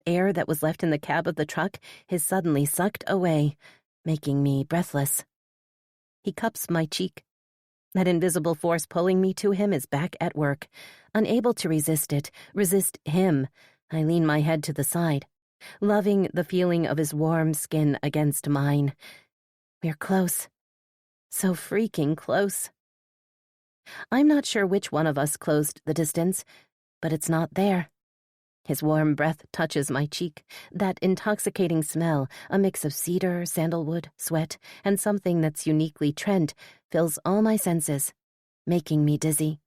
air that was left in the cab of the truck is suddenly sucked away, making me breathless. He cups my cheek. That invisible force pulling me to him is back at work. Unable to resist him, I lean my head to the side, loving the feeling of his warm skin against mine. We're close. So freaking close. I'm not sure which one of us closed the distance, but it's not there. His warm breath touches my cheek, that intoxicating smell, a mix of cedar, sandalwood, sweat, and something that's uniquely Trent, fills all my senses, making me dizzy.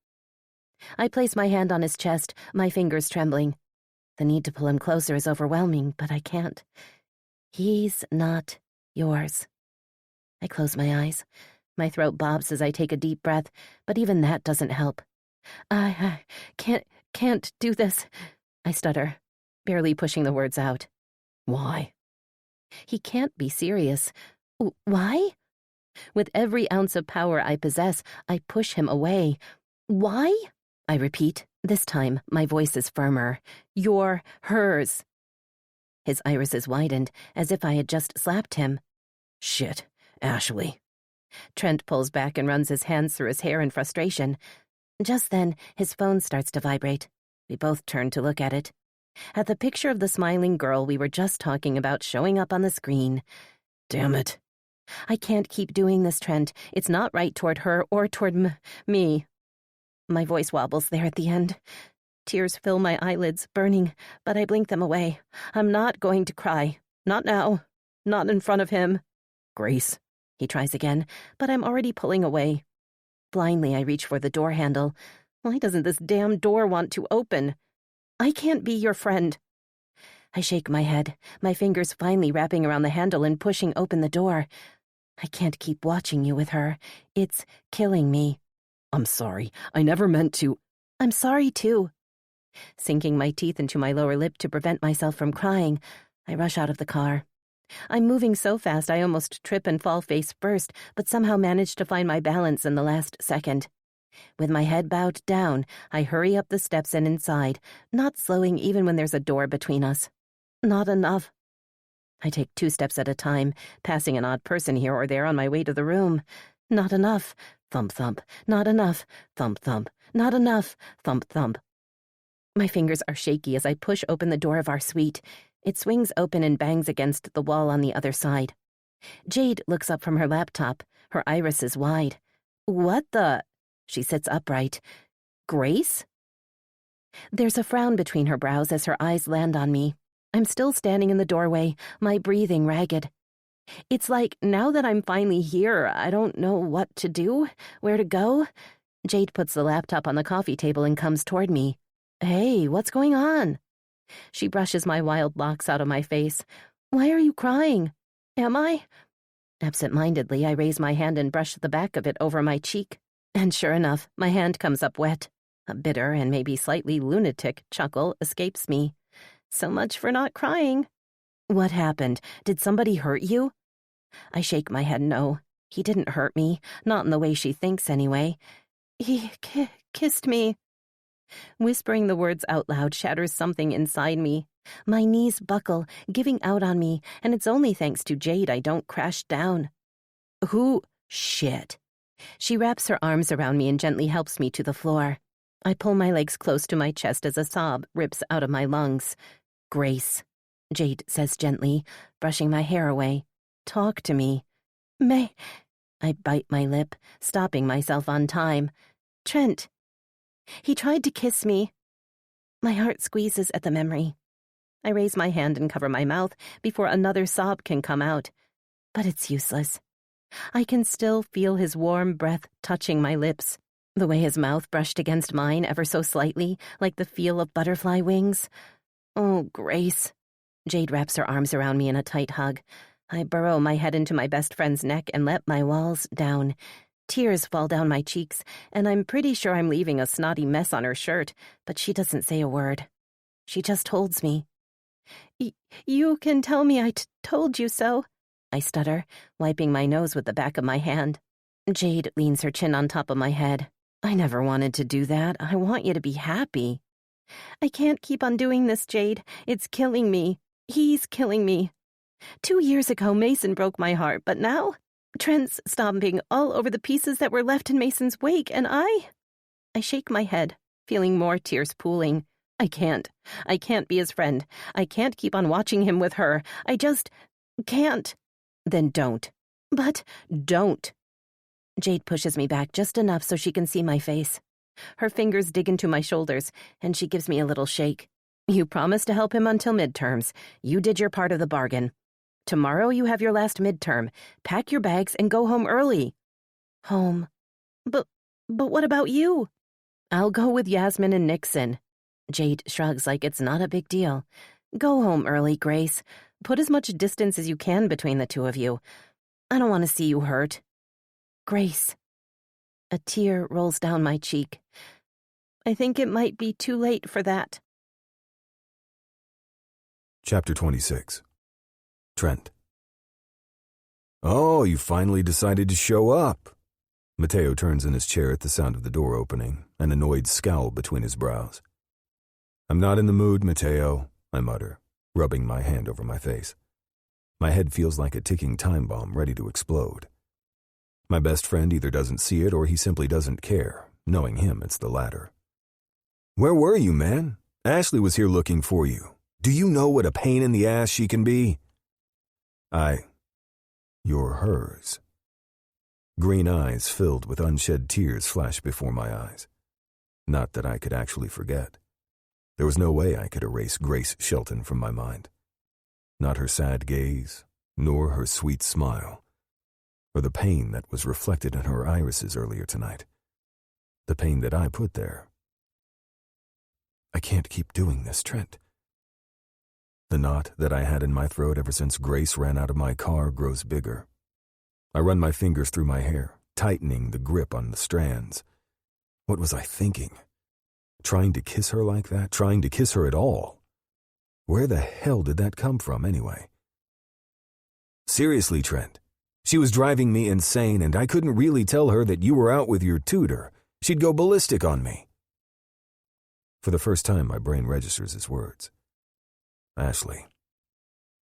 I place my hand on his chest, my fingers trembling. The need to pull him closer is overwhelming, but I can't. He's not yours. I close my eyes. My throat bobs as I take a deep breath, but even that doesn't help. I can't do this, I stutter, barely pushing the words out. Why? He can't be serious. Why? With every ounce of power I possess, I push him away. Why? I repeat. This time, my voice is firmer. You're hers. His irises widened, as if I had just slapped him. Shit, Ashley. Trent pulls back and runs his hands through his hair in frustration. Just then, his phone starts to vibrate. We both turn to look at it. At the picture of the smiling girl we were just talking about showing up on the screen. Damn it. I can't keep doing this, Trent. It's not right toward her or toward me. My voice wobbles there at the end. Tears fill my eyelids, burning, but I blink them away. I'm not going to cry. Not now. Not in front of him. Grace, he tries again, but I'm already pulling away. Blindly, I reach for the door handle. Why doesn't this damn door want to open? I can't be your friend. I shake my head, my fingers finally wrapping around the handle and pushing open the door. I can't keep watching you with her. It's killing me. I'm sorry. I never meant to. I'm sorry, too. Sinking my teeth into my lower lip to prevent myself from crying, I rush out of the car. I'm moving so fast I almost trip and fall face first, but somehow manage to find my balance in the last second. With my head bowed down, I hurry up the steps and inside, not slowing even when there's a door between us. Not enough. I take 2 steps at a time, passing an odd person here or there on my way to the room. Not enough. Thump, thump. Not enough. Thump, thump. Not enough. Thump, thump. My fingers are shaky as I push open the door of our suite. It swings open and bangs against the wall on the other side. Jade looks up from her laptop, her irises wide. What the? She sits upright. Grace? There's a frown between her brows as her eyes land on me. I'm still standing in the doorway, my breathing ragged. It's like, now that I'm finally here, I don't know what to do, where to go. Jade puts the laptop on the coffee table and comes toward me. Hey, what's going on? She brushes my wild locks out of my face. Why are you crying? Am I? Absent-mindedly, I raise my hand and brush the back of it over my cheek. And sure enough, my hand comes up wet. A bitter and maybe slightly lunatic chuckle escapes me. So much for not crying. What happened? Did somebody hurt you? I shake my head no. He didn't hurt me, not in the way she thinks anyway. He kissed me. Whispering the words out loud shatters something inside me. My knees buckle, giving out on me, and it's only thanks to Jade I don't crash down. Who? Shit. She wraps her arms around me and gently helps me to the floor. I pull my legs close to my chest as a sob rips out of my lungs. Grace, Jade says gently, brushing my hair away. Talk to me. May. I bite my lip, stopping myself on time. Trent. He tried to kiss me. My heart squeezes at the memory. I raise my hand and cover my mouth before another sob can come out. But it's useless. I can still feel his warm breath touching my lips, the way his mouth brushed against mine ever so slightly, like the feel of butterfly wings. Oh, Grace. Jade wraps her arms around me in a tight hug. I burrow my head into my best friend's neck and let my walls down. Tears fall down my cheeks, and I'm pretty sure I'm leaving a snotty mess on her shirt, but she doesn't say a word. She just holds me. You can tell me I told you so, I stutter, wiping my nose with the back of my hand. Jade leans her chin on top of my head. I never wanted to do that. I want you to be happy. I can't keep on doing this, Jade. It's killing me. He's killing me. 2 years ago, Mason broke my heart, but now Trent's stomping all over the pieces that were left in Mason's wake, and I shake my head, feeling more tears pooling. I can't be his friend. I can't keep on watching him with her. I just can't. Then don't. But don't. Jade pushes me back just enough so she can see my face. Her fingers dig into my shoulders, and she gives me a little shake. You promised to help him until midterms. You did your part of the bargain. Tomorrow you have your last midterm. Pack your bags and go home early. Home. But what about you? I'll go with Yasmin and Nixon. Jade shrugs like it's not a big deal. Go home early, Grace. Put as much distance as you can between the two of you. I don't want to see you hurt. Grace. A tear rolls down my cheek. I think it might be too late for that. Chapter 26. Trent. Oh, you finally decided to show up. Mateo turns in his chair at the sound of the door opening, an annoyed scowl between his brows. I'm not in the mood, Mateo, I mutter, rubbing my hand over my face. My head feels like a ticking time bomb ready to explode. My best friend either doesn't see it or he simply doesn't care. Knowing him, it's the latter. Where were you, man? Ashley was here looking for you. Do you know what a pain in the ass she can be? You're hers. Green eyes filled with unshed tears flash before my eyes. Not that I could actually forget. There was no way I could erase Grace Shelton from my mind. Not her sad gaze, nor her sweet smile, or the pain that was reflected in her irises earlier tonight. The pain that I put there. I can't keep doing this, Trent. The knot that I had in my throat ever since Grace ran out of my car grows bigger. I run my fingers through my hair, tightening the grip on the strands. What was I thinking? Trying to kiss her like that? Trying to kiss her at all? Where the hell did that come from, anyway? Seriously, Trent. She was driving me insane, and I couldn't really tell her that you were out with your tutor. She'd go ballistic on me. For the first time, my brain registers his words. Ashley.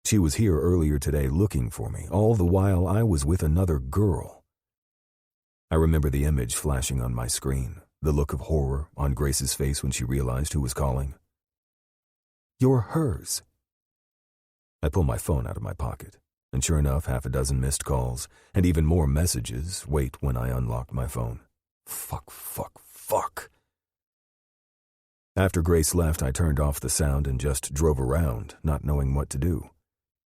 She was here earlier today looking for me, all the while I was with another girl. I remember the image flashing on my screen, the look of horror on Grace's face when she realized who was calling. You're hers. I pull my phone out of my pocket, and sure enough, 6 missed calls, and even more messages wait when I unlock my phone. Fuck. After Grace left, I turned off the sound and just drove around, not knowing what to do.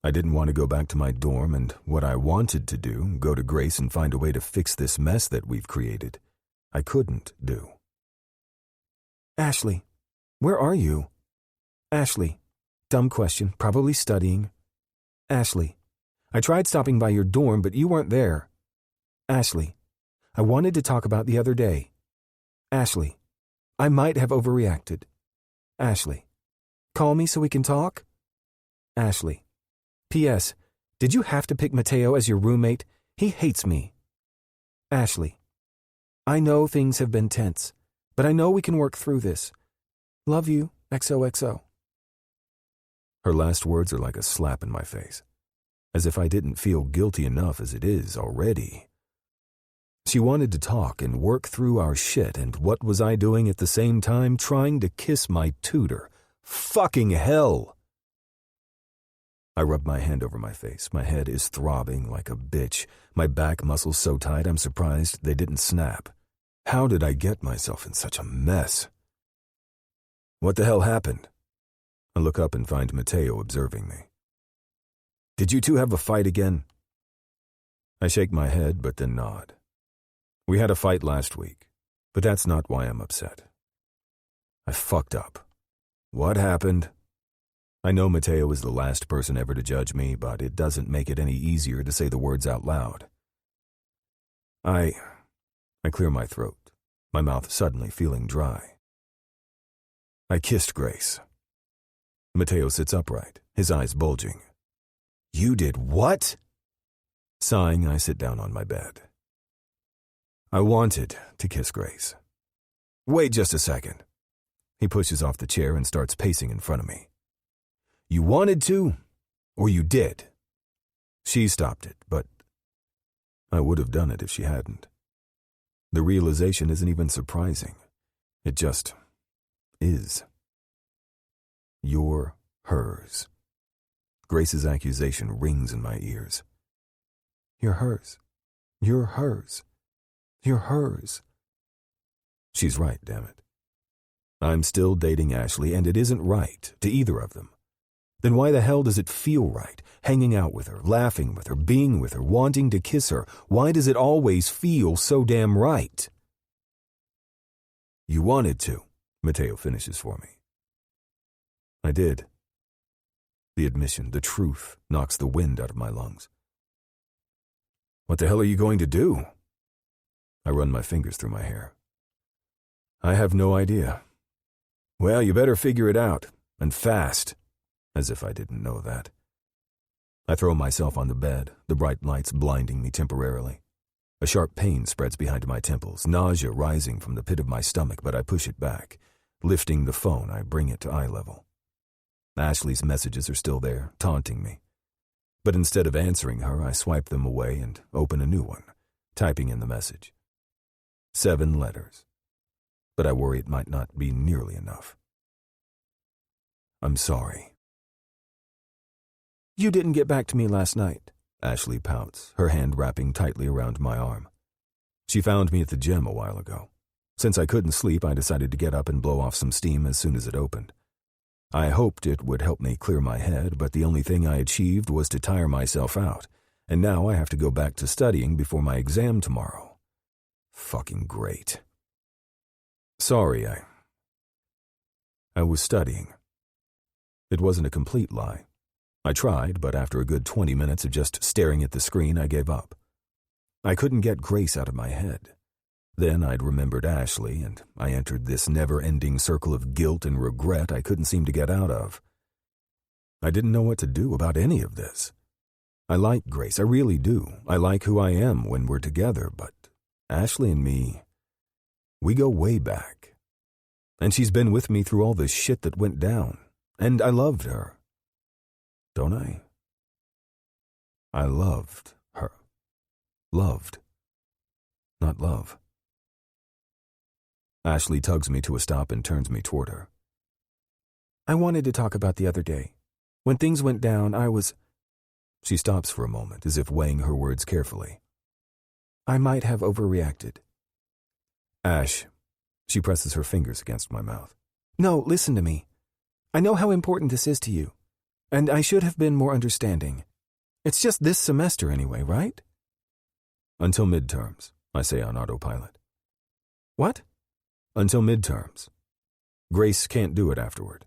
I didn't want to go back to my dorm, and what I wanted to do, go to Grace and find a way to fix this mess that we've created, I couldn't do. Ashley, where are you? Ashley, dumb question, probably studying. Ashley, I tried stopping by your dorm, but you weren't there. Ashley, I wanted to talk about the other day. Ashley, I might have overreacted. Ashley, call me so we can talk? Ashley, P.S. Did you have to pick Mateo as your roommate? He hates me. Ashley, I know things have been tense, but I know we can work through this. Love you, XOXO. Her last words are like a slap in my face, as if I didn't feel guilty enough as it is already. She wanted to talk and work through our shit, and what was I doing at the same time? Trying to kiss my tutor. Fucking hell! I rub my hand over my face. My head is throbbing like a bitch. My back muscles so tight I'm surprised they didn't snap. How did I get myself in such a mess? What the hell happened? I look up and find Mateo observing me. Did you two have a fight again? I shake my head but then nod. We had a fight last week, but that's not why I'm upset. I fucked up. What happened? I know Mateo is the last person ever to judge me, but it doesn't make it any easier to say the words out loud. I clear my throat, my mouth suddenly feeling dry. I kissed Grace. Mateo sits upright, his eyes bulging. You did what? Sighing, I sit down on my bed. I wanted to kiss Grace. Wait just a second. He pushes off the chair and starts pacing in front of me. You wanted to, or you did? She stopped it, but I would have done it if she hadn't. The realization isn't even surprising. It just is. You're hers. Grace's accusation rings in my ears. You're hers. You're hers. You're hers. She's right, damn it. I'm still dating Ashley, and it isn't right to either of them. Then why the hell does it feel right, hanging out with her, laughing with her, being with her, wanting to kiss her? Why does it always feel so damn right? You wanted to, Mateo finishes for me. I did. The admission, the truth, knocks the wind out of my lungs. What the hell are you going to do? I run my fingers through my hair. I have no idea. Well, you better figure it out, and fast. As if I didn't know that. I throw myself on the bed, the bright lights blinding me temporarily. A sharp pain spreads behind my temples, nausea rising from the pit of my stomach, but I push it back. Lifting the phone, I bring it to eye level. Ashley's messages are still there, taunting me. But instead of answering her, I swipe them away and open a new one, typing in the message. 7 letters. But I worry it might not be nearly enough. I'm sorry. You didn't get back to me last night, Ashley pouts, her hand wrapping tightly around my arm. She found me at the gym a while ago. Since I couldn't sleep, I decided to get up and blow off some steam as soon as it opened. I hoped it would help me clear my head, but the only thing I achieved was to tire myself out, and now I have to go back to studying before my exam tomorrow. Fucking great. Sorry, I was studying. It wasn't a complete lie. I tried, but after a good 20 minutes of just staring at the screen, I gave up. I couldn't get Grace out of my head. Then I'd remembered Ashley, and I entered this never-ending circle of guilt and regret I couldn't seem to get out of. I didn't know what to do about any of this. I like Grace, I really do. I like who I am when we're together, but Ashley and me, we go way back. And she's been with me through all the shit that went down, and I loved her. Don't I? I loved her. Loved. Not love. Ashley tugs me to a stop and turns me toward her. I wanted to talk about the other day. When things went down, I was... She stops for a moment, as if weighing her words carefully. I might have overreacted. Ash. She presses her fingers against my mouth. No, listen to me. I know how important this is to you. And I should have been more understanding. It's just this semester anyway, right? Until midterms, I say on autopilot. What? Until midterms. Grace can't do it afterward.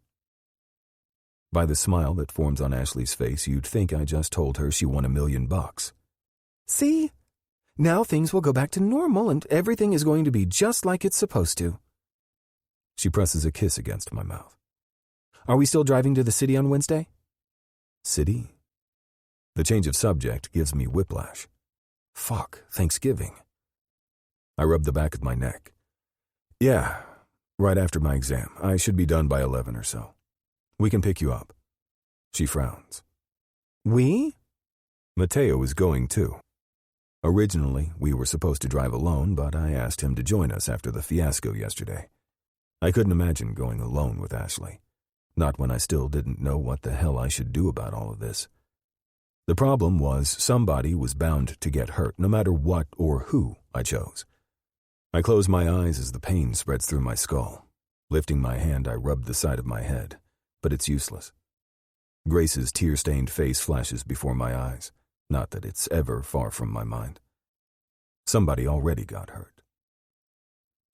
By the smile that forms on Ashley's face, you'd think I just told her she won $1 million. See? Now things will go back to normal and everything is going to be just like it's supposed to. She presses a kiss against my mouth. Are we still driving to the city on Wednesday? City? The change of subject gives me whiplash. Fuck, Thanksgiving. I rub the back of my neck. Yeah, right after my exam. I should be done by 11 or so. We can pick you up. She frowns. We? Mateo is going too. Originally, we were supposed to drive alone, but I asked him to join us after the fiasco yesterday. I couldn't imagine going alone with Ashley. Not when I still didn't know what the hell I should do about all of this. The problem was somebody was bound to get hurt, no matter what or who I chose. I close my eyes as the pain spreads through my skull. Lifting my hand, I rub the side of my head, but it's useless. Grace's tear-stained face flashes before my eyes, not that it's ever far from my mind. Somebody already got hurt.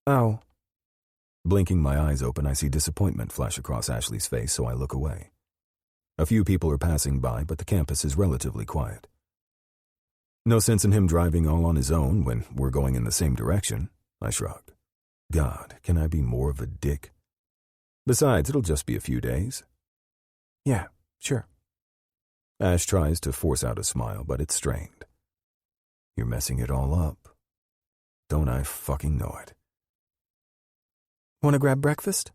Ow. Blinking my eyes open, I see disappointment flash across Ashley's face, so I look away. A few people are passing by, but the campus is relatively quiet. No sense in him driving all on his own when we're going in the same direction, I shrug. God, can I be more of a dick? Besides, it'll just be a few days. Yeah, sure. Ash tries to force out a smile, but it's strained. You're messing it all up. Don't I fucking know it. Want to grab breakfast?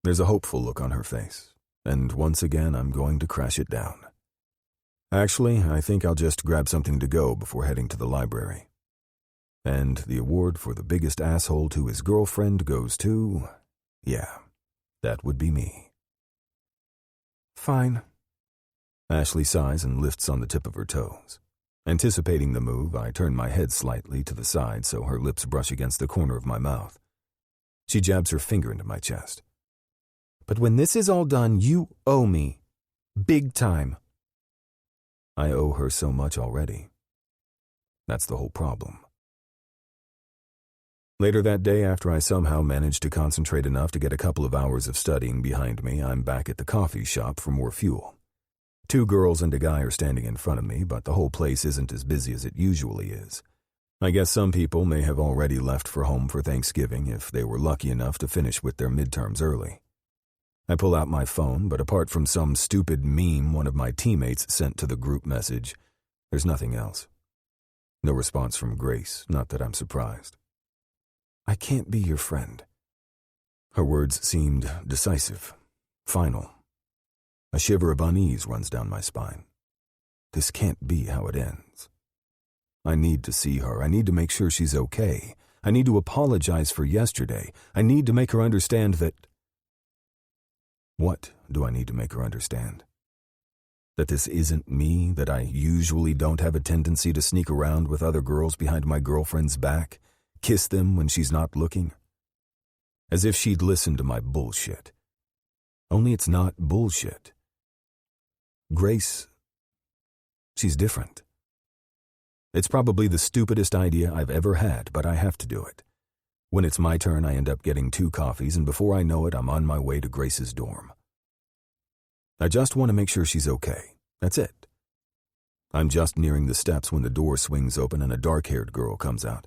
There's a hopeful look on her face, and once again I'm going to crash it down. Actually, I think I'll just grab something to go before heading to the library. And the award for the biggest asshole to his girlfriend goes to... yeah, that would be me. Fine. Ashley sighs and lifts on the tip of her toes. Anticipating the move, I turn my head slightly to the side so her lips brush against the corner of my mouth. She jabs her finger into my chest. But when this is all done, you owe me. Big time. I owe her so much already. That's the whole problem. Later that day, after I somehow managed to concentrate enough to get a couple of hours of studying behind me, I'm back at the coffee shop for more fuel. 2 girls and a guy are standing in front of me, but the whole place isn't as busy as it usually is. I guess some people may have already left for home for Thanksgiving if they were lucky enough to finish with their midterms early. I pull out my phone, but apart from some stupid meme one of my teammates sent to the group message, there's nothing else. No response from Grace, not that I'm surprised. I can't be your friend. Her words seemed decisive, final. A shiver of unease runs down my spine. This can't be how it ends. I need to see her. I need to make sure she's okay. I need to apologize for yesterday. I need to make her understand that... What do I need to make her understand? That this isn't me, that I usually don't have a tendency to sneak around with other girls behind my girlfriend's back, kiss them when she's not looking? As if she'd listen to my bullshit. Only it's not bullshit. Grace, she's different. It's probably the stupidest idea I've ever had, but I have to do it. When it's my turn, I end up getting 2 coffees, and before I know it, I'm on my way to Grace's dorm. I just want to make sure she's okay. That's it. I'm just nearing the steps when the door swings open and a dark-haired girl comes out.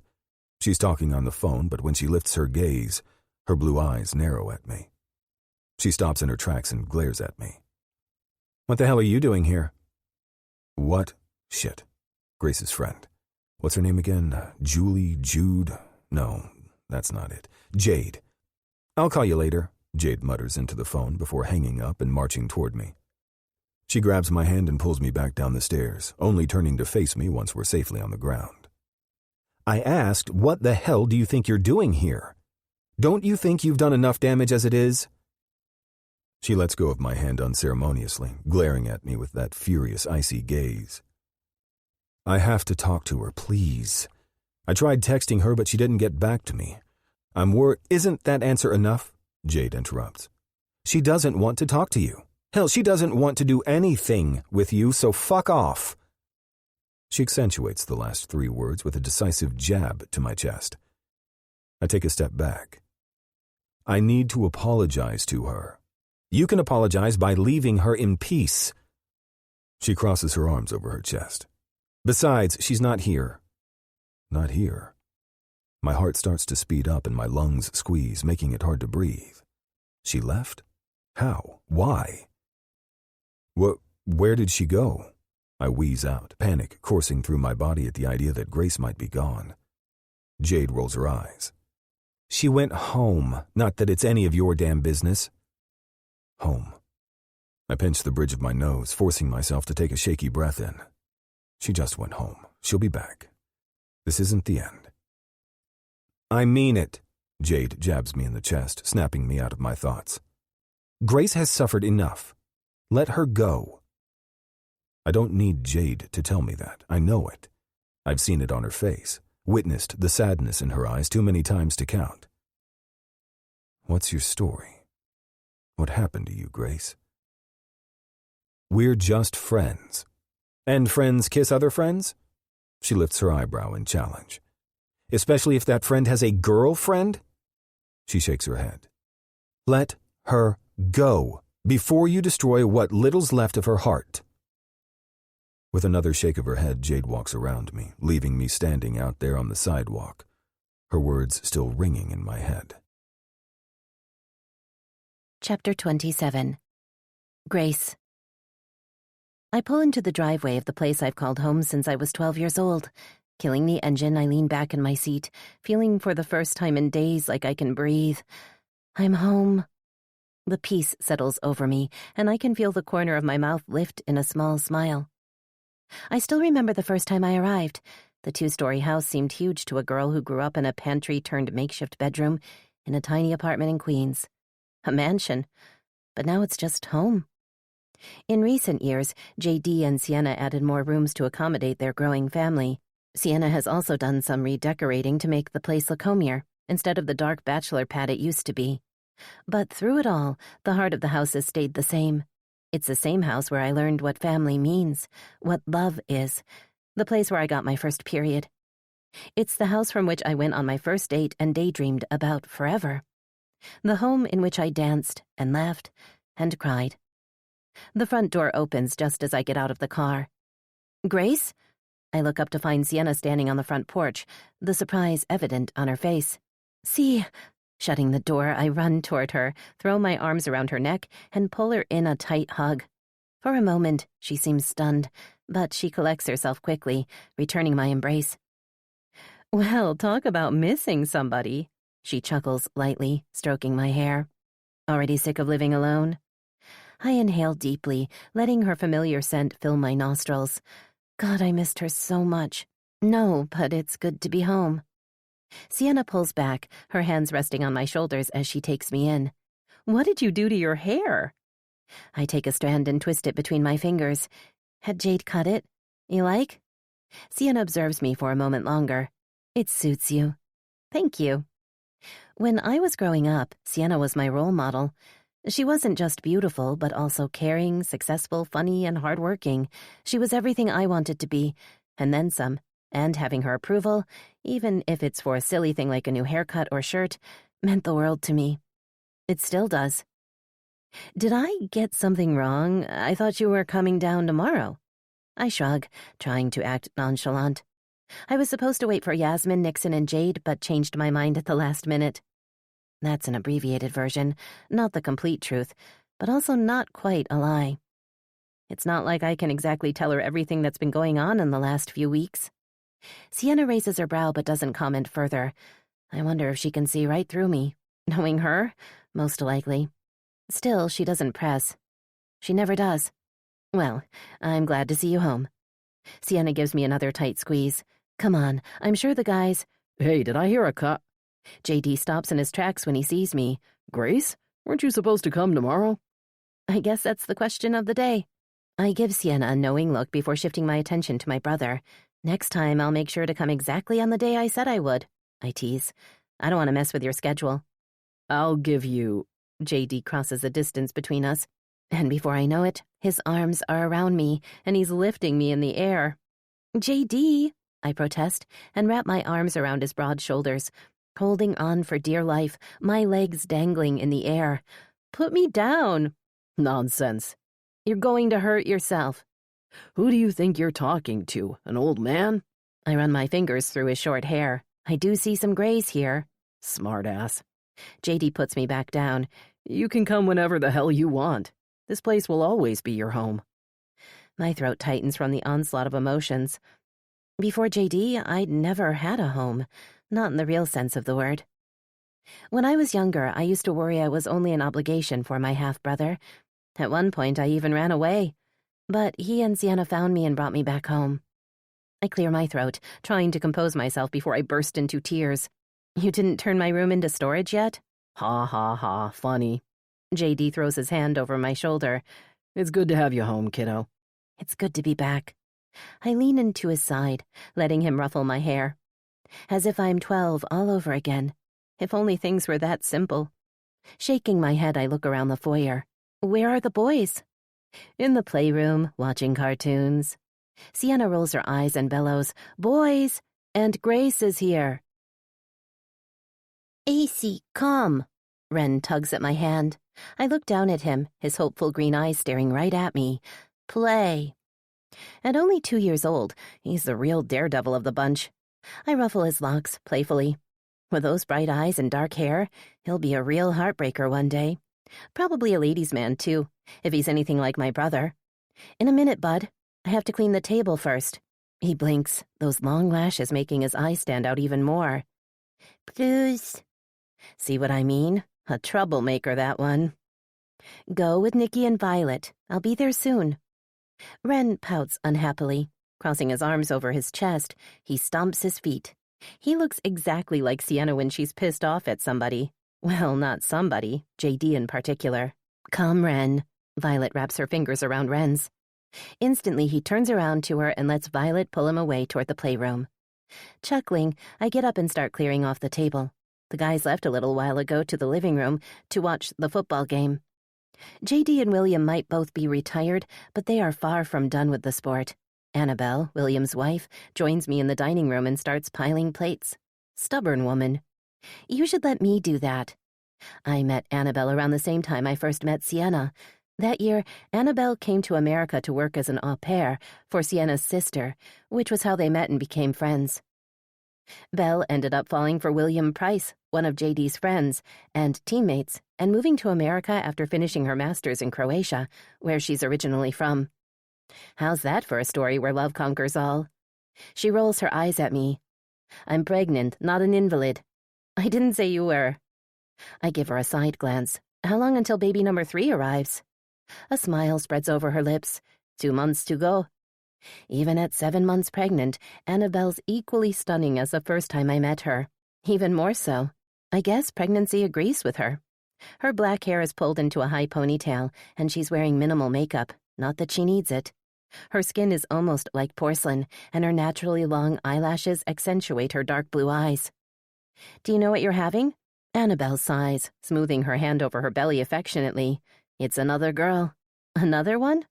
She's talking on the phone, but when she lifts her gaze, her blue eyes narrow at me. She stops in her tracks and glares at me. What the hell are you doing here? What? Shit. Grace's friend. What's her name again? Julie? Jude? No, that's not it. Jade. I'll call you later, Jade mutters into the phone before hanging up and marching toward me. She grabs my hand and pulls me back down the stairs, only turning to face me once we're safely on the ground. I asked, what the hell do you think you're doing here? Don't you think you've done enough damage as it is? She lets go of my hand unceremoniously, glaring at me with that furious, icy gaze. I have to talk to her, please. I tried texting her, but she didn't get back to me. I'm worried. Isn't that answer enough? Jade interrupts. She doesn't want to talk to you. Hell, she doesn't want to do anything with you, so fuck off. She accentuates the last 3 words with a decisive jab to my chest. I take a step back. I need to apologize to her. You can apologize by leaving her in peace. She crosses her arms over her chest. Besides, she's not here. Not here. My heart starts to speed up and my lungs squeeze, making it hard to breathe. She left? How? Why? Where did she go? I wheeze out, panic coursing through my body at the idea that Grace might be gone. Jade rolls her eyes. She went home, not that it's any of your damn business. Home. I pinch the bridge of my nose, forcing myself to take a shaky breath in. She just went home. She'll be back. This isn't the end. I mean it. Jade jabs me in the chest, snapping me out of my thoughts. Grace has suffered enough. Let her go. I don't need Jade to tell me that. I know it. I've seen it on her face, witnessed the sadness in her eyes too many times to count. What's your story? What happened to you, Grace? We're just friends. And friends kiss other friends? She lifts her eyebrow in challenge. Especially if that friend has a girlfriend? She shakes her head. Let her go before you destroy what little's left of her heart. With another shake of her head, Jade walks around me, leaving me standing out there on the sidewalk, her words still ringing in my head. Chapter 27. Grace. I pull into the driveway of the place I've called home since I was 12 years old. Killing the engine, I lean back in my seat, feeling for the first time in days like I can breathe. I'm home. The peace settles over me, and I can feel the corner of my mouth lift in a small smile. I still remember the first time I arrived. The 2-story house seemed huge to a girl who grew up in a pantry-turned-makeshift bedroom in a tiny apartment in Queens. A mansion, but now it's just home. In recent years, JD and Sienna added more rooms to accommodate their growing family. Sienna has also done some redecorating to make the place look homier, instead of the dark bachelor pad it used to be. But through it all, the heart of the house has stayed the same. It's the same house where I learned what family means, what love is, the place where I got my first period. It's the house from which I went on my first date and daydreamed about forever. The home in which I danced and laughed and cried. The front door opens just as I get out of the car. "Grace?" I look up to find Sienna standing on the front porch, the surprise evident on her face. "See." Shutting the door, I run toward her, throw my arms around her neck, and pull her in a tight hug. For a moment, she seems stunned, but she collects herself quickly, returning my embrace. "Well, talk about missing somebody," she chuckles lightly, stroking my hair. "Already sick of living alone?" I inhale deeply, letting her familiar scent fill my nostrils. God, I missed her so much. No, but it's good to be home. Sienna pulls back, her hands resting on my shoulders as she takes me in. "What did you do to your hair?" I take a strand and twist it between my fingers. "Had Jade cut it? You like?" Sienna observes me for a moment longer. "It suits you." "Thank you." When I was growing up, Sienna was my role model. She wasn't just beautiful, but also caring, successful, funny, and hardworking. She was everything I wanted to be, and then some. And having her approval, even if it's for a silly thing like a new haircut or shirt, meant the world to me. It still does. "Did I get something wrong? I thought you were coming down tomorrow." I shrug, trying to act nonchalant. I was supposed to wait for Yasmin, Nixon, and Jade, but changed my mind at the last minute. That's an abbreviated version, not the complete truth, but also not quite a lie. It's not like I can exactly tell her everything that's been going on in the last few weeks. Sienna raises her brow but doesn't comment further. I wonder if she can see right through me. Knowing her, most likely. Still, she doesn't press. She never does. "Well, I'm glad to see you home." Sienna gives me another tight squeeze. "Come on, I'm sure the guys—" "Hey, did I hear a cut?" JD stops in his tracks when he sees me. "Grace, weren't you supposed to come tomorrow?" I guess that's the question of the day. I give Sienna a knowing look before shifting my attention to my brother. "Next time, I'll make sure to come exactly on the day I said I would," I tease. "I don't want to mess with your schedule." "I'll give you—" JD crosses a distance between us, and before I know it, his arms are around me, and he's lifting me in the air. "JD," I protest, and wrap my arms around his broad shoulders, holding on for dear life, my legs dangling in the air. "Put me down." "Nonsense. "You're going to hurt yourself." Who do you think you're talking to, an old man?" I run my fingers through his short hair. I do see some grays here. "Smart-ass." JD puts me back down. "You can come whenever the hell you want. This place will always be your home." My throat tightens from the onslaught of emotions. Before JD, I'd never had a home, not in the real sense of the word. When I was younger, I used to worry I was only an obligation for my half-brother. At one point, I even ran away. But he and Sienna found me and brought me back home. I clear my throat, trying to compose myself before I burst into tears. "You didn't turn my room into storage yet?" "Ha ha ha, funny." JD throws his hand over my shoulder. "It's good to have you home, kiddo." "It's good to be back." I lean into his side, letting him ruffle my hair. As if I'm 12 all over again. If only things were that simple. Shaking my head, I look around the foyer. Where are the boys? In the playroom, watching cartoons. Sienna rolls her eyes and bellows, "Boys! And Grace is here." "AC, come." Ren tugs at my hand. I look down at him, his hopeful green eyes staring right at me. "Play." At only 2 years old, he's the real daredevil of the bunch. I ruffle his locks playfully. With those bright eyes and dark hair, he'll be a real heartbreaker one day. Probably a ladies' man, too, if he's anything like my brother. "In a minute, bud. I have to clean the table first." He blinks, those long lashes making his eyes stand out even more. "Please." See what I mean? A troublemaker, that one. Go with Nikki and Violet. I'll be there soon. Ren pouts unhappily. Crossing his arms over his chest, he stomps his feet. He looks exactly like Sienna when she's pissed off at somebody. Well, not somebody, JD in particular. Come, Ren. Violet wraps her fingers around Ren's. Instantly, he turns around to her and lets Violet pull him away toward the playroom. Chuckling, I get up and start clearing off the table. The guys left a little while ago to the living room to watch the football game. JD and William might both be retired, but they are far from done with the sport. Annabelle, William's wife, joins me in the dining room and starts piling plates. Stubborn woman. You should let me do that. I met Annabelle around the same time I first met Sienna. That year, Annabelle came to America to work as an au pair for Sienna's sister, which was how they met and became friends. Belle ended up falling for William Price, one of JD's friends and teammates, and moving to America after finishing her master's in Croatia, where she's originally from. How's that for a story where love conquers all? She rolls her eyes at me. I'm pregnant, not an invalid. I didn't say you were. I give her a side glance. How long until baby number 3 arrives? A smile spreads over her lips. 2 months to go. Even at 7 months pregnant, Annabelle's equally stunning as the first time I met her. Even more so. I guess pregnancy agrees with her. Her black hair is pulled into a high ponytail, and she's wearing minimal makeup. Not that she needs it. Her skin is almost like porcelain, and her naturally long eyelashes accentuate her dark blue eyes. Do you know what you're having? Annabelle sighs, smoothing her hand over her belly affectionately. It's another girl. Another one?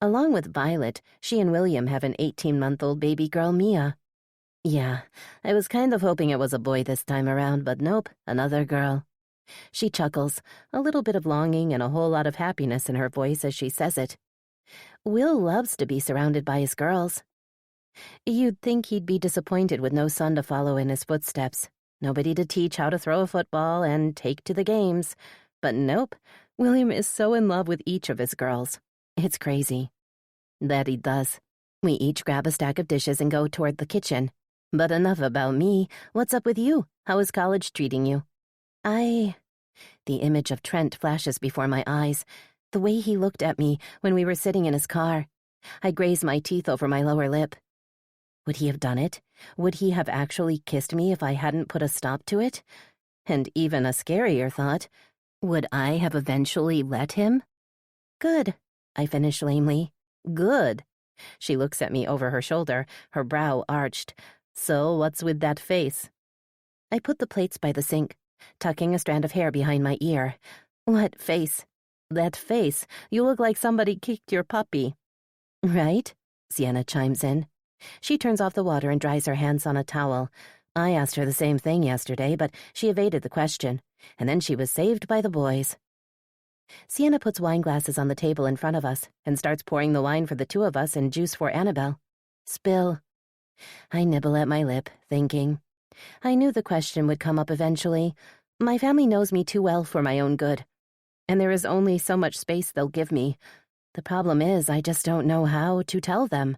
Along with Violet, she and William have an 18-month-old baby girl, Mia. Yeah, I was kind of hoping it was a boy this time around, but nope, another girl. She chuckles, a little bit of longing and a whole lot of happiness in her voice as she says it. Will loves to be surrounded by his girls. You'd think he'd be disappointed with no son to follow in his footsteps, nobody to teach how to throw a football and take to the games. But nope, William is so in love with each of his girls. It's crazy. That he does. We each grab a stack of dishes and go toward the kitchen. But enough about me. What's up with you? How is college treating you? The image of Trent flashes before my eyes. The way he looked at me when we were sitting in his car. I graze my teeth over my lower lip. Would he have done it? Would he have actually kissed me if I hadn't put a stop to it? And even a scarier thought, would I have eventually let him? Good, I finish lamely. Good. She looks at me over her shoulder, her brow arched. So what's with that face? I put the plates by the sink, tucking a strand of hair behind my ear. What face? That face. You look like somebody kicked your puppy. Right? Sienna chimes in. She turns off the water and dries her hands on a towel. I asked her the same thing yesterday, but she evaded the question, and then she was saved by the boys. Sienna puts wine glasses on the table in front of us and starts pouring the wine for the two of us and juice for Annabelle. Spill. I nibble at my lip, thinking. I knew the question would come up eventually. My family knows me too well for my own good. And there is only so much space they'll give me. The problem is I just don't know how to tell them.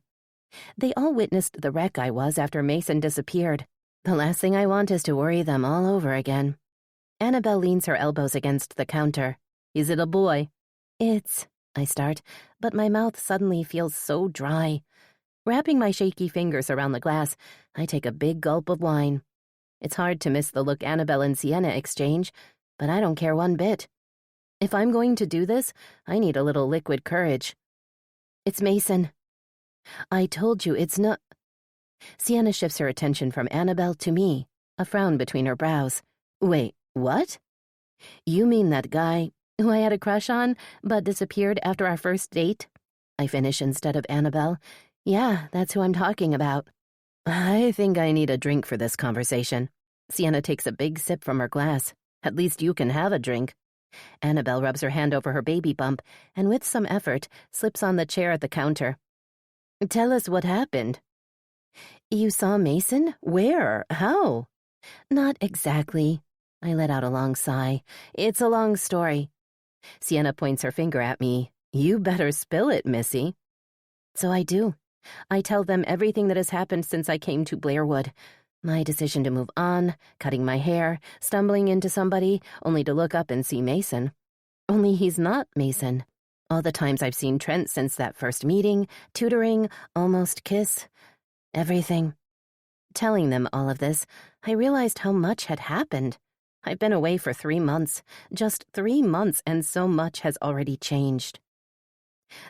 They all witnessed the wreck I was after Mason disappeared. The last thing I want is to worry them all over again. Annabelle leans her elbows against the counter. Is it a boy? I start, but my mouth suddenly feels so dry. Wrapping my shaky fingers around the glass, I take a big gulp of wine. It's hard to miss the look Annabelle and Sienna exchange, but I don't care one bit. If I'm going to do this, I need a little liquid courage. It's Mason. I told you it's not... Sienna shifts her attention from Annabelle to me, a frown between her brows. Wait, what? You mean that guy who I had a crush on, but disappeared after our first date? I finish instead of Annabelle. Yeah, that's who I'm talking about. I think I need a drink for this conversation. Sienna takes a big sip from her glass. At least you can have a drink. Annabelle rubs her hand over her baby bump and with some effort slips on the chair at the counter. Tell us what happened. You saw Mason? Where? How? Not exactly. I let out a long sigh. It's a long story. Sienna points her finger at me. You better spill it, Missy. So I do. I tell them everything that has happened since I came to Blairwood. My decision to move on, cutting my hair, stumbling into somebody, only to look up and see Mason. Only he's not Mason. All the times I've seen Trent since that first meeting, tutoring, almost kiss, everything. Telling them all of this, I realized how much had happened. I've been away for 3 months, just 3 months, and so much has already changed.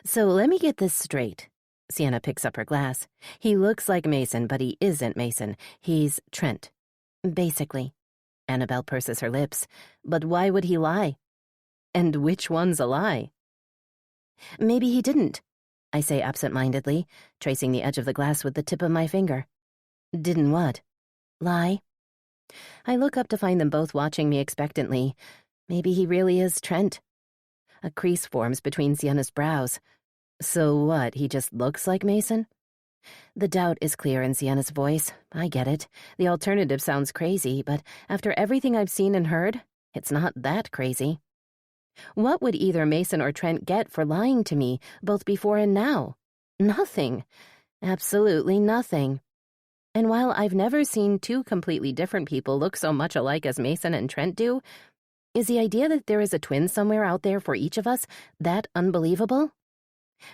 So let me get this straight. Sienna picks up her glass. He looks like Mason, but he isn't Mason. He's Trent. Basically. Annabelle purses her lips. But why would he lie? And which one's a lie? Maybe he didn't, I say absent-mindedly, tracing the edge of the glass with the tip of my finger. Didn't what? Lie? I look up to find them both watching me expectantly. Maybe he really is Trent. A crease forms between Sienna's brows. So what, he just looks like Mason? The doubt is clear in Sienna's voice. I get it. The alternative sounds crazy, but after everything I've seen and heard, it's not that crazy. What would either Mason or Trent get for lying to me, both before and now? Nothing. Absolutely nothing. And while I've never seen two completely different people look so much alike as Mason and Trent do, is the idea that there is a twin somewhere out there for each of us that unbelievable?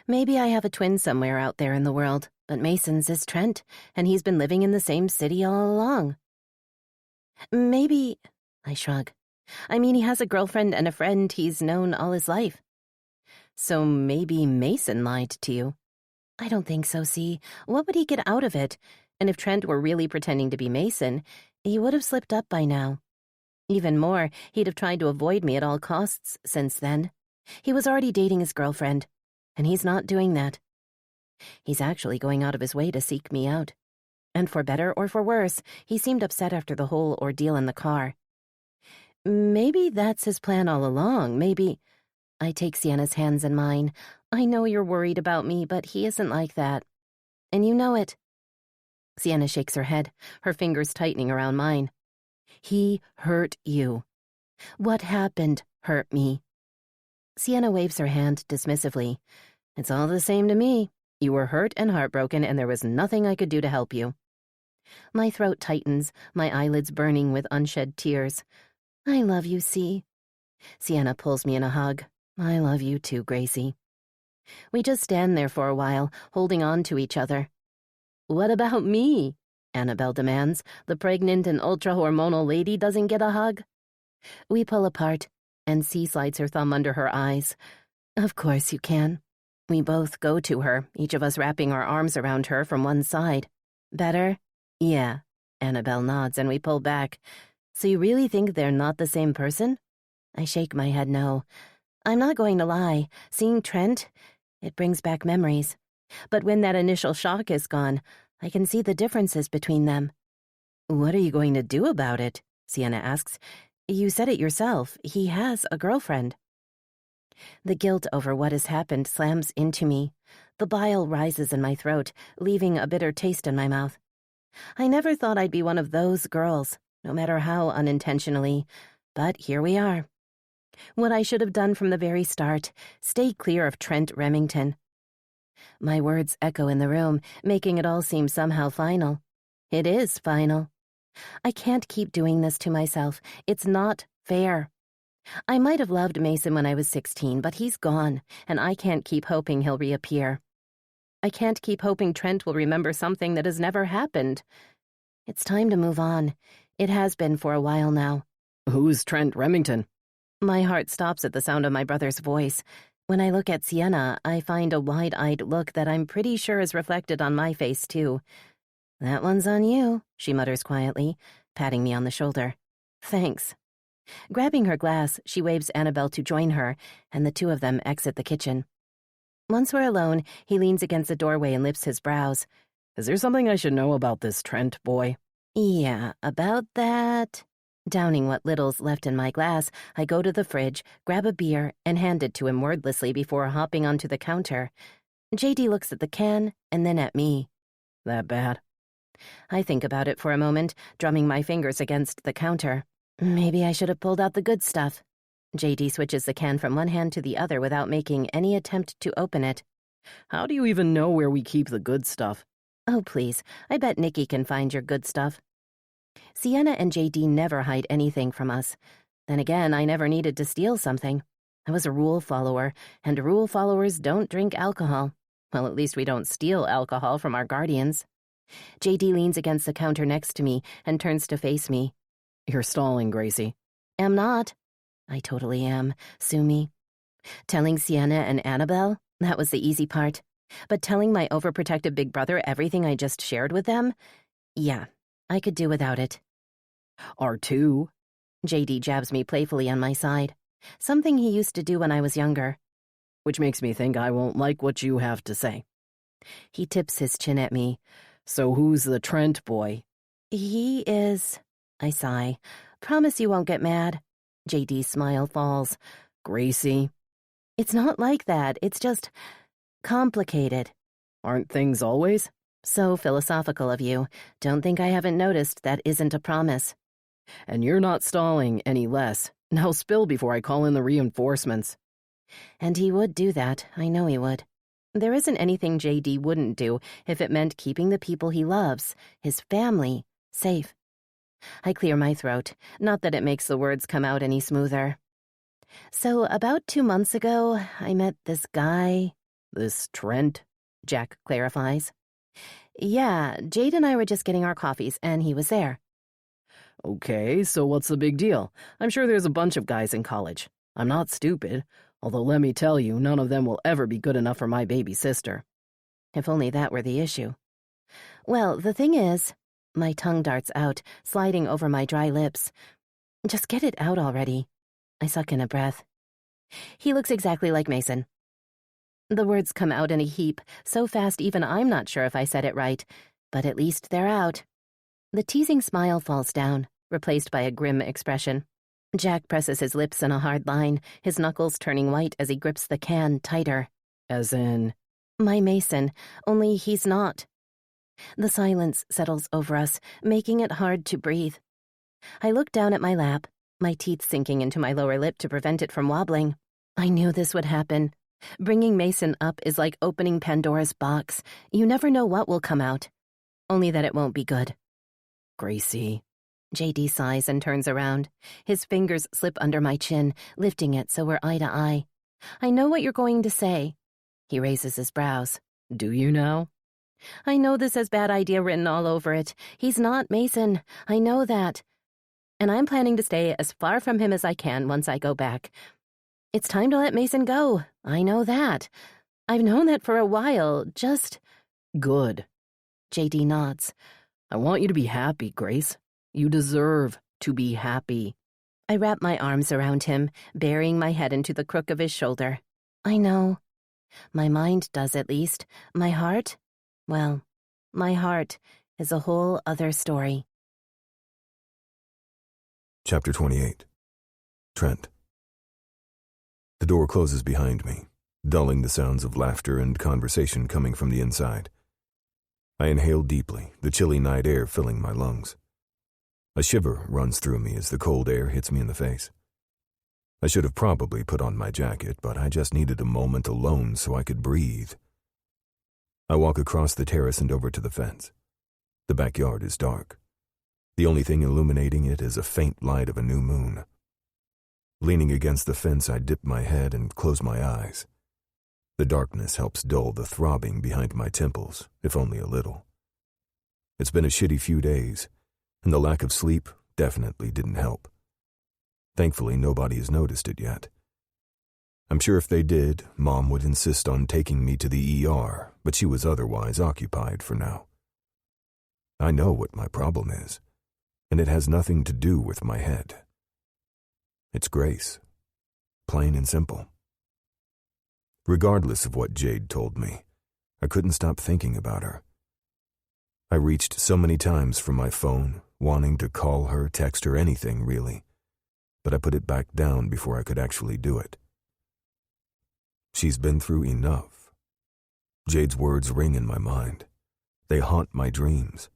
Maybe I have a twin somewhere out there in the world, but Mason's is Trent, and he's been living in the same city all along. Maybe, I shrug. I mean, he has a girlfriend and a friend he's known all his life. So maybe Mason lied to you. I don't think so, see. What would he get out of it? And if Trent were really pretending to be Mason, he would have slipped up by now. Even more, he'd have tried to avoid me at all costs since then. He was already dating his girlfriend, and he's not doing that. He's actually going out of his way to seek me out. And for better or for worse, he seemed upset after the whole ordeal in the car. Maybe that's his plan all along, maybe... I take Sienna's hands in mine. I know you're worried about me, but he isn't like that. And you know it. Sienna shakes her head, her fingers tightening around mine. He hurt you. What happened hurt me. Sienna waves her hand dismissively. It's all the same to me. You were hurt and heartbroken, and there was nothing I could do to help you. My throat tightens, my eyelids burning with unshed tears. I love you, C. Sienna pulls me in a hug. I love you too, Gracie. We just stand there for a while, holding on to each other. What about me? Annabelle demands. The pregnant and ultra-hormonal lady doesn't get a hug? We pull apart, and C slides her thumb under her eyes. Of course you can. We both go to her, each of us wrapping our arms around her from one side. Better? Yeah. Annabelle nods, and we pull back. So you really think they're not the same person? I shake my head no. I'm not going to lie. Seeing Trent, it brings back memories. But when that initial shock is gone, I can see the differences between them. What are you going to do about it? Sienna asks. You said it yourself. He has a girlfriend. The guilt over what has happened slams into me. The bile rises in my throat, leaving a bitter taste in my mouth. I never thought I'd be one of those girls, no matter how unintentionally, but here we are. What I should have done from the very start, stay clear of Trent Remington. My words echo in the room, making it all seem somehow final. It is final. I can't keep doing this to myself. It's not fair. I might have loved Mason when I was 16, but he's gone, and I can't keep hoping he'll reappear. I can't keep hoping Trent will remember something that has never happened. It's time to move on. It has been for a while now. Who's Trent Remington? My heart stops at the sound of my brother's voice. When I look at Sienna, I find a wide-eyed look that I'm pretty sure is reflected on my face, too. That one's on you, she mutters quietly, patting me on the shoulder. Thanks. Grabbing her glass, she waves Annabelle to join her, and the two of them exit the kitchen. Once we're alone, he leans against the doorway and lifts his brows. Is there something I should know about this Trent boy? Yeah, about that. Downing what little's left in my glass, I go to the fridge, grab a beer, and hand it to him wordlessly before hopping onto the counter. JD looks at the can, and then at me. That bad? I think about it for a moment, drumming my fingers against the counter. Maybe I should have pulled out the good stuff. JD switches the can from one hand to the other without making any attempt to open it. How do you even know where we keep the good stuff? Oh, please. I bet Nikki can find your good stuff. Sienna and JD never hide anything from us. Then again, I never needed to steal something. I was a rule follower, and rule followers don't drink alcohol. Well, at least we don't steal alcohol from our guardians. JD leans against the counter next to me and turns to face me. You're stalling, Gracie. Am not. I totally am. Sue me. Telling Sienna and Annabelle? That was the easy part. But telling my overprotective big brother everything I just shared with them? Yeah, I could do without it. R2. JD jabs me playfully on my side. Something he used to do when I was younger. Which makes me think I won't like what you have to say. He tips his chin at me. So who's the Trent boy? He is... I sigh. Promise you won't get mad. JD's smile falls. Gracie. It's not like that. It's just... complicated. Aren't things always? So philosophical of you. Don't think I haven't noticed that isn't a promise. And you're not stalling any less. Now spill before I call in the reinforcements. And he would do that. I know he would. There isn't anything JD wouldn't do if it meant keeping the people he loves, his family, safe. I clear my throat, not that it makes the words come out any smoother. So about 2 months ago, I met this guy. This Trent? Jack clarifies. Yeah, Jade and I were just getting our coffees, and he was there. Okay, so what's the big deal? I'm sure there's a bunch of guys in college. I'm not stupid, although let me tell you, none of them will ever be good enough for my baby sister. If only that were the issue. Well, the thing is, my tongue darts out, sliding over my dry lips. Just get it out already. I suck in a breath. He looks exactly like Mason. The words come out in a heap, so fast even I'm not sure if I said it right, but at least they're out. The teasing smile falls down, replaced by a grim expression. Jack presses his lips in a hard line, his knuckles turning white as he grips the can tighter. As in? My Mason, only he's not. The silence settles over us, making it hard to breathe. I look down at my lap, my teeth sinking into my lower lip to prevent it from wobbling. I knew this would happen. Bringing Mason up is like opening Pandora's box. You never know what will come out. Only that it won't be good. Gracie. JD sighs and turns around. His fingers slip under my chin, lifting it so we're eye to eye. I know what you're going to say. He raises his brows. Do you now? I know this has bad idea written all over it. He's not Mason. I know that. And I'm planning to stay as far from him as I can once I go back. It's time to let Mason go. I know that. I've known that for a while. Just... Good. JD nods. I want you to be happy, Grace. You deserve to be happy. I wrap my arms around him, burying my head into the crook of his shoulder. I know. My mind does, at least. My heart? Well, my heart is a whole other story. Chapter 28. Trent. The door closes behind me, dulling the sounds of laughter and conversation coming from the inside. I inhale deeply, the chilly night air filling my lungs. A shiver runs through me as the cold air hits me in the face. I should have probably put on my jacket, but I just needed a moment alone so I could breathe. I walk across the terrace and over to the fence. The backyard is dark. The only thing illuminating it is a faint light of a new moon. Leaning against the fence, I dip my head and close my eyes. The darkness helps dull the throbbing behind my temples, if only a little. It's been a shitty few days, and the lack of sleep definitely didn't help. Thankfully, nobody has noticed it yet. I'm sure if they did, Mom would insist on taking me to the ER, but she was otherwise occupied for now. I know what my problem is, and it has nothing to do with my head. It's Grace. Plain and simple. Regardless of what Jade told me, I couldn't stop thinking about her. I reached so many times for my phone, wanting to call her, text her, anything really, but I put it back down before I could actually do it. She's been through enough. Jade's words ring in my mind. They haunt my dreams.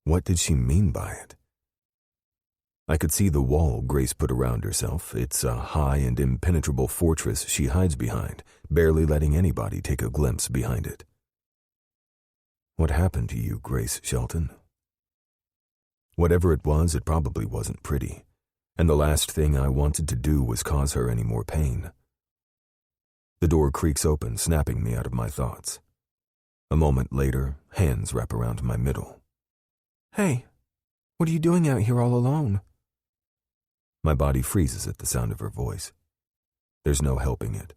What did she mean by it? I could see the wall Grace put around herself. It's a high and impenetrable fortress she hides behind, barely letting anybody take a glimpse behind it. What happened to you, Grace Shelton? Whatever it was, it probably wasn't pretty. and the last thing I wanted to do was cause her any more pain. The door creaks open, snapping me out of my thoughts. A moment later, hands wrap around my middle. "Hey, what are you doing out here all alone?" My body freezes at the sound of her voice. There's no helping it.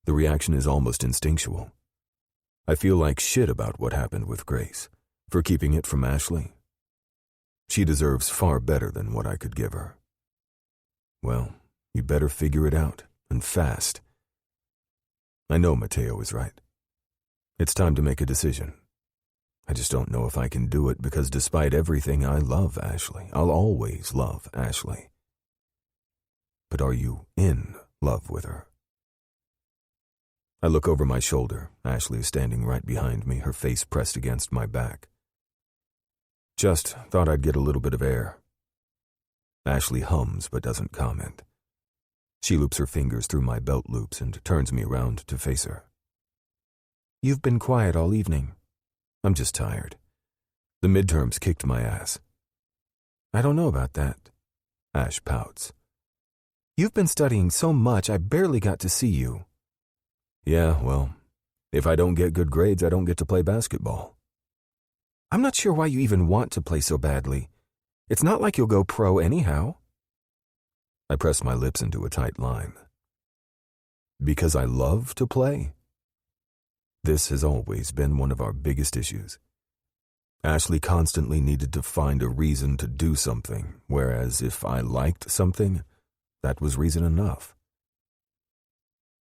The reaction is almost instinctual. I feel like shit about what happened with Grace, for keeping it from Ashley. She deserves far better than what I could give her. Well, you better figure it out, and fast. I know Mateo is right. It's time to make a decision. I just don't know if I can do it because despite everything, I love Ashley. I'll always love Ashley. But are you in love with her? I look over my shoulder. Ashley is standing right behind me, her face pressed against my back. Just thought I'd get a little bit of air. Ashley hums but doesn't comment. She loops her fingers through my belt loops and turns me around to face her. "You've been quiet all evening." "I'm just tired. The midterms kicked my ass." "I don't know about that." Ash pouts. "You've been studying so much I barely got to see you." "Yeah, well, if I don't get good grades, I don't get to play basketball." "I'm not sure why you even want to play so badly. It's not like you'll go pro anyhow." I press my lips into a tight line. Because I love to play? This has always been one of our biggest issues. Ashley constantly needed to find a reason to do something, whereas if I liked something, that was reason enough.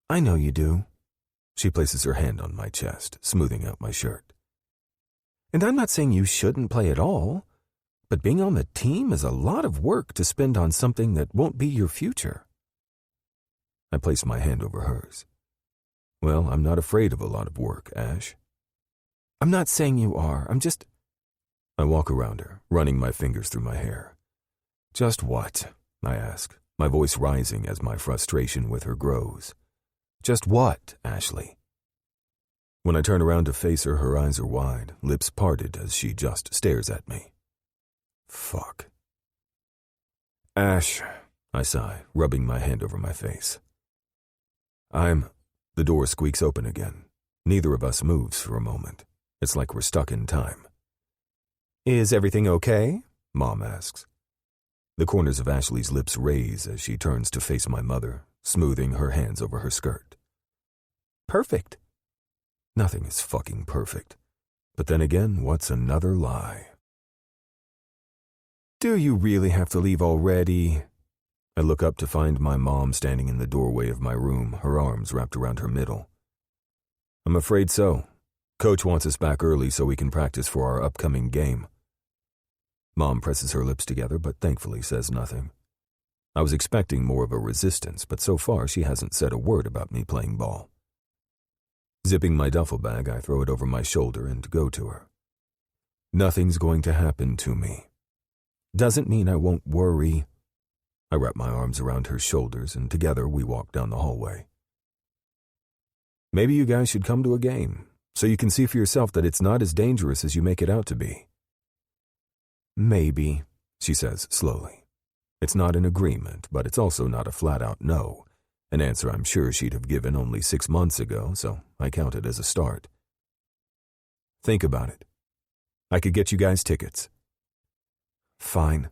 "I know you do." She places her hand on my chest, smoothing out my shirt. "And I'm not saying you shouldn't play at all, but being on the team is a lot of work to spend on something that won't be your future." I place my hand over hers. "Well, I'm not afraid of a lot of work, Ash." "I'm not saying you are, I'm just—" I walk around her, running my fingers through my hair. "Just what?" I ask, my voice rising as my frustration with her grows. "Just what, Ashley?" When I turn around to face her, her eyes are wide, lips parted as she just stares at me. Fuck. "Ash," I sigh, rubbing my hand over my face. The door squeaks open again. Neither of us moves for a moment. It's like we're stuck in time. "Is everything okay?" Mom asks. The corners of Ashley's lips raise as she turns to face my mother, smoothing her hands over her skirt. "Perfect." Nothing is fucking perfect. But then again, what's another lie? "Do you really have to leave already?" I look up to find my mom standing in the doorway of my room, her arms wrapped around her middle. "I'm afraid so. Coach wants us back early so we can practice for our upcoming game." Mom presses her lips together but thankfully says nothing. I was expecting more of a resistance, but so far she hasn't said a word about me playing ball. Zipping my duffel bag, I throw it over my shoulder and go to her. "Nothing's going to happen to me. Doesn't mean I won't worry." I wrap my arms around her shoulders and together we walk down the hallway. "Maybe you guys should come to a game, so you can see for yourself that it's not as dangerous as you make it out to be." "Maybe," she says slowly. It's not an agreement, but it's also not a flat-out no, an answer I'm sure she'd have given only 6 months ago, so I count it as a start. "Think about it. I could get you guys tickets." "Fine."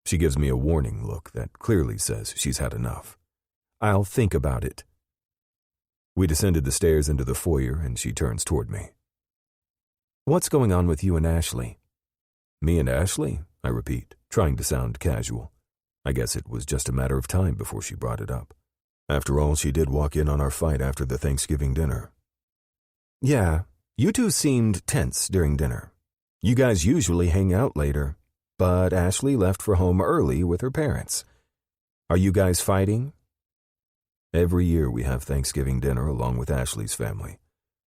She gives me a warning look that clearly says she's had enough. "I'll think about it." We descended the stairs into the foyer and she turns toward me. "What's going on with you and Ashley?" "Me and Ashley?" I repeat, trying to sound casual. I guess it was just a matter of time before she brought it up. After all, she did walk in on our fight after the Thanksgiving dinner. "Yeah, you two seemed tense during dinner. You guys usually hang out later, but Ashley left for home early with her parents. Are you guys fighting?" Every year we have Thanksgiving dinner along with Ashley's family.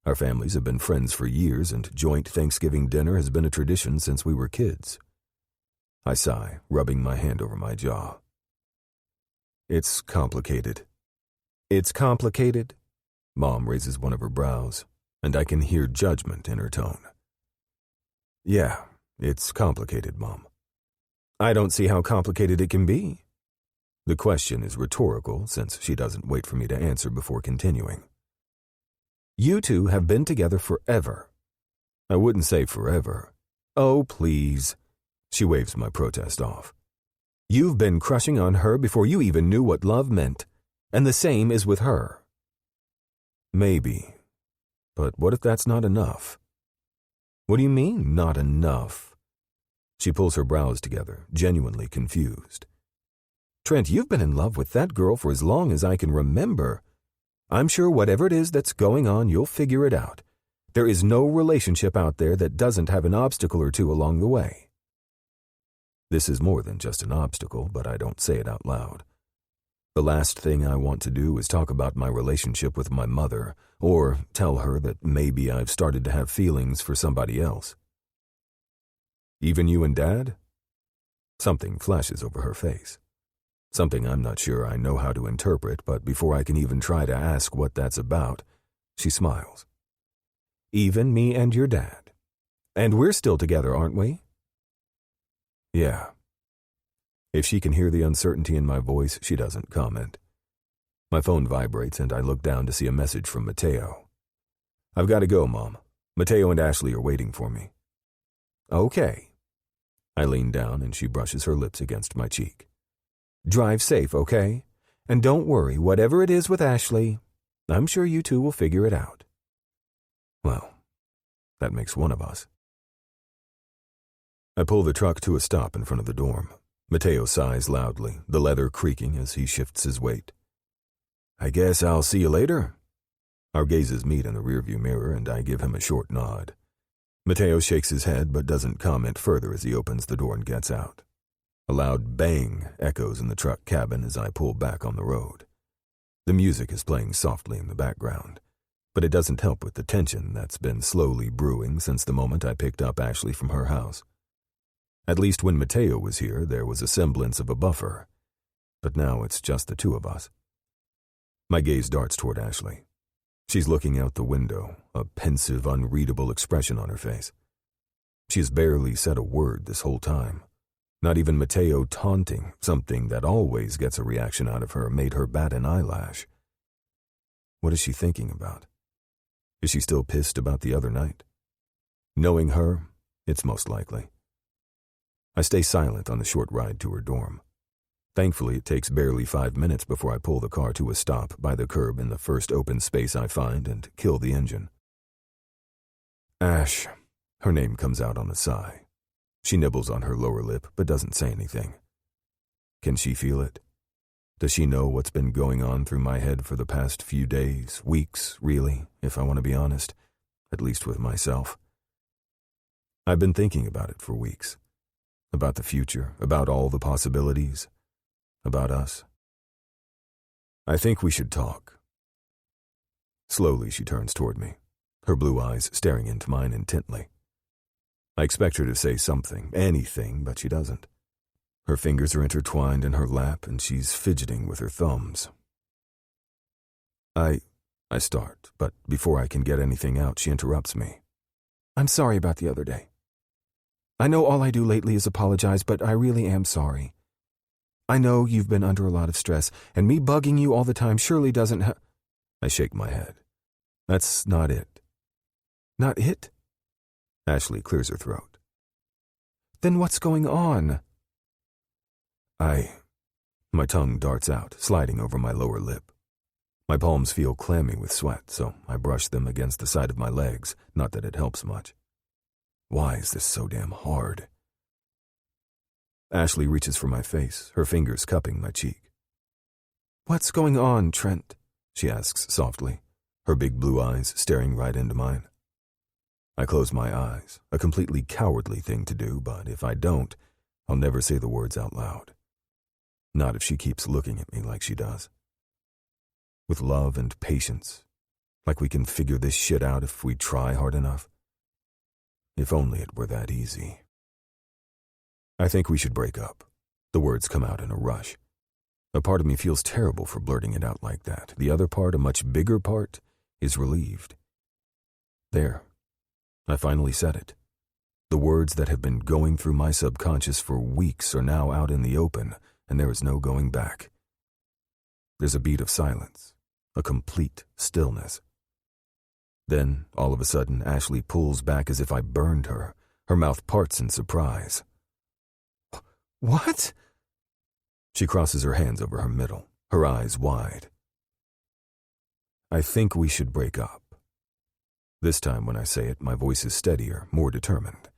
Our families have been friends for years, and joint Thanksgiving dinner has been a tradition since we were kids. I sigh, rubbing my hand over my jaw. "It's complicated." "It's complicated?" Mom raises one of her brows, and I can hear judgment in her tone. "Yeah, it's complicated, Mom." "I don't see how complicated it can be." The question is rhetorical, since she doesn't wait for me to answer before continuing. You two have been together forever. I wouldn't say forever. Oh, please. She waves my protest off. You've been crushing on her before you even knew what love meant, and the same is with her. Maybe. But what if that's not enough? What do you mean, not enough? She pulls her brows together, genuinely confused. Trent, you've been in love with that girl for as long as I can remember. I'm sure whatever it is that's going on, you'll figure it out. There is no relationship out there that doesn't have an obstacle or two along the way. This is more than just an obstacle, but I don't say it out loud. The last thing I want to do is talk about my relationship with my mother, or tell her that maybe I've started to have feelings for somebody else. Even you and Dad? Something flashes over her face. Something I'm not sure I know how to interpret, but before I can even try to ask what that's about, she smiles. Even me and your dad. And we're still together, aren't we? Yeah. If she can hear the uncertainty in my voice, she doesn't comment. My phone vibrates and I look down to see a message from Mateo. I've got to go, Mom. Mateo and Ashley are waiting for me. Okay. I lean down and she brushes her lips against my cheek. Drive safe, okay? And don't worry, whatever it is with Ashley, I'm sure you two will figure it out. Well, that makes one of us. I pull the truck to a stop in front of the dorm. Mateo sighs loudly, the leather creaking as he shifts his weight. I guess I'll see you later. Our gazes meet in the rearview mirror and I give him a short nod. Mateo shakes his head but doesn't comment further as he opens the door and gets out. A loud bang echoes in the truck cabin as I pull back on the road. The music is playing softly in the background, but it doesn't help with the tension that's been slowly brewing since the moment I picked up Ashley from her house. At least when Mateo was here, there was a semblance of a buffer, but now it's just the two of us. My gaze darts toward Ashley. She's looking out the window, a pensive, unreadable expression on her face. She has barely said a word this whole time. Not even Mateo taunting, something that always gets a reaction out of her, made her bat an eyelash. What is she thinking about? Is she still pissed about the other night? Knowing her, it's most likely. I stay silent on the short ride to her dorm. Thankfully, it takes barely 5 minutes before I pull the car to a stop by the curb in the first open space I find and kill the engine. Ash. Her name comes out on a sigh. She nibbles on her lower lip, but doesn't say anything. Can she feel it? Does she know what's been going on through my head for the past few days, weeks, really, if I want to be honest, at least with myself? I've been thinking about it for weeks. About the future, about all the possibilities, about us. I think we should talk. Slowly she turns toward me, her blue eyes staring into mine intently. I expect her to say something, anything, but she doesn't. Her fingers are intertwined in her lap and she's fidgeting with her thumbs. I start, but before I can get anything out, she interrupts me. I'm sorry about the other day. I know all I do lately is apologize, but I really am sorry. I know you've been under a lot of stress, and me bugging you all the time surely doesn't I shake my head. That's not it. Not it? Ashley clears her throat. Then what's going on? My tongue darts out, sliding over my lower lip. My palms feel clammy with sweat, so I brush them against the side of my legs, not that it helps much. Why is this so damn hard? Ashley reaches for my face, her fingers cupping my cheek. What's going on, Trent? She asks softly, her big blue eyes staring right into mine. I close my eyes, a completely cowardly thing to do, but if I don't, I'll never say the words out loud. Not if she keeps looking at me like she does. With love and patience, like we can figure this shit out if we try hard enough. If only it were that easy. I think we should break up. The words come out in a rush. A part of me feels terrible for blurting it out like that. The other part, a much bigger part, is relieved. There. I finally said it. The words that have been going through my subconscious for weeks are now out in the open, and there is no going back. There's a beat of silence, a complete stillness. Then, all of a sudden, Ashley pulls back as if I burned her. Her mouth parts in surprise. What? She crosses her hands over her middle, her eyes wide. I think we should break up. This time when I say it, my voice is steadier, more determined.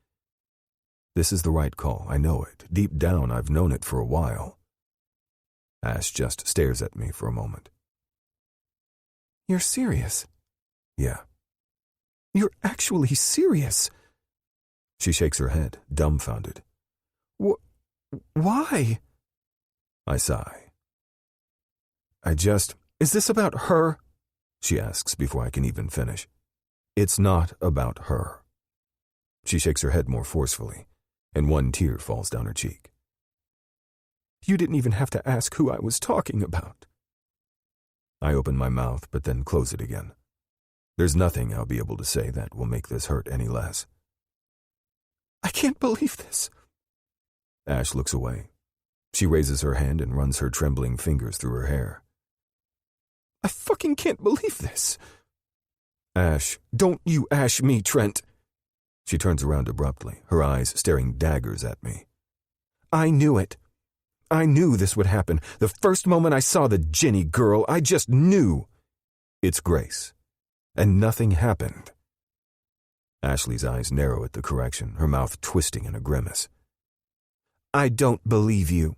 This is the right call, I know it. Deep down, I've known it for a while. Ash just stares at me for a moment. You're serious? Yeah. You're actually serious? She shakes her head, dumbfounded. Why? I sigh. Is this about her? She asks before I can even finish. It's not about her. She shakes her head more forcefully, and one tear falls down her cheek. You didn't even have to ask who I was talking about. I open my mouth, but then close it again. There's nothing I'll be able to say that will make this hurt any less. I can't believe this. Ash looks away. She raises her hand and runs her trembling fingers through her hair. I fucking can't believe this. Ash, don't you ash me, Trent. She turns around abruptly, her eyes staring daggers at me. I knew it. I knew this would happen. The first moment I saw the Ginny girl, I just knew. It's Grace. And nothing happened. Ashley's eyes narrow at the correction, her mouth twisting in a grimace. I don't believe you.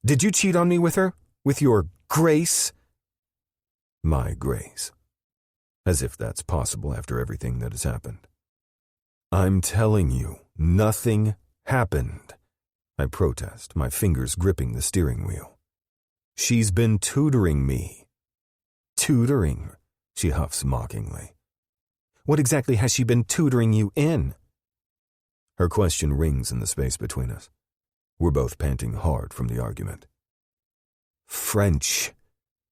Did you cheat on me with her? With your Grace? My Grace. As if that's possible after everything that has happened. I'm telling you, nothing happened. I protest, my fingers gripping the steering wheel. She's been tutoring me. Tutoring? She huffs mockingly. What exactly has she been tutoring you in? Her question rings in the space between us. We're both panting hard from the argument. French.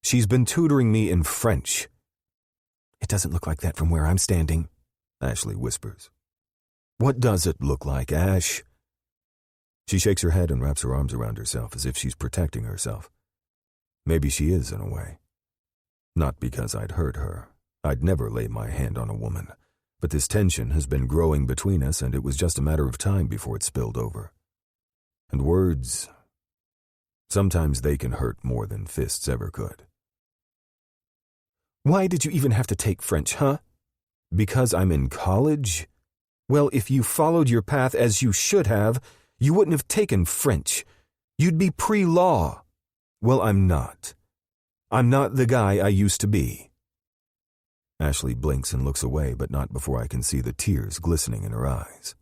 She's been tutoring me in French. It doesn't look like that from where I'm standing, Ashley whispers. What does it look like, Ash? She shakes her head and wraps her arms around herself as if she's protecting herself. Maybe she is in a way. Not because I'd hurt her. I'd never lay my hand on a woman. But this tension has been growing between us, and it was just a matter of time before it spilled over. And words, sometimes they can hurt more than fists ever could. Why did you even have to take French, huh? Because I'm in college? Well, if you followed your path as you should have, you wouldn't have taken French. You'd be pre-law. Well, I'm not. I'm not the guy I used to be. Ashley blinks and looks away, but not before I can see the tears glistening in her eyes.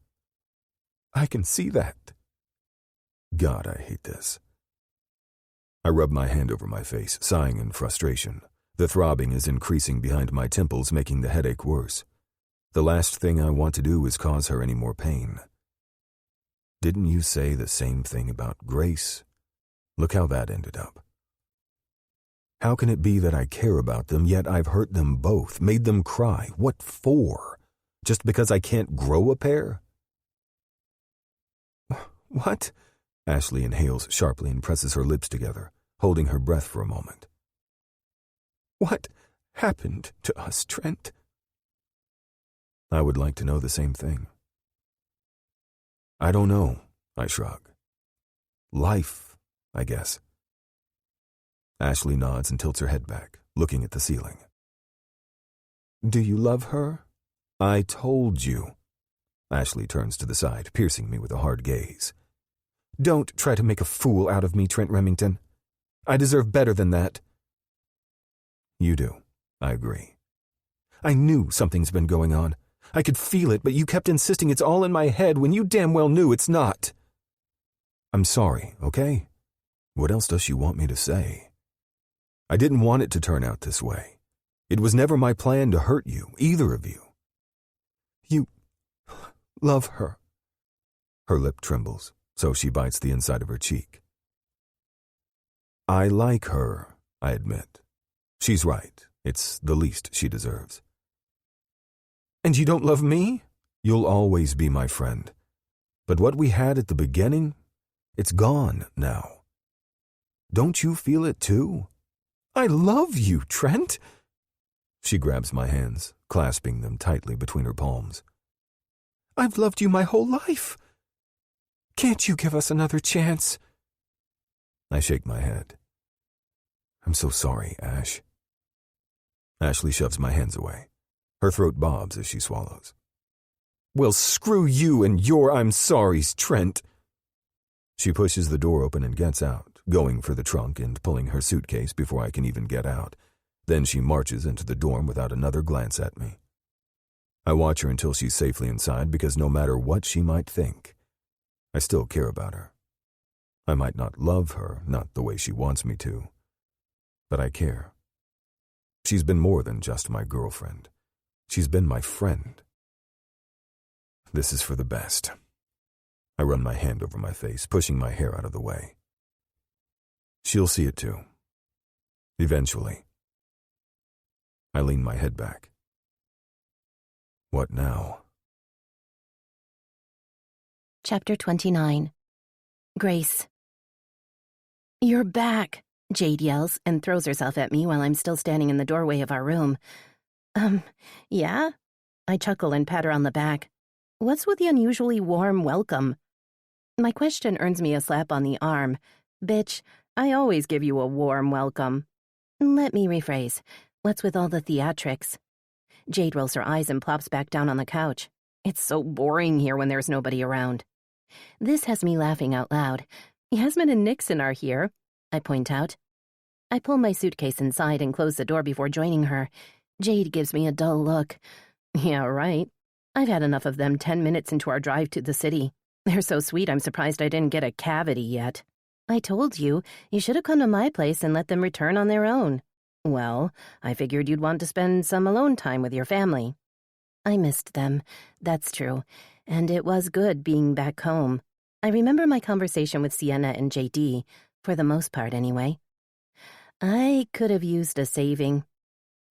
I can see that. God, I hate this. I rub my hand over my face, sighing in frustration. The throbbing is increasing behind my temples, making the headache worse. The last thing I want to do is cause her any more pain. Didn't you say the same thing about Grace? Look how that ended up. How can it be that I care about them, yet I've hurt them both, made them cry? What for? Just because I can't grow a pair? What? Ashley inhales sharply and presses her lips together, holding her breath for a moment. What happened to us, Trent? I would like to know the same thing. I don't know, I shrug. Life, I guess. Ashley nods and tilts her head back, looking at the ceiling. Do you love her? I told you. Ashley turns to the side, piercing me with a hard gaze. Don't try to make a fool out of me, Trent Remington. I deserve better than that. You do, I agree. I knew something's been going on. I could feel it, but you kept insisting it's all in my head when you damn well knew it's not. I'm sorry, okay? What else does she want me to say? I didn't want it to turn out this way. It was never my plan to hurt you, either of you. You love her. Her lip trembles, so she bites the inside of her cheek. I like her, I admit. She's right. It's the least she deserves. And you don't love me? You'll always be my friend. But what we had at the beginning, it's gone now. Don't you feel it too? I love you, Trent. She grabs my hands, clasping them tightly between her palms. I've loved you my whole life. Can't you give us another chance? I shake my head. I'm so sorry, Ash. Ashley shoves my hands away. Her throat bobs as she swallows. Well, screw you and your I'm sorries, Trent. She pushes the door open and gets out, going for the trunk and pulling her suitcase before I can even get out. Then she marches into the dorm without another glance at me. I watch her until she's safely inside because no matter what she might think, I still care about her. I might not love her, not the way she wants me to, but I care. She's been more than just my girlfriend. She's been my friend. This is for the best. I run my hand over my face, pushing my hair out of the way. She'll see it too. Eventually. I lean my head back. What now? Chapter 29. Grace. You're back, Jade yells and throws herself at me while I'm still standing in the doorway of our room. Yeah? I chuckle and pat her on the back. What's with the unusually warm welcome? My question earns me a slap on the arm. Bitch, I always give you a warm welcome. Let me rephrase. What's with all the theatrics? Jade rolls her eyes and plops back down on the couch. It's so boring here when there's nobody around. This has me laughing out loud. Yasmin and Nixon are here, I point out. I pull my suitcase inside and close the door before joining her. Jade gives me a dull look. Yeah, right. I've had enough of them 10 minutes into our drive to the city. They're so sweet I'm surprised I didn't get a cavity yet. I told you, you should have come to my place and let them return on their own. Well, I figured you'd want to spend some alone time with your family. I missed them, that's true, and it was good being back home. I remember my conversation with Sienna and JD, for the most part anyway. I could have used a saving.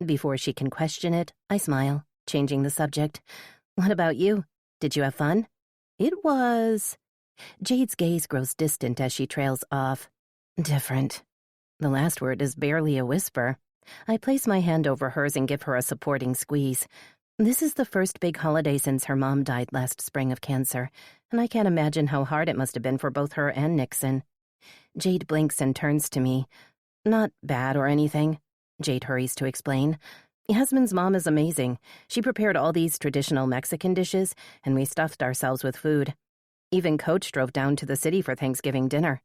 Before she can question it, I smile, changing the subject. What about you? Did you have fun? It was... Jade's gaze grows distant as she trails off. Different. The last word is barely a whisper. I place my hand over hers and give her a supporting squeeze. This is the first big holiday since her mom died last spring of cancer, and I can't imagine how hard it must have been for both her and Nixon. Jade blinks and turns to me. Not bad or anything, Jade hurries to explain. Yasmin's mom is amazing. She prepared all these traditional Mexican dishes, and we stuffed ourselves with food. Even Coach drove down to the city for Thanksgiving dinner.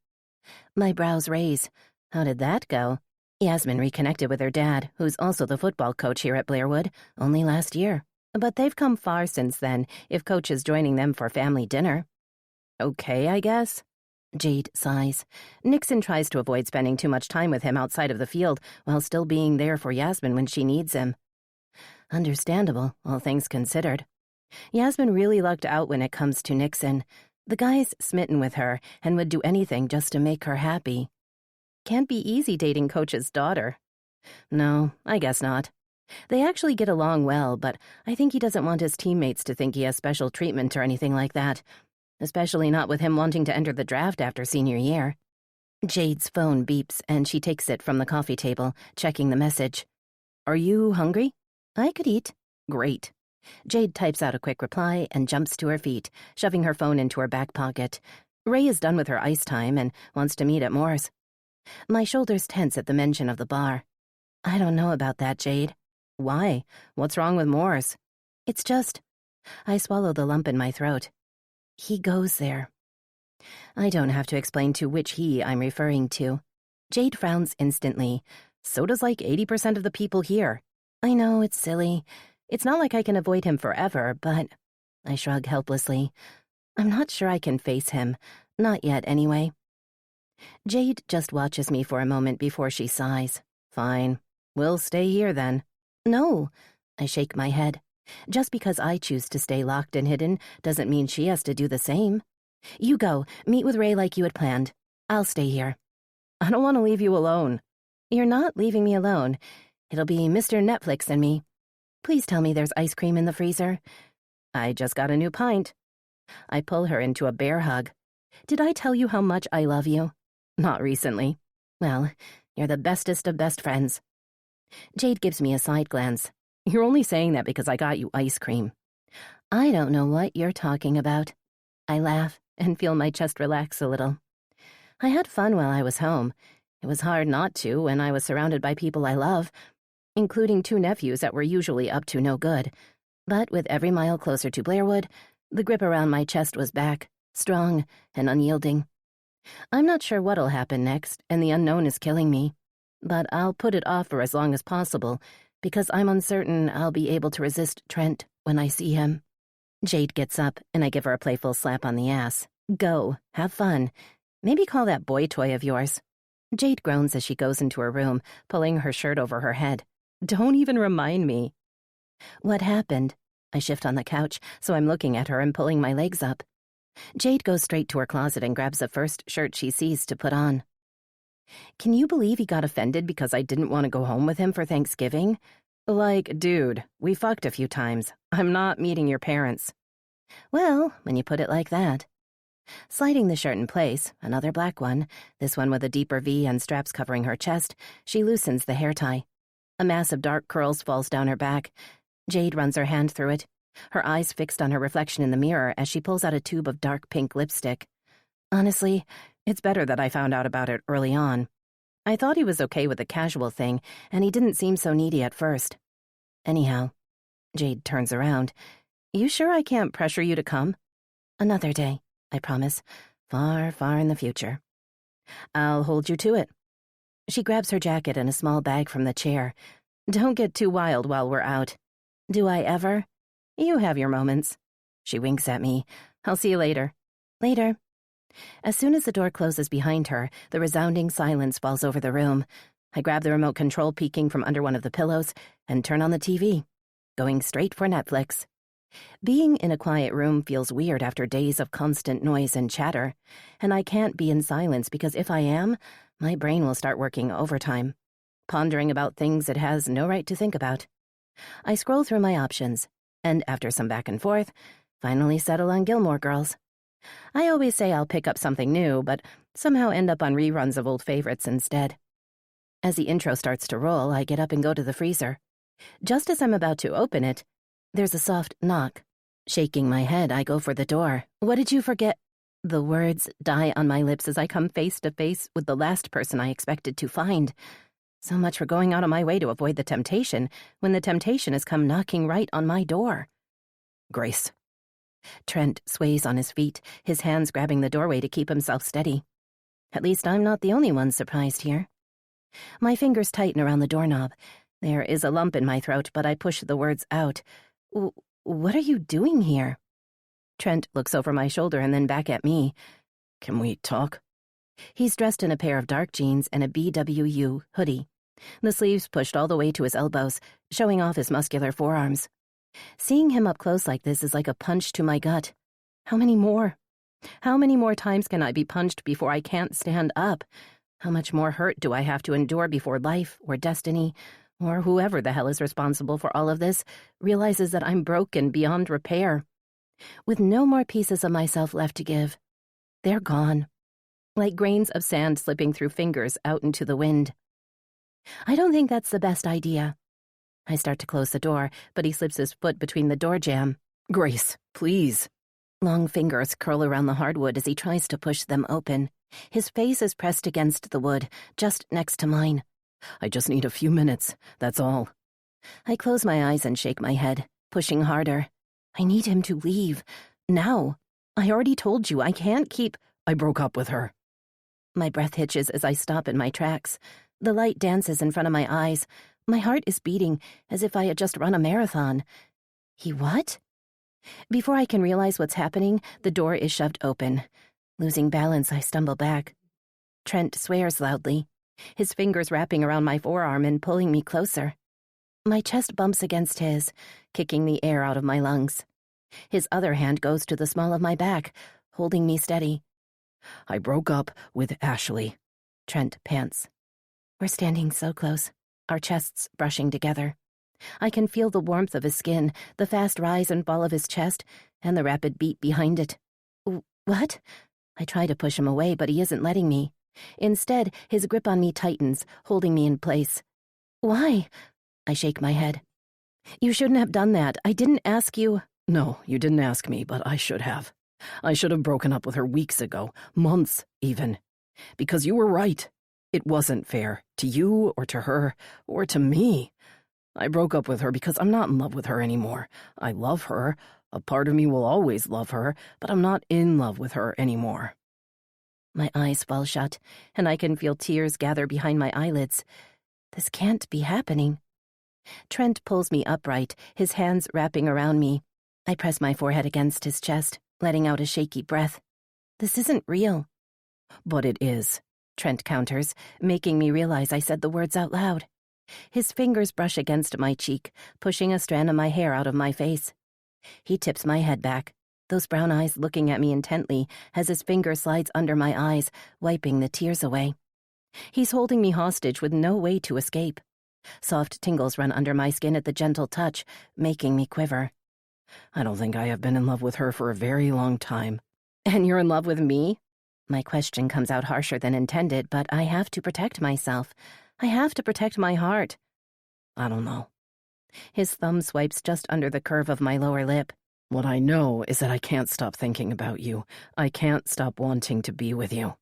My brows raise. How did that go? Yasmin reconnected with her dad, who's also the football coach here at Blairwood, only last year. But they've come far since then, if Coach is joining them for family dinner. Okay, I guess. Jade sighs. Nixon tries to avoid spending too much time with him outside of the field while still being there for Yasmin when she needs him. Understandable, all things considered. Yasmin really lucked out when it comes to Nixon. The guy's smitten with her and would do anything just to make her happy. Can't be easy dating Coach's daughter. No, I guess not. They actually get along well, but I think he doesn't want his teammates to think he has special treatment or anything like that. Especially not with him wanting to enter the draft after senior year. Jade's phone beeps and she takes it from the coffee table, checking the message. Are you hungry? I could eat. Great. Jade types out a quick reply and jumps to her feet, shoving her phone into her back pocket. Ray is done with her ice time and wants to meet at Moore's. My shoulders tense at the mention of the bar. I don't know about that, Jade. Why? What's wrong with Moore's? It's just... I swallow the lump in my throat. He goes there. I don't have to explain to which he I'm referring to. Jade frowns instantly. So does like 80% of the people here. I know, it's silly. It's not like I can avoid him forever, but... I shrug helplessly. I'm not sure I can face him. Not yet, anyway. Jade just watches me for a moment before she sighs. Fine. We'll stay here then. No. I shake my head. Just because I choose to stay locked and hidden doesn't mean she has to do the same. You go. Meet with Ray like you had planned. I'll stay here. I don't want to leave you alone. You're not leaving me alone. It'll be Mr. Netflix and me. Please tell me there's ice cream in the freezer. I just got a new pint. I pull her into a bear hug. Did I tell you how much I love you? Not recently. Well, You're the bestest of best friends. Jade gives me a side glance. You're only saying that because I got you ice cream. I don't know what you're talking about. I laugh and feel my chest relax a little. I had fun while I was home. It was hard not to when I was surrounded by people I love, including 2 nephews that were usually up to no good. But with every mile closer to Blairwood, the grip around my chest was back, strong and unyielding. I'm not sure what'll happen next, and the unknown is killing me. But I'll put it off for as long as possible, because I'm uncertain I'll be able to resist Trent when I see him. Jade gets up, and I give her a playful slap on the ass. Go, have fun. Maybe call that boy toy of yours. Jade groans as she goes into her room, pulling her shirt over her head. Don't even remind me. What happened? I shift on the couch, so I'm looking at her and pulling my legs up. Jade goes straight to her closet and grabs the first shirt she sees to put on. Can you believe he got offended because I didn't want to go home with him for Thanksgiving? Like, dude, we fucked a few times. I'm not meeting your parents. Well, when you put it like that. Sliding the shirt in place, another black one, this one with a deeper V and straps covering her chest, she loosens the hair tie. A mass of dark curls falls down her back. Jade runs her hand through it, her eyes fixed on her reflection in the mirror as she pulls out a tube of dark pink lipstick. Honestly, it's better that I found out about it early on. I thought he was okay with the casual thing, and he didn't seem so needy at first. Anyhow, Jade turns around. You sure I can't pressure you to come? Another day, I promise. Far, far in the future. I'll hold you to it. She grabs her jacket and a small bag from the chair. Don't get too wild while we're out. Do I ever? You have your moments. She winks at me. I'll see you later. Later. As soon as the door closes behind her, the resounding silence falls over the room. I grab the remote control peeking from under one of the pillows and turn on the TV, going straight for Netflix. Being in a quiet room feels weird after days of constant noise and chatter, and I can't be in silence because if I am, my brain will start working overtime, pondering about things it has no right to think about. I scroll through my options, and after some back and forth, finally settle on Gilmore Girls. I always say I'll pick up something new, but somehow end up on reruns of old favorites instead. As the intro starts to roll, I get up and go to the freezer. Just as I'm about to open it, there's a soft knock. Shaking my head, I go for the door. What did you forget? The words die on my lips as I come face to face with the last person I expected to find. So much for going out of my way to avoid the temptation, when the temptation has come knocking right on my door. Grace. Trent sways on his feet, his hands grabbing the doorway to keep himself steady. At least I'm not the only one surprised here. My fingers tighten around the doorknob. There is a lump in my throat, but I push the words out. What are you doing here? Trent looks over my shoulder and then back at me. Can we talk? He's dressed in a pair of dark jeans and a BWU hoodie, the sleeves pushed all the way to his elbows, showing off his muscular forearms. Seeing him up close like this is like a punch to my gut. How many more? How many more times can I be punched before I can't stand up? How much more hurt do I have to endure before life or destiny, or whoever the hell is responsible for all of this, realizes that I'm broken beyond repair? With no more pieces of myself left to give. They're gone. Like grains of sand slipping through fingers out into the wind. I don't think that's the best idea. I start to close the door, but he slips his foot between the door jamb. Grace, please. Long fingers curl around the hardwood as he tries to push them open. His face is pressed against the wood, just next to mine. I just need a few minutes, that's all. I close my eyes and shake my head, pushing harder. I need him to leave. Now. I already told you I can't keep... I broke up with her. My breath hitches as I stop in my tracks. The light dances in front of my eyes. My heart is beating as if I had just run a marathon. He what? Before I can realize what's happening, the door is shoved open. Losing balance, I stumble back. Trent swears loudly, his fingers wrapping around my forearm and pulling me closer. My chest bumps against his, kicking the air out of my lungs. His other hand goes to the small of my back, holding me steady. I broke up with Ashley. Trent pants. We're standing so close, our chests brushing together. I can feel the warmth of his skin, the fast rise and fall of his chest, and the rapid beat behind it. What? I try to push him away, but he isn't letting me. Instead, his grip on me tightens, holding me in place. Why? I shake my head. You shouldn't have done that. I didn't ask you. No, you didn't ask me, but I should have. I should have broken up with her weeks ago, months even. Because you were right. It wasn't fair, to you or to her, or to me. I broke up with her because I'm not in love with her anymore. I love her. A part of me will always love her, but I'm not in love with her anymore. My eyes fall shut, and I can feel tears gather behind my eyelids. This can't be happening. Trent pulls me upright, his hands wrapping around me. I press my forehead against his chest, letting out a shaky breath. This isn't real. But it is, Trent counters, making me realize I said the words out loud. His fingers brush against my cheek, pushing a strand of my hair out of my face. He tips my head back, those brown eyes looking at me intently as his finger slides under my eyes, wiping the tears away. He's holding me hostage with no way to escape. Soft tingles run under my skin at the gentle touch, making me quiver. I don't think I have been in love with her for a very long time. And you're in love with me? My question comes out harsher than intended, but I have to protect myself. I have to protect my heart. I don't know. His thumb swipes just under the curve of my lower lip. What I know is that I can't stop thinking about you. I can't stop wanting to be with you.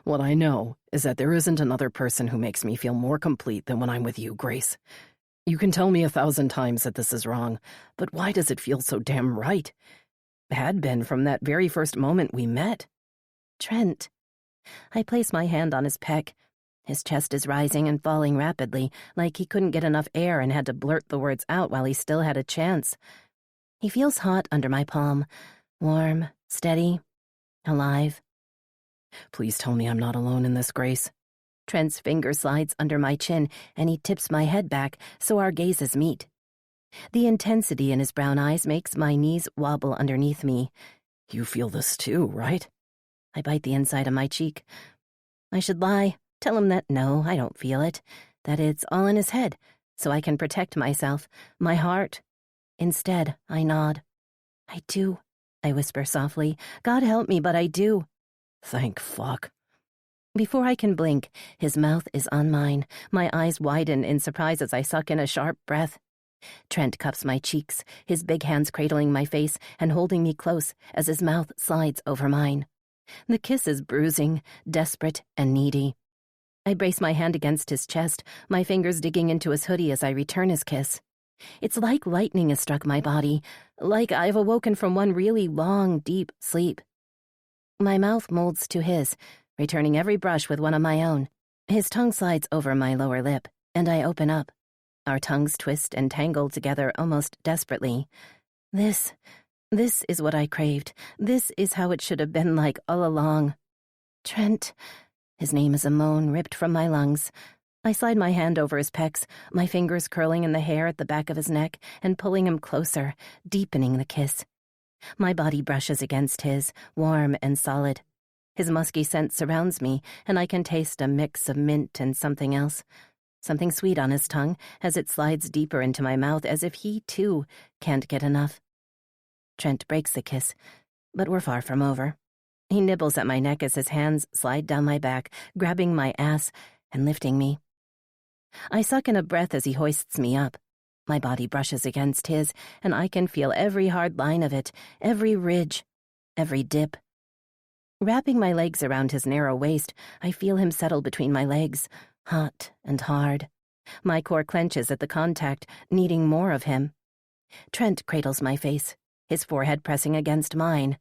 What I know is that there isn't another person who makes me feel more complete than when I'm with you, Grace. You can tell me 1,000 times that this is wrong, but why does it feel so damn right? It had been from that very first moment we met. Trent. I place my hand on his pec. His chest is rising and falling rapidly, like he couldn't get enough air and had to blurt the words out while he still had a chance. He feels hot under my palm, warm, steady, alive. Please tell me I'm not alone in this, Grace. Trent's finger slides under my chin, and he tips my head back so our gazes meet. The intensity in his brown eyes makes my knees wobble underneath me. You feel this too, right? I bite the inside of my cheek. I should lie, tell him that no, I don't feel it, that it's all in his head, so I can protect myself, my heart. Instead, I nod. I do, I whisper softly. God help me, but I do. Thank fuck. Before I can blink, his mouth is on mine. My eyes widen in surprise as I suck in a sharp breath. Trent cups my cheeks, his big hands cradling my face and holding me close as his mouth slides over mine. The kiss is bruising, desperate, and needy. I brace my hand against his chest, my fingers digging into his hoodie as I return his kiss. It's like lightning has struck my body, like I've awoken from one really long, deep sleep. My mouth molds to his, returning every brush with one of my own. His tongue slides over my lower lip, and I open up. Our tongues twist and tangle together almost desperately. This is what I craved. This is how it should have been like all along. Trent. His name is a moan ripped from my lungs. I slide my hand over his pecs, my fingers curling in the hair at the back of his neck and pulling him closer, deepening the kiss. My body brushes against his, warm and solid. His musky scent surrounds me, and I can taste a mix of mint and something else. Something sweet on his tongue as it slides deeper into my mouth as if he, too, can't get enough. Trent breaks the kiss, but we're far from over. He nibbles at my neck as his hands slide down my back, grabbing my ass and lifting me. I suck in a breath as he hoists me up. My body brushes against his, and I can feel every hard line of it, every ridge, every dip. Wrapping my legs around his narrow waist, I feel him settle between my legs, hot and hard. My core clenches at the contact, needing more of him. Trent cradles my face, his forehead pressing against mine.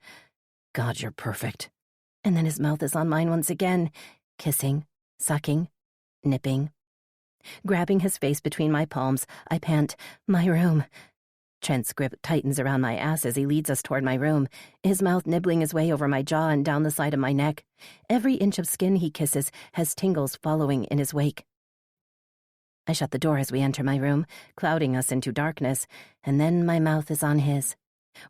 God, you're perfect. And then his mouth is on mine once again, kissing, sucking, nipping. Grabbing his face between my palms, I pant, "My room." Trent's grip tightens around my ass as he leads us toward my room, his mouth nibbling his way over my jaw and down the side of my neck. Every inch of skin he kisses has tingles following in his wake. I shut the door as we enter my room, clouding us into darkness, and then my mouth is on his.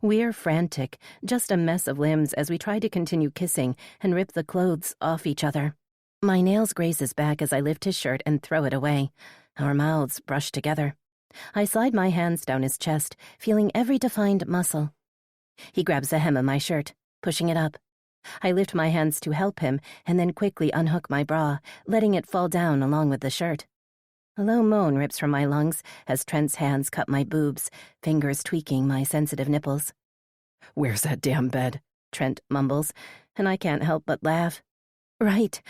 We're frantic, just a mess of limbs as we try to continue kissing and rip the clothes off each other. My nails graze his back as I lift his shirt and throw it away. Our mouths brush together. I slide my hands down his chest, feeling every defined muscle. He grabs the hem of my shirt, pushing it up. I lift my hands to help him and then quickly unhook my bra, letting it fall down along with the shirt. A low moan rips from my lungs as Trent's hands cup my boobs, fingers tweaking my sensitive nipples. "Where's that damn bed?" Trent mumbles, and I can't help but laugh. "Right."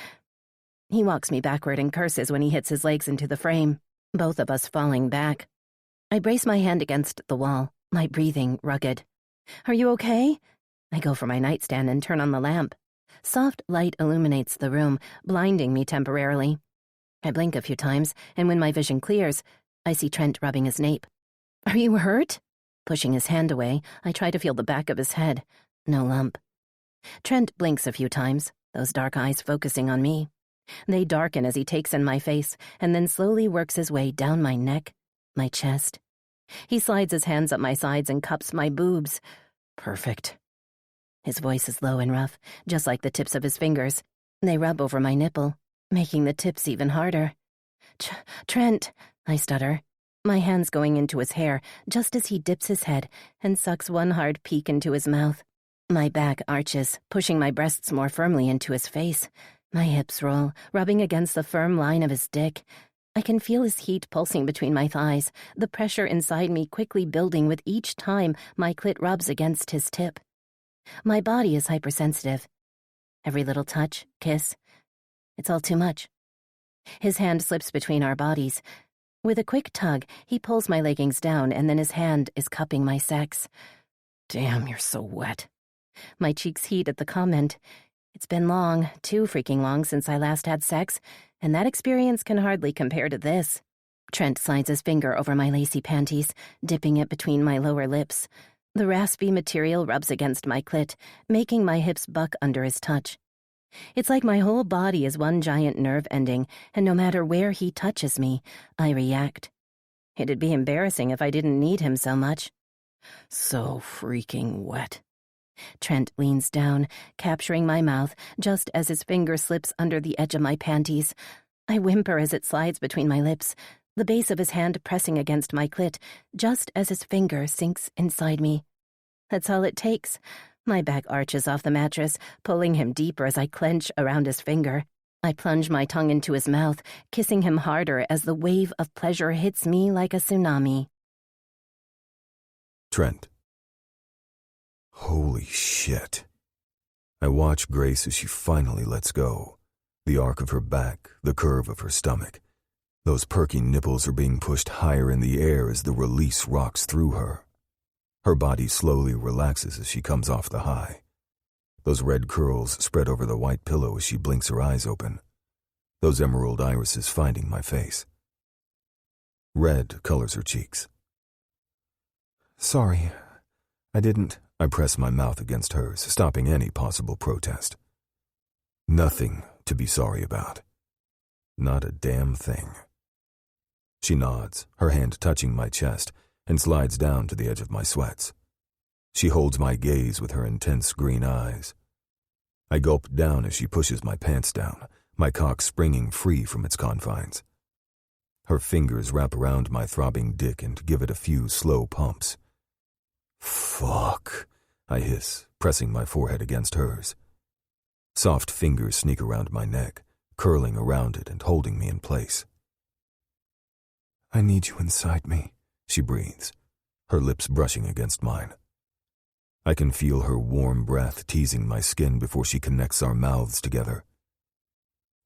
He walks me backward and curses when he hits his legs into the frame, both of us falling back. I brace my hand against the wall, my breathing rugged. "Are you okay?" I go for my nightstand and turn on the lamp. Soft light illuminates the room, blinding me temporarily. I blink a few times, and when my vision clears, I see Trent rubbing his nape. "Are you hurt?" Pushing his hand away, I try to feel the back of his head. No lump. Trent blinks a few times, those dark eyes focusing on me. They darken as he takes in my face, and then slowly works his way down my neck, my chest. He slides his hands up my sides and cups my boobs. "Perfect." His voice is low and rough, just like the tips of his fingers. They rub over my nipple, making the tips even harder. Trent, I stutter, my hands going into his hair just as he dips his head and sucks one hard peek into his mouth. My back arches, pushing my breasts more firmly into his face. My hips roll, rubbing against the firm line of his dick. I can feel his heat pulsing between my thighs, the pressure inside me quickly building with each time my clit rubs against his tip. My body is hypersensitive. Every little touch, kiss, it's all too much. His hand slips between our bodies. With a quick tug, he pulls my leggings down and then his hand is cupping my sex. "Damn, you're so wet." My cheeks heat at the comment. It's been long, too freaking long since I last had sex, and that experience can hardly compare to this. Trent slides his finger over my lacy panties, dipping it between my lower lips. The raspy material rubs against my clit, making my hips buck under his touch. It's like my whole body is one giant nerve ending, and no matter where he touches me, I react. It'd be embarrassing if I didn't need him so much. "So freaking wet." Trent leans down, capturing my mouth just as his finger slips under the edge of my panties. I whimper as it slides between my lips, the base of his hand pressing against my clit, just as his finger sinks inside me. That's all it takes. My back arches off the mattress, pulling him deeper as I clench around his finger. I plunge my tongue into his mouth, kissing him harder as the wave of pleasure hits me like a tsunami. Trent. Holy shit. I watch Grace as she finally lets go. The arc of her back, the curve of her stomach. Those perky nipples are being pushed higher in the air as the release rocks through her. Her body slowly relaxes as she comes off the high. Those red curls spread over the white pillow as she blinks her eyes open. Those emerald irises finding my face. Red colors her cheeks. Sorry, I didn't. I press my mouth against hers, stopping any possible protest. Nothing to be sorry about. Not a damn thing. She nods, her hand touching my chest, and slides down to the edge of my sweats. She holds my gaze with her intense green eyes. I gulp down as she pushes my pants down, my cock springing free from its confines. Her fingers wrap around my throbbing dick and give it a few slow pumps. Fuck, I hiss, pressing my forehead against hers. Soft fingers sneak around my neck, curling around it and holding me in place. I need you inside me, she breathes, her lips brushing against mine. I can feel her warm breath teasing my skin before she connects our mouths together.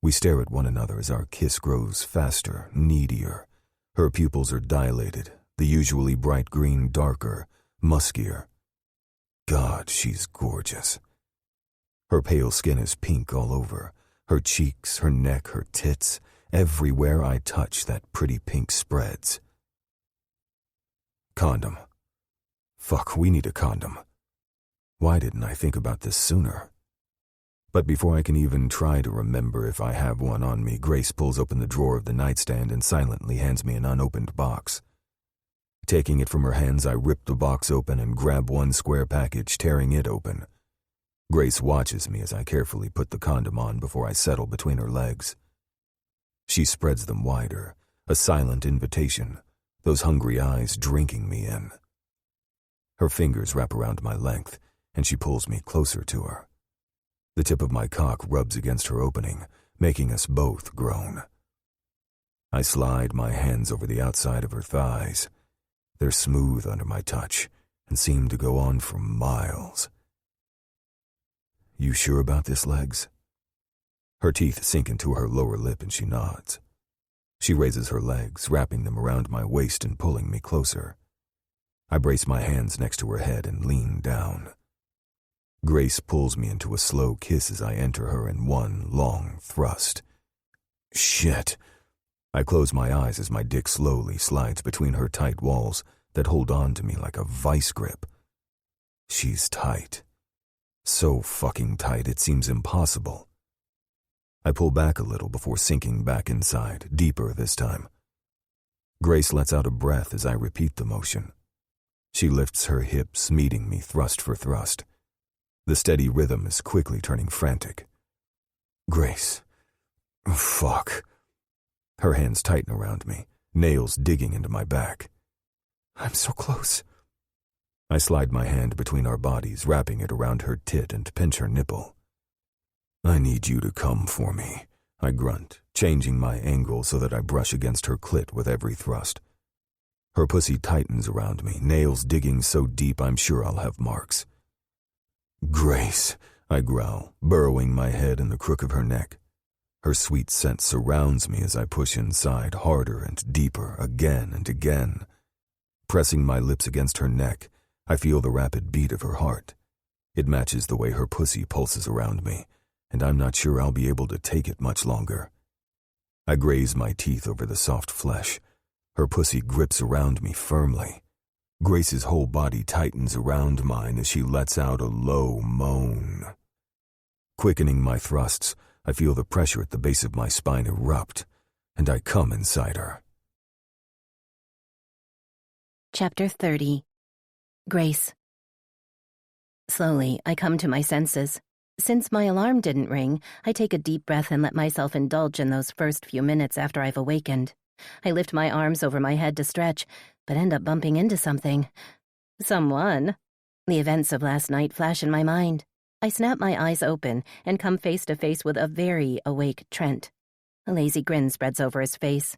We stare at one another as our kiss grows faster, needier. Her pupils are dilated, the usually bright green darker, muskier. God, she's gorgeous. Her pale skin is pink all over, her cheeks, her neck, her tits. Everywhere I touch, that pretty pink spreads. Condom. Fuck, we need a condom. Why didn't I think about this sooner? But before I can even try to remember if I have one on me, Grace pulls open the drawer of the nightstand and silently hands me an unopened box. Taking it from her hands, I rip the box open and grab one square package, tearing it open. Grace watches me as I carefully put the condom on before I settle between her legs. She spreads them wider, a silent invitation, those hungry eyes drinking me in. Her fingers wrap around my length, and she pulls me closer to her. The tip of my cock rubs against her opening, making us both groan. I slide my hands over the outside of her thighs. They're smooth under my touch and seem to go on for miles. You sure about this, Legs? Her teeth sink into her lower lip and she nods. She raises her legs, wrapping them around my waist and pulling me closer. I brace my hands next to her head and lean down. Grace pulls me into a slow kiss as I enter her in one long thrust. Shit. I close my eyes as my dick slowly slides between her tight walls that hold on to me like a vice grip. She's tight. So fucking tight it seems impossible. I pull back a little before sinking back inside, deeper this time. Grace lets out a breath as I repeat the motion. She lifts her hips, meeting me thrust for thrust. The steady rhythm is quickly turning frantic. Grace. Fuck. Her hands tighten around me, nails digging into my back. I'm so close. I slide my hand between our bodies, wrapping it around her tit and pinch her nipple. I need you to come for me, I grunt, changing my angle so that I brush against her clit with every thrust. Her pussy tightens around me, nails digging so deep I'm sure I'll have marks. Grace, I growl, burrowing my head in the crook of her neck. Her sweet scent surrounds me as I push inside harder and deeper again and again. Pressing my lips against her neck, I feel the rapid beat of her heart. It matches the way her pussy pulses around me, and I'm not sure I'll be able to take it much longer. I graze my teeth over the soft flesh. Her pussy grips around me firmly. Grace's whole body tightens around mine as she lets out a low moan. Quickening my thrusts, I feel the pressure at the base of my spine erupt, and I come inside her. Chapter 30. Grace. Slowly, I come to my senses. Since my alarm didn't ring, I take a deep breath and let myself indulge in those first few minutes after I've awakened. I lift my arms over my head to stretch, but end up bumping into something. Someone. The events of last night flash in my mind. I snap my eyes open and come face to face with a very awake Trent. A lazy grin spreads over his face.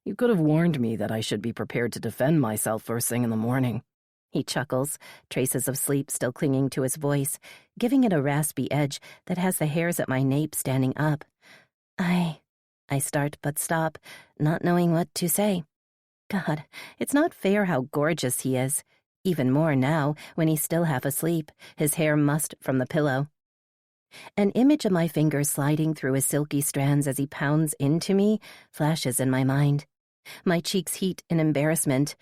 You could have warned me that I should be prepared to defend myself first thing in the morning. He chuckles, traces of sleep still clinging to his voice, giving it a raspy edge that has the hairs at my nape standing up. I start but stop, not knowing what to say. God, it's not fair how gorgeous he is. Even more now, when he's still half asleep, his hair mussed from the pillow. An image of my fingers sliding through his silky strands as he pounds into me flashes in my mind. My cheeks heat in embarrassment.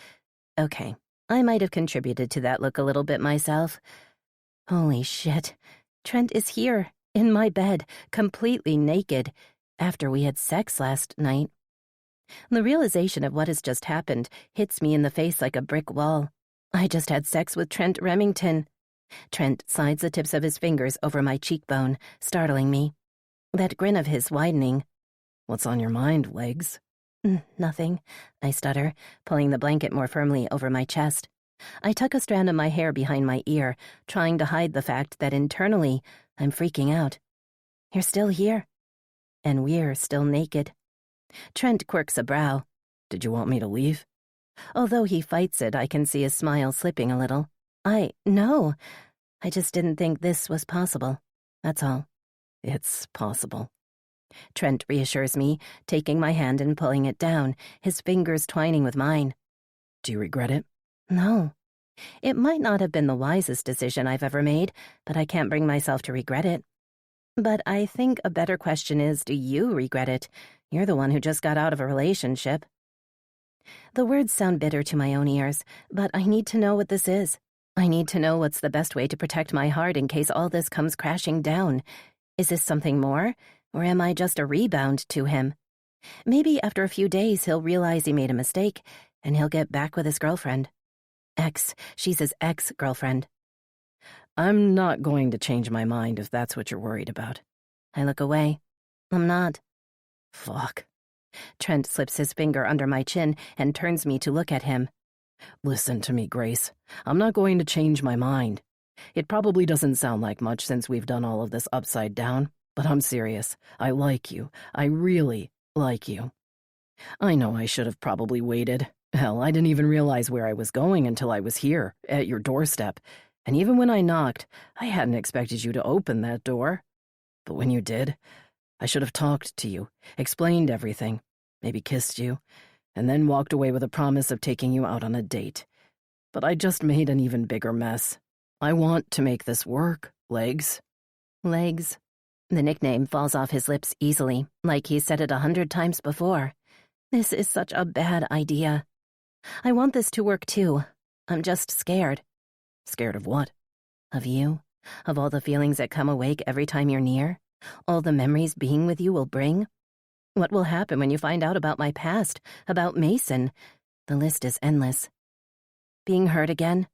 Okay, I might have contributed to that look a little bit myself. Holy shit. Trent is here, in my bed, completely naked, after we had sex last night. The realization of what has just happened hits me in the face like a brick wall. I just had sex with Trent Remington. Trent slides the tips of his fingers over my cheekbone, startling me. That grin of his widening. What's on your mind, Legs? Nothing, I stutter, pulling the blanket more firmly over my chest. I tuck a strand of my hair behind my ear, trying to hide the fact that internally I'm freaking out. You're still here. And we're still naked. Trent quirks a brow. Did you want me to leave? Although he fights it, I can see his smile slipping a little. No. I just didn't think this was possible. That's all. It's possible. Trent reassures me, taking my hand and pulling it down, his fingers twining with mine. Do you regret it? No. It might not have been the wisest decision I've ever made, but I can't bring myself to regret it. But I think a better question is, do you regret it? You're the one who just got out of a relationship. The words sound bitter to my own ears, but I need to know what this is. I need to know what's the best way to protect my heart in case all this comes crashing down. Is this something more, or am I just a rebound to him? Maybe after a few days he'll realize he made a mistake, and he'll get back with his girlfriend. She's his ex-girlfriend. I'm not going to change my mind if that's what you're worried about. I look away. I'm not. Fuck. Trent slips his finger under my chin and turns me to look at him. Listen to me, Grace. I'm not going to change my mind. It probably doesn't sound like much since we've done all of this upside down, but I'm serious. I like you. I really like you. I know I should have probably waited. Hell, I didn't even realize where I was going until I was here, at your doorstep. And even when I knocked, I hadn't expected you to open that door. But when you did, I should have talked to you, explained everything, maybe kissed you, and then walked away with a promise of taking you out on a date. But I just made an even bigger mess. I want to make this work, Legs. Legs. The nickname falls off his lips easily, like he's said it 100 times before. This is such a bad idea. I want this to work too. I'm just scared. Scared of what? Of you. Of all the feelings that come awake every time you're near. All the memories being with you will bring. What will happen when you find out about my past, about Mason? The list is endless. Being hurt again?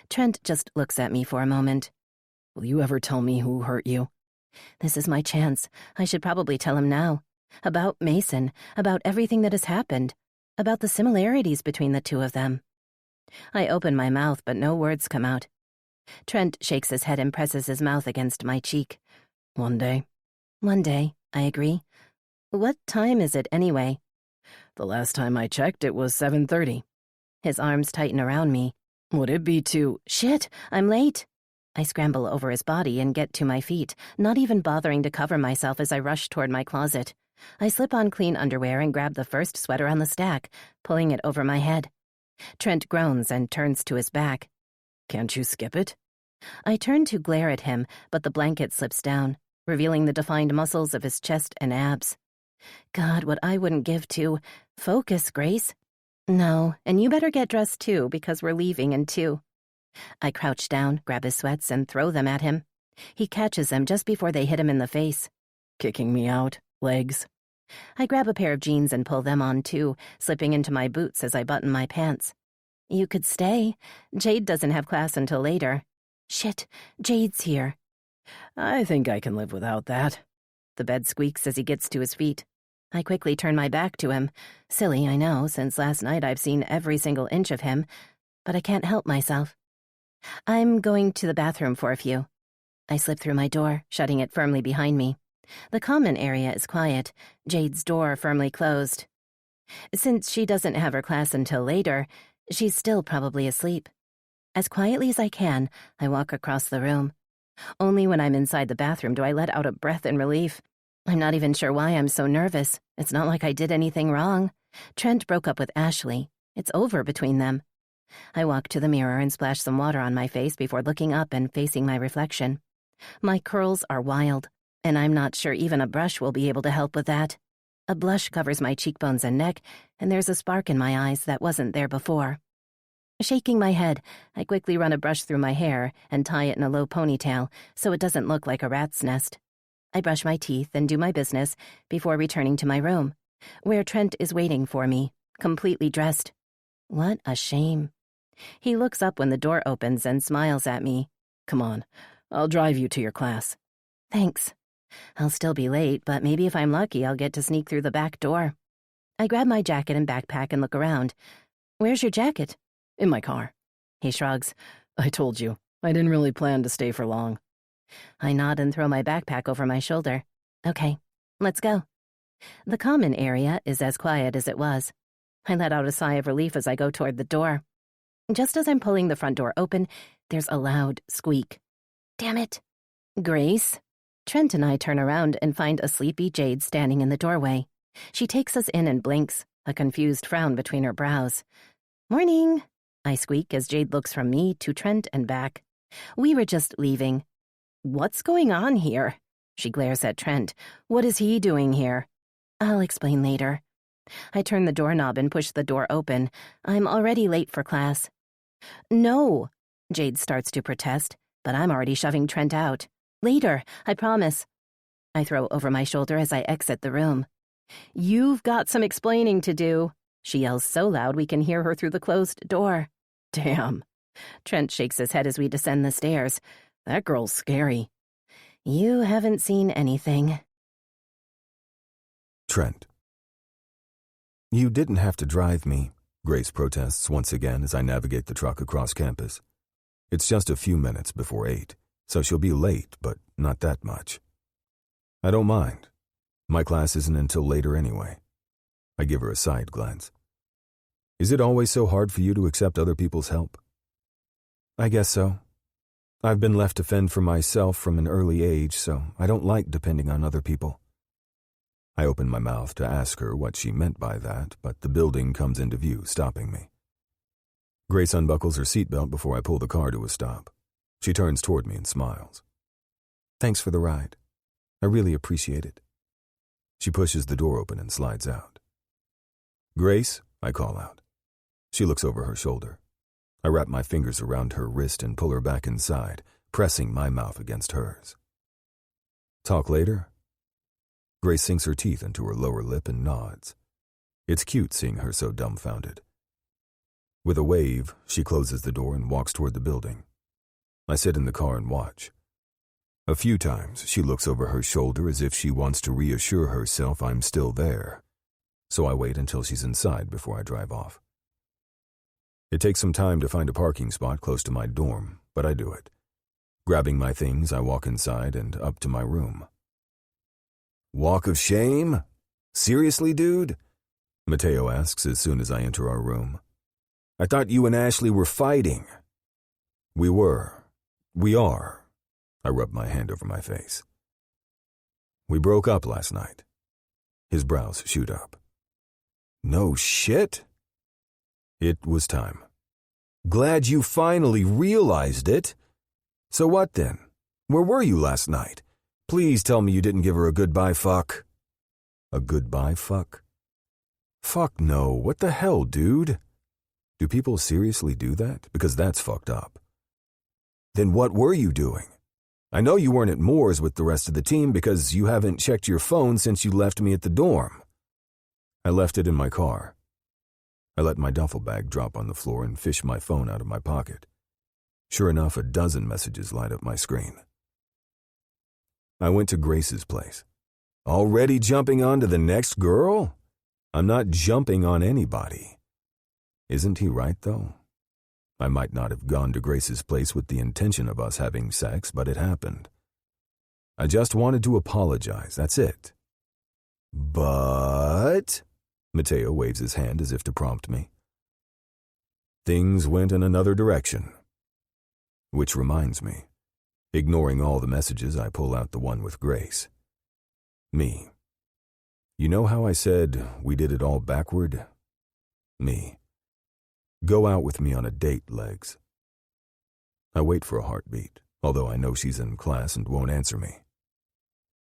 Trent just looks at me for a moment. Will you ever tell me who hurt you? This is my chance. I should probably tell him now. About Mason, about everything that has happened, about the similarities between the two of them. I open my mouth, but no words come out. Trent shakes his head and presses his mouth against my cheek. One day. One day, I agree. What time is it anyway? The last time I checked, it was 7:30. His arms tighten around me. Would it be too— Shit, I'm late. I scramble over his body and get to my feet, not even bothering to cover myself as I rush toward my closet. I slip on clean underwear and grab the first sweater on the stack, pulling it over my head. Trent groans and turns to his back. Can't you skip it? I turn to glare at him, but the blanket slips down, revealing the defined muscles of his chest and abs. God, what I wouldn't give to— Focus, Grace. No, and you better get dressed too, because we're leaving in 2. I crouch down, grab his sweats, and throw them at him. He catches them just before they hit him in the face. Kicking me out, Legs. I grab a pair of jeans and pull them on too, slipping into my boots as I button my pants. You could stay. Jade doesn't have class until later. Shit, Jade's here. I think I can live without that. The bed squeaks as he gets to his feet. I quickly turn my back to him. Silly, I know, since last night I've seen every single inch of him, but I can't help myself. I'm going to the bathroom for a few. I slip through my door, shutting it firmly behind me. The common area is quiet, Jade's door firmly closed. Since she doesn't have her class until later, she's still probably asleep. As quietly as I can, I walk across the room. Only when I'm inside the bathroom do I let out a breath in relief. I'm not even sure why I'm so nervous. It's not like I did anything wrong. Trent broke up with Ashley. It's over between them. I walk to the mirror and splash some water on my face before looking up and facing my reflection. My curls are wild, and I'm not sure even a brush will be able to help with that. A blush covers my cheekbones and neck, and there's a spark in my eyes that wasn't there before. Shaking my head, I quickly run a brush through my hair and tie it in a low ponytail so it doesn't look like a rat's nest. I brush my teeth and do my business before returning to my room, where Trent is waiting for me, completely dressed. What a shame. He looks up when the door opens and smiles at me. Come on, I'll drive you to your class. Thanks. I'll still be late, but maybe if I'm lucky I'll get to sneak through the back door. I grab my jacket and backpack and look around. Where's your jacket? In my car. He shrugs. I told you, I didn't really plan to stay for long. I nod and throw my backpack over my shoulder. Okay, let's go. The common area is as quiet as it was. I let out a sigh of relief as I go toward the door. Just as I'm pulling the front door open, there's a loud squeak. Damn it. Grace? Trent and I turn around and find a sleepy Jade standing in the doorway. She takes us in and blinks, a confused frown between her brows. Morning, I squeak as Jade looks from me to Trent and back. We were just leaving. What's going on here? She glares at Trent. What is he doing here? I'll explain later. I turn the doorknob and push the door open. I'm already late for class. No, Jade starts to protest, but I'm already shoving Trent out. Later, I promise. I throw over my shoulder as I exit the room. You've got some explaining to do. She yells so loud we can hear her through the closed door. Damn. Trent shakes his head as we descend the stairs. That girl's scary. You haven't seen anything. Trent. You didn't have to drive me, Grace protests once again as I navigate the truck across campus. It's just a few minutes before 8, so she'll be late, but not that much. I don't mind. My class isn't until later anyway. I give her a side glance. Is it always so hard for you to accept other people's help? I guess so. I've been left to fend for myself from an early age, so I don't like depending on other people. I open my mouth to ask her what she meant by that, but the building comes into view, stopping me. Grace unbuckles her seatbelt before I pull the car to a stop. She turns toward me and smiles. Thanks for the ride. I really appreciate it. She pushes the door open and slides out. Grace, I call out. She looks over her shoulder. I wrap my fingers around her wrist and pull her back inside, pressing my mouth against hers. Talk later? Grace sinks her teeth into her lower lip and nods. It's cute seeing her so dumbfounded. With a wave, she closes the door and walks toward the building. I sit in the car and watch. A few times, she looks over her shoulder as if she wants to reassure herself I'm still there. So I wait until she's inside before I drive off. It takes some time to find a parking spot close to my dorm, but I do it. Grabbing my things, I walk inside and up to my room. Walk of shame? Seriously, dude? Mateo asks as soon as I enter our room. I thought you and Ashley were fighting. We were. We are. I rub my hand over my face. We broke up last night. His brows shoot up. No shit? It was time. Glad you finally realized it. So what then? Where were you last night? Please tell me you didn't give her a goodbye fuck. A goodbye fuck? Fuck no, what the hell, dude? Do people seriously do that? Because that's fucked up. Then what were you doing? I know you weren't at Moore's with the rest of the team because you haven't checked your phone since you left me at the dorm. I left it in my car. I let my duffel bag drop on the floor and fish my phone out of my pocket. Sure enough, a dozen messages light up my screen. I went to Grace's place. Already jumping on to the next girl? I'm not jumping on anybody. Isn't he right, though? I might not have gone to Grace's place with the intention of us having sex, but it happened. I just wanted to apologize, that's it. But... Mateo waves his hand as if to prompt me. Things went in another direction. Which reminds me, ignoring all the messages, I pull out the one with Grace. Me. You know how I said we did it all backward? Me. Go out with me on a date, Legs. I wait for a heartbeat, although I know she's in class and won't answer me.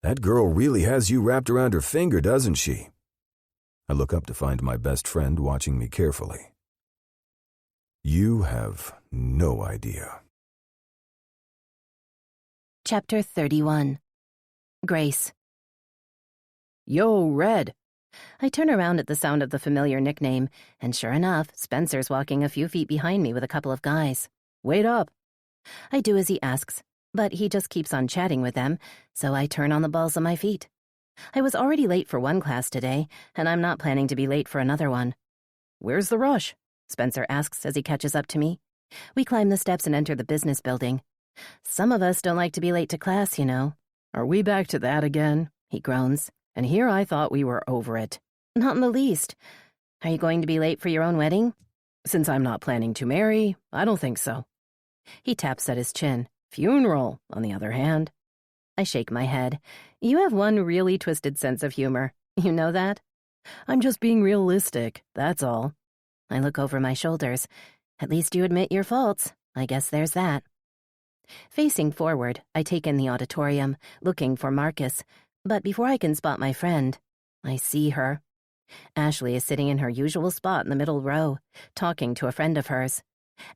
That girl really has you wrapped around her finger, doesn't she? I look up to find my best friend watching me carefully. You have no idea. Chapter 31. Grace. Yo, Red. I turn around at the sound of the familiar nickname, and sure enough, Spencer's walking a few feet behind me with a couple of guys. Wait up. I do as he asks, but he just keeps on chatting with them, so I turn on the balls of my feet. I was already late for one class today, and I'm not planning to be late for another one. Where's the rush? Spencer asks as he catches up to me. We climb the steps and enter the business building. Some of us don't like to be late to class, you know. Are we back to that again? He groans. And here I thought we were over it. Not in the least. Are you going to be late for your own wedding? Since I'm not planning to marry, I don't think so. He taps at his chin. Funeral, on the other hand. I shake my head. You have one really twisted sense of humor. You know that? I'm just being realistic, that's all. I look over my shoulders. At least you admit your faults. I guess there's that. Facing forward, I take in the auditorium, looking for Marcus. But before I can spot my friend, I see her. Ashley is sitting in her usual spot in the middle row, talking to a friend of hers.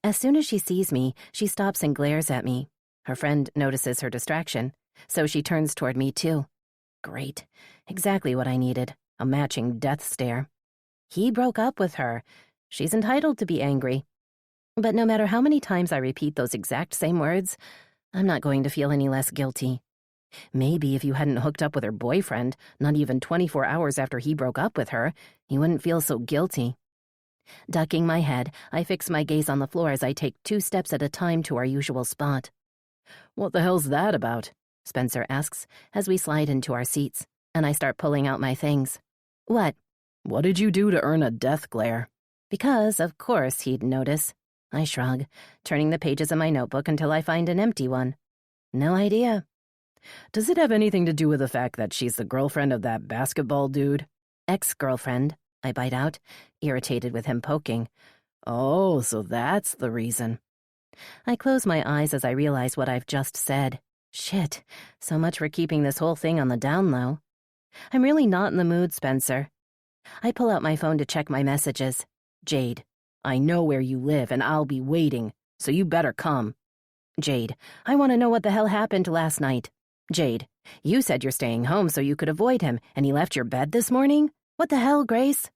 As soon as she sees me, she stops and glares at me. Her friend notices her distraction, so she turns toward me too. Great. Exactly what I needed. A matching death stare. He broke up with her. She's entitled to be angry. But no matter how many times I repeat those exact same words, I'm not going to feel any less guilty. Maybe if you hadn't hooked up with her boyfriend, not even 24 hours after he broke up with her, you wouldn't feel so guilty. Ducking my head, I fix my gaze on the floor as I take 2 steps at a time to our usual spot. What the hell's that about? Spencer asks as we slide into our seats, and I start pulling out my things. What? What did you do to earn a death glare? Because, of course, he'd notice. I shrug, turning the pages of my notebook until I find an empty one. No idea. Does it have anything to do with the fact that she's the girlfriend of that basketball dude? Ex-girlfriend, I bite out, irritated with him poking. Oh, so that's the reason. I close my eyes as I realize what I've just said. Shit, so much for keeping this whole thing on the down low. I'm really not in the mood, Spencer. I pull out my phone to check my messages. Jade, I know where you live and I'll be waiting, so you better come. Jade, I want to know what the hell happened last night. Jade, you said you're staying home so you could avoid him, and he left your bed this morning? What the hell, Grace?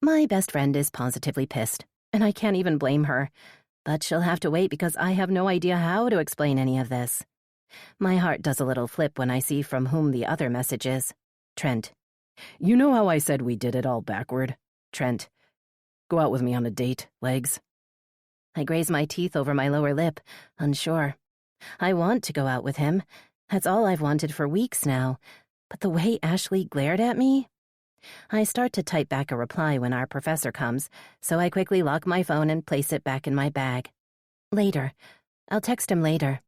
My best friend is positively pissed, and I can't even blame her. But she'll have to wait because I have no idea how to explain any of this. My heart does a little flip when I see from whom the other message is. Trent. You know how I said we did it all backward? Trent. Go out with me on a date, Legs. I graze my teeth over my lower lip, unsure. I want to go out with him. That's all I've wanted for weeks now. But the way Ashley glared at me... I start to type back a reply when our professor comes, so I quickly lock my phone and place it back in my bag. Later. I'll text him later.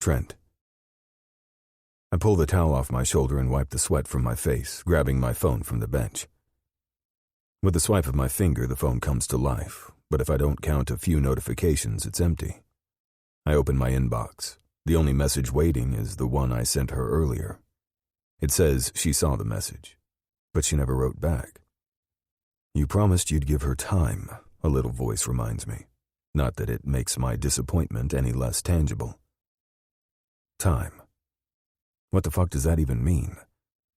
Trent. I pull the towel off my shoulder and wipe the sweat from my face, grabbing my phone from the bench. With a swipe of my finger, the phone comes to life, but if I don't count a few notifications, it's empty. I open my inbox. The only message waiting is the one I sent her earlier. It says she saw the message, but she never wrote back. You promised you'd give her time, a little voice reminds me. Not that it makes my disappointment any less tangible. Time. What the fuck does that even mean?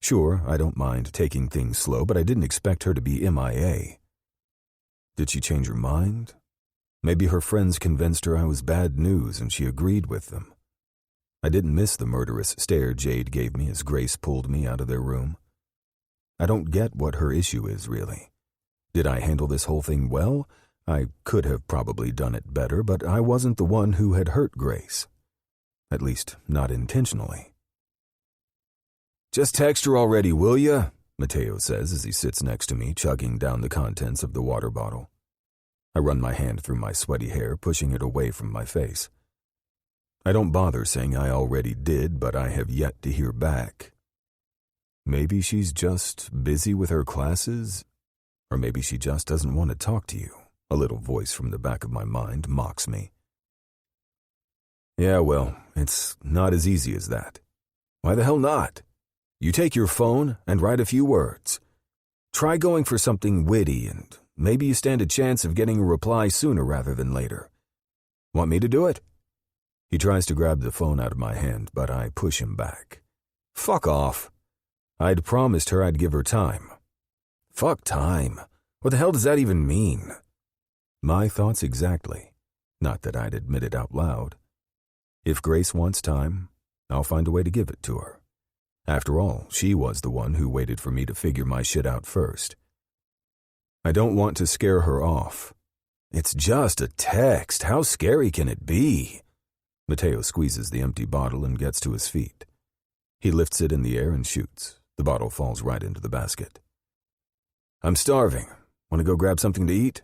Sure, I don't mind taking things slow, but I didn't expect her to be MIA. Did she change her mind? Maybe her friends convinced her I was bad news and she agreed with them. I didn't miss the murderous stare Jade gave me as Grace pulled me out of their room. I don't get what her issue is, really. Did I handle this whole thing well? I could have probably done it better, but I wasn't the one who had hurt Grace. At least, not intentionally. Just text her already, will ya? Mateo says as he sits next to me, chugging down the contents of the water bottle. I run my hand through my sweaty hair, pushing it away from my face. I don't bother saying I already did, but I have yet to hear back. Maybe she's just busy with her classes, or maybe she just doesn't want to talk to you. A little voice from the back of my mind mocks me. Yeah, well, it's not as easy as that. Why the hell not? You take your phone and write a few words. Try going for something witty, and maybe you stand a chance of getting a reply sooner rather than later. Want me to do it? He tries to grab the phone out of my hand, but I push him back. Fuck off. I'd promised her I'd give her time. Fuck time. What the hell does that even mean? My thoughts exactly. Not that I'd admit it out loud. If Grace wants time, I'll find a way to give it to her. After all, she was the one who waited for me to figure my shit out first. I don't want to scare her off. It's just a text. How scary can it be? Mateo squeezes the empty bottle and gets to his feet. He lifts it in the air and shoots. The bottle falls right into the basket. I'm starving. Want to go grab something to eat?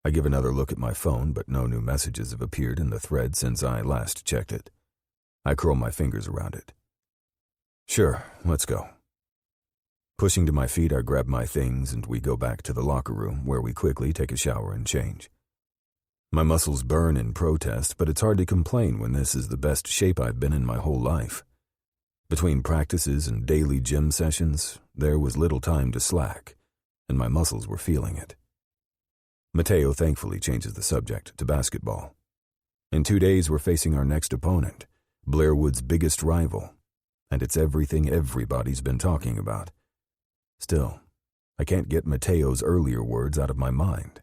I give another look at my phone, but no new messages have appeared in the thread since I last checked it. I curl my fingers around it. Sure, let's go. Pushing to my feet, I grab my things and we go back to the locker room where we quickly take a shower and change. My muscles burn in protest, but it's hard to complain when this is the best shape I've been in my whole life. Between practices and daily gym sessions, there was little time to slack, and my muscles were feeling it. Mateo thankfully changes the subject to basketball. In 2 days, we're facing our next opponent, Blairwood's biggest rival, and it's everything everybody's been talking about. Still, I can't get Mateo's earlier words out of my mind.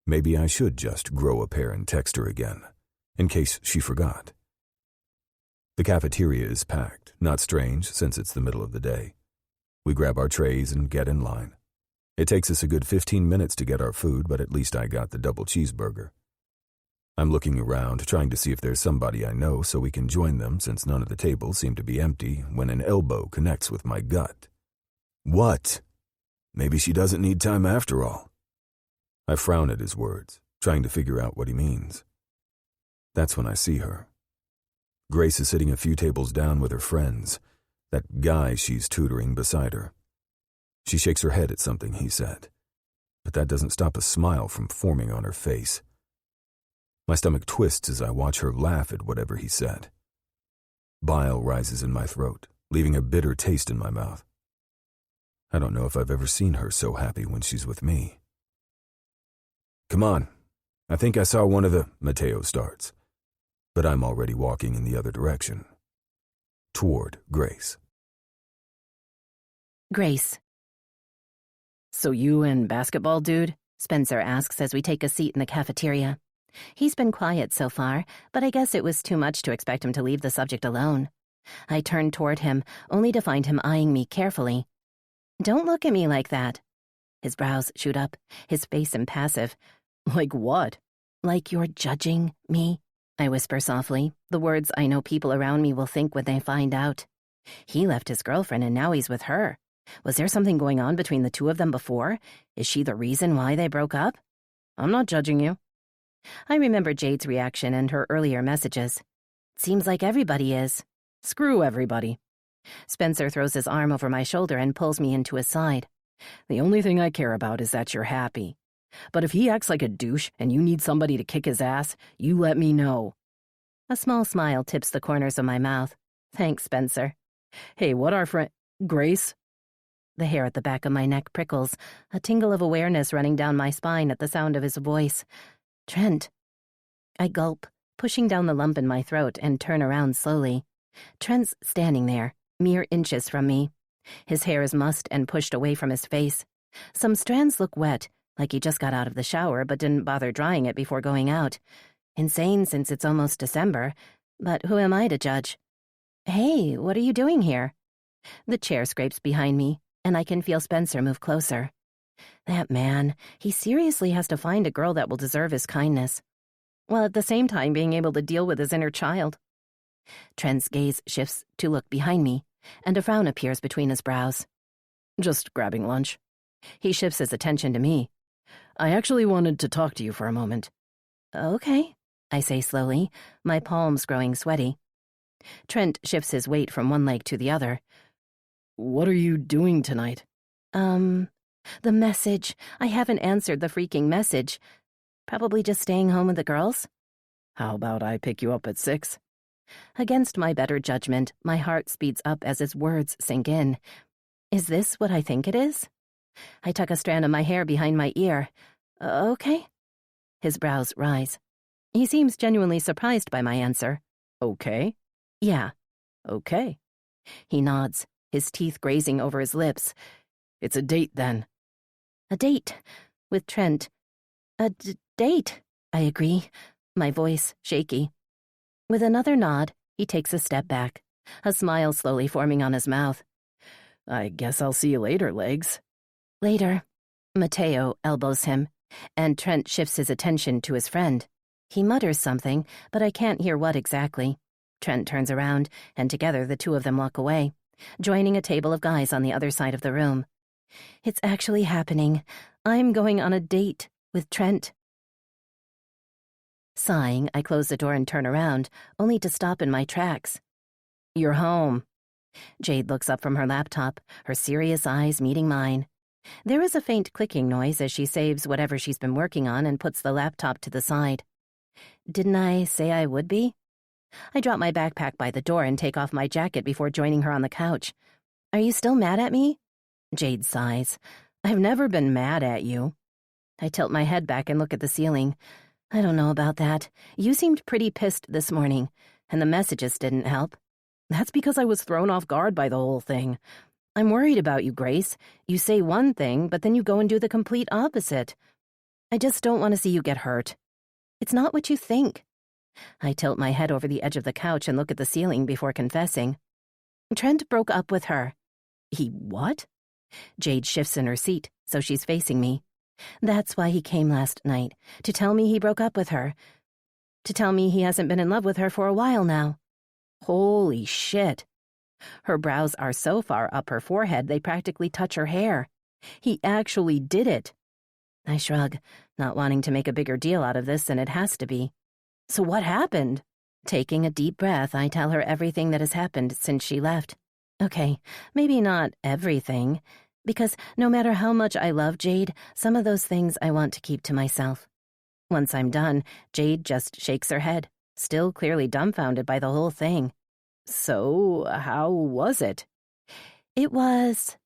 Maybe I should just grow a pair and text her again, in case she forgot. The cafeteria is packed, not strange since it's the middle of the day. We grab our trays and get in line. It takes us a good 15 minutes to get our food, but at least I got the double cheeseburger. I'm looking around, trying to see if there's somebody I know so we can join them since none of the tables seem to be empty, when an elbow connects with my gut. What? Maybe she doesn't need time after all. I frown at his words, trying to figure out what he means. That's when I see her. Grace is sitting a few tables down with her friends, that guy she's tutoring beside her. She shakes her head at something he said, but that doesn't stop a smile from forming on her face. My stomach twists as I watch her laugh at whatever he said. Bile rises in my throat, leaving a bitter taste in my mouth. I don't know if I've ever seen her so happy when she's with me. Come on. I think I saw one of the... Mateo starts, but I'm already walking in the other direction, toward Grace. Grace. So you and basketball dude? Spencer asks as we take a seat in the cafeteria. He's been quiet so far, but I guess it was too much to expect him to leave the subject alone. I turn toward him, only to find him eyeing me carefully. Don't look at me like that. His brows shoot up, his face impassive. Like what? Like you're judging me, I whisper softly, the words I know people around me will think when they find out. He left his girlfriend and now he's with her. Was there something going on between the two of them before? Is she the reason why they broke up? I'm not judging you. I remember Jade's reaction and her earlier messages. Seems like everybody is. Screw everybody. Spencer throws his arm over my shoulder and pulls me into his side. The only thing I care about is that you're happy. But if he acts like a douche and you need somebody to kick his ass, you let me know. A small smile tips the corners of my mouth. Thanks, Spencer. Hey, what our friend... Grace? The hair at the back of my neck prickles, a tingle of awareness running down my spine at the sound of his voice. Trent. I gulp, pushing down the lump in my throat, and turn around slowly. Trent's standing there, mere inches from me. His hair is mussed and pushed away from his face. Some strands look wet, like he just got out of the shower but didn't bother drying it before going out. Insane since it's almost December, but who am I to judge? Hey, what are you doing here? The chair scrapes behind me, and I can feel Spencer move closer. That man, he seriously has to find a girl that will deserve his kindness, while at the same time being able to deal with his inner child. Trent's gaze shifts to look behind me, and a frown appears between his brows. Just grabbing lunch. He shifts his attention to me. I actually wanted to talk to you for a moment. Okay, I say slowly, my palms growing sweaty. Trent shifts his weight from one leg to the other. What are you doing tonight? The message. I haven't answered the freaking message. Probably just staying home with the girls? How about I pick you up at 6? Against my better judgment, my heart speeds up as his words sink in. Is this what I think it is? I tuck a strand of my hair behind my ear. Okay. His brows rise. He seems genuinely surprised by my answer. Okay? Yeah. Okay. He nods, his teeth grazing over his lips. It's a date, then. A date. With Trent. A date, I agree, my voice shaky. With another nod, he takes a step back, a smile slowly forming on his mouth. I guess I'll see you later, Legs. Later. Mateo elbows him, and Trent shifts his attention to his friend. He mutters something, but I can't hear what exactly. Trent turns around, and together the two of them walk away, joining a table of guys on the other side of the room. It's actually happening. I'm going on a date with Trent. Sighing, I close the door and turn around, only to stop in my tracks. You're home. Jade looks up from her laptop, her serious eyes meeting mine. There is a faint clicking noise as she saves whatever she's been working on and puts the laptop to the side. Didn't I say I would be? I drop my backpack by the door and take off my jacket before joining her on the couch. Are you still mad at me? Jade sighs. I've never been mad at you. I tilt my head back and look at the ceiling. I don't know about that. You seemed pretty pissed this morning, and the messages didn't help. That's because I was thrown off guard by the whole thing. I'm worried about you, Grace. You say one thing, but then you go and do the complete opposite. I just don't want to see you get hurt. It's not what you think. I tilt my head over the edge of the couch and look at the ceiling before confessing. Trent broke up with her. He what? Jade shifts in her seat, so she's facing me. That's why he came last night, to tell me he broke up with her. To tell me he hasn't been in love with her for a while now. Holy shit. Her brows are so far up her forehead they practically touch her hair. He actually did it. I shrug, not wanting to make a bigger deal out of this than it has to be. So what happened? Taking a deep breath, I tell her everything that has happened since she left. Okay, maybe not everything, because no matter how much I love Jade, some of those things I want to keep to myself. Once I'm done, Jade just shakes her head, still clearly dumbfounded by the whole thing. So, how was it? It was...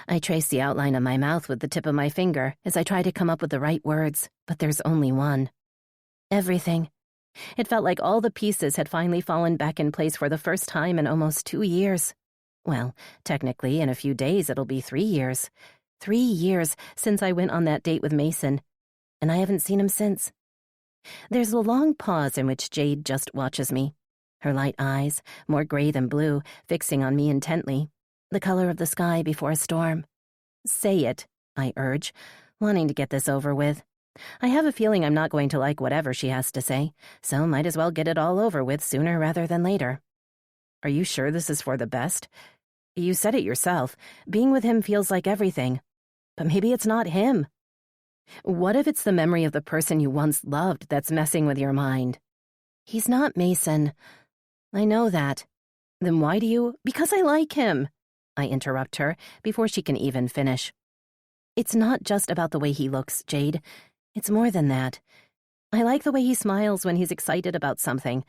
I trace the outline of my mouth with the tip of my finger as I try to come up with the right words, but there's only one. Everything. It felt like all the pieces had finally fallen back in place for the first time in almost 2 years. Well, technically, in a few days it'll be 3 years. 3 years since I went on that date with Mason, and I haven't seen him since. There's a long pause in which Jade just watches me, her light eyes, more gray than blue, fixing on me intently, the color of the sky before a storm. Say it, I urge, wanting to get this over with. I have a feeling I'm not going to like whatever she has to say, so might as well get it all over with sooner rather than later. Are you sure this is for the best? You said it yourself. Being with him feels like everything. But maybe it's not him. What if it's the memory of the person you once loved that's messing with your mind? He's not Mason. I know that. Then why do you... Because I like him. I interrupt her before she can even finish. It's not just about the way he looks, Jade. It's more than that. I like the way he smiles when he's excited about something,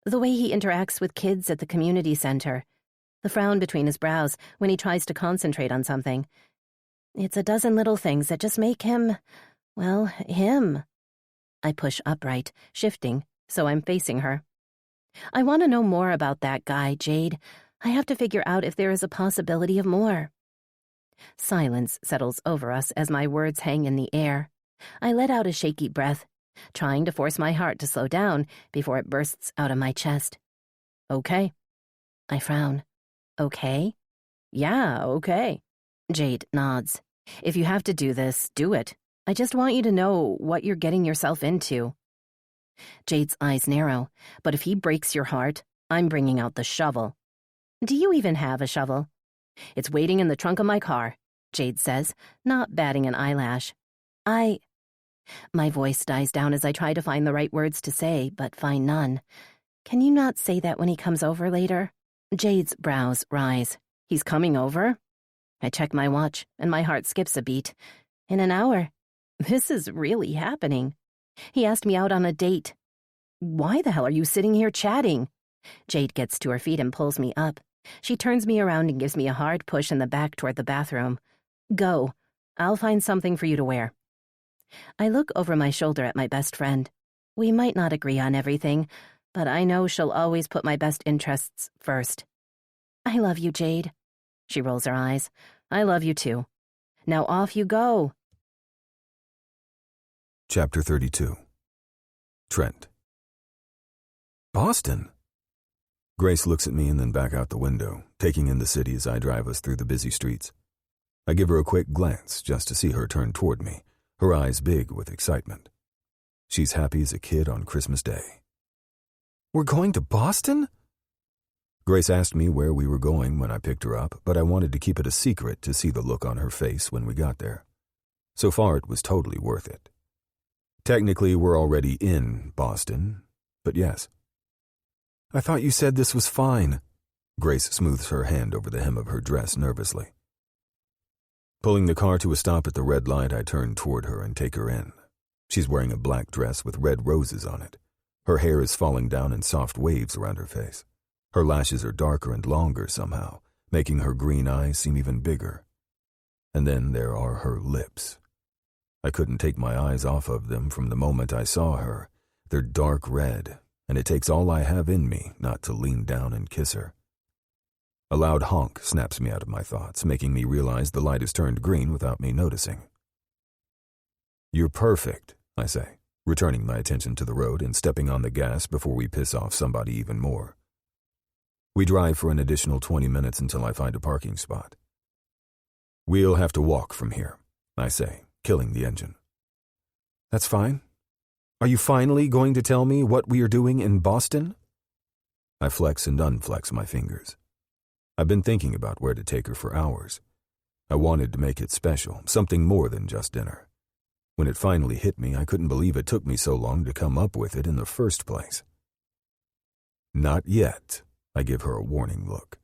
the way he interacts with kids at the community center, the frown between his brows when he tries to concentrate on something. It's a dozen little things that just make him, well, him. I push upright, shifting, so I'm facing her. I want to know more about that guy, Jade. I have to figure out if there is a possibility of more. Silence settles over us as my words hang in the air. I let out a shaky breath, trying to force my heart to slow down before it bursts out of my chest. Okay. I frown. Okay? Yeah, okay. Jade nods. If you have to do this, do it. I just want you to know what you're getting yourself into. Jade's eyes narrow, but if he breaks your heart, I'm bringing out the shovel. Do you even have a shovel? It's waiting in the trunk of my car, Jade says, not batting an eyelash. My voice dies down as I try to find the right words to say, but find none. Can you not say that when he comes over later? Jade's brows rise. He's coming over? I check my watch, and my heart skips a beat. In an hour. This is really happening. He asked me out on a date. Why the hell are you sitting here chatting? Jade gets to her feet and pulls me up. She turns me around and gives me a hard push in the back toward the bathroom. Go. I'll find something for you to wear. I look over my shoulder at my best friend. We might not agree on everything, but I know she'll always put my best interests first. I love you, Jade. She rolls her eyes. I love you too. Now off you go. Chapter 32. Trent. Boston? Grace looks at me and then back out the window, taking in the city as I drive us through the busy streets. I give her a quick glance just to see her turn toward me, her eyes big with excitement. She's happy as a kid on Christmas Day. We're going to Boston? Grace asked me where we were going when I picked her up, but I wanted to keep it a secret to see the look on her face when we got there. So far, it was totally worth it. Technically, we're already in Boston, but yes. I thought you said this was fine. Grace smooths her hand over the hem of her dress nervously. Pulling the car to a stop at the red light, I turn toward her and take her in. She's wearing a black dress with red roses on it. Her hair is falling down in soft waves around her face. Her lashes are darker and longer somehow, making her green eyes seem even bigger. And then there are her lips. I couldn't take my eyes off of them from the moment I saw her. They're dark red, and it takes all I have in me not to lean down and kiss her. A loud honk snaps me out of my thoughts, making me realize the light has turned green without me noticing. You're perfect, I say, returning my attention to the road and stepping on the gas before we piss off somebody even more. We drive for an additional 20 minutes until I find a parking spot. We'll have to walk from here, I say, killing the engine. That's fine. Are you finally going to tell me what we are doing in Boston? I flex and unflex my fingers. I've been thinking about where to take her for hours. I wanted to make it special, something more than just dinner. When it finally hit me, I couldn't believe it took me so long to come up with it in the first place. Not yet, I give her a warning look.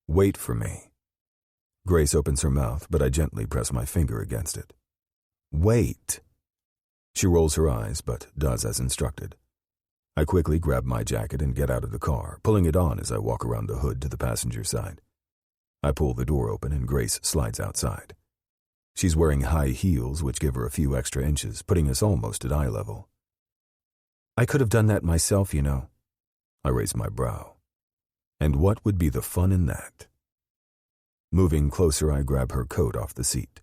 Wait for me. Grace opens her mouth, but I gently press my finger against it. Wait. She rolls her eyes, but does as instructed. I quickly grab my jacket and get out of the car, pulling it on as I walk around the hood to the passenger side. I pull the door open and Grace slides outside. She's wearing high heels, which give her a few extra inches, putting us almost at eye level. I could have done that myself, you know. I raise my brow. And what would be the fun in that? Moving closer, I grab her coat off the seat.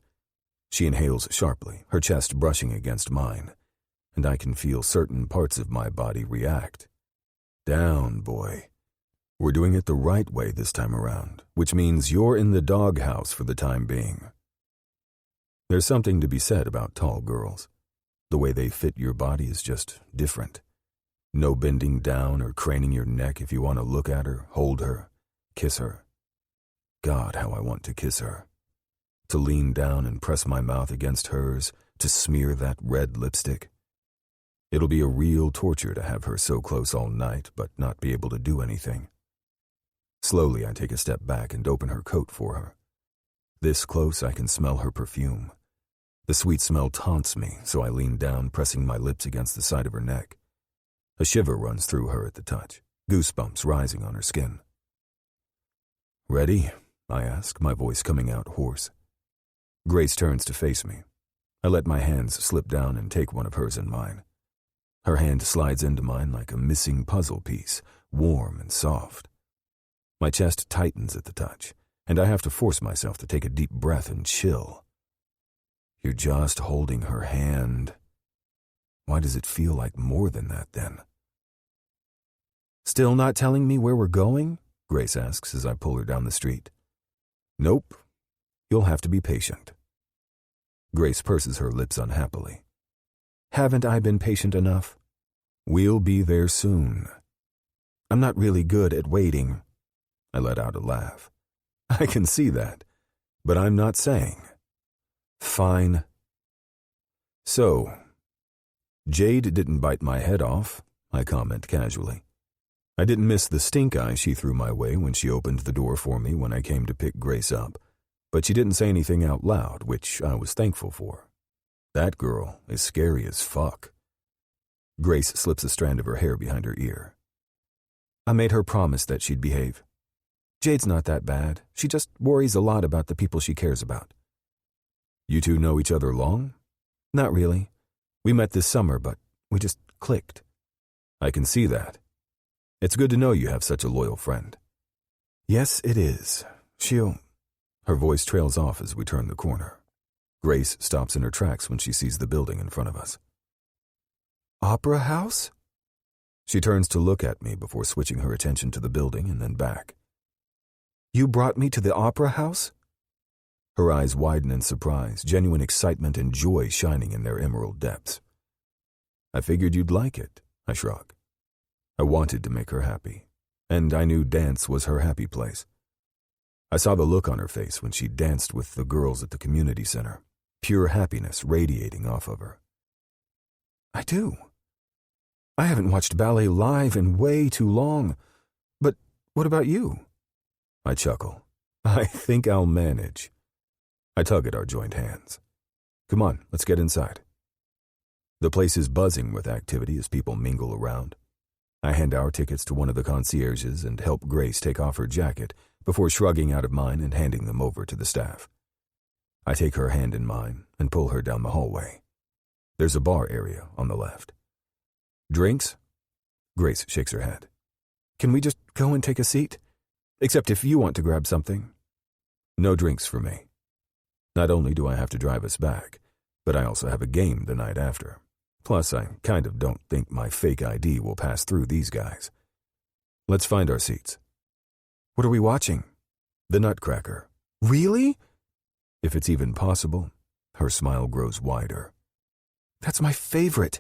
She inhales sharply, her chest brushing against mine, and I can feel certain parts of my body react. Down, boy. We're doing it the right way this time around, which means you're in the doghouse for the time being. There's something to be said about tall girls. The way they fit your body is just different. No bending down or craning your neck if you want to look at her, hold her, kiss her. God, how I want to kiss her. To lean down and press my mouth against hers, to smear that red lipstick. It'll be a real torture to have her so close all night but not be able to do anything. Slowly, I take a step back and open her coat for her. This close, I can smell her perfume. The sweet smell taunts me, so I lean down, pressing my lips against the side of her neck. A shiver runs through her at the touch, goosebumps rising on her skin. Ready? I ask, my voice coming out hoarse. Grace turns to face me. I let my hands slip down and take one of hers in mine. Her hand slides into mine like a missing puzzle piece, warm and soft. My chest tightens at the touch, and I have to force myself to take a deep breath and chill. You're just holding her hand. Why does it feel like more than that, then? Still not telling me where we're going? Grace asks as I pull her down the street. Nope. You'll have to be patient. Grace purses her lips unhappily. Haven't I been patient enough? We'll be there soon. I'm not really good at waiting. I let out a laugh. I can see that, but I'm not saying. Fine. So, Jade didn't bite my head off, I comment casually. I didn't miss the stink eye she threw my way when she opened the door for me when I came to pick Grace up, but she didn't say anything out loud, which I was thankful for. That girl is scary as fuck. Grace slips a strand of her hair behind her ear. I made her promise that she'd behave. Jade's not that bad. She just worries a lot about the people she cares about. You two know each other long? Not really. We met this summer, but we just clicked. I can see that. It's good to know you have such a loyal friend. Yes, it is. Her voice trails off as we turn the corner. Grace stops in her tracks when she sees the building in front of us. Opera House? She turns to look at me before switching her attention to the building and then back. You brought me to the Opera House? Her eyes widen in surprise, genuine excitement and joy shining in their emerald depths. I figured you'd like it, I shrug. I wanted to make her happy, and I knew dance was her happy place. I saw the look on her face when she danced with the girls at the community center, pure happiness radiating off of her. I do. I haven't watched ballet live in way too long, but what about you? I chuckle. I think I'll manage. I tug at our joined hands. Come on, let's get inside. The place is buzzing with activity as people mingle around. I hand our tickets to one of the concierges and help Grace take off her jacket before shrugging out of mine and handing them over to the staff. I take her hand in mine and pull her down the hallway. There's a bar area on the left. Drinks? Grace shakes her head. Can we just go and take a seat? Except if you want to grab something. No drinks for me. Not only do I have to drive us back, but I also have a game the night after. Plus, I kind of don't think my fake ID will pass through these guys. Let's find our seats. What are we watching? The Nutcracker. Really? If it's even possible. Her smile grows wider. That's my favorite.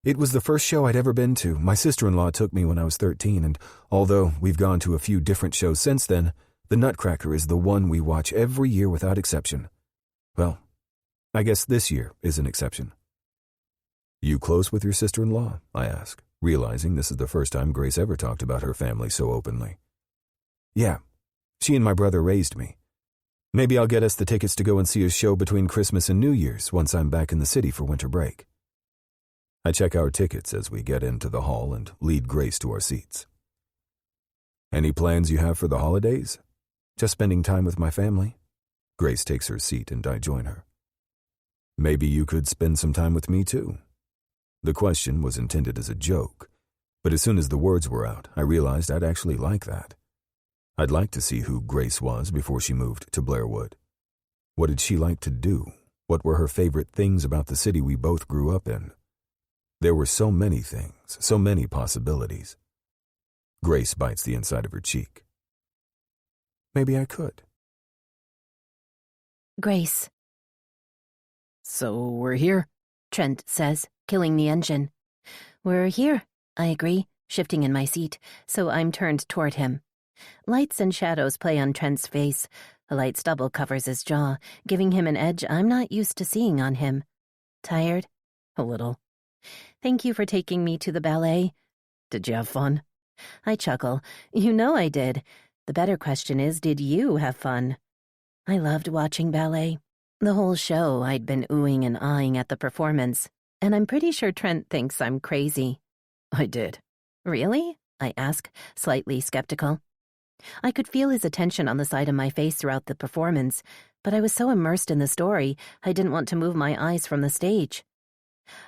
It was the first show I'd ever been to. My sister-in-law took me when I was 13, and although we've gone to a few different shows since then, the Nutcracker is the one we watch every year without exception. Well, I guess this year is an exception. You close with your sister-in-law? I ask, realizing this is the first time Grace ever talked about her family so openly. Yeah, she and my brother raised me. Maybe I'll get us the tickets to go and see a show between Christmas and New Year's once I'm back in the city for winter break. I check our tickets as we get into the hall and lead Grace to our seats. Any plans you have for the holidays? Just spending time with my family? Grace takes her seat and I join her. Maybe you could spend some time with me too. The question was intended as a joke, but as soon as the words were out, I realized I'd actually like that. I'd like to see who Grace was before she moved to Blairwood. What did she like to do? What were her favorite things about the city we both grew up in? There were so many things, so many possibilities. Grace bites the inside of her cheek. Maybe I could. Grace. So we're here? Trent says, killing the engine. We're here, I agree, shifting in my seat, so I'm turned toward him. Lights and shadows play on Trent's face. A light stubble covers his jaw, giving him an edge I'm not used to seeing on him. Tired? A little. Thank you for taking me to the ballet. Did you have fun? I chuckle. You know I did. The better question is, did you have fun? I loved watching ballet. The whole show I'd been oohing and eyeing at the performance, and I'm pretty sure Trent thinks I'm crazy. I did. Really? I ask, slightly skeptical. I could feel his attention on the side of my face throughout the performance, but I was so immersed in the story, I didn't want to move my eyes from the stage.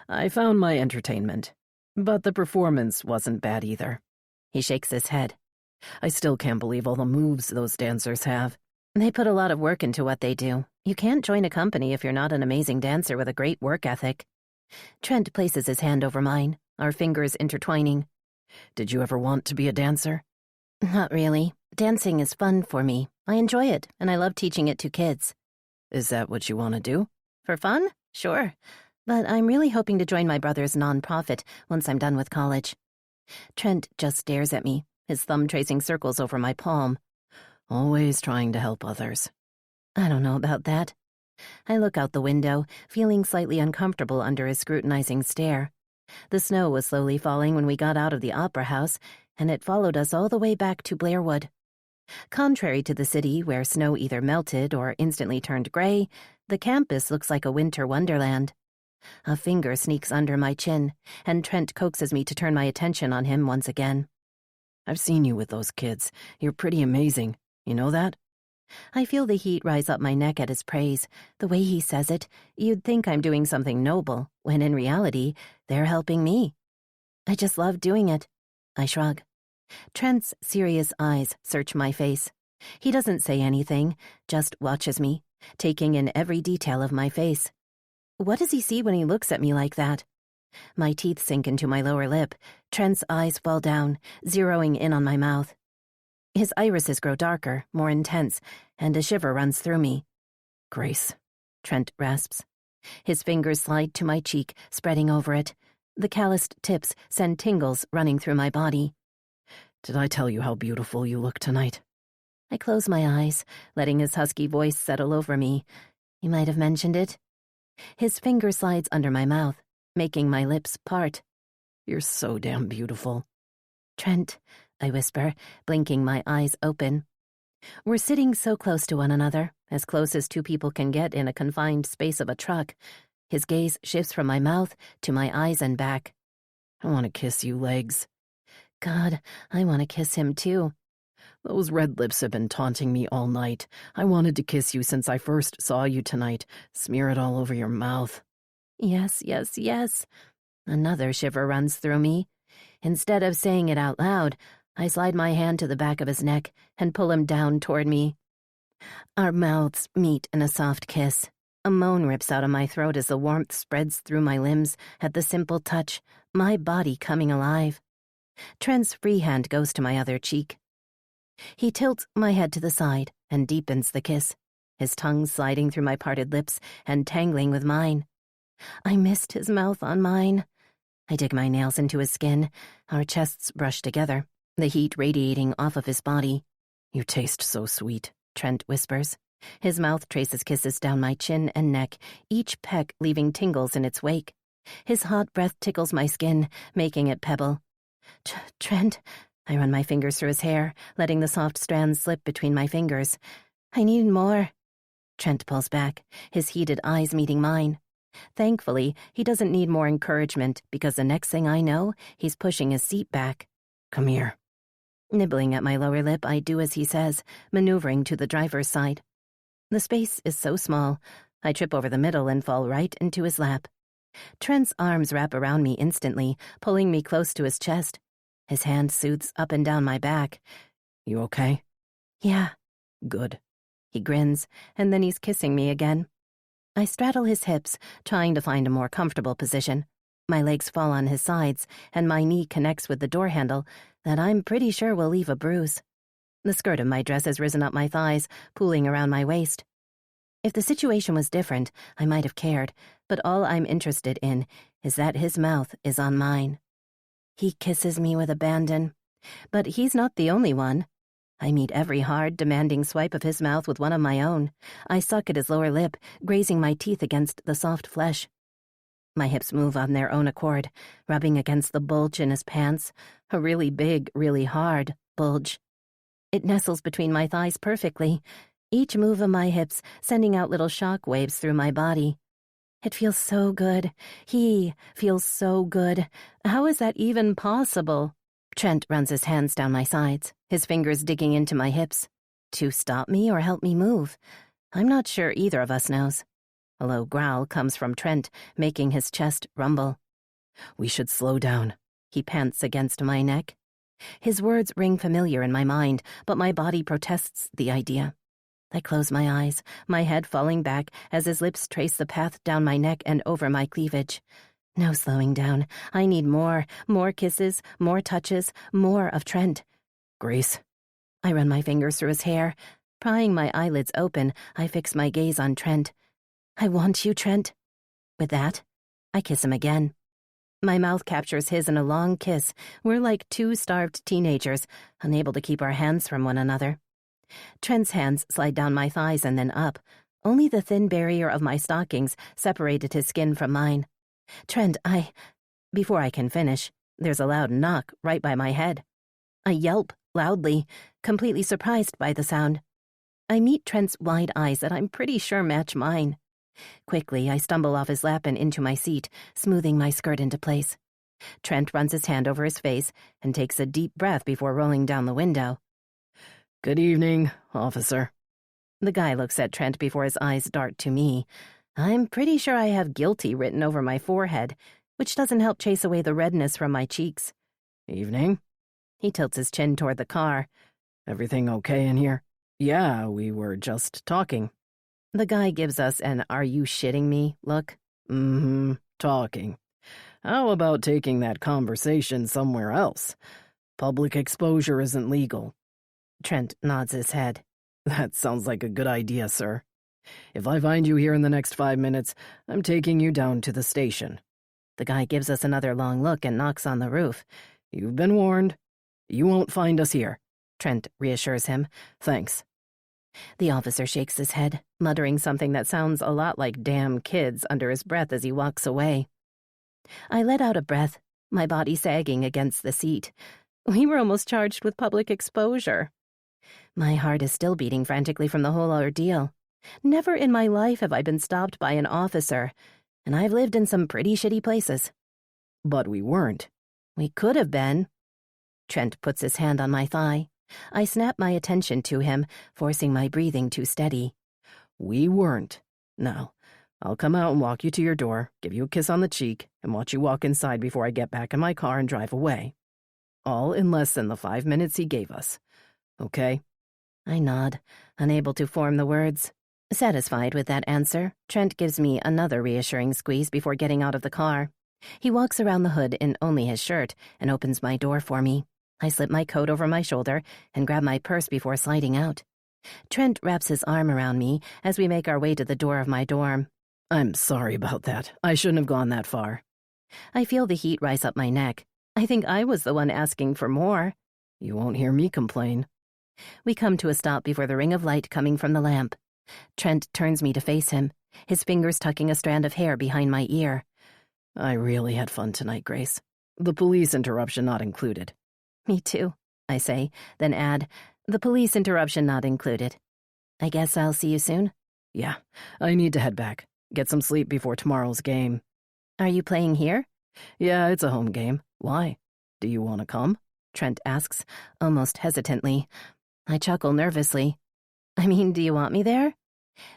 I found my entertainment, but the performance wasn't bad either. He shakes his head. I still can't believe all the moves those dancers have. They put a lot of work into what they do. You can't join a company if you're not an amazing dancer with a great work ethic. Trent places his hand over mine, our fingers intertwining. Did you ever want to be a dancer? Not really. Dancing is fun for me. I enjoy it, and I love teaching it to kids. Is that what you want to do? For fun? Sure. But I'm really hoping to join my brother's nonprofit once I'm done with college. Trent just stares at me, his thumb tracing circles over my palm. Always trying to help others. I don't know about that. I look out the window, feeling slightly uncomfortable under his scrutinizing stare. The snow was slowly falling when we got out of the opera house, and it followed us all the way back to Blairwood. Contrary to the city, where snow either melted or instantly turned gray, the campus looks like a winter wonderland. A finger sneaks under my chin, and Trent coaxes me to turn my attention on him once again. I've seen you with those kids. You're pretty amazing. You know that? I feel the heat rise up my neck at his praise. The way he says it, you'd think I'm doing something noble, when in reality, they're helping me. I just love doing it. I shrug. Trent's serious eyes search my face. He doesn't say anything, just watches me, taking in every detail of my face. What does he see when he looks at me like that? My teeth sink into my lower lip. Trent's eyes fall down, zeroing in on my mouth. His irises grow darker, more intense, and a shiver runs through me. Grace, Trent rasps. His fingers slide to my cheek, spreading over it. The calloused tips send tingles running through my body. Did I tell you how beautiful you look tonight? I close my eyes, letting his husky voice settle over me. You might have mentioned it. His finger slides under my mouth, making my lips part. You're so damn beautiful. Trent, I whisper, blinking my eyes open. We're sitting so close to one another, as close as two people can get in a confined space of a truck. His gaze shifts from my mouth to my eyes and back. I want to kiss you, legs. God, I want to kiss him too. Those red lips have been taunting me all night. I wanted to kiss you since I first saw you tonight. Smear it all over your mouth. Yes, yes, yes. Another shiver runs through me. Instead of saying it out loud, I slide my hand to the back of his neck and pull him down toward me. Our mouths meet in a soft kiss. A moan rips out of my throat as the warmth spreads through my limbs at the simple touch, my body coming alive. Trent's free hand goes to my other cheek. He tilts my head to the side and deepens the kiss. his tongue sliding through my parted lips and tangling with mine. I missed his mouth on mine. I dig my nails into his skin. Our chests brush together, the heat radiating off of his body. "You taste so sweet," Trent whispers. His mouth traces kisses down my chin and neck, each peck leaving tingles in its wake. His hot breath tickles my skin, making it pebble. Trent, I run my fingers through his hair, letting the soft strands slip between my fingers. I need more. Trent pulls back, his heated eyes meeting mine. Thankfully, he doesn't need more encouragement because the next thing I know, he's pushing his seat back. "Come here." Nibbling at my lower lip, I do as he says, maneuvering to the driver's side. The space is so small, I trip over the middle and fall right into his lap. Trent's arms wrap around me instantly, pulling me close to his chest. His hand soothes up and down my back. "You okay?" "Yeah." "Good." He grins, and then he's kissing me again. I straddle his hips, trying to find a more comfortable position. My legs fall on his sides, and my knee connects with the door handle that I'm pretty sure will leave a bruise. The skirt of my dress has risen up my thighs, pooling around my waist. If the situation was different, I might have cared, but all I'm interested in is that his mouth is on mine. He kisses me with abandon, but he's not the only one. I meet every hard, demanding swipe of his mouth with one of my own. I suck at his lower lip, grazing my teeth against the soft flesh. My hips move on their own accord, rubbing against the bulge in his pants, a really big, really hard bulge. It nestles between my thighs perfectly, each move of my hips sending out little shock waves through my body. It feels so good. He feels so good. How is that even possible? Trent runs his hands down my sides, his fingers digging into my hips. To stop me or help me move? I'm not sure either of us knows. A low growl comes from Trent, making his chest rumble. "We should slow down," he pants against my neck. His words ring familiar in my mind, but my body protests the idea. I close my eyes, my head falling back as his lips trace the path down my neck and over my cleavage. No slowing down. I need more kisses, more touches, more of Trent. "Grace." I run my fingers through his hair. Prying my eyelids open, I fix my gaze on Trent. I want you, Trent. With that, I kiss him again. My mouth captures his in a long kiss. We're like two starved teenagers, unable to keep our hands from one another. Trent's hands slide down my thighs and then up. Only the thin barrier of my stockings separated his skin from mine. Trent, Before I can finish, there's a loud knock right by my head. I yelp loudly, completely surprised by the sound. I meet Trent's wide eyes that I'm pretty sure match mine. Quickly, I stumble off his lap and into my seat, smoothing my skirt into place. Trent runs his hand over his face and takes a deep breath before rolling down the window. "Good evening, officer." The guy looks at Trent before his eyes dart to me. I'm pretty sure I have guilty written over my forehead, which doesn't help chase away the redness from my cheeks. "Evening." He tilts his chin toward the car. "Everything okay in here?" "Yeah, we were just talking." The guy gives us an "are you shitting me" look. Talking. How about taking that conversation somewhere else? Public exposure isn't legal." Trent nods his head. "That sounds like a good idea, sir. If I find you here in the next 5 minutes, I'm taking you down to the station." The guy gives us another long look and knocks on the roof. "You've been warned. You won't find us here." Trent reassures him. "Thanks." The officer shakes his head, muttering something that sounds a lot like "damn kids" under his breath as he walks away. I let out a breath, my body sagging against the seat. We were almost charged with public exposure. My heart is still beating frantically from the whole ordeal. Never in my life have I been stopped by an officer, and I've lived in some pretty shitty places. But we weren't. We could have been. Trent puts his hand on my thigh. I snap my attention to him, forcing my breathing to steady. "We weren't. Now, I'll come out and walk you to your door, give you a kiss on the cheek, and watch you walk inside before I get back in my car and drive away. All in less than the 5 minutes he gave us. Okay?" I nod, unable to form the words. Satisfied with that answer, Trent gives me another reassuring squeeze before getting out of the car. He walks around the hood in only his shirt and opens my door for me. I slip my coat over my shoulder and grab my purse before sliding out. Trent wraps his arm around me as we make our way to the door of my dorm. I'm sorry about that. I shouldn't have gone that far. I feel the heat rise up my neck. I think I was the one asking for more. You won't hear me complain. We come to a stop before the ring of light coming from the lamp. Trent turns me to face him, his fingers tucking a strand of hair behind my ear. I really had fun tonight, Grace. The police interruption not included. Me too, I say, then add, the police interruption not included. I guess I'll see you soon? Yeah, I need to head back. Get some sleep before tomorrow's game. Are you playing here? Yeah, it's a home game. Why? Do you want to come? Trent asks, almost hesitantly. I chuckle nervously. I mean, do you want me there?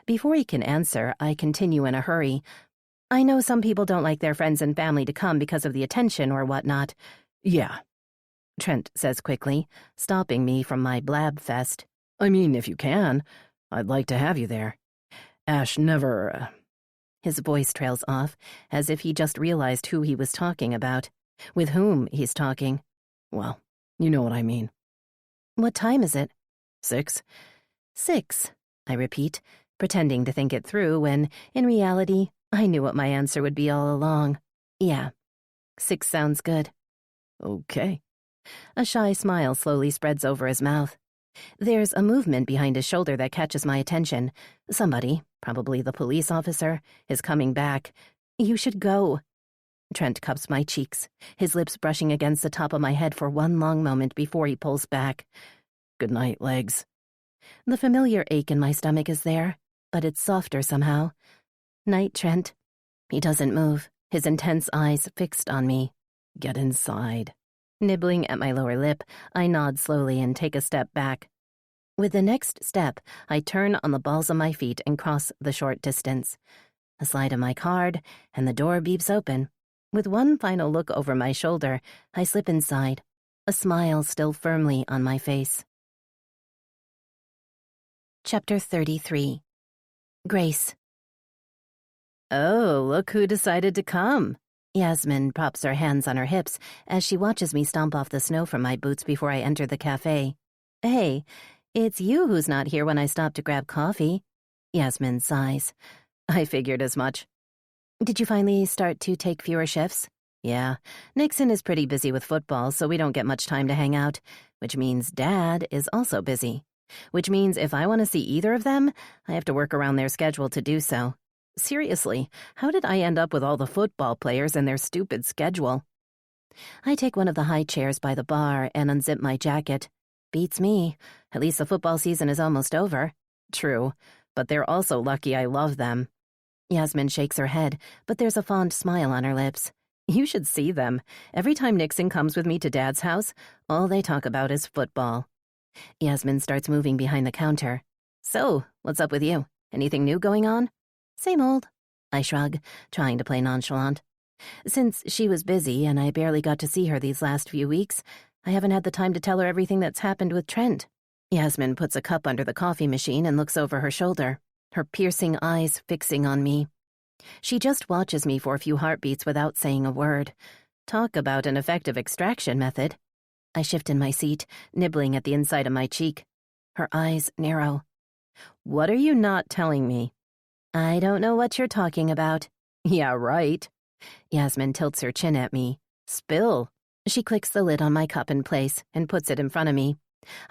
Before he can answer, I continue in a hurry. I know some people don't like their friends and family to come because of the attention or whatnot. Yeah, Trent says quickly, stopping me from my blab fest. I mean, if you can, I'd like to have you there. Ash never... His voice trails off, as if he just realized who he was talking about, with whom he's talking. Well, you know what I mean. What time is it? 6. 6, I repeat, pretending to think it through when, in reality, I knew what my answer would be all along. Yeah, 6 sounds good. Okay. A shy smile slowly spreads over his mouth. There's a movement behind his shoulder that catches my attention. Somebody, probably the police officer, is coming back. You should go. Trent cups my cheeks, his lips brushing against the top of my head for one long moment before he pulls back. Good night, legs. The familiar ache in my stomach is there, but it's softer somehow. Night, Trent. He doesn't move, his intense eyes fixed on me. Get inside. Nibbling at my lower lip, I nod slowly and take a step back. With the next step, I turn on the balls of my feet and cross the short distance. A slide of my card, and the door beeps open. With one final look over my shoulder, I slip inside, a smile still firmly on my face. Chapter 33. Grace. Oh, look who decided to come. Yasmin props her hands on her hips as she watches me stomp off the snow from my boots before I enter the cafe. Hey, it's you who's not here when I stop to grab coffee. Yasmin sighs. I figured as much. Did you finally start to take fewer shifts? Yeah, Nixon is pretty busy with football, so we don't get much time to hang out, which means Dad is also busy. Which means if I want to see either of them, I have to work around their schedule to do so. Seriously, how did I end up with all the football players and their stupid schedule? I take one of the high chairs by the bar and unzip my jacket. Beats me. At least the football season is almost over. True, but they're also lucky I love them. Yasmin shakes her head, but there's a fond smile on her lips. You should see them. Every time Nixon comes with me to Dad's house, all they talk about is football. Yasmin starts moving behind the counter. So, what's up with you? Anything new going on? Same old. I shrug, trying to play nonchalant. Since she was busy and I barely got to see her these last few weeks, I haven't had the time to tell her everything that's happened with Trent. Yasmin puts a cup under the coffee machine and looks over her shoulder, her piercing eyes fixing on me. She just watches me for a few heartbeats without saying a word. Talk about an effective extraction method. I shift in my seat, nibbling at the inside of my cheek. Her eyes narrow. What are you not telling me? I don't know what you're talking about. Yeah, right. Yasmin tilts her chin at me. Spill. She clicks the lid on my cup in place and puts it in front of me.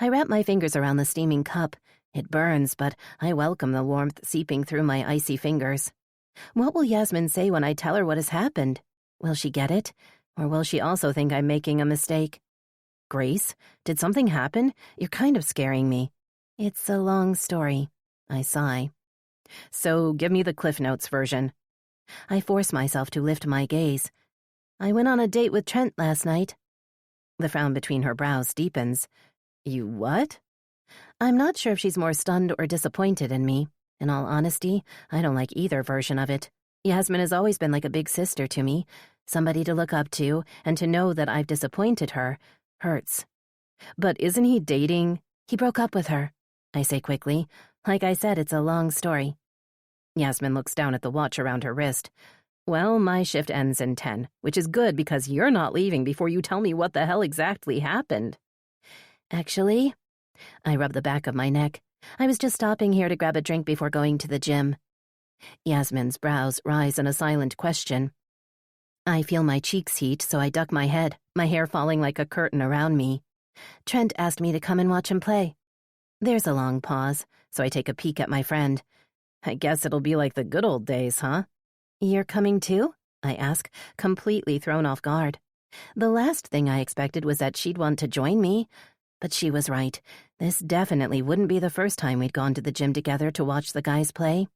I wrap my fingers around the steaming cup. It burns, but I welcome the warmth seeping through my icy fingers. What will Yasmin say when I tell her what has happened? Will she get it? Or will she also think I'm making a mistake? Grace, did something happen? You're kind of scaring me. It's a long story. I sigh. So give me the Cliff Notes version. I force myself to lift my gaze. I went on a date with Trent last night. The frown between her brows deepens. You what? I'm not sure if she's more stunned or disappointed in me. In all honesty, I don't like either version of it. Yasmin has always been like a big sister to me, somebody to look up to, and to know that I've disappointed her hurts. But isn't he dating? He broke up with her, I say quickly. Like I said, it's a long story. Yasmin looks down at the watch around her wrist. Well, my shift ends in 10, which is good because you're not leaving before you tell me what the hell exactly happened. Actually, I rub the back of my neck. I was just stopping here to grab a drink before going to the gym. Yasmin's brows rise in a silent question. I feel my cheeks heat, so I duck my head, my hair falling like a curtain around me. Trent asked me to come and watch him play. There's a long pause, so I take a peek at my friend. I guess it'll be like the good old days, huh? You're coming too? I ask, completely thrown off guard. The last thing I expected was that she'd want to join me. But she was right. This definitely wouldn't be the first time we'd gone to the gym together to watch the guys play.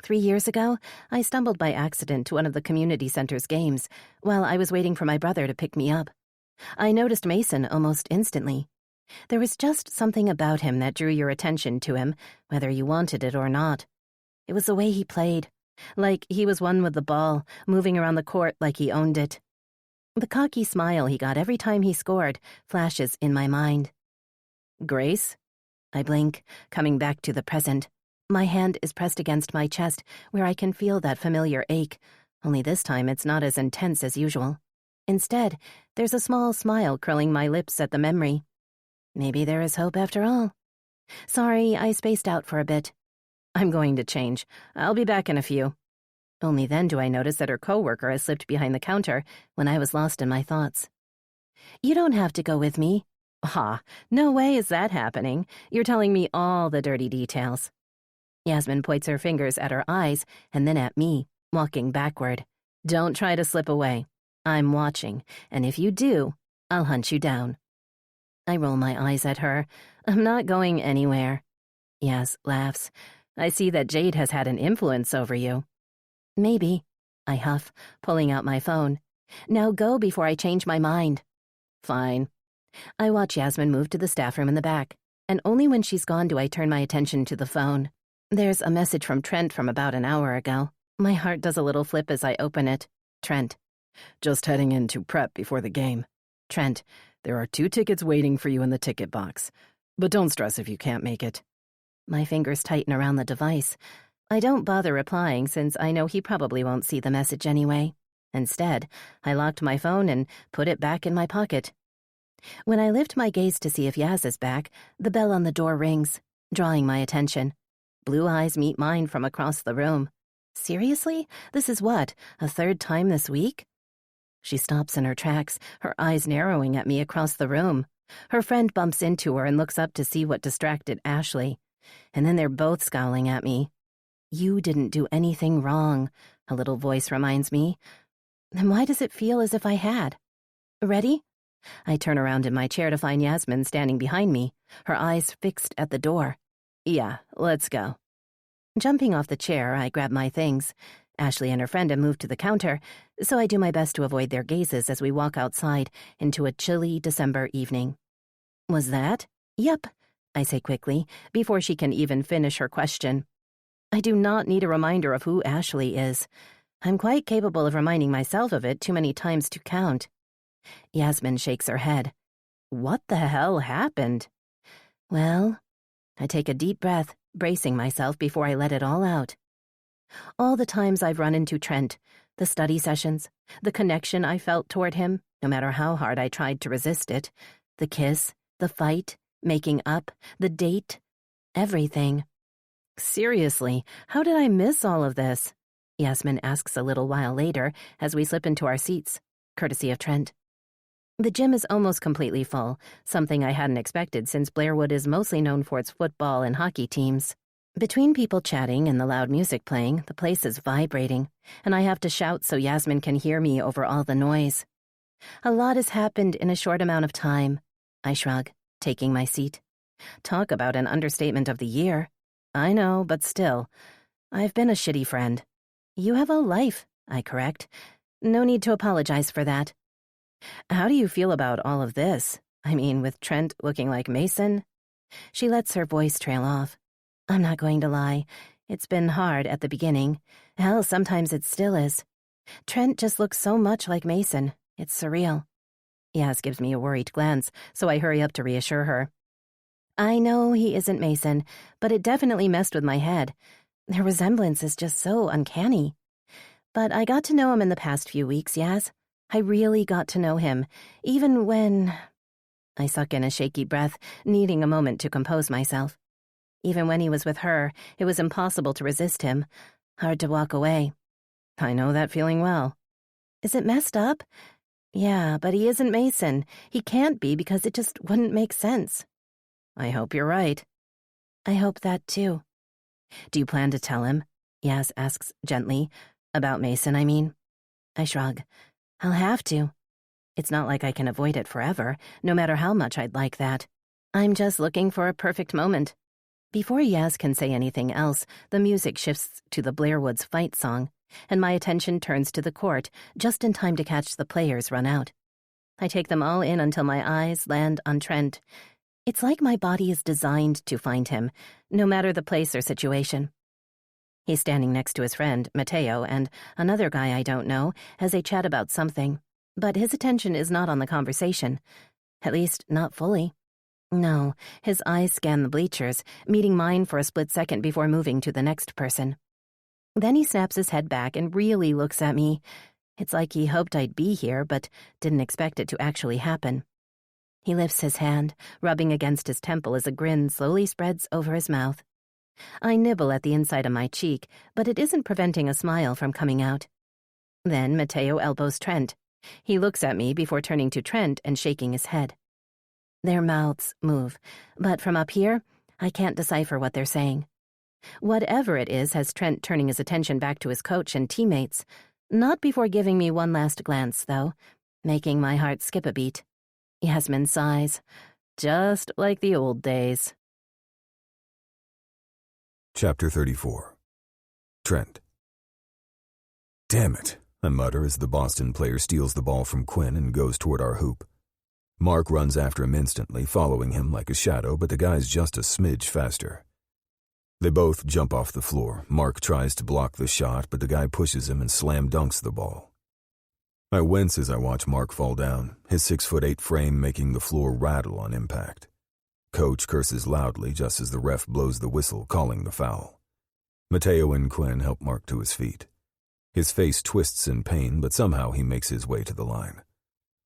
3 years ago, I stumbled by accident to one of the community center's games while I was waiting for my brother to pick me up. I noticed Mason almost instantly. There was just something about him that drew your attention to him, whether you wanted it or not. It was the way he played, like he was one with the ball, moving around the court like he owned it. The cocky smile he got every time he scored flashes in my mind. Grace? I blink, coming back to the present. My hand is pressed against my chest, where I can feel that familiar ache, only this time it's not as intense as usual. Instead, there's a small smile curling my lips at the memory. Maybe there is hope after all. Sorry, I spaced out for a bit. I'm going to change. I'll be back in a few. Only then do I notice that her coworker has slipped behind the counter when I was lost in my thoughts. You don't have to go with me. Ha, no way is that happening. You're telling me all the dirty details. Yasmin points her fingers at her eyes and then at me, walking backward. Don't try to slip away. I'm watching, and if you do, I'll hunt you down. I roll my eyes at her. I'm not going anywhere. Yas laughs. I see that Jade has had an influence over you. Maybe, I huff, pulling out my phone. Now go before I change my mind. Fine. I watch Yasmin move to the staff room in the back, and only when she's gone do I turn my attention to the phone. There's a message from Trent from about an hour ago. My heart does a little flip as I open it. Trent. Just heading in to prep before the game. Trent. There are 2 tickets waiting for you in the ticket box, but don't stress if you can't make it. My fingers tighten around the device. I don't bother replying since I know he probably won't see the message anyway. Instead, I locked my phone and put it back in my pocket. When I lift my gaze to see if Yaz is back, the bell on the door rings, drawing my attention. Blue eyes meet mine from across the room. Seriously? This is what, a 3rd time this week? She stops in her tracks, her eyes narrowing at me across the room. Her friend bumps into her and looks up to see what distracted Ashley. And then they're both scowling at me. You didn't do anything wrong, a little voice reminds me. Then why does it feel as if I had? Ready? I turn around in my chair to find Yasmin standing behind me, her eyes fixed at the door. Yeah, let's go. Jumping off the chair, I grab my things. Ashley and her friend have moved to the counter, so I do my best to avoid their gazes as we walk outside into a chilly December evening. Was that? Yep, I say quickly, before she can even finish her question. I do not need a reminder of who Ashley is. I'm quite capable of reminding myself of it too many times to count. Yasmin shakes her head. What the hell happened? Well, I take a deep breath, bracing myself before I let it all out. All the times I've run into Trent, the study sessions, the connection I felt toward him, no matter how hard I tried to resist it, the kiss, the fight, making up, the date, everything. Seriously, how did I miss all of this? Yasmin asks a little while later as we slip into our seats, courtesy of Trent. The gym is almost completely full, something I hadn't expected since Blairwood is mostly known for its football and hockey teams. Between people chatting and the loud music playing, the place is vibrating, and I have to shout so Yasmin can hear me over all the noise. A lot has happened in a short amount of time. I shrug, taking my seat. Talk about an understatement of the year. I know, but still, I've been a shitty friend. You have a life, I correct. No need to apologize for that. How do you feel about all of this? I mean, with Trent looking like Mason? She lets her voice trail off. I'm not going to lie. It's been hard at the beginning. Hell, sometimes it still is. Trent just looks so much like Mason. It's surreal. Yaz gives me a worried glance, so I hurry up to reassure her. I know he isn't Mason, but it definitely messed with my head. Their resemblance is just so uncanny. But I got to know him in the past few weeks, Yaz. I really got to know him, even when... I suck in a shaky breath, needing a moment to compose myself. Even when he was with her, it was impossible to resist him. Hard to walk away. I know that feeling well. Is it messed up? Yeah, but he isn't Mason. He can't be because it just wouldn't make sense. I hope you're right. I hope that too. Do you plan to tell him? Yaz asks gently. About Mason, I mean. I shrug. I'll have to. It's not like I can avoid it forever, no matter how much I'd like that. I'm just looking for a perfect moment. Before Yaz can say anything else, the music shifts to the Blairwood's fight song, and my attention turns to the court, just in time to catch the players run out. I take them all in until my eyes land on Trent. It's like my body is designed to find him, no matter the place or situation. He's standing next to his friend, Matteo, and another guy I don't know, as they chat about something, but his attention is not on the conversation. At least, not fully. No, his eyes scan the bleachers, meeting mine for a split second before moving to the next person. Then he snaps his head back and really looks at me. It's like he hoped I'd be here, but didn't expect it to actually happen. He lifts his hand, rubbing against his temple as a grin slowly spreads over his mouth. I nibble at the inside of my cheek, but it isn't preventing a smile from coming out. Then Matteo elbows Trent. He looks at me before turning to Trent and shaking his head. Their mouths move, but from up here, I can't decipher what they're saying. Whatever it is has Trent turning his attention back to his coach and teammates, not before giving me one last glance, though, making my heart skip a beat. Yasmin sighs, just like the old days. Chapter 34. Trent. Damn it, I mutter as the Boston player steals the ball from Quinn and goes toward our hoop. Mark runs after him instantly, following him like a shadow, but the guy's just a smidge faster. They both jump off the floor. Mark tries to block the shot, but the guy pushes him and slam dunks the ball. I wince as I watch Mark fall down, his 6'8" frame making the floor rattle on impact. Coach curses loudly just as the ref blows the whistle, calling the foul. Matteo and Quinn help Mark to his feet. His face twists in pain, but somehow he makes his way to the line.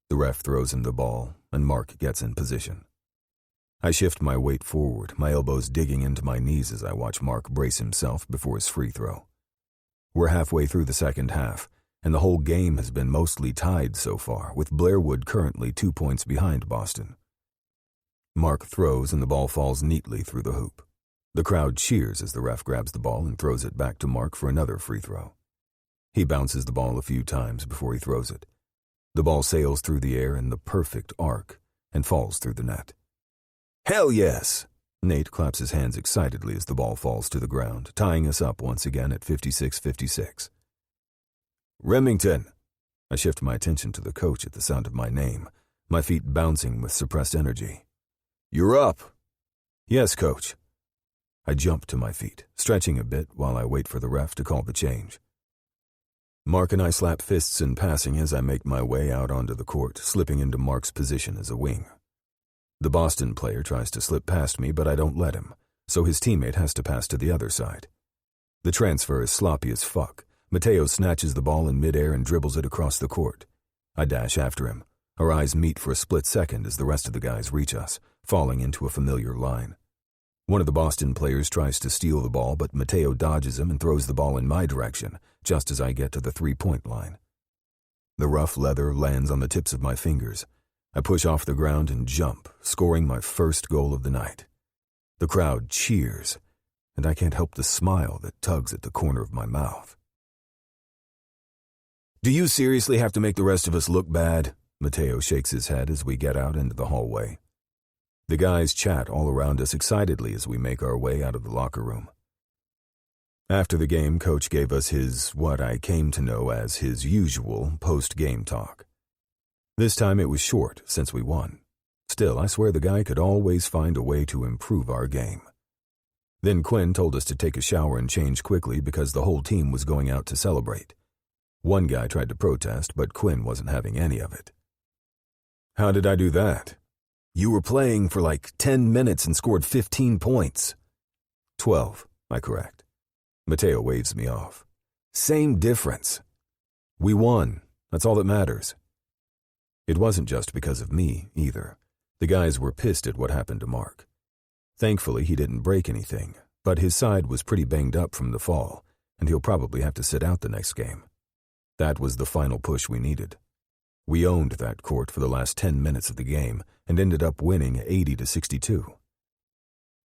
The ref throws him the ball, and Mark gets in position. I shift my weight forward, my elbows digging into my knees as I watch Mark brace himself before his free throw. We're halfway through the second half, and the whole game has been mostly tied so far, with Blairwood currently 2 points behind Boston. Mark throws and the ball falls neatly through the hoop. The crowd cheers as the ref grabs the ball and throws it back to Mark for another free throw. He bounces the ball a few times before he throws it. The ball sails through the air in the perfect arc and falls through the net. Hell yes! Nate claps his hands excitedly as the ball falls to the ground, tying us up once again at 56-56. Remington! I shift my attention to the coach at the sound of my name, my feet bouncing with suppressed energy. You're up! Yes, coach. I jump to my feet, stretching a bit while I wait for the ref to call the change. Mark and I slap fists in passing as I make my way out onto the court, slipping into Mark's position as a wing. The Boston player tries to slip past me, but I don't let him, so his teammate has to pass to the other side. The transfer is sloppy as fuck. Matteo snatches the ball in midair and dribbles it across the court. I dash after him. Our eyes meet for a split second as the rest of the guys reach us, falling into a familiar line. One of the Boston players tries to steal the ball, but Matteo dodges him and throws the ball in my direction, just as I get to the three-point line. The rough leather lands on the tips of my fingers. I push off the ground and jump, scoring my first goal of the night. The crowd cheers, and I can't help the smile that tugs at the corner of my mouth. Do you seriously have to make the rest of us look bad? Matteo shakes his head as we get out into the hallway. The guys chat all around us excitedly as we make our way out of the locker room. After the game, Coach gave us what I came to know as his usual post-game talk. This time it was short since we won. Still, I swear the guy could always find a way to improve our game. Then Quinn told us to take a shower and change quickly because the whole team was going out to celebrate. One guy tried to protest, but Quinn wasn't having any of it. How did I do that? You were playing for like 10 minutes and scored 15 points. 12, I correct. Matteo waves me off. Same difference. We won. That's all that matters. It wasn't just because of me, either. The guys were pissed at what happened to Mark. Thankfully, he didn't break anything, but his side was pretty banged up from the fall, and he'll probably have to sit out the next game. That was the final push we needed. We owned that court for the last 10 minutes of the game and ended up winning 80-62.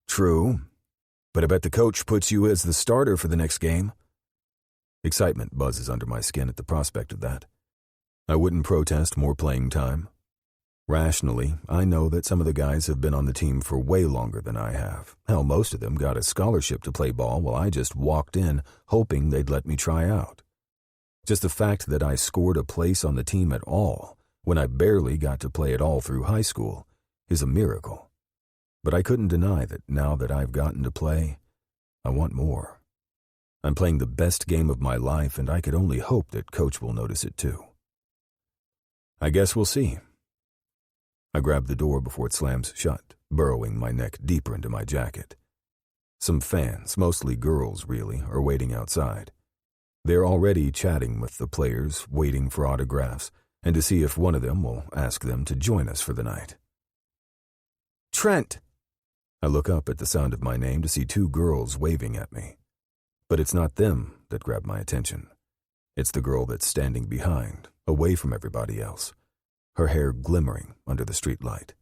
True, but I bet the coach puts you as the starter for the next game. Excitement buzzes under my skin at the prospect of that. I wouldn't protest more playing time. Rationally, I know that some of the guys have been on the team for way longer than I have. Hell, most of them got a scholarship to play ball while I just walked in hoping they'd let me try out. Just the fact that I scored a place on the team at all, when I barely got to play at all through high school, is a miracle. But I couldn't deny that now that I've gotten to play, I want more. I'm playing the best game of my life, and I could only hope that Coach will notice it too. I guess we'll see. I grab the door before it slams shut, burrowing my neck deeper into my jacket. Some fans, mostly girls really, are waiting outside. They're already chatting with the players, waiting for autographs, and to see if one of them will ask them to join us for the night. Trent! I look up at the sound of my name to see two girls waving at me. But it's not them that grab my attention. It's the girl that's standing behind, away from everybody else, her hair glimmering under the streetlight.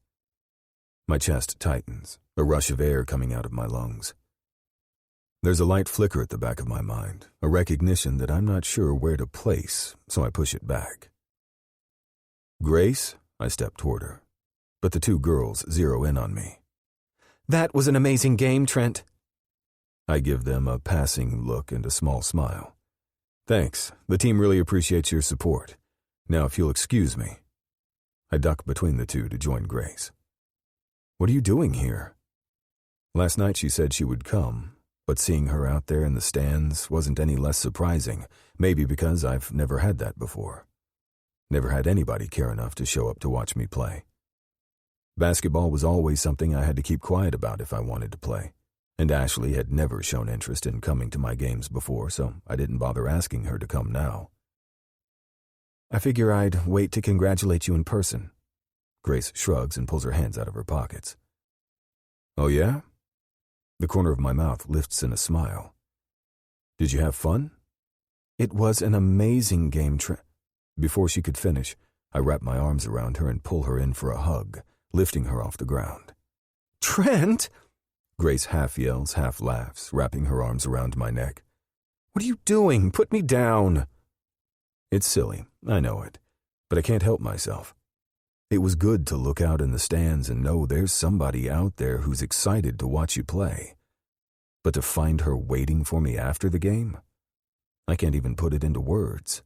My chest tightens, a rush of air coming out of my lungs. There's a light flicker at the back of my mind, a recognition that I'm not sure where to place, so I push it back. Grace? I step toward her, but the two girls zero in on me. That was an amazing game, Trent. I give them a passing look and a small smile. Thanks, the team really appreciates your support. Now if you'll excuse me. I duck between the two to join Grace. What are you doing here? Last night she said she would come, but seeing her out there in the stands wasn't any less surprising, maybe because I've never had that before. Never had anybody care enough to show up to watch me play. Basketball was always something I had to keep quiet about if I wanted to play, and Ashley had never shown interest in coming to my games before, so I didn't bother asking her to come now. I figure I'd wait to congratulate you in person. Grace shrugs and pulls her hands out of her pockets. Oh yeah? The corner of my mouth lifts in a smile. Did you have fun? It was an amazing game, Before she could finish, I wrap my arms around her and pull her in for a hug, lifting her off the ground. Trent! Grace half yells, half laughs, wrapping her arms around my neck. What are you doing? Put me down! It's silly, I know it, but I can't help myself. It was good to look out in the stands and know there's somebody out there who's excited to watch you play. But to find her waiting for me after the game? I can't even put it into words.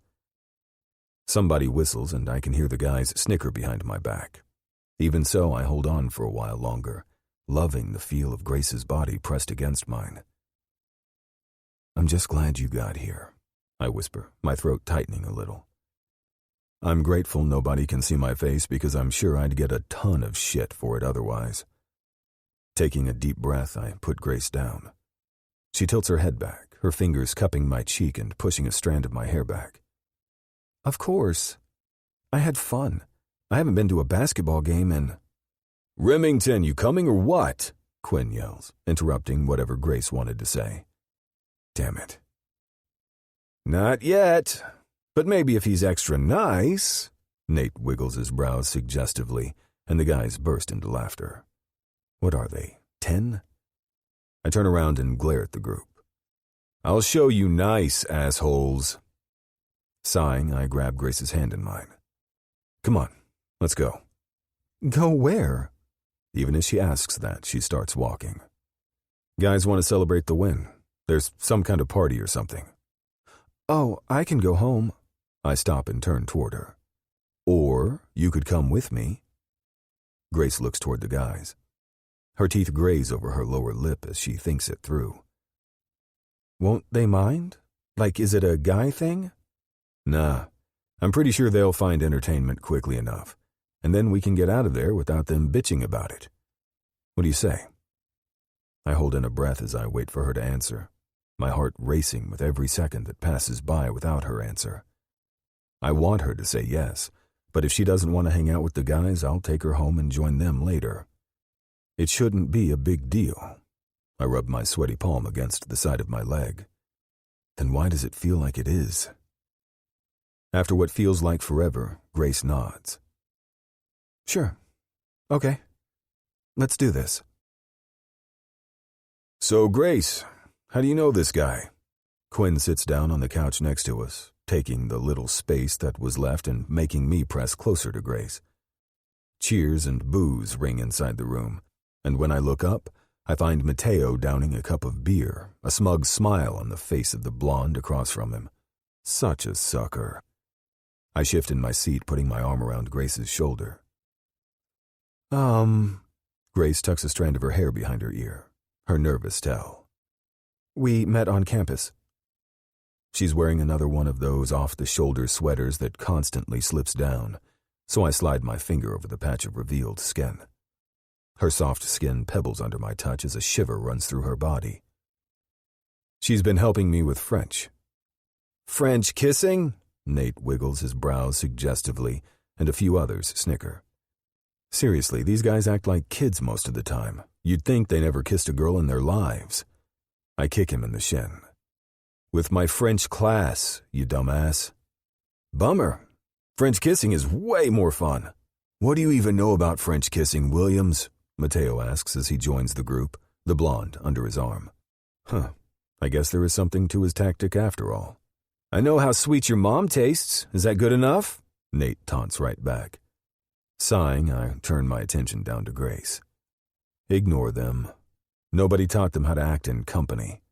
Somebody whistles and I can hear the guys snicker behind my back. Even so, I hold on for a while longer, loving the feel of Grace's body pressed against mine. I'm just glad you got here, I whisper, my throat tightening a little. I'm grateful nobody can see my face because I'm sure I'd get a ton of shit for it otherwise. Taking a deep breath, I put Grace down. She tilts her head back, her fingers cupping my cheek and pushing a strand of my hair back. Of course. I had fun. I haven't been to a basketball game in... Remington, you coming or what? Quinn yells, interrupting whatever Grace wanted to say. Damn it. Not yet. But maybe if he's extra nice... Nate wiggles his brows suggestively, and the guys burst into laughter. What are they, 10? I turn around and glare at the group. I'll show you nice, assholes. Sighing, I grab Grace's hand in mine. Come on, let's go. Go where? Even as she asks that, she starts walking. Guys want to celebrate the win. There's some kind of party or something. Oh, I can go home. I stop and turn toward her. Or you could come with me. Grace looks toward the guys. Her teeth graze over her lower lip as she thinks it through. Won't they mind? Like, is it a guy thing? Nah, I'm pretty sure they'll find entertainment quickly enough, and then we can get out of there without them bitching about it. What do you say? I hold in a breath as I wait for her to answer, my heart racing with every second that passes by without her answer. I want her to say yes, but if she doesn't want to hang out with the guys, I'll take her home and join them later. It shouldn't be a big deal. I rub my sweaty palm against the side of my leg. Then why does it feel like it is? After what feels like forever, Grace nods. Sure. Okay. Let's do this. So, Grace, how do you know this guy? Quinn sits down on the couch next to us, taking the little space that was left and making me press closer to Grace. Cheers and boos ring inside the room, and when I look up, I find Mateo downing a cup of beer, a smug smile on the face of the blonde across from him. Such a sucker. I shift in my seat, putting my arm around Grace's shoulder. Grace tucks a strand of her hair behind her ear, her nervous tell. We met on campus. She's wearing another one of those off-the-shoulder sweaters that constantly slips down, so I slide my finger over the patch of revealed skin. Her soft skin pebbles under my touch as a shiver runs through her body. She's been helping me with French. French kissing? Nate wiggles his brows suggestively, and a few others snicker. Seriously, these guys act like kids most of the time. You'd think they never kissed a girl in their lives. I kick him in the shin. With my French class, you dumbass. Bummer. French kissing is way more fun. What do you even know about French kissing, Williams? Mateo asks as he joins the group, the blonde under his arm. I guess there is something to his tactic after all. I know how sweet your mom tastes. Is that good enough? Nate taunts right back. Sighing, I turn my attention down to Grace. Ignore them. Nobody taught them how to act in company.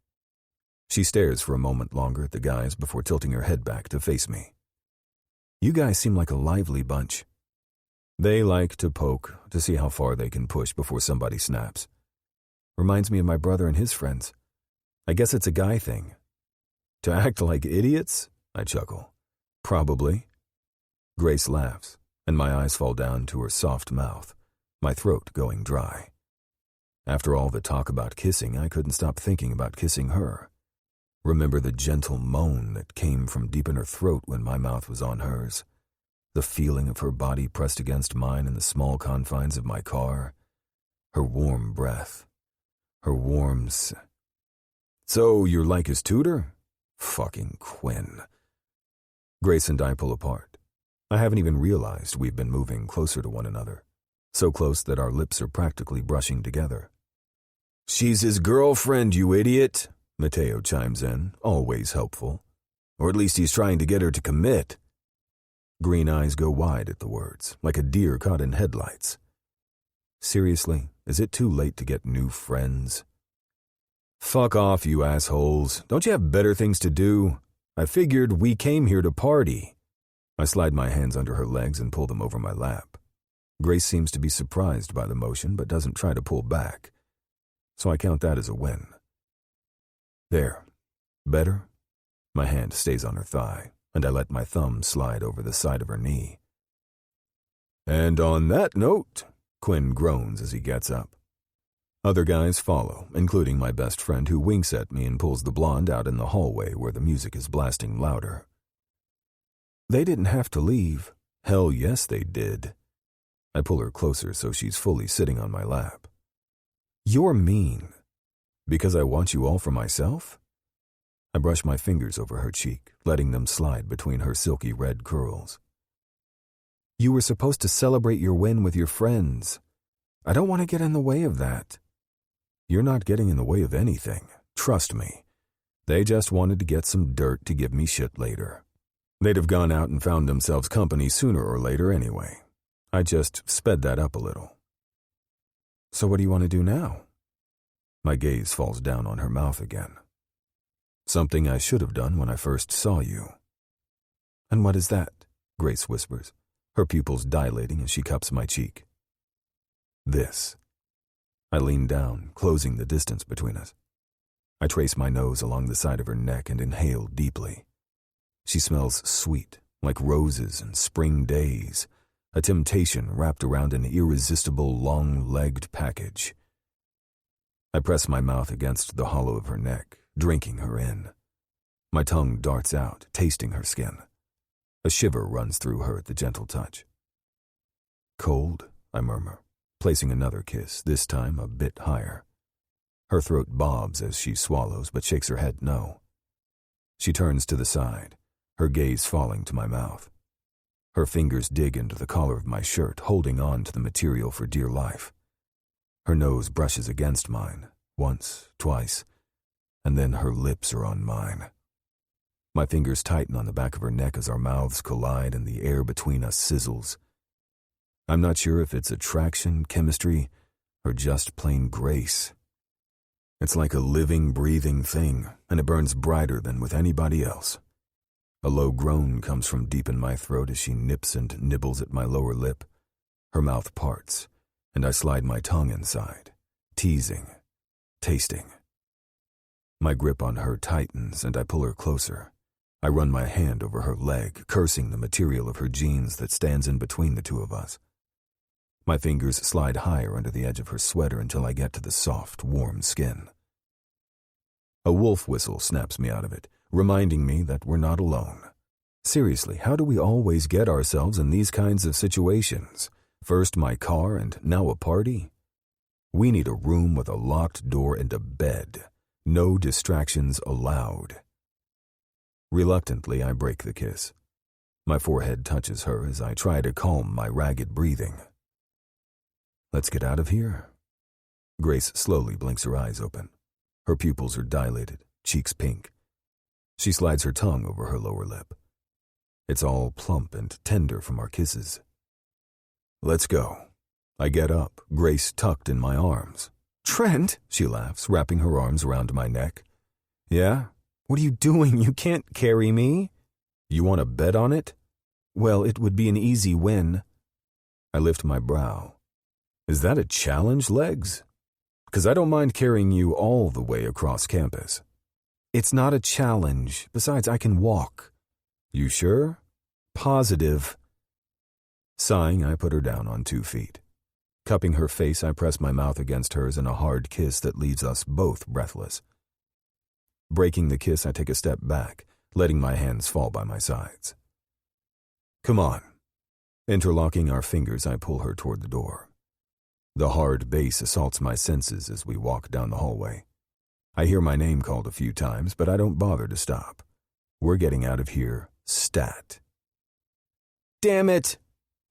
She stares for a moment longer at the guys before tilting her head back to face me. You guys seem like a lively bunch. They like to poke to see how far they can push before somebody snaps. Reminds me of my brother and his friends. I guess it's a guy thing. To act like idiots? I chuckle. Probably. Grace laughs, and my eyes fall down to her soft mouth, my throat going dry. After all the talk about kissing, I couldn't stop thinking about kissing her. Remember the gentle moan that came from deep in her throat when my mouth was on hers. The feeling of her body pressed against mine in the small confines of my car. Her warm breath. Her warm So you're like his tutor? Fucking Quinn. Grace and I pull apart. I haven't even realized we've been moving closer to one another. So close that our lips are practically brushing together. She's his girlfriend, you idiot, Mateo chimes in, always helpful. Or at least he's trying to get her to commit. Green eyes go wide at the words, like a deer caught in headlights. Seriously, is it too late to get new friends? Fuck off, you assholes. Don't you have better things to do? I figured we came here to party. I slide my hands under her legs and pull them over my lap. Grace seems to be surprised by the motion, but doesn't try to pull back. So I count that as a win. There. Better? My hand stays on her thigh, and I let my thumb slide over the side of her knee. And on that note, Quinn groans as he gets up. Other guys follow, including my best friend who winks at me and pulls the blonde out in the hallway where the music is blasting louder. They didn't have to leave. Hell yes, they did. I pull her closer so she's fully sitting on my lap. You're mean. Because I want you all for myself? I brush my fingers over her cheek, letting them slide between her silky red curls. You were supposed to celebrate your win with your friends. I don't want to get in the way of that. You're not getting in the way of anything. Trust me. They just wanted to get some dirt to give me shit later. They'd have gone out and found themselves company sooner or later anyway. I just sped that up a little. So what do you want to do now? My gaze falls down on her mouth again. Something I should have done when I first saw you. And what is that? Grace whispers, her pupils dilating as she cups my cheek. This. I lean down, closing the distance between us. I trace my nose along the side of her neck and inhale deeply. She smells sweet, like roses and spring days, a temptation wrapped around an irresistible long-legged package. I press my mouth against the hollow of her neck, drinking her in. My tongue darts out, tasting her skin. A shiver runs through her at the gentle touch. Cold, I murmur. placing another kiss, this time a bit higher. Her throat bobs as she swallows, but shakes her head no. She turns to the side, her gaze falling to my mouth. Her fingers dig into the collar of my shirt, holding on to the material for dear life. Her nose brushes against mine, once, twice, and then her lips are on mine. My fingers tighten on the back of her neck as our mouths collide and the air between us sizzles. I'm not sure if it's attraction, chemistry, or just plain grace. It's like a living, breathing thing, and it burns brighter than with anybody else. A low groan comes from deep in my throat as she nips and nibbles at my lower lip. Her mouth parts, and I slide my tongue inside, teasing, tasting. My grip on her tightens, and I pull her closer. I run my hand over her leg, cursing the material of her jeans that stands in between the two of us. My fingers slide higher under the edge of her sweater until I get to the soft, warm skin. A wolf whistle snaps me out of it, reminding me that we're not alone. Seriously, how do we always get ourselves in these kinds of situations? First my car and now a party? We need a room with a locked door and a bed. No distractions allowed. Reluctantly, I break the kiss. My forehead touches her as I try to calm my ragged breathing. Let's get out of here. Grace slowly blinks her eyes open. Her pupils are dilated, cheeks pink. She slides her tongue over her lower lip. It's all plump and tender from our kisses. Let's go. I get up, Grace tucked in my arms. Trent, she laughs, wrapping her arms around my neck. Yeah? What are you doing? You can't carry me. You want to bet on it? Well, it would be an easy win. I lift my brow. Is that a challenge, Legs? Because I don't mind carrying you all the way across campus. It's not a challenge. Besides, I can walk. You sure? Positive. Sighing, I put her down on 2 feet. Cupping her face, I press my mouth against hers in a hard kiss that leaves us both breathless. Breaking the kiss, I take a step back, letting my hands fall by my sides. Come on. Interlocking our fingers, I pull her toward the door. The hard bass assaults my senses as we walk down the hallway. I hear my name called a few times, but I don't bother to stop. We're getting out of here, stat. Damn it!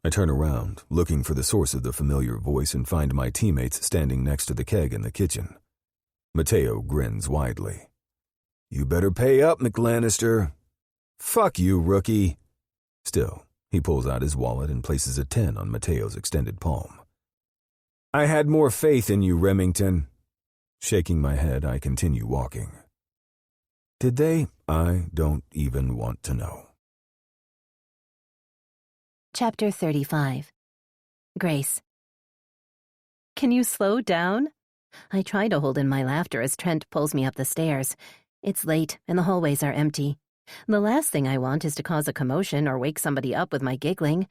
I turn around, looking for the source of the familiar voice, and find my teammates standing next to the keg in the kitchen. Mateo grins widely. You better pay up, McLannister. Fuck you, rookie. Still, he pulls out his wallet and places a 10 on Mateo's extended palm. I had more faith in you, Remington. Shaking my head, I continue walking. Did they? I don't even want to know. Chapter 35. Grace. Can you slow down? I try to hold in my laughter as Trent pulls me up the stairs. It's late and the hallways are empty. The last thing I want is to cause a commotion or wake somebody up with my giggling.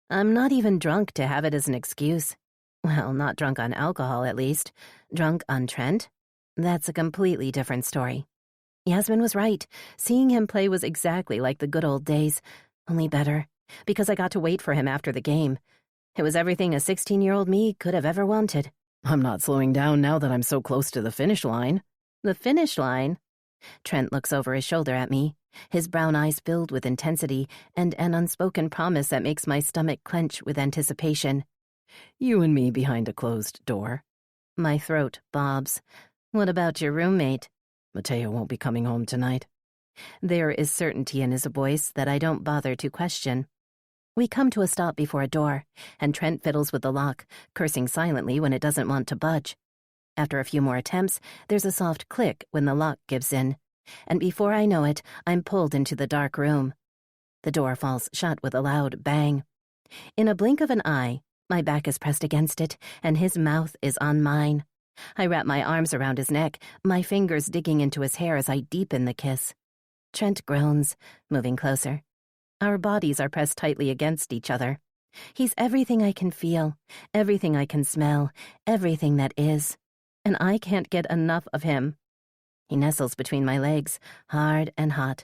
I'm not even drunk to have it as an excuse. Well, not drunk on alcohol, at least. Drunk on Trent? That's a completely different story. Yasmin was right. Seeing him play was exactly like the good old days, only better, because I got to wait for him after the game. It was everything a 16-year-old me could have ever wanted. I'm not slowing down now that I'm so close to the finish line. The finish line? Trent looks over his shoulder at me, his brown eyes filled with intensity and an unspoken promise that makes my stomach clench with anticipation. You and me behind a closed door. My throat bobs. What about your roommate? Mateo won't be coming home tonight. There is certainty in his voice that I don't bother to question. We come to a stop before a door, and Trent fiddles with the lock, cursing silently when it doesn't want to budge. After a few more attempts, there's a soft click when the lock gives in, and before I know it, I'm pulled into the dark room. The door falls shut with a loud bang. In a blink of an eye, my back is pressed against it, and his mouth is on mine. I wrap my arms around his neck, my fingers digging into his hair as I deepen the kiss. Trent groans, moving closer. Our bodies are pressed tightly against each other. He's everything I can feel, everything I can smell, everything that is. And I can't get enough of him. He nestles between my legs, hard and hot.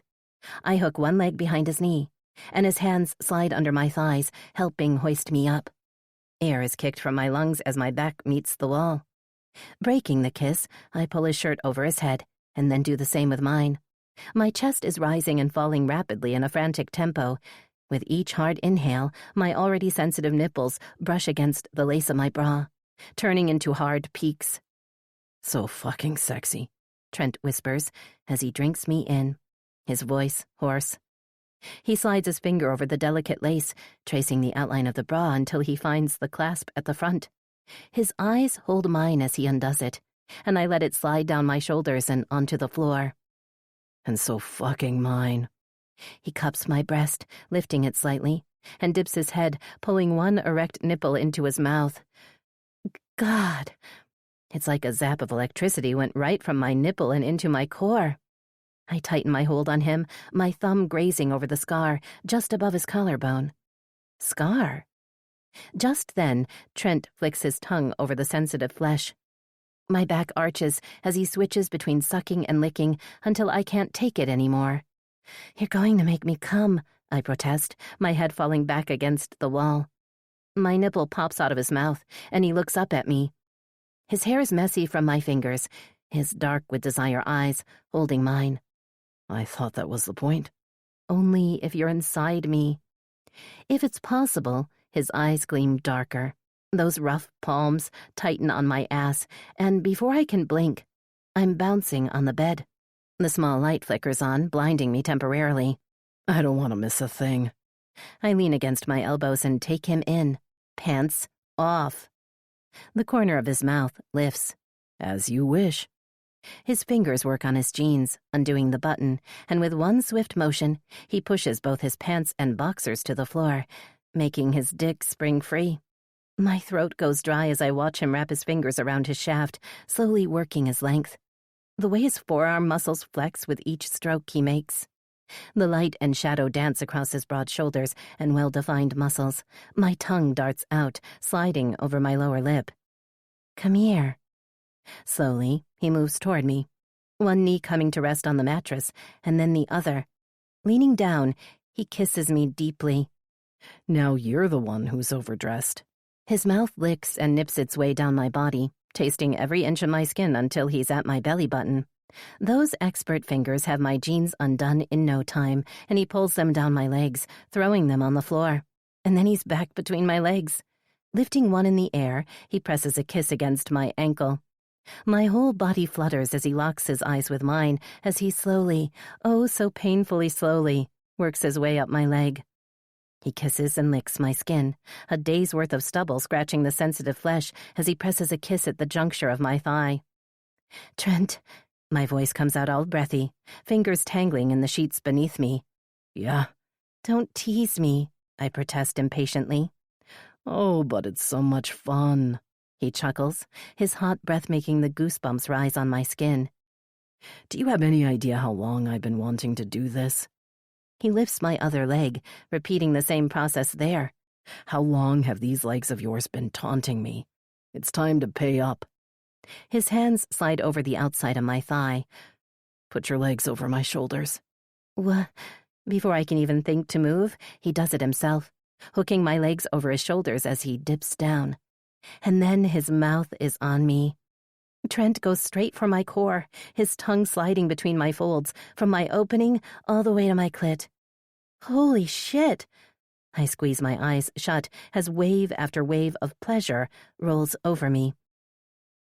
I hook one leg behind his knee, and his hands slide under my thighs, helping hoist me up. Air is kicked from my lungs as my back meets the wall. Breaking the kiss, I pull his shirt over his head, and then do the same with mine. My chest is rising and falling rapidly in a frantic tempo. With each hard inhale, my already sensitive nipples brush against the lace of my bra, turning into hard peaks. So fucking sexy, Trent whispers as he drinks me in, his voice hoarse. He slides his finger over the delicate lace, tracing the outline of the bra until he finds the clasp at the front. His eyes hold mine as he undoes it, and I let it slide down my shoulders and onto the floor. And so fucking mine. He cups my breast, lifting it slightly, and dips his head, pulling one erect nipple into his mouth. God! It's like a zap of electricity went right from my nipple and into my core. I tighten my hold on him, my thumb grazing over the scar just above his collarbone. Scar? Just then, Trent flicks his tongue over the sensitive flesh. My back arches as he switches between sucking and licking until I can't take it anymore. You're going to make me come, I protest, my head falling back against the wall. My nipple pops out of his mouth, and he looks up at me. His hair is messy from my fingers, his dark with desire eyes holding mine. I thought that was the point. Only if you're inside me. If it's possible, his eyes gleam darker. Those rough palms tighten on my ass, and before I can blink, I'm bouncing on the bed. The small light flickers on, blinding me temporarily. I don't want to miss a thing. I lean against my elbows and take him in, pants off. The corner of his mouth lifts. As you wish. His fingers work on his jeans, undoing the button, and with one swift motion, he pushes both his pants and boxers to the floor, making his dick spring free. My throat goes dry as I watch him wrap his fingers around his shaft, slowly working his length. The way his forearm muscles flex with each stroke he makes. The light and shadow dance across his broad shoulders and well-defined muscles. My tongue darts out, sliding over my lower lip. Come here. Slowly, he moves toward me, one knee coming to rest on the mattress, and then the other. Leaning down, he kisses me deeply. Now you're the one who's overdressed. His mouth licks and nips its way down my body, tasting every inch of my skin until he's at my belly button. Those expert fingers have my jeans undone in no time, and he pulls them down my legs, throwing them on the floor. And then he's back between my legs. Lifting one in the air, he presses a kiss against my ankle. My whole body flutters as he locks his eyes with mine as he slowly, oh so painfully slowly, works his way up my leg. He kisses and licks my skin, a day's worth of stubble scratching the sensitive flesh as he presses a kiss at the juncture of my thigh. Trent, my voice comes out all breathy, fingers tangling in the sheets beneath me. Yeah? Don't tease me, I protest impatiently. Oh, but it's so much fun. He chuckles, his hot breath making the goosebumps rise on my skin. Do you have any idea how long I've been wanting to do this? He lifts my other leg, repeating the same process there. How long have these legs of yours been taunting me? It's time to pay up. His hands slide over the outside of my thigh. Put your legs over my shoulders. Before I can even think to move, he does it himself, hooking my legs over his shoulders as he dips down. And then his mouth is on me. Trent goes straight for my core, his tongue sliding between my folds, from my opening all the way to my clit. Holy shit! I squeeze my eyes shut as wave after wave of pleasure rolls over me.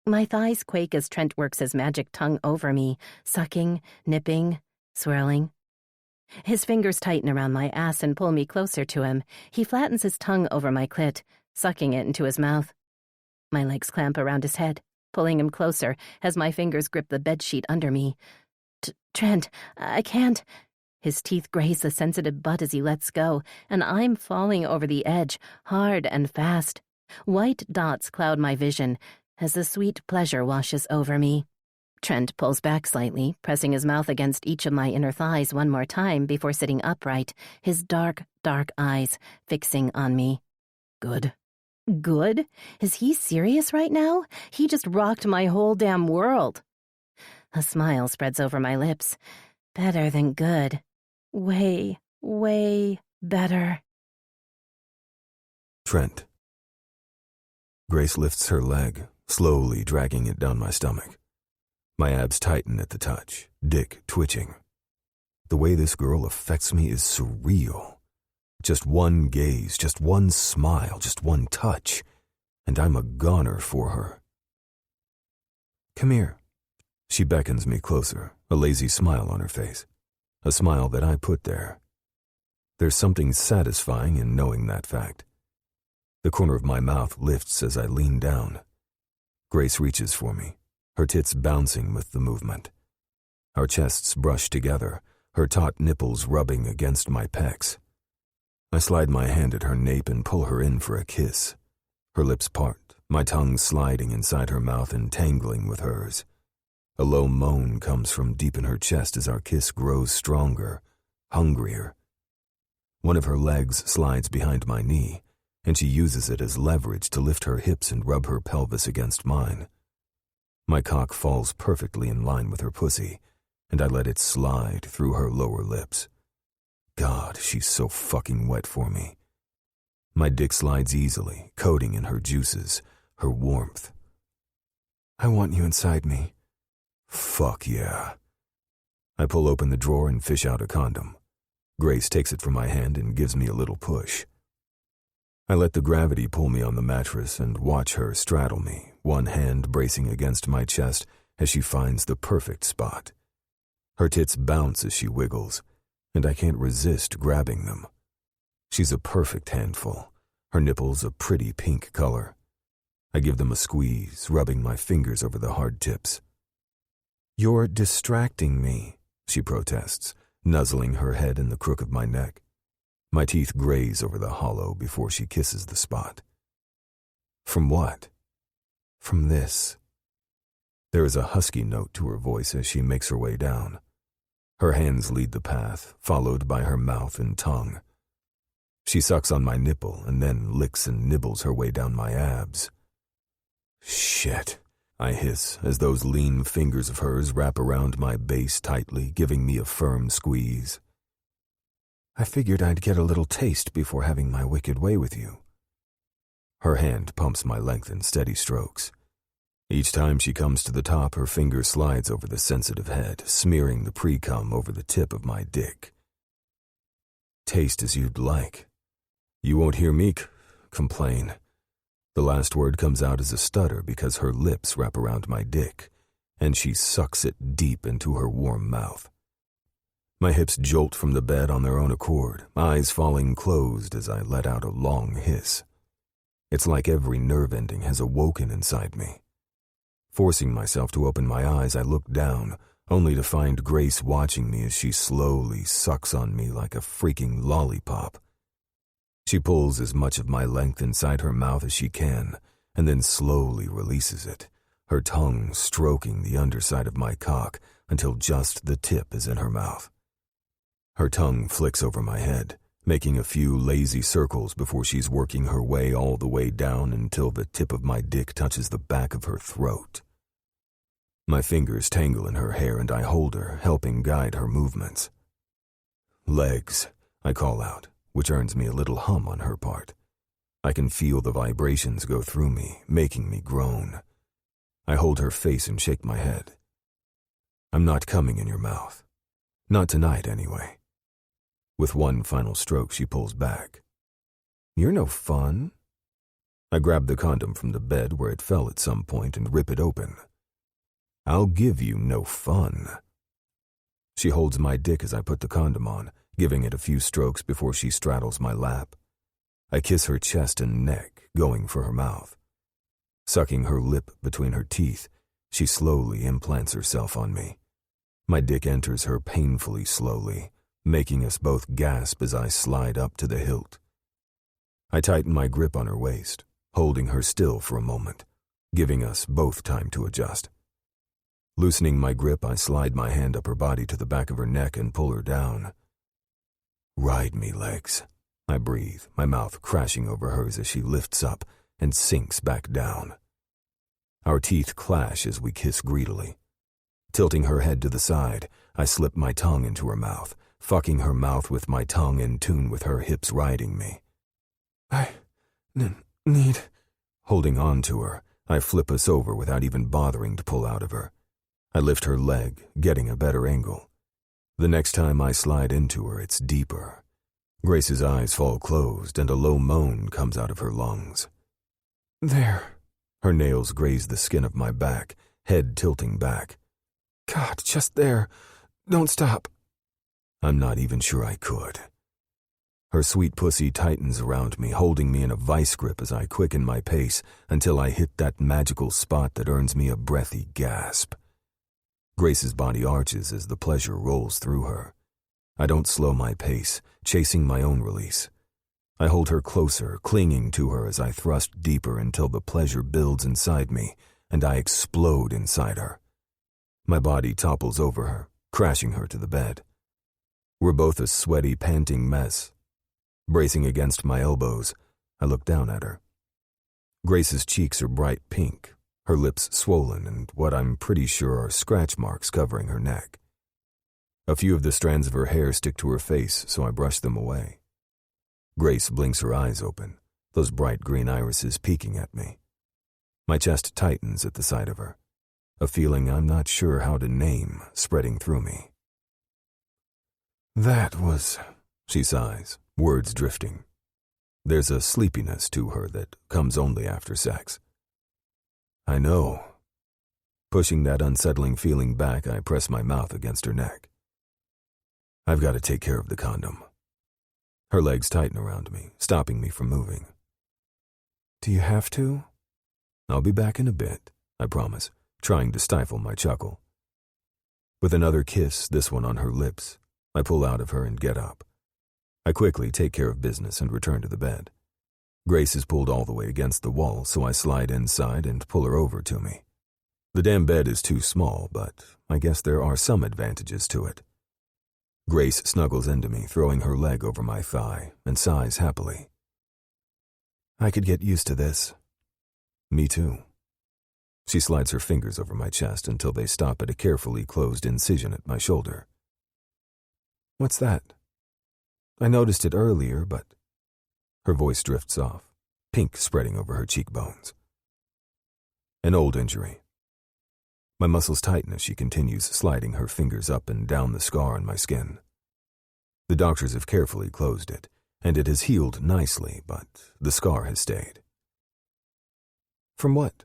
My thighs quake as Trent works his magic tongue over me, sucking, nipping, swirling. His fingers tighten around my ass and pull me closer to him. He flattens his tongue over my clit, sucking it into his mouth. My legs clamp around his head, pulling him closer as my fingers grip the bedsheet under me. Trent, I can't. His teeth graze the sensitive butt as he lets go, and I'm falling over the edge, hard and fast. White dots cloud my vision as the sweet pleasure washes over me. Trent pulls back slightly, pressing his mouth against each of my inner thighs one more time before sitting upright, his dark, dark eyes fixing on me. Good. Good? Is he serious right now? He just rocked my whole damn world. A smile spreads over my lips. Better than good. Way, way better. Trent. Grace lifts her leg, slowly dragging it down my stomach. My abs tighten at the touch, dick twitching. The way this girl affects me is surreal. Just one gaze, just one smile, just one touch, and I'm a goner for her. Come here. She beckons me closer, a lazy smile on her face, a smile that I put there. There's something satisfying in knowing that fact. The corner of my mouth lifts as I lean down. Grace reaches for me, her tits bouncing with the movement. Our chests brush together, her taut nipples rubbing against my pecs. I slide my hand at her nape and pull her in for a kiss. Her lips part, my tongue sliding inside her mouth and tangling with hers. A low moan comes from deep in her chest as our kiss grows stronger, hungrier. One of her legs slides behind my knee, and she uses it as leverage to lift her hips and rub her pelvis against mine. My cock falls perfectly in line with her pussy, and I let it slide through her lower lips. God, she's so fucking wet for me. My dick slides easily, coating in her juices, her warmth. I want you inside me. Fuck yeah. I pull open the drawer and fish out a condom. Grace takes it from my hand and gives me a little push. I let the gravity pull me on the mattress and watch her straddle me, one hand bracing against my chest as she finds the perfect spot. Her tits bounce as she wiggles, and I can't resist grabbing them. She's a perfect handful, her nipples a pretty pink color. I give them a squeeze, rubbing my fingers over the hard tips. You're distracting me, she protests, nuzzling her head in the crook of my neck. My teeth graze over the hollow before she kisses the spot. From what? From this. There is a husky note to her voice as she makes her way down. Her hands lead the path, followed by her mouth and tongue. She sucks on my nipple and then licks and nibbles her way down my abs. Shit, I hiss as those lean fingers of hers wrap around my base tightly, giving me a firm squeeze. I figured I'd get a little taste before having my wicked way with you. Her hand pumps my length in steady strokes. Each time she comes to the top, her finger slides over the sensitive head, smearing the pre-cum over the tip of my dick. Taste as you'd like. You won't hear me complain. The last word comes out as a stutter because her lips wrap around my dick, and she sucks it deep into her warm mouth. My hips jolt from the bed on their own accord, eyes falling closed as I let out a long hiss. It's like every nerve ending has awoken inside me. Forcing myself to open my eyes, I look down, only to find Grace watching me as she slowly sucks on me like a freaking lollipop. She pulls as much of my length inside her mouth as she can, and then slowly releases it, her tongue stroking the underside of my cock until just the tip is in her mouth. Her tongue flicks over my head, making a few lazy circles before she's working her way all the way down until the tip of my dick touches the back of her throat. My fingers tangle in her hair and I hold her, helping guide her movements. Legs, I call out, which earns me a little hum on her part. I can feel the vibrations go through me, making me groan. I hold her face and shake my head. I'm not coming in your mouth. Not tonight, anyway. With one final stroke, she pulls back. You're no fun. I grab the condom from the bed where it fell at some point and rip it open. I'll give you no fun. She holds my dick as I put the condom on, giving it a few strokes before she straddles my lap. I kiss her chest and neck, going for her mouth. Sucking her lip between her teeth, she slowly implants herself on me. My dick enters her painfully slowly, making us both gasp as I slide up to the hilt. I tighten my grip on her waist, holding her still for a moment, giving us both time to adjust. Loosening my grip, I slide my hand up her body to the back of her neck and pull her down. Ride me, legs. I breathe, my mouth crashing over hers as she lifts up and sinks back down. Our teeth clash as we kiss greedily. Tilting her head to the side, I slip my tongue into her mouth, fucking her mouth with my tongue in tune with her hips riding me. I need Holding on to her, I flip us over without even bothering to pull out of her. I lift her leg, getting a better angle. The next time I slide into her, it's deeper. Grace's eyes fall closed and a low moan comes out of her lungs. There. Her nails graze the skin of my back, head tilting back. God, just there. Don't stop. I'm not even sure I could. Her sweet pussy tightens around me, holding me in a vice grip as I quicken my pace until I hit that magical spot that earns me a breathy gasp. Grace's body arches as the pleasure rolls through her. I don't slow my pace, chasing my own release. I hold her closer, clinging to her as I thrust deeper until the pleasure builds inside me and I explode inside her. My body topples over her, crashing her to the bed. We're both a sweaty, panting mess. Bracing against my elbows, I look down at her. Grace's cheeks are bright pink, her lips swollen and what I'm pretty sure are scratch marks covering her neck. A few of the strands of her hair stick to her face, so I brush them away. Grace blinks her eyes open, those bright green irises peeking at me. My chest tightens at the sight of her, a feeling I'm not sure how to name spreading through me. That was, she sighs, words drifting. There's a sleepiness to her that comes only after sex. I know. Pushing that unsettling feeling back, I press my mouth against her neck. I've got to take care of the condom. Her legs tighten around me, stopping me from moving. Do you have to? I'll be back in a bit, I promise, trying to stifle my chuckle. With another kiss, this one on her lips, I pull out of her and get up. I quickly take care of business and return to the bed. Grace is pulled all the way against the wall, so I slide inside and pull her over to me. The damn bed is too small, but I guess there are some advantages to it. Grace snuggles into me, throwing her leg over my thigh, and sighs happily. I could get used to this. Me too. She slides her fingers over my chest until they stop at a carefully closed incision at my shoulder. What's that? I noticed it earlier, but... Her voice drifts off, pink spreading over her cheekbones. An old injury. My muscles tighten as she continues sliding her fingers up and down the scar on my skin. The doctors have carefully closed it, and it has healed nicely, but the scar has stayed. From what?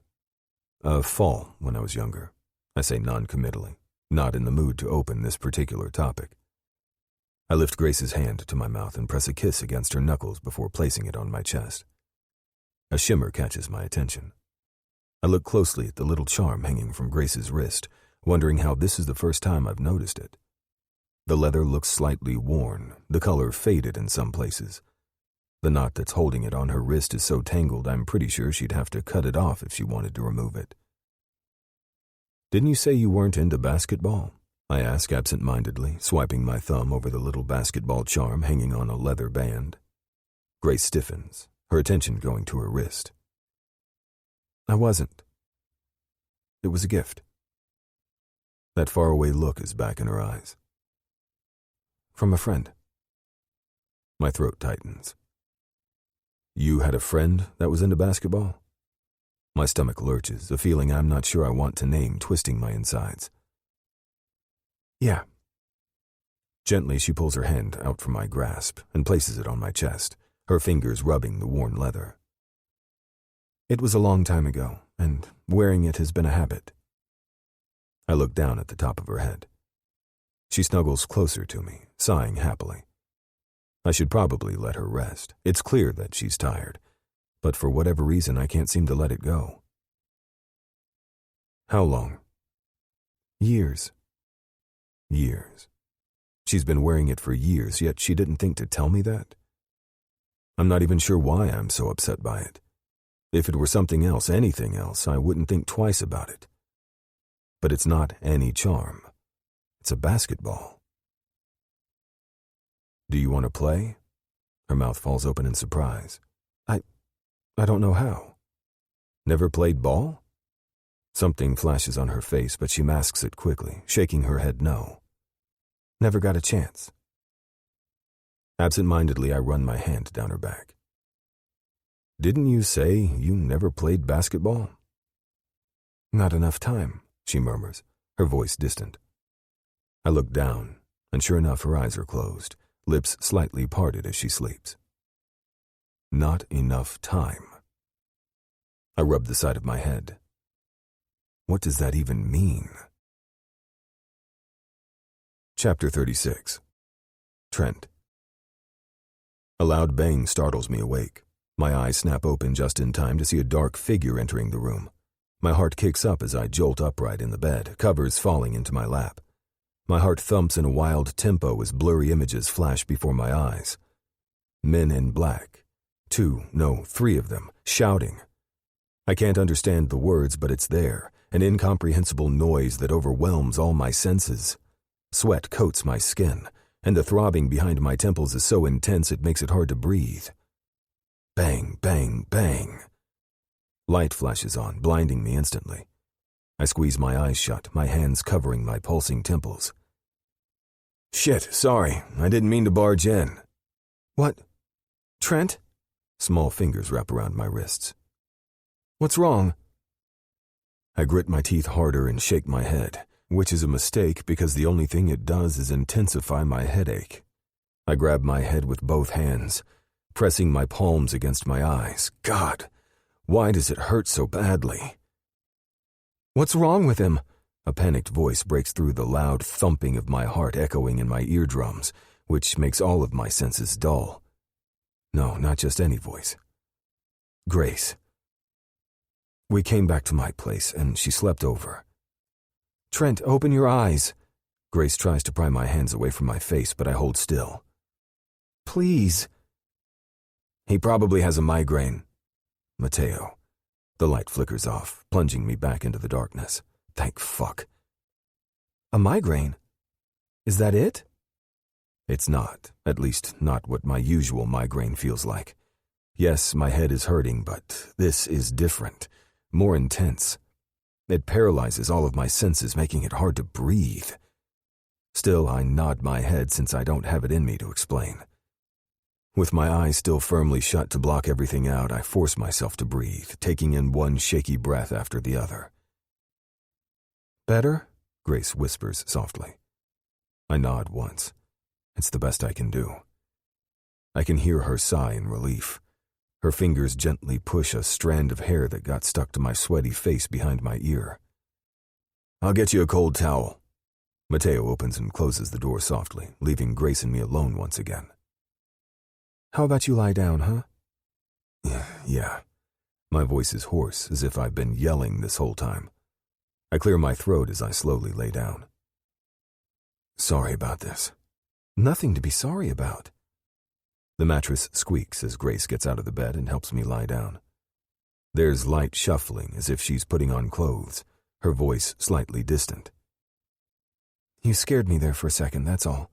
A fall when I was younger, I say non-committally, not in the mood to open this particular topic. I lift Grace's hand to my mouth and press a kiss against her knuckles before placing it on my chest. A shimmer catches my attention. I look closely at the little charm hanging from Grace's wrist, wondering how this is the first time I've noticed it. The leather looks slightly worn, the color faded in some places. The knot that's holding it on her wrist is so tangled I'm pretty sure she'd have to cut it off if she wanted to remove it. Didn't you say you weren't into basketball? I ask absent-mindedly, swiping my thumb over the little basketball charm hanging on a leather band. Grace stiffens, her attention going to her wrist. I wasn't. It was a gift. That faraway look is back in her eyes. From a friend. My throat tightens. You had a friend that was into basketball? My stomach lurches, a feeling I'm not sure I want to name twisting my insides. Yeah. Gently, she pulls her hand out from my grasp and places it on my chest, her fingers rubbing the worn leather. It was a long time ago, and wearing it has been a habit. I look down at the top of her head. She snuggles closer to me, sighing happily. I should probably let her rest. It's clear that she's tired, but for whatever reason I can't seem to let it go. How long? Years. Years. She's been wearing it for years, yet she didn't think to tell me that. I'm not even sure why I'm so upset by it. If it were something else, anything else, I wouldn't think twice about it. But it's not any charm. It's a basketball. Do you want to play? Her mouth falls open in surprise. I don't know how. Never played ball? Something flashes on her face, but she masks it quickly, shaking her head no. Never got a chance. Absent-mindedly, I run my hand down her back. Didn't you say you never played basketball? Not enough time, she murmurs, her voice distant. I look down, and sure enough her eyes are closed, lips slightly parted as she sleeps. Not enough time. I rub the side of my head. What does that even mean? Chapter 36. Trent. A loud bang startles me awake. My eyes snap open just in time to see a dark figure entering the room. My heart kicks up as I jolt upright in the bed, covers falling into my lap. My heart thumps in a wild tempo as blurry images flash before my eyes. Men in black. 3 of them, shouting. I can't understand the words, but it's there, an incomprehensible noise that overwhelms all my senses. Sweat coats my skin, and the throbbing behind my temples is so intense it makes it hard to breathe. Bang, bang, bang. Light flashes on, blinding me instantly. I squeeze my eyes shut, my hands covering my pulsing temples. Shit, sorry, I didn't mean to barge in. What? Trent? Small fingers wrap around my wrists. What's wrong? I grit my teeth harder and shake my head, which is a mistake because the only thing it does is intensify my headache. I grab my head with both hands, pressing my palms against my eyes. God, why does it hurt so badly? What's wrong with him? A panicked voice breaks through the loud thumping of my heart echoing in my eardrums, which makes all of my senses dull. No, not just any voice. Grace. We came back to my place, and she slept over. Trent, open your eyes. Grace tries to pry my hands away from my face, but I hold still. Please. He probably has a migraine. Mateo. The light flickers off, plunging me back into the darkness. Thank fuck. A migraine? Is that it? It's not, at least not what my usual migraine feels like. Yes, my head is hurting, but this is different, more intense. It paralyzes all of my senses, making it hard to breathe. Still, I nod my head since I don't have it in me to explain. With my eyes still firmly shut to block everything out, I force myself to breathe, taking in one shaky breath after the other. Better? Grace whispers softly. I nod once. It's the best I can do. I can hear her sigh in relief. Her fingers gently push a strand of hair that got stuck to my sweaty face behind my ear. I'll get you a cold towel. Mateo opens and closes the door softly, leaving Grace and me alone once again. How about you lie down, huh? Yeah. My voice is hoarse, as if I've been yelling this whole time. I clear my throat as I slowly lay down. Sorry about this. Nothing to be sorry about. The mattress squeaks as Grace gets out of the bed and helps me lie down. There's light shuffling as if she's putting on clothes, her voice slightly distant. You scared me there for a second, that's all.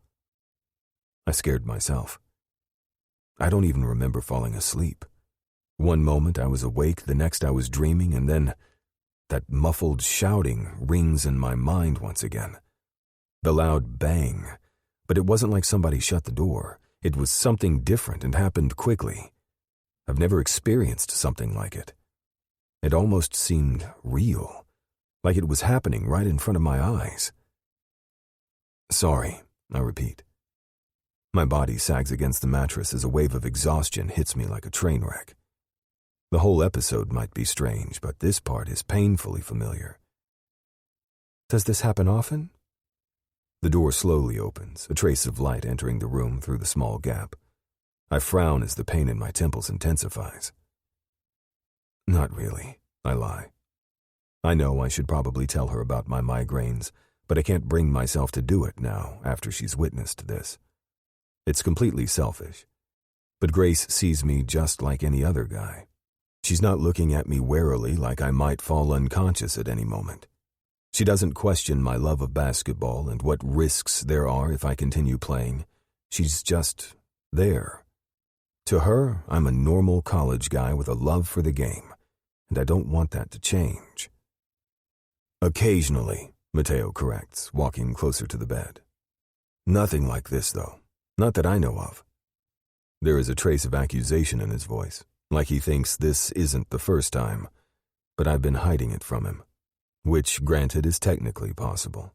I scared myself. I don't even remember falling asleep. One moment I was awake, the next I was dreaming, and then that muffled shouting rings in my mind once again. The loud bang, but it wasn't like somebody shut the door. It was something different and happened quickly. I've never experienced something like it. It almost seemed real, like it was happening right in front of my eyes. Sorry, I repeat. My body sags against the mattress as a wave of exhaustion hits me like a train wreck. The whole episode might be strange, but this part is painfully familiar. Does this happen often? The door slowly opens, a trace of light entering the room through the small gap. I frown as the pain in my temples intensifies. Not really, I lie. I know I should probably tell her about my migraines, but I can't bring myself to do it now after she's witnessed this. It's completely selfish. But Grace sees me just like any other guy. She's not looking at me warily like I might fall unconscious at any moment. She doesn't question my love of basketball and what risks there are if I continue playing. She's just there. To her, I'm a normal college guy with a love for the game, and I don't want that to change. Occasionally, Mateo corrects, walking closer to the bed. Nothing like this, though. Not that I know of. There is a trace of accusation in his voice, Like he thinks this isn't the first time, but I've been hiding it from him, which, granted, is technically possible.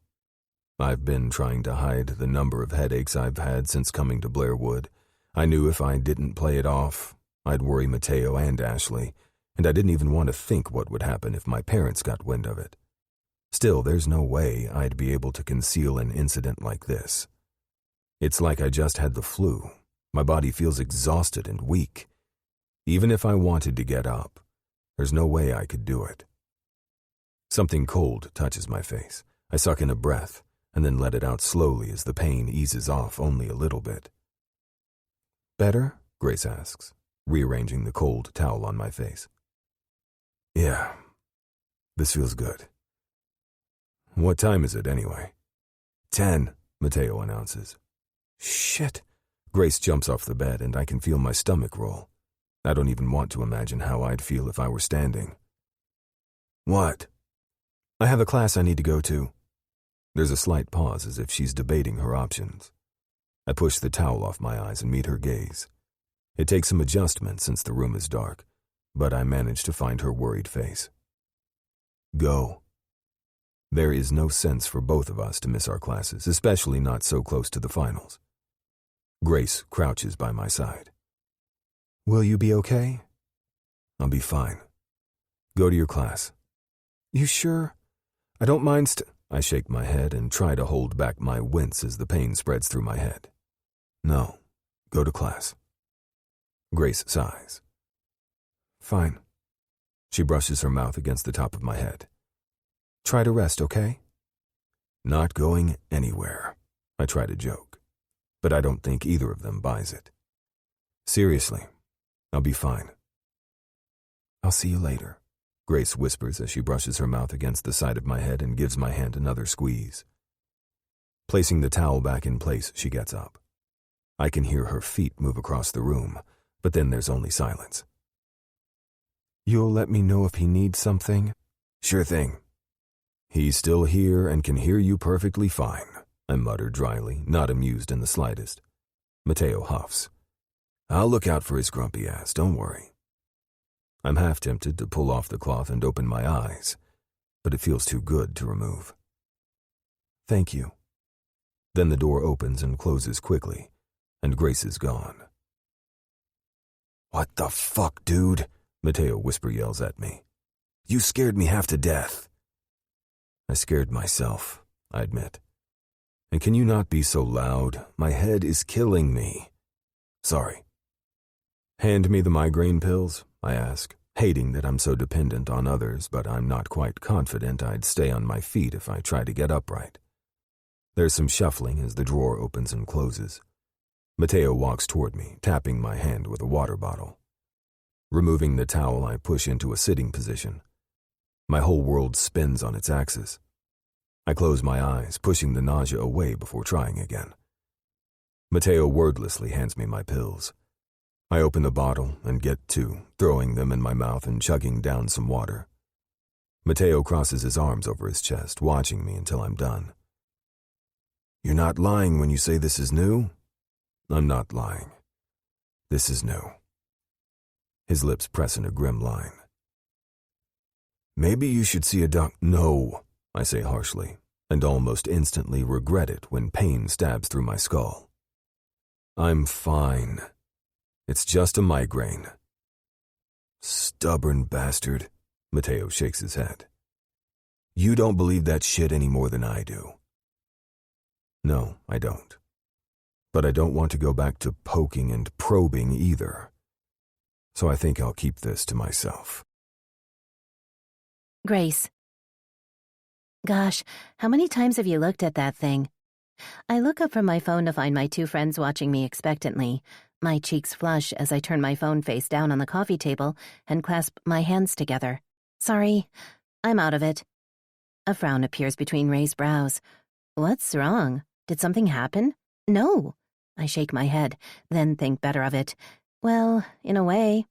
I've been trying to hide the number of headaches I've had since coming to Blairwood. I knew if I didn't play it off, I'd worry Mateo and Ashley, and I didn't even want to think what would happen if my parents got wind of it. Still, there's no way I'd be able to conceal an incident like this. It's like I just had the flu. My body feels exhausted and weak. Even if I wanted to get up, there's no way I could do it. Something cold touches my face. I suck in a breath, and then let it out slowly as the pain eases off only a little bit. "Better?" Grace asks, rearranging the cold towel on my face. "Yeah, this feels good." "What time is it, anyway?" 10, Mateo announces. "Shit." Grace jumps off the bed, and I can feel my stomach roll. I don't even want to imagine how I'd feel if I were standing. "What?" "I have a class I need to go to." There's a slight pause as if she's debating her options. I push the towel off my eyes and meet her gaze. It takes some adjustment since the room is dark, but I manage to find her worried face. "Go." There is no sense for both of us to miss our classes, especially not so close to the finals. Grace crouches by my side. "Will you be okay?" "I'll be fine. Go to your class." "You sure?" "I don't mind I shake my head and try to hold back my wince as the pain spreads through my head. "No, go to class." Grace sighs. "Fine." She brushes her mouth against the top of my head. "Try to rest, okay?" "Not going anywhere," I try to joke, but I don't think either of them buys it. "Seriously, I'll be fine." "I'll see you later," Grace whispers as she brushes her mouth against the side of my head and gives my hand another squeeze. Placing the towel back in place, she gets up. I can hear her feet move across the room, but then there's only silence. "You'll let me know if he needs something?" "Sure thing." "He's still here and can hear you perfectly fine," I mutter dryly, not amused in the slightest. Mateo huffs. "I'll look out for his grumpy ass, don't worry." I'm half tempted to pull off the cloth and open my eyes, but it feels too good to remove. "Thank you." Then the door opens and closes quickly, and Grace is gone. "What the fuck, dude?" Mateo whisper yells at me. "You scared me half to death." "I scared myself," I admit. "And can you not be so loud? My head is killing me." "Sorry." "Hand me the migraine pills?" I ask, hating that I'm so dependent on others, but I'm not quite confident I'd stay on my feet if I try to get upright. There's some shuffling as the drawer opens and closes. Mateo walks toward me, tapping my hand with a water bottle. Removing the towel, I push into a sitting position. My whole world spins on its axis. I close my eyes, pushing the nausea away before trying again. Mateo wordlessly hands me my pills. I open the bottle and get two, throwing them in my mouth and chugging down some water. Mateo crosses his arms over his chest, watching me until I'm done. "You're not lying when you say this is new?" "I'm not lying. This is new." His lips press in a grim line. "Maybe you should see a doc—" "No," I say harshly, and almost instantly regret it when pain stabs through my skull. "I'm fine. It's just a migraine." "Stubborn bastard," Mateo shakes his head. "You don't believe that shit any more than I do." No, I don't. But I don't want to go back to poking and probing either. So I think I'll keep this to myself. Grace. Gosh, how many times have you looked at that thing? I look up from my phone to find my two friends watching me expectantly. My cheeks flush as I turn my phone face down on the coffee table and clasp my hands together. Sorry, I'm out of it. A frown appears between Ray's brows. What's wrong? Did something happen? No. I shake my head, then think better of it. Well, in a way.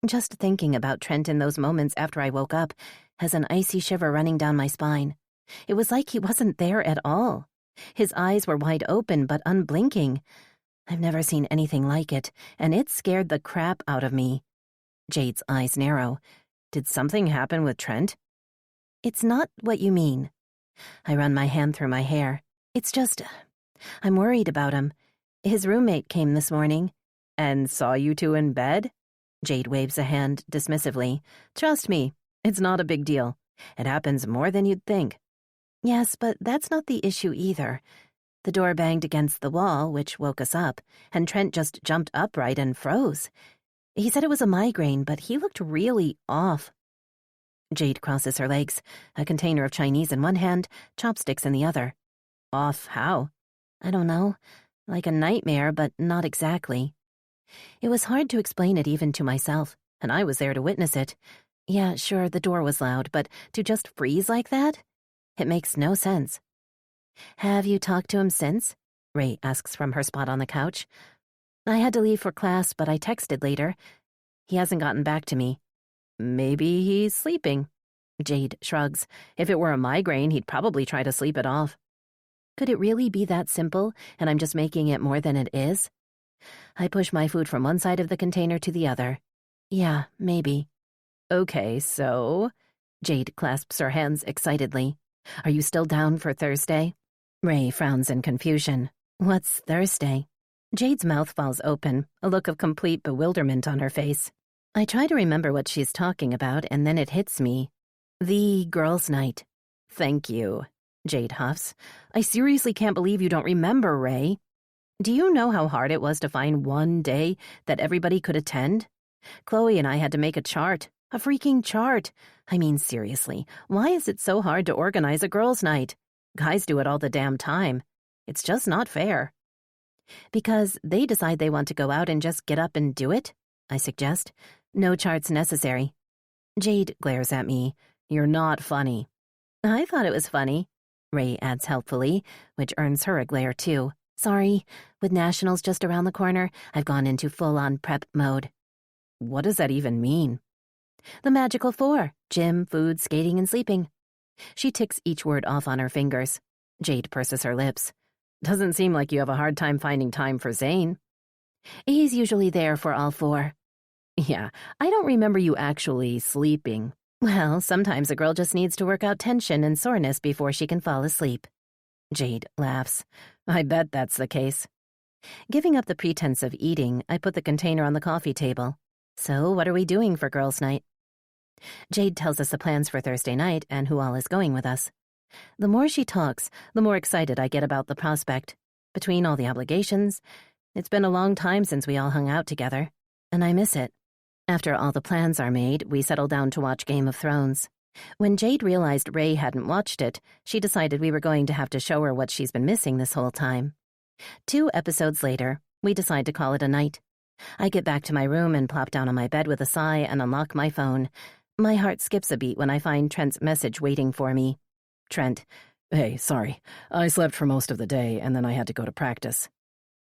Just thinking about Trent in those moments after I woke up has an icy shiver running down my spine. It was like he wasn't there at all. His eyes were wide open but unblinking. I've never seen anything like it, and it scared the crap out of me. Jade's eyes narrow. Did something happen with Trent? It's not what you mean. I run my hand through my hair. It's just, I'm worried about him. His roommate came this morning. And saw you two in bed? Jade waves a hand dismissively. Trust me, it's not a big deal. It happens more than you'd think. Yes, but that's not the issue either. The door banged against the wall, which woke us up, and Trent just jumped upright and froze. He said it was a migraine, but he looked really off. Jade crosses her legs, a container of Chinese in one hand, chopsticks in the other. Off how? I don't know. Like a nightmare, but not exactly. It was hard to explain it even to myself, and I was there to witness it. Yeah, sure, the door was loud, but to just freeze like that? It makes no sense. Have you talked to him since? Ray asks from her spot on the couch. I had to leave for class, but I texted later. He hasn't gotten back to me. Maybe he's sleeping. Jade shrugs. If it were a migraine, he'd probably try to sleep it off. Could it really be that simple, and I'm just making it more than it is? I push my food from one side of the container to the other. Yeah, maybe. Okay, so... Jade clasps her hands excitedly. Are you still down for Thursday? Ray frowns in confusion. What's Thursday? Jade's mouth falls open, a look of complete bewilderment on her face. I try to remember what she's talking about, and then it hits me. The girls' night. Thank you, Jade huffs. I seriously can't believe you don't remember, Ray. Do you know how hard it was to find one day that everybody could attend? Chloe and I had to make a chart. A freaking chart. I mean, seriously, why is it so hard to organize a girls' night? Guys do it all the damn time. It's just not fair. Because they decide they want to go out and just get up and do it, I suggest. No charts necessary. Jade glares at me. You're not funny. I thought it was funny, Ray adds helpfully, which earns her a glare too. Sorry, with nationals just around the corner, I've gone into full-on prep mode. What does that even mean? The magical four: gym, food, skating, and sleeping. She ticks each word off on her fingers. Jade purses her lips. Doesn't seem like you have a hard time finding time for Zane. He's usually there for all four. Yeah, I don't remember you actually sleeping. Well, sometimes a girl just needs to work out tension and soreness before she can fall asleep. Jade laughs. I bet that's the case. Giving up the pretense of eating, I put the container on the coffee table. So what are we doing for girls' night? Jade tells us the plans for Thursday night and who all is going with us. The more she talks, the more excited I get about the prospect. Between all the obligations, it's been a long time since we all hung out together, and I miss it. After all the plans are made, we settle down to watch Game of Thrones. When Jade realized Ray hadn't watched it, she decided we were going to have to show her what she's been missing this whole time. 2 episodes later, we decide to call it a night. I get back to my room and plop down on my bed with a sigh and unlock my phone. My heart skips a beat when I find Trent's message waiting for me. Trent, hey, sorry. I slept for most of the day, and then I had to go to practice.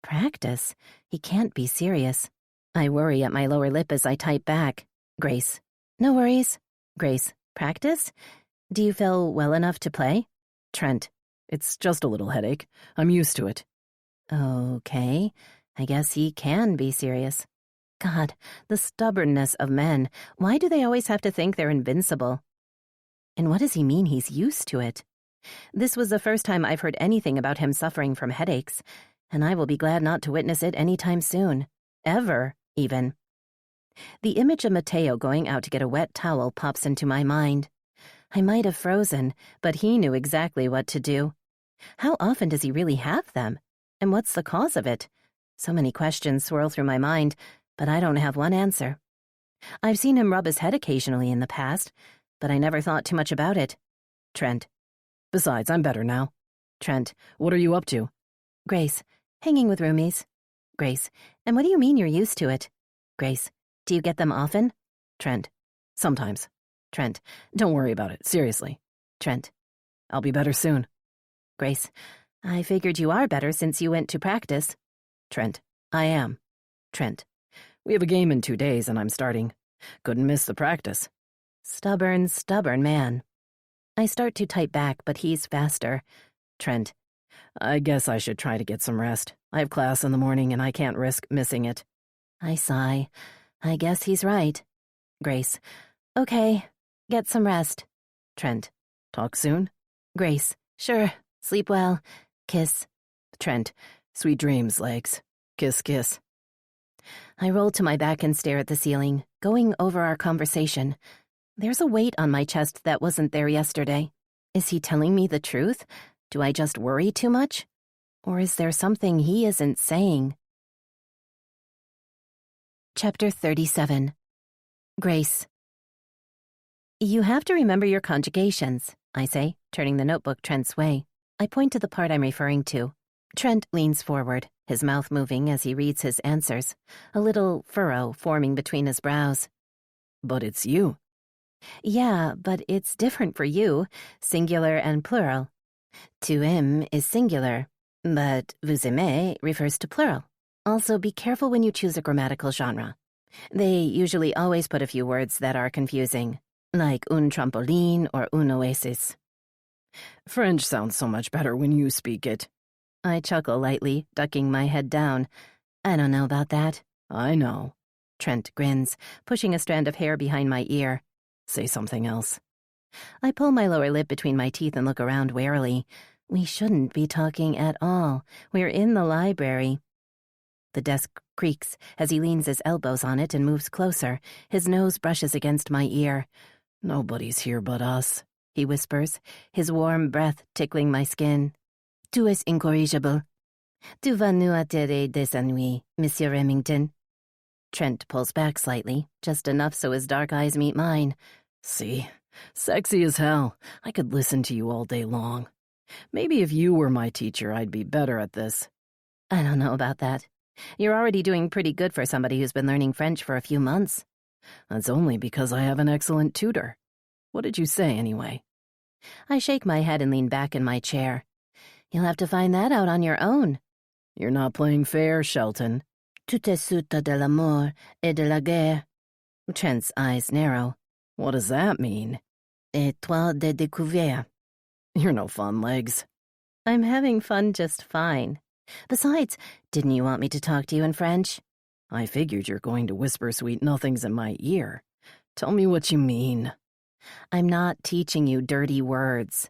Practice? He can't be serious. I worry at my lower lip as I type back. Grace. No worries. Grace. Practice? Do you feel well enough to play? Trent. It's just a little headache. I'm used to it. Okay. I guess he can be serious. God, the stubbornness of men. Why do they always have to think they're invincible? And what does he mean he's used to it? This was the first time I've heard anything about him suffering from headaches, and I will be glad not to witness it anytime soon. Ever, even. The image of Mateo going out to get a wet towel pops into my mind. I might have frozen, but he knew exactly what to do. How often does he really have them? And what's the cause of it? So many questions swirl through my mind, but I don't have one answer. I've seen him rub his head occasionally in the past, but I never thought too much about it. Trent. Besides, I'm better now. Trent. What are you up to? Grace. Hanging with roomies. Grace. And what do you mean you're used to it? Grace. Do you get them often? Trent. Sometimes. Trent. Don't worry about it, seriously. Trent. I'll be better soon. Grace. I figured you are better since you went to practice. Trent. I am. Trent. We have a game in 2 days and I'm starting. Couldn't miss the practice. Stubborn, stubborn man. I start to type back, but he's faster. Trent. I guess I should try to get some rest. I have class in the morning and I can't risk missing it. I sigh. I guess he's right. Grace. Okay, get some rest. Trent. Talk soon? Grace. Sure, sleep well. Kiss. Trent. Sweet dreams, legs. Kiss, kiss. I roll to my back and stare at the ceiling, going over our conversation. There's a weight on my chest that wasn't there yesterday. Is he telling me the truth? Do I just worry too much? Or is there something he isn't saying? Chapter 37. Grace. You have to remember your conjugations, I say, turning the notebook Trent's way. I point to the part I'm referring to. Trent leans forward, his mouth moving as he reads his answers, a little furrow forming between his brows. But it's you. Yeah, but it's different for you, singular and plural. Tu aimes is singular, but vous aimez refers to plural. Also, be careful when you choose a grammatical genre. They usually always put a few words that are confusing, like un trampoline or un oasis. French sounds so much better when you speak it. I chuckle lightly, ducking my head down. I don't know about that. I know. Trent grins, pushing a strand of hair behind my ear. Say something else. I pull my lower lip between my teeth and look around warily. We shouldn't be talking at all. We're in the library. The desk creaks as he leans his elbows on it and moves closer. His nose brushes against my ear. Nobody's here but us, he whispers, his warm breath tickling my skin. Tu es incorrigible. Tu vas nous attirer des ennuis, Monsieur Remington. Trent pulls back slightly, just enough so his dark eyes meet mine. See? Sexy as hell. I could listen to you all day long. Maybe if you were my teacher, I'd be better at this. I don't know about that. You're already doing pretty good for somebody who's been learning French for a few months. That's only because I have an excellent tutor. What did you say, anyway? I shake my head and lean back in my chair. You'll have to find that out on your own. You're not playing fair, Shelton. Tout est souta de l'amour et de la guerre. Trent's eyes narrow. What does that mean? Étoile de découvert. You're no fun, legs. I'm having fun just fine. Besides, didn't you want me to talk to you in French? I figured you're going to whisper sweet nothings in my ear. Tell me what you mean. I'm not teaching you dirty words.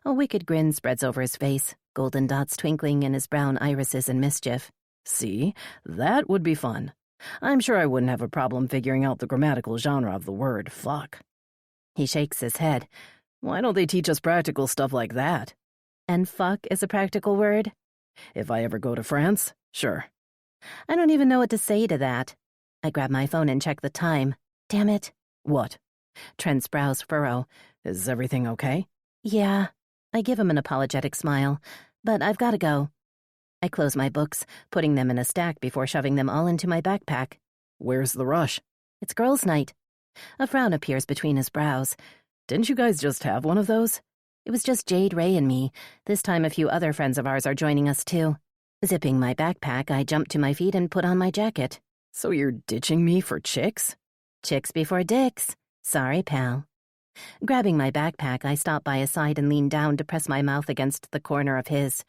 A wicked grin spreads over his face, golden dots twinkling in his brown irises in mischief. See? That would be fun. I'm sure I wouldn't have a problem figuring out the grammatical genre of the word fuck. He shakes his head. Why don't they teach us practical stuff like that? And fuck is a practical word? If I ever go to France, sure. I don't even know what to say to that. I grab my phone and check the time. Damn it. What? Trent's brows furrow. Is everything okay? Yeah. I give him an apologetic smile. But I've got to go. I close my books, putting them in a stack before shoving them all into my backpack. Where's the rush? It's girls' night. A frown appears between his brows. Didn't you guys just have one of those? It was just Jade, Ray, and me. This time a few other friends of ours are joining us, too. Zipping my backpack, I jump to my feet and put on my jacket. So you're ditching me for chicks? Chicks before dicks. Sorry, pal. Grabbing my backpack, I stop by his side and lean down to press my mouth against the corner of his.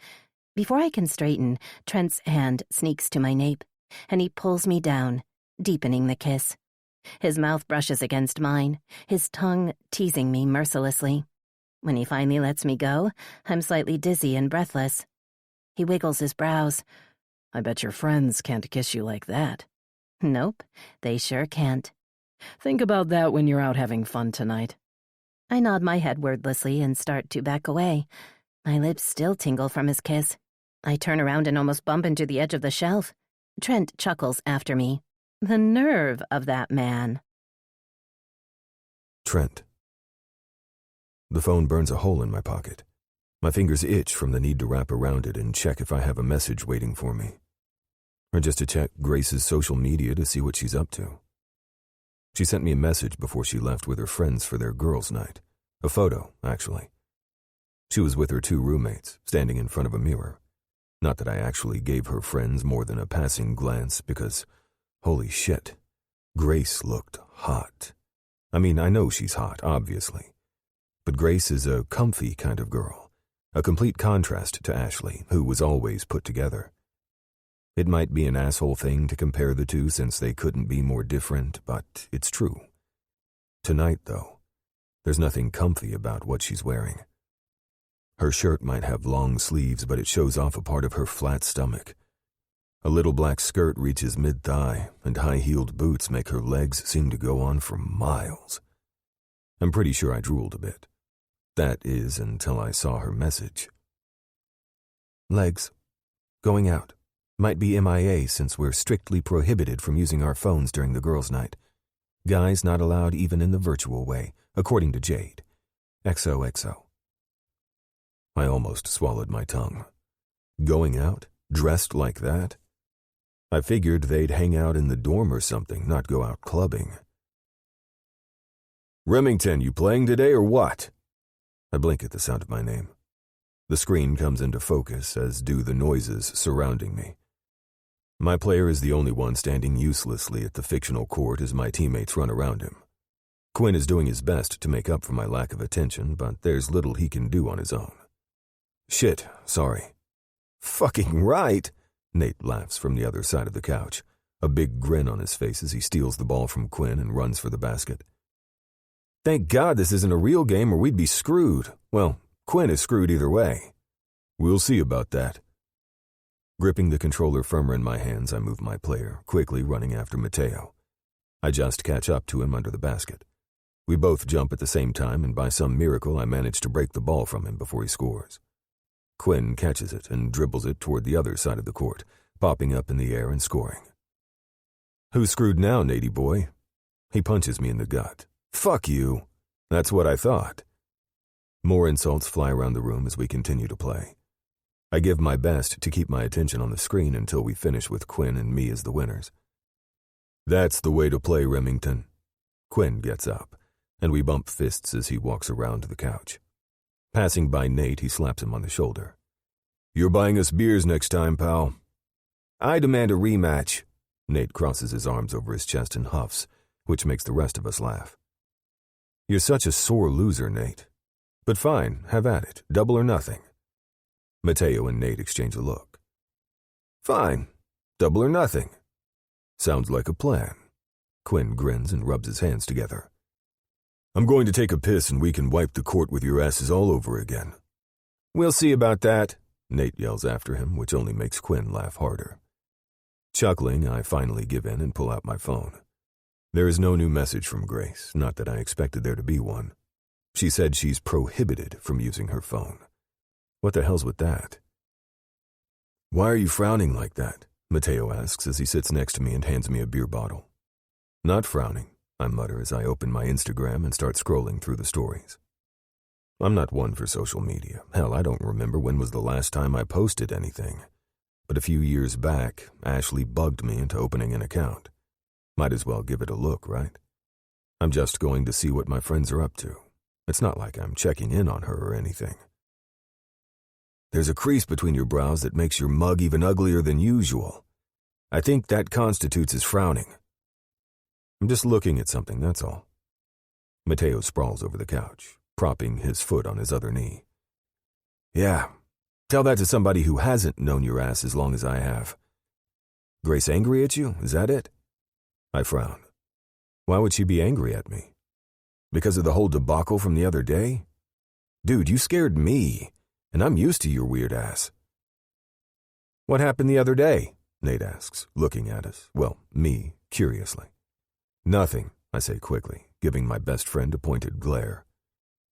Before I can straighten, Trent's hand sneaks to my nape, and he pulls me down, deepening the kiss. His mouth brushes against mine, his tongue teasing me mercilessly. When he finally lets me go, I'm slightly dizzy and breathless. He wiggles his brows. I bet your friends can't kiss you like that. Nope, they sure can't. Think about that when you're out having fun tonight. I nod my head wordlessly and start to back away. My lips still tingle from his kiss. I turn around and almost bump into the edge of the shelf. Trent chuckles after me. The nerve of that man. Trent. The phone burns a hole in my pocket. My fingers itch from the need to wrap around it and check if I have a message waiting for me. Or just to check Grace's social media to see what she's up to. She sent me a message before she left with her friends for their girls' night. A photo, actually. She was with her 2 roommates, standing in front of a mirror. Not that I actually gave her friends more than a passing glance, because, holy shit, Grace looked hot. I mean, I know she's hot, obviously. But Grace is a comfy kind of girl, a complete contrast to Ashley, who was always put together. It might be an asshole thing to compare the two since they couldn't be more different, but it's true. Tonight, though, there's nothing comfy about what she's wearing. Her shirt might have long sleeves, but it shows off a part of her flat stomach. A little black skirt reaches mid-thigh, and high-heeled boots make her legs seem to go on for miles. I'm pretty sure I drooled a bit. That is, until I saw her message. Legs. Going out. Might be MIA since we're strictly prohibited from using our phones during the girls' night. Guys not allowed even in the virtual way, according to Jade. XOXO. I almost swallowed my tongue. Going out? Dressed like that? I figured they'd hang out in the dorm or something, not go out clubbing. Remington, you playing today or what? I blink at the sound of my name. The screen comes into focus, as do the noises surrounding me. My player is the only one standing uselessly at the fictional court as my teammates run around him. Quinn is doing his best to make up for my lack of attention, but there's little he can do on his own. Shit, sorry. Fucking right, Nate laughs from the other side of the couch, a big grin on his face as he steals the ball from Quinn and runs for the basket. Thank God this isn't a real game or we'd be screwed. Well, Quinn is screwed either way. We'll see about that. Gripping the controller firmer in my hands, I move my player, quickly running after Mateo. I just catch up to him under the basket. We both jump at the same time, and by some miracle I manage to break the ball from him before he scores. Quinn catches it and dribbles it toward the other side of the court, popping up in the air and scoring. Who's screwed now, Natey boy? He punches me in the gut. Fuck you. That's what I thought. More insults fly around the room as we continue to play. I give my best to keep my attention on the screen until we finish with Quinn and me as the winners. That's the way to play, Remington. Quinn gets up, and we bump fists as he walks around to the couch. Passing by Nate, he slaps him on the shoulder. You're buying us beers next time, pal. I demand a rematch. Nate crosses his arms over his chest and huffs, which makes the rest of us laugh. You're such a sore loser, Nate. But fine, have at it, double or nothing. Mateo and Nate exchange a look. Fine, double or nothing. Sounds like a plan. Quinn grins and rubs his hands together. I'm going to take a piss and we can wipe the court with your asses all over again. We'll see about that, Nate yells after him, which only makes Quinn laugh harder. Chuckling, I finally give in and pull out my phone. There is no new message from Grace, not that I expected there to be one. She said she's prohibited from using her phone. What the hell's with that? Why are you frowning like that? Mateo asks as he sits next to me and hands me a beer bottle. Not frowning, I mutter as I open my Instagram and start scrolling through the stories. I'm not one for social media. Hell, I don't remember when was the last time I posted anything. But a few years back, Ashley bugged me into opening an account. Might as well give it a look, right? I'm just going to see what my friends are up to. It's not like I'm checking in on her or anything. There's a crease between your brows that makes your mug even uglier than usual. I think that constitutes as frowning. I'm just looking at something, that's all. Mateo sprawls over the couch, propping his foot on his other knee. Yeah, tell that to somebody who hasn't known your ass as long as I have. Grace angry at you? Is that it? I frown. Why would she be angry at me? Because of the whole debacle from the other day? Dude, you scared me, and I'm used to your weird ass. What happened the other day? Nate asks, looking at us, well, me, curiously. Nothing, I say quickly, giving my best friend a pointed glare.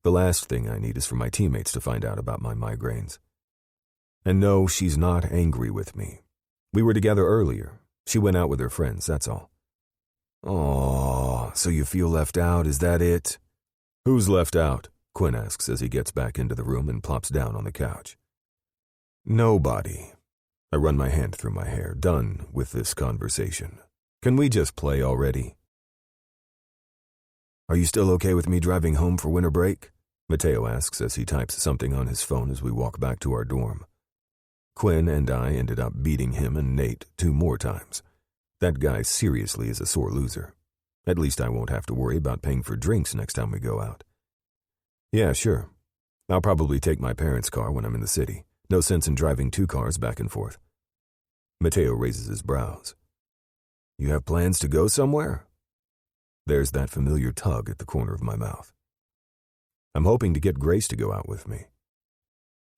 The last thing I need is for my teammates to find out about my migraines. And no, she's not angry with me. We were together earlier. She went out with her friends, that's all. Oh, so you feel left out, is that it? Who's left out? Quinn asks as he gets back into the room and plops down on the couch. Nobody. I run my hand through my hair, done with this conversation. Can we just play already? Are you still okay with me driving home for winter break? Mateo asks as he types something on his phone as we walk back to our dorm. Quinn and I ended up beating him and Nate 2 more times. That guy seriously is a sore loser. At least I won't have to worry about paying for drinks next time we go out. Yeah, sure. I'll probably take my parents' car when I'm in the city. No sense in driving 2 cars back and forth. Mateo raises his brows. You have plans to go somewhere? There's that familiar tug at the corner of my mouth. I'm hoping to get Grace to go out with me.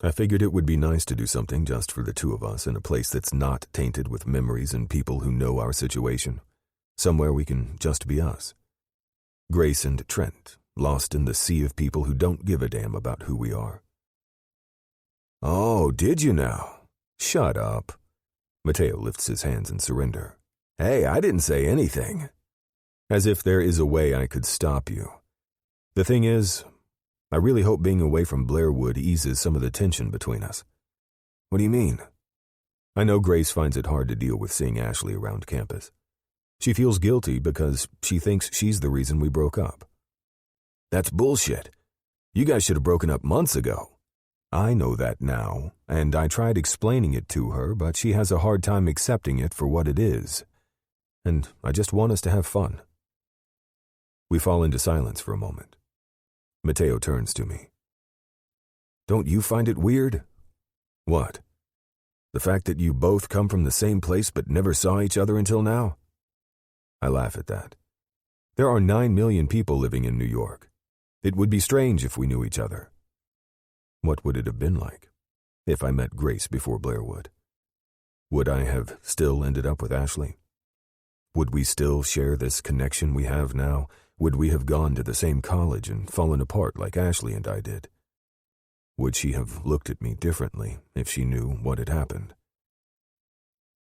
I figured it would be nice to do something just for the two of us in a place that's not tainted with memories and people who know our situation. Somewhere we can just be us. Grace and Trent, lost in the sea of people who don't give a damn about who we are. Oh, did you now? Shut up. Mateo lifts his hands in surrender. Hey, I didn't say anything. As if there is a way I could stop you. The thing is, I really hope being away from Blairwood eases some of the tension between us. What do you mean? I know Grace finds it hard to deal with seeing Ashley around campus. She feels guilty because she thinks she's the reason we broke up. That's bullshit. You guys should have broken up months ago. I know that now, and I tried explaining it to her, but she has a hard time accepting it for what it is. And I just want us to have fun. We fall into silence for a moment. Mateo turns to me. Don't you find it weird? What? The fact that you both come from the same place but never saw each other until now? I laugh at that. There are 9 million people living in New York. It would be strange if we knew each other. What would it have been like if I met Grace before Blairwood? Would I have still ended up with Ashley? Would we still share this connection we have now? Would we have gone to the same college and fallen apart like Ashley and I did? Would she have looked at me differently if she knew what had happened?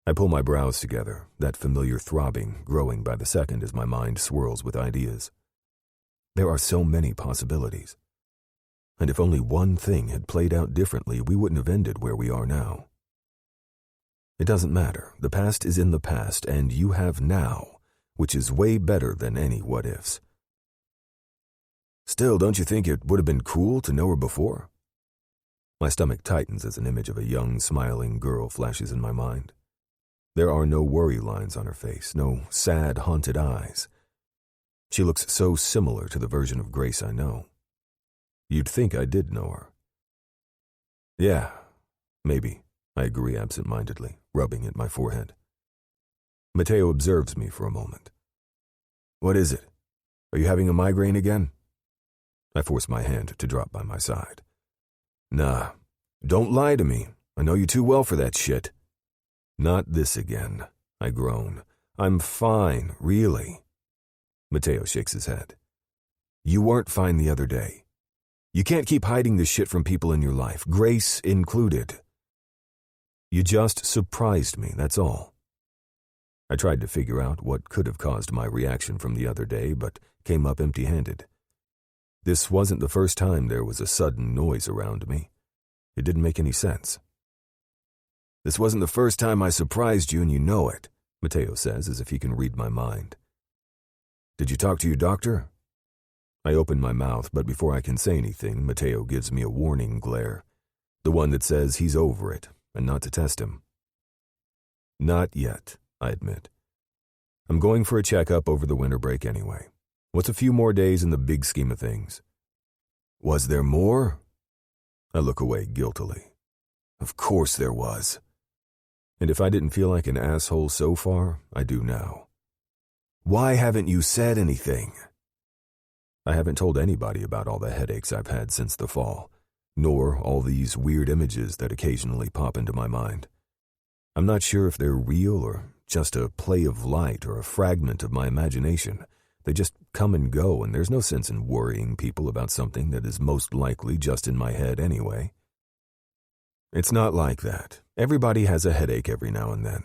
I pull my brows together, that familiar throbbing growing by the second as my mind swirls with ideas. There are so many possibilities. And if only one thing had played out differently, we wouldn't have ended where we are now. It doesn't matter. The past is in the past, and you have now, which is way better than any what-ifs. Still, don't you think it would have been cool to know her before? My stomach tightens as an image of a young, smiling girl flashes in my mind. There are no worry lines on her face, no sad, haunted eyes. She looks so similar to the version of Grace I know. You'd think I did know her. Yeah, maybe, I agree absent-mindedly, rubbing at my forehead. Mateo observes me for a moment. What is it? Are you having a migraine again? I force my hand to drop by my side. Nah, don't lie to me. I know you too well for that shit. Not this again, I groan. I'm fine, really. Mateo shakes his head. You weren't fine the other day. You can't keep hiding this shit from people in your life, Grace included. You just surprised me, that's all. I tried to figure out what could have caused my reaction from the other day, but came up empty-handed. This wasn't the first time there was a sudden noise around me. It didn't make any sense. This wasn't the first time I surprised you and you know it, Mateo says as if he can read my mind. Did you talk to your doctor? I open my mouth, but before I can say anything, Mateo gives me a warning glare, the one that says he's over it and not to test him. Not yet, I admit. I'm going for a checkup over the winter break anyway. What's a few more days in the big scheme of things? Was there more? I look away guiltily. Of course there was. And if I didn't feel like an asshole so far, I do now. Why haven't you said anything? I haven't told anybody about all the headaches I've had since the fall, nor all these weird images that occasionally pop into my mind. I'm not sure if they're real or just a play of light or a fragment of my imagination. They just come and go, and there's no sense in worrying people about something that is most likely just in my head anyway. It's not like that. Everybody has a headache every now and then.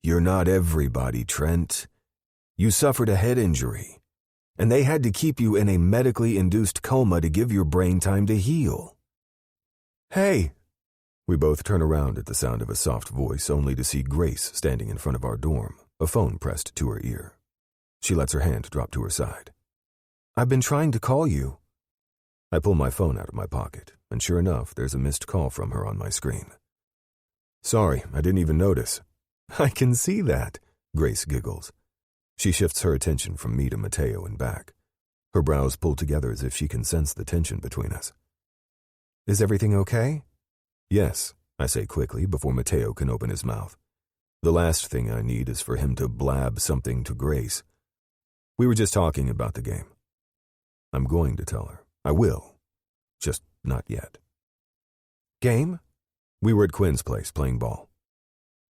You're not everybody, Trent. You suffered a head injury, and they had to keep you in a medically induced coma to give your brain time to heal. Hey! We both turn around at the sound of a soft voice, only to see Grace standing in front of our dorm, a phone pressed to her ear. She lets her hand drop to her side. I've been trying to call you. I pull my phone out of my pocket, and sure enough, there's a missed call from her on my screen. Sorry, I didn't even notice. I can see that, Grace giggles. She shifts her attention from me to Mateo and back. Her brows pull together as if she can sense the tension between us. Is everything okay? Yes, I say quickly before Mateo can open his mouth. The last thing I need is for him to blab something to Grace. We were just talking about the game. I'm going to tell her. I will. Just not yet. Game? We were at Quinn's place playing ball.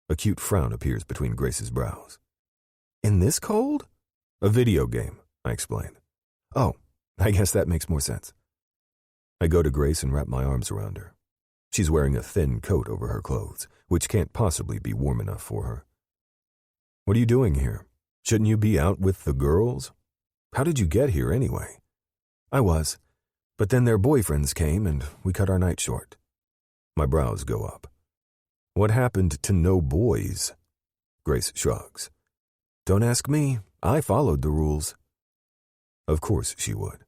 A cute frown appears between Grace's brows. In this cold? A video game, I explain. Oh, I guess that makes more sense. I go to Grace and wrap my arms around her. She's wearing a thin coat over her clothes, which can't possibly be warm enough for her. What are you doing here? Shouldn't you be out with the girls? How did you get here anyway? I was, but then their boyfriends came and we cut our night short. My brows go up. What happened to no boys? Grace shrugs. Don't ask me. I followed the rules. Of course she would.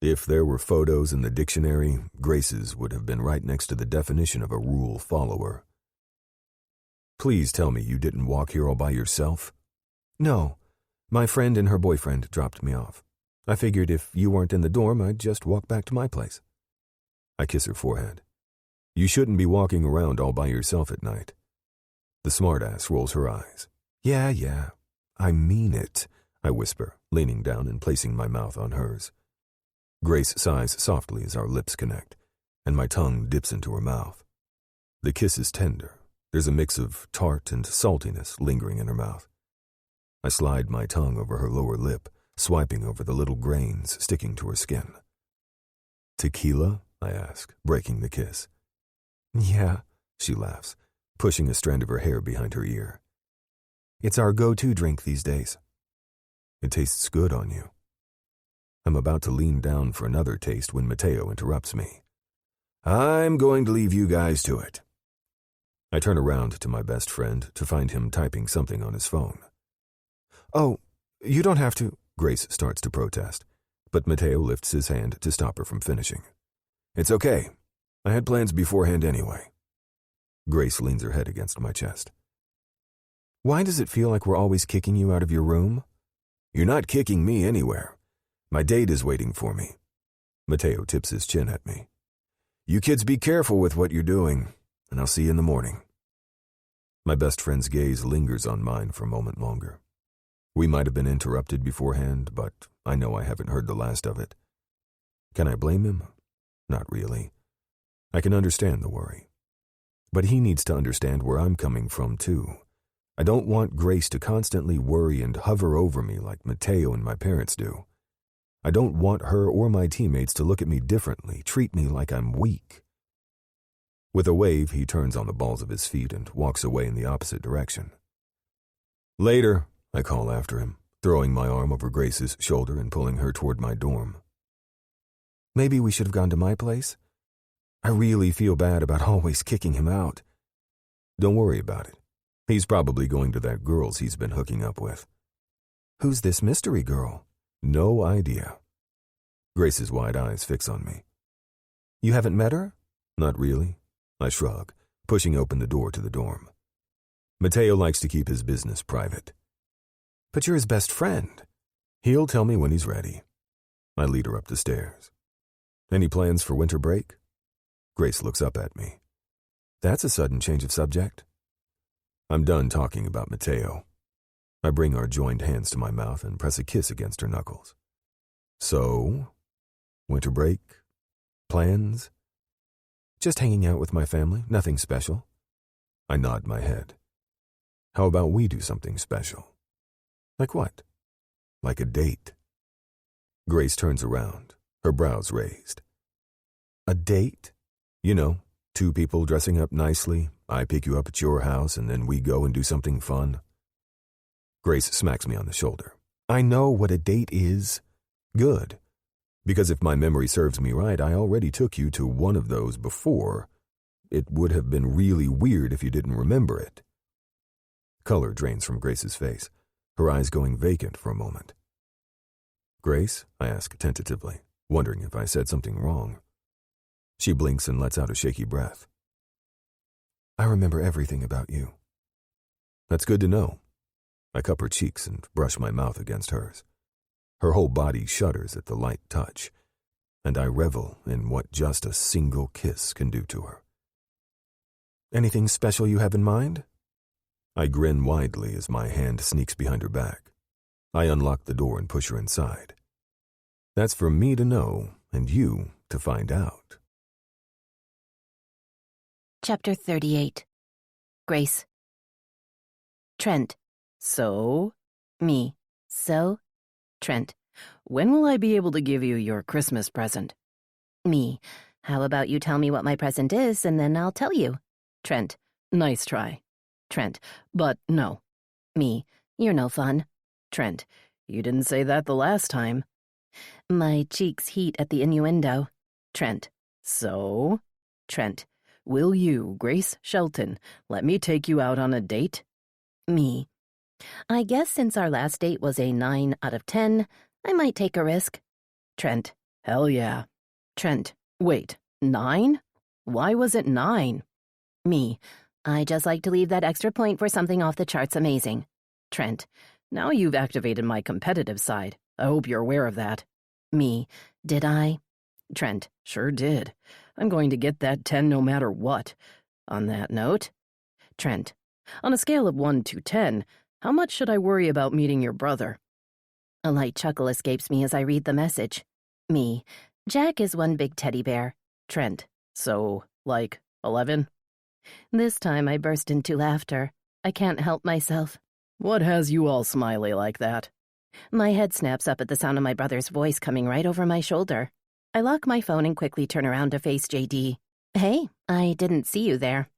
If there were photos in the dictionary, Grace's would have been right next to the definition of a rule follower. Please tell me you didn't walk here all by yourself? No. My friend and her boyfriend dropped me off. I figured if you weren't in the dorm, I'd just walk back to my place. I kiss her forehead. You shouldn't be walking around all by yourself at night. The smartass rolls her eyes. Yeah. I mean it, I whisper, leaning down and placing my mouth on hers. Grace sighs softly as our lips connect, and my tongue dips into her mouth. The kiss is tender. There's a mix of tart and saltiness lingering in her mouth. I slide my tongue over her lower lip, swiping over the little grains sticking to her skin. Tequila? I ask, breaking the kiss. Yeah, she laughs, pushing a strand of her hair behind her ear. It's our go-to drink these days. It tastes good on you. I'm about to lean down for another taste when Mateo interrupts me. I'm going to leave you guys to it. I turn around to my best friend to find him typing something on his phone. Oh, you don't have to, Grace starts to protest, but Mateo lifts his hand to stop her from finishing. It's okay. I had plans beforehand anyway. Grace leans her head against my chest. Why does it feel like we're always kicking you out of your room? You're not kicking me anywhere. My date is waiting for me. Mateo tips his chin at me. You kids be careful with what you're doing, and I'll see you in the morning. My best friend's gaze lingers on mine for a moment longer. We might have been interrupted beforehand, but I know I haven't heard the last of it. Can I blame him? Not really. I can understand the worry. But he needs to understand where I'm coming from, too. I don't want Grace to constantly worry and hover over me like Mateo and my parents do. I don't want her or my teammates to look at me differently, treat me like I'm weak. With a wave, he turns on the balls of his feet and walks away in the opposite direction. Later, I call after him, throwing my arm over Grace's shoulder and pulling her toward my dorm. Maybe we should have gone to my place? I really feel bad about always kicking him out. Don't worry about it. He's probably going to that girl's he's been hooking up with. Who's this mystery girl? No idea. Grace's wide eyes fix on me. You haven't met her? Not really. I shrug, pushing open the door to the dorm. Mateo likes to keep his business private. But you're his best friend. He'll tell me when he's ready. I lead her up the stairs. Any plans for winter break? Grace looks up at me. That's a sudden change of subject. I'm done talking about Mateo. I bring our joined hands to my mouth and press a kiss against her knuckles. So, winter break? Plans? Just hanging out with my family, nothing special. I nod my head. How about we do something special? Like what? Like a date. Grace turns around, her brows raised. A date? You know, two people dressing up nicely, I pick you up at your house, and then we go and do something fun. Grace smacks me on the shoulder. I know what a date is. Good. Because if my memory serves me right, I already took you to one of those before. It would have been really weird if you didn't remember it. Color drains from Grace's face, her eyes going vacant for a moment. Grace? I ask tentatively, wondering if I said something wrong. She blinks and lets out a shaky breath. I remember everything about you. That's good to know. I cup her cheeks and brush my mouth against hers. Her whole body shudders at the light touch, and I revel in what just a single kiss can do to her. Anything special you have in mind? I grin widely as my hand sneaks behind her back. I unlock the door and push her inside. That's for me to know and you to find out. Chapter 38. Grace. Trent. So? Me. So? Trent. When will I be able to give you your Christmas present? Me. How about you tell me what my present is, and then I'll tell you. Trent. Nice try. Trent. But no. Me. You're no fun. Trent. You didn't say that the last time. My cheeks heat at the innuendo. Trent. So? Trent. Will you, Grace Shelton, let me take you out on a date? Me. I guess since our last date was a 9 out of 10, I might take a risk. Trent. Hell yeah. Trent. Wait, 9? Why was it 9? Me. I just like to leave that extra point for something off the charts amazing. Trent. Now you've activated my competitive side. I hope you're aware of that. Me. Did I? Trent. Sure did. I'm going to get that 10 no matter what. On that note. Trent. On a scale of 1 to 10, how much should I worry about meeting your brother? A light chuckle escapes me as I read the message. Me. Jack is one big teddy bear. Trent. So, like, 11? This time I burst into laughter. I can't help myself. What has you all smiley like that? My head snaps up at the sound of my brother's voice coming right over my shoulder. I lock my phone and quickly turn around to face JD. Hey, I didn't see you there.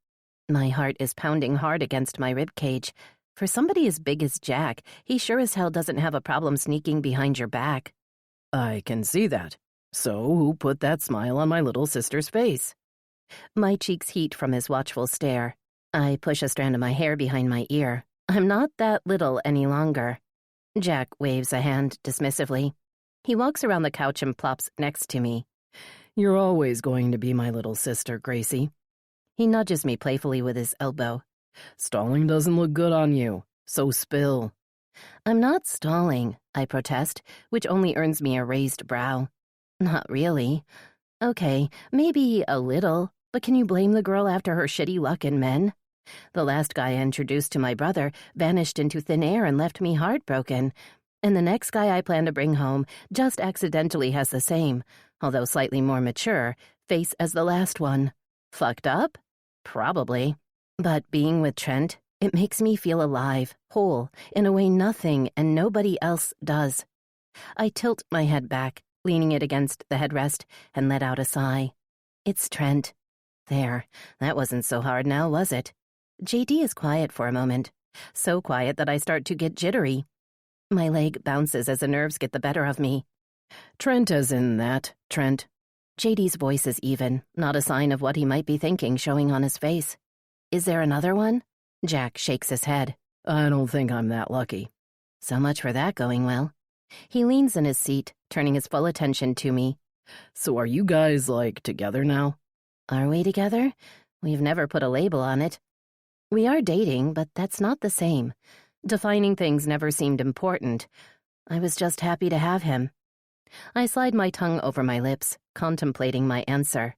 My heart is pounding hard against my rib cage. For somebody as big as Jack, he sure as hell doesn't have a problem sneaking behind your back. I can see that. So who put that smile on my little sister's face? My cheeks heat from his watchful stare. I push a strand of my hair behind my ear. I'm not that little any longer. Jack waves a hand dismissively. He walks around the couch and plops next to me. You're always going to be my little sister, Gracie. He nudges me playfully with his elbow. Stalling doesn't look good on you, so spill. I'm not stalling, I protest, which only earns me a raised brow. Not really. Okay, maybe a little, but can you blame the girl after her shitty luck in men? The last guy I introduced to my brother vanished into thin air and left me heartbroken. And the next guy I plan to bring home just accidentally has the same, although slightly more mature, face as the last one. Fucked up? Probably. But being with Trent, it makes me feel alive, whole, in a way nothing and nobody else does. I tilt my head back, leaning it against the headrest, and let out a sigh. It's Trent. There, that wasn't so hard now, was it? JD is quiet for a moment. So quiet that I start to get jittery. My leg bounces as the nerves get the better of me. Trent as in that, Trent. JD's voice is even, not a sign of what he might be thinking showing on his face. Is there another one? Jack shakes his head. I don't think I'm that lucky. So much for that going well. He leans in his seat, turning his full attention to me. So are you guys, like, together now? Are we together? We've never put a label on it. We are dating, but that's not the same. Defining things never seemed important. I was just happy to have him. I slide my tongue over my lips, contemplating my answer.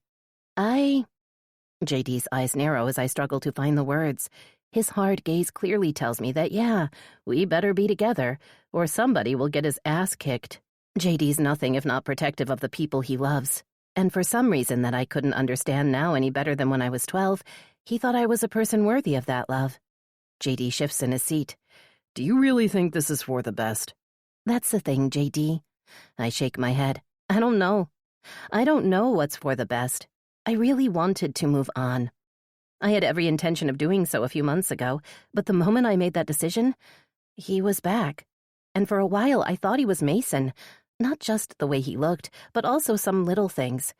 JD's eyes narrow as I struggle to find the words. His hard gaze clearly tells me that, yeah, we better be together, or somebody will get his ass kicked. JD's nothing if not protective of the people he loves. And for some reason that I couldn't understand now any better than when I was 12, he thought I was a person worthy of that love. JD shifts in his seat. Do you really think this is for the best? That's the thing, JD. I shake my head. I don't know. I don't know what's for the best. I really wanted to move on. I had every intention of doing so a few months ago, but the moment I made that decision, he was back. And for a while I thought he was Mason, not just the way he looked, but also some little things.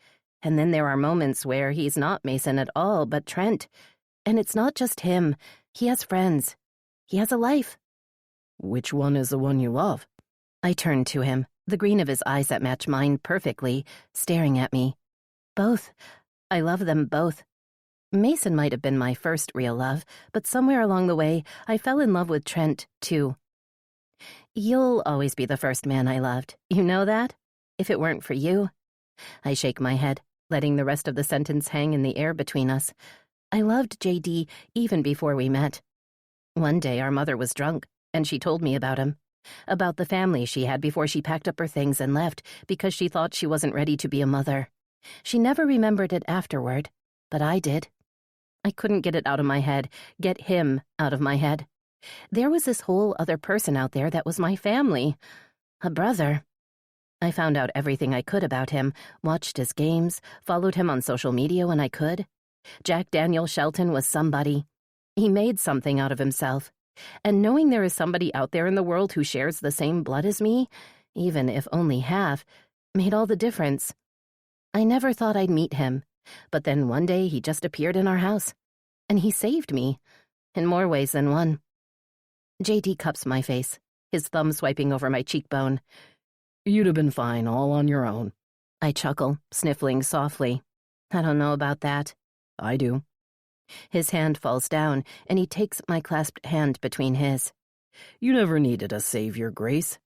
And then there are moments where he's not Mason at all, but Trent. And it's not just him. He has friends. He has a life. Which one is the one you love? I turn to him, the green of his eyes that match mine perfectly, staring at me. Both. I love them both. Mason might have been my first real love, but somewhere along the way, I fell in love with Trent, too. You'll always be the first man I loved. You know that? If it weren't for you. I shake my head, letting the rest of the sentence hang in the air between us. I loved JD even before we met. One day our mother was drunk, and she told me about him. About the family she had before she packed up her things and left because she thought she wasn't ready to be a mother. She never remembered it afterward, but I did. I couldn't get it out of my head, get him out of my head. There was this whole other person out there that was my family. A brother. I found out everything I could about him, watched his games, followed him on social media when I could. Jack Daniel Shelton was somebody. He made something out of himself. And knowing there is somebody out there in the world who shares the same blood as me, even if only half, made all the difference. I never thought I'd meet him, but then one day he just appeared in our house. And he saved me, in more ways than one. JD cups my face, his thumb swiping over my cheekbone. You'd have been fine all on your own. I chuckle, sniffling softly. I don't know about that. I do. His hand falls down, and he takes my clasped hand between his. You never needed a savior, Grace.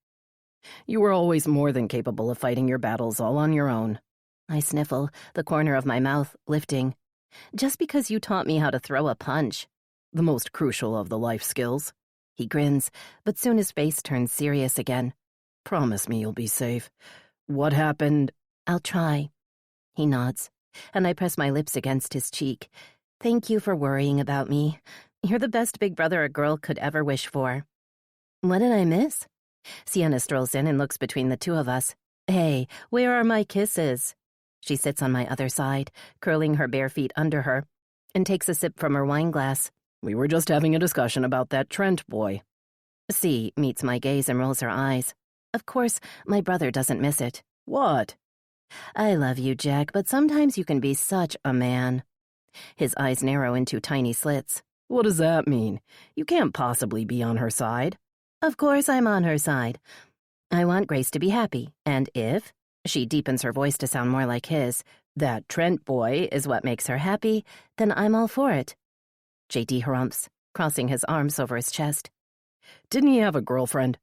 You were always more than capable of fighting your battles all on your own. I sniffle, the corner of my mouth lifting. Just because you taught me how to throw a punch. The most crucial of the life skills. He grins, but soon his face turns serious again. Promise me you'll be safe. What happened? I'll try. He nods, and I press my lips against his cheek. Thank you for worrying about me. You're the best big brother a girl could ever wish for. What did I miss? Sienna strolls in and looks between the two of us. Hey, where are my kisses? She sits on my other side, curling her bare feet under her, and takes a sip from her wine glass. We were just having a discussion about that Trent boy. C meets my gaze and rolls her eyes. Of course, my brother doesn't miss it. What? I love you, Jack, but sometimes you can be such a man. His eyes narrow into tiny slits. What does that mean? You can't possibly be on her side. Of course I'm on her side. I want Grace to be happy, and if, she deepens her voice to sound more like his, that Trent boy is what makes her happy, then I'm all for it. JD harumphs, crossing his arms over his chest. Didn't he have a girlfriend?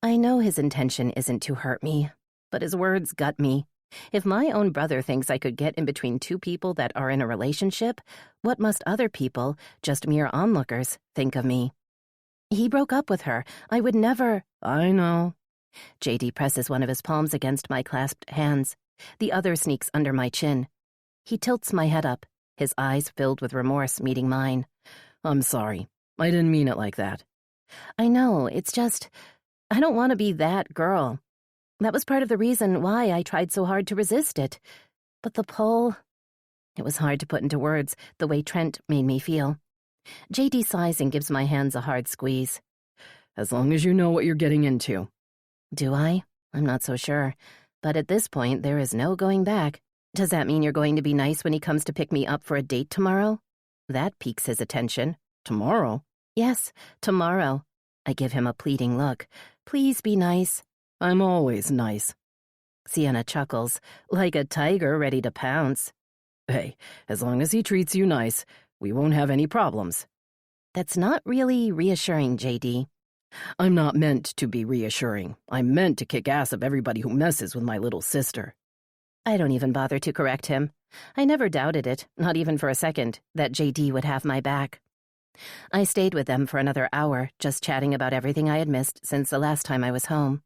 I know his intention isn't to hurt me, but his words gut me. If my own brother thinks I could get in between two people that are in a relationship, what must other people, just mere onlookers, think of me? He broke up with her. I would never... I know. JD presses one of his palms against my clasped hands. The other sneaks under my chin. He tilts my head up, his eyes filled with remorse meeting mine. I'm sorry. I didn't mean it like that. I know, it's just... I don't want to be that girl. That was part of the reason why I tried so hard to resist it. But the pull... It was hard to put into words the way Trent made me feel. JD sighs and gives my hands a hard squeeze. As long as you know what you're getting into. Do I? I'm not so sure. But at this point, there is no going back. Does that mean you're going to be nice when he comes to pick me up for a date tomorrow? That piques his attention. Tomorrow? Yes, tomorrow. I give him a pleading look. Please be nice. I'm always nice. Sienna chuckles, like a tiger ready to pounce. Hey, as long as he treats you nice, we won't have any problems. That's not really reassuring, JD. I'm not meant to be reassuring. I'm meant to kick ass of everybody who messes with my little sister. I don't even bother to correct him. I never doubted it, not even for a second, that JD would have my back. I stayed with them for another hour, just chatting about everything I had missed since the last time I was home.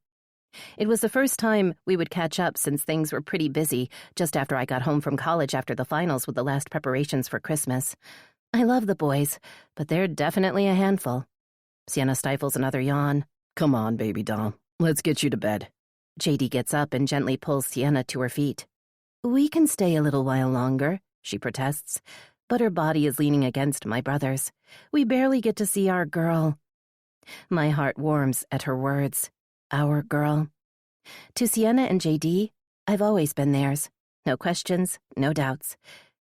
It was the first time we would catch up since things were pretty busy just after I got home from college after the finals with the last preparations for Christmas. I love the boys, but they're definitely a handful. Sienna stifles another yawn. Come on, baby doll. Let's get you to bed. JD gets up and gently pulls Sienna to her feet. We can stay a little while longer, she protests, but her body is leaning against my brother's. We barely get to see our girl. My heart warms at her words. Our girl. To Sienna and JD, I've always been theirs. No questions, no doubts.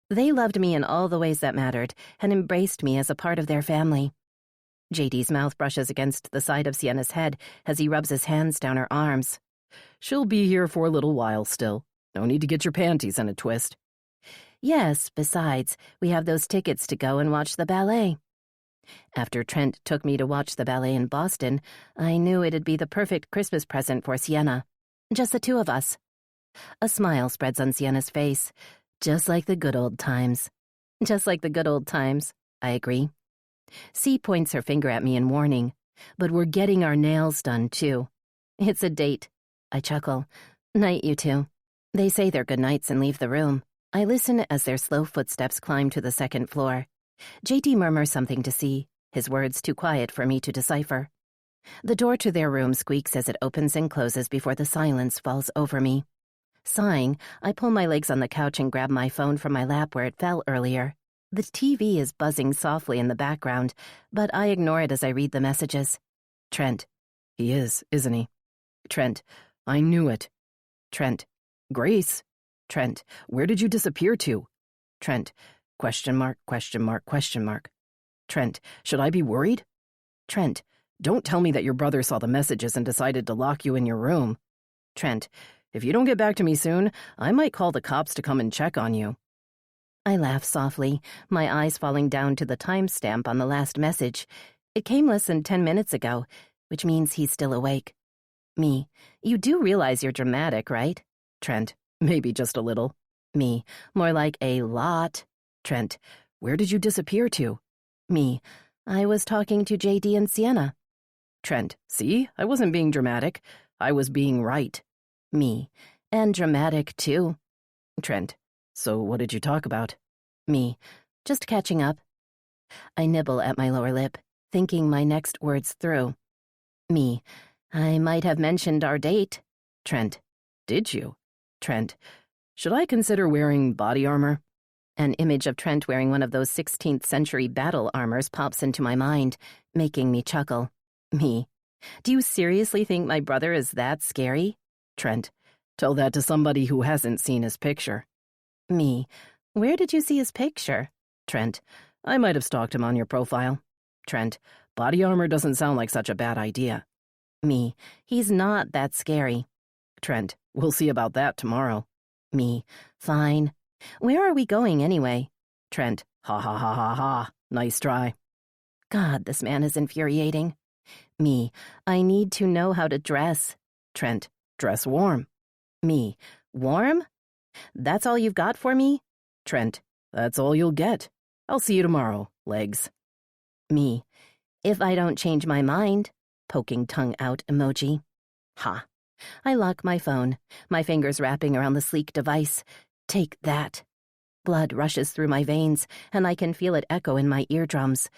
They loved me in all the ways that mattered and embraced me as a part of their family. JD's mouth brushes against the side of Sienna's head as he rubs his hands down her arms. She'll be here for a little while still. No need to get your panties in a twist. Yes, besides, we have those tickets to go and watch the ballet. After Trent took me to watch the ballet in Boston, I knew it'd be the perfect Christmas present for Sienna. Just the two of us. A smile spreads on Sienna's face. Just like the good old times. Just like the good old times, I agree. C points her finger at me in warning. But we're getting our nails done, too. It's a date. I chuckle. Night, you two. They say their goodnights and leave the room. I listen as their slow footsteps climb to the second floor. JD murmurs something to C, his words too quiet for me to decipher. The door to their room squeaks as it opens and closes before the silence falls over me. Sighing, I pull my legs on the couch and grab my phone from my lap where it fell earlier. The TV is buzzing softly in the background, but I ignore it as I read the messages. Trent. He is, isn't he? Trent. I knew it. Trent. Grace? Trent. Where did you disappear to? Trent. Question mark, question mark, question mark. Trent. Should I be worried? Trent. Don't tell me that your brother saw the messages and decided to lock you in your room. Trent. If you don't get back to me soon, I might call the cops to come and check on you. I laugh softly, my eyes falling down to the timestamp on the last message. It came less than 10 minutes ago, which means he's still awake. Me. You do realize you're dramatic, right? Trent. Maybe just a little. Me. More like a lot. Trent. Where did you disappear to? Me. I was talking to JD and Sienna. Trent. See? I wasn't being dramatic. I was being right. Me. And dramatic, too. Trent. So what did you talk about? Me. Just catching up. I nibble at my lower lip, thinking my next words through. Me. I might have mentioned our date. Trent. Did you? Trent. Should I consider wearing body armor? An image of Trent wearing one of those 16th century battle armors pops into my mind, making me chuckle. Me. Do you seriously think my brother is that scary? Trent. Tell that to somebody who hasn't seen his picture. Me. Where did you see his picture? Trent. I might have stalked him on your profile. Trent. Body armor doesn't sound like such a bad idea. Me. He's not that scary. Trent. We'll see about that tomorrow. Me. Fine. Where are we going anyway? Trent. Ha ha ha ha ha. Nice try. God, this man is infuriating. Me. I need to know how to dress. Trent. Dress warm. Me. Warm? That's all you've got for me? Trent. That's all you'll get. I'll see you tomorrow, legs. Me. If I don't change my mind. Poking tongue out emoji. Ha. I lock my phone, my fingers wrapping around the sleek device. Take that. Blood rushes through my veins, and I can feel it echo in my eardrums.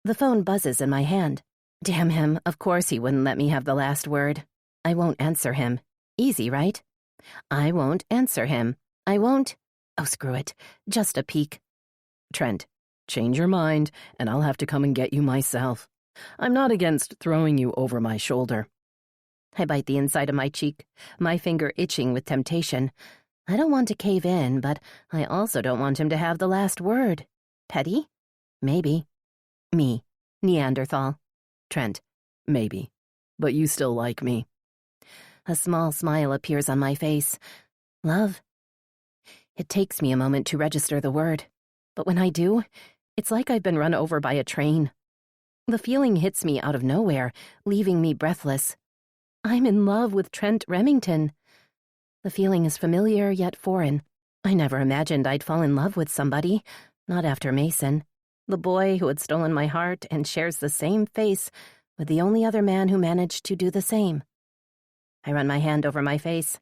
The phone buzzes in my hand. Damn him, of course he wouldn't let me have the last word. I won't answer him. Easy, right? I won't answer him. I won't. Oh, screw it. Just a peek. Trent. Change your mind, and I'll have to come and get you myself. I'm not against throwing you over my shoulder. I bite the inside of my cheek, my finger itching with temptation. I don't want to cave in, but I also don't want him to have the last word. Petty? Maybe. Me. Neanderthal. Trent. Maybe. But you still like me. A small smile appears on my face. Love. It takes me a moment to register the word, but when I do, it's like I've been run over by a train. The feeling hits me out of nowhere, leaving me breathless. I'm in love with Trent Remington. The feeling is familiar yet foreign. I never imagined I'd fall in love with somebody, not after Mason, the boy who had stolen my heart and shares the same face with the only other man who managed to do the same. I run my hand over my face.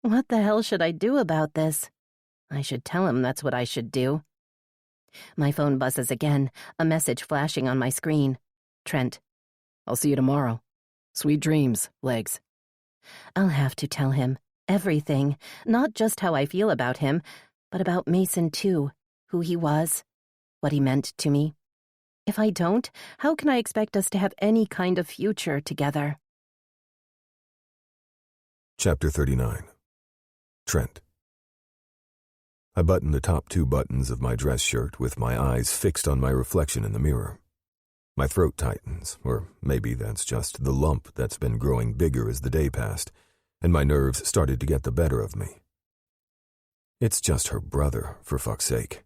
What the hell should I do about this? I should tell him that's what I should do. My phone buzzes again, a message flashing on my screen. Trent. I'll see you tomorrow. Sweet dreams, legs. I'll have to tell him everything, not just how I feel about him, but about Mason too, who he was, what he meant to me. If I don't, how can I expect us to have any kind of future together? Chapter 39. Trent. I button the top 2 buttons of my dress shirt with my eyes fixed on my reflection in the mirror. My throat tightens, or maybe that's just the lump that's been growing bigger as the day passed, and my nerves started to get the better of me. It's just her brother, for fuck's sake.